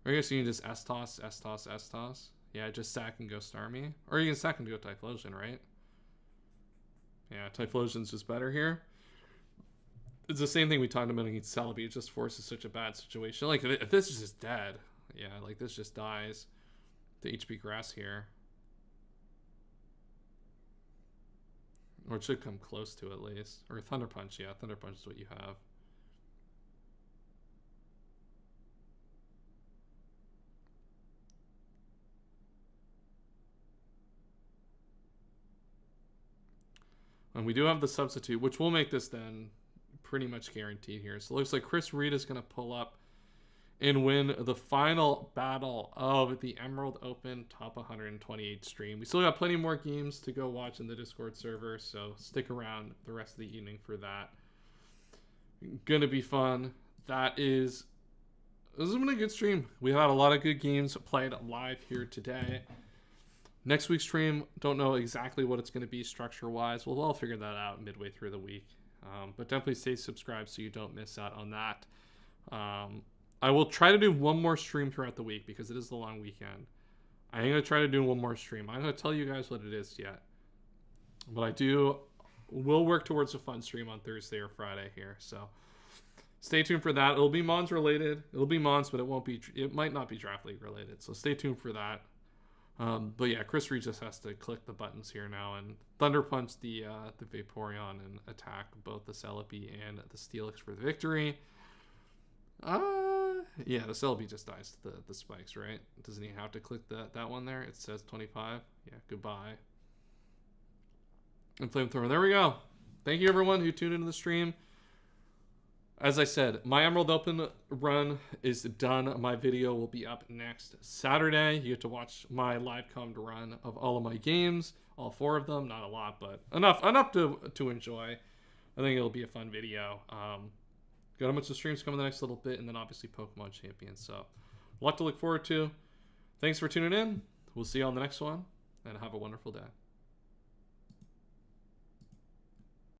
A: Or I guess you can just S-Toss, S-Toss, S-Toss. Yeah, just sack and go Starmie. Or you can sack and go Typhlosion, right? Yeah, Typhlosion's just better here. It's the same thing we talked about against Celebi. It just forces such a bad situation. Like, if this is just dead, yeah, like this just dies. The HP Grass here. Or it should come close to at least. Or Thunder Punch, yeah. Thunder Punch is what you have. And we do have the substitute, which will make this then pretty much guaranteed here. So it looks like Chris Reed is going to pull up and win the final battle of the Emerald Open Top 128 stream. We still got plenty more games to go watch in the Discord server, so stick around the rest of the evening for that. Gonna be fun. This has been a good stream. We had a lot of good games played live here today. Next week's stream, don't know exactly what it's going to be structure-wise. We'll all figure that out midway through the week. But definitely stay subscribed so you don't miss out on that. I will try to do one more stream throughout the week because it is the long weekend. I am going to try to do one more stream. I'm going to tell you guys what it is yet. But we'll work towards a fun stream on Thursday or Friday here. So stay tuned for that. It'll be Mons related. It'll be Mons, but it might not be Draft League related. So stay tuned for that. But yeah, Chris Reed just has to click the buttons here now and Thunder Punch the Vaporeon and attack both the Celebi and the Steelix for the victory. Yeah, the Celebi just dies to the spikes, right? Doesn't he have to click that one there? It says 25. Yeah, goodbye. And Flamethrower. There we go. Thank you everyone who tuned into the stream. As I said, my Emerald Open run is done. My video will be up next Saturday. You get to watch my live commed run of all of my games, all 4 of them. Not a lot, but enough to enjoy. I think it'll be a fun video. Got a bunch of streams coming the next little bit, and then obviously Pokemon Champions. So a lot to look forward to. Thanks for tuning in. We'll see you on the next one, and have a wonderful day.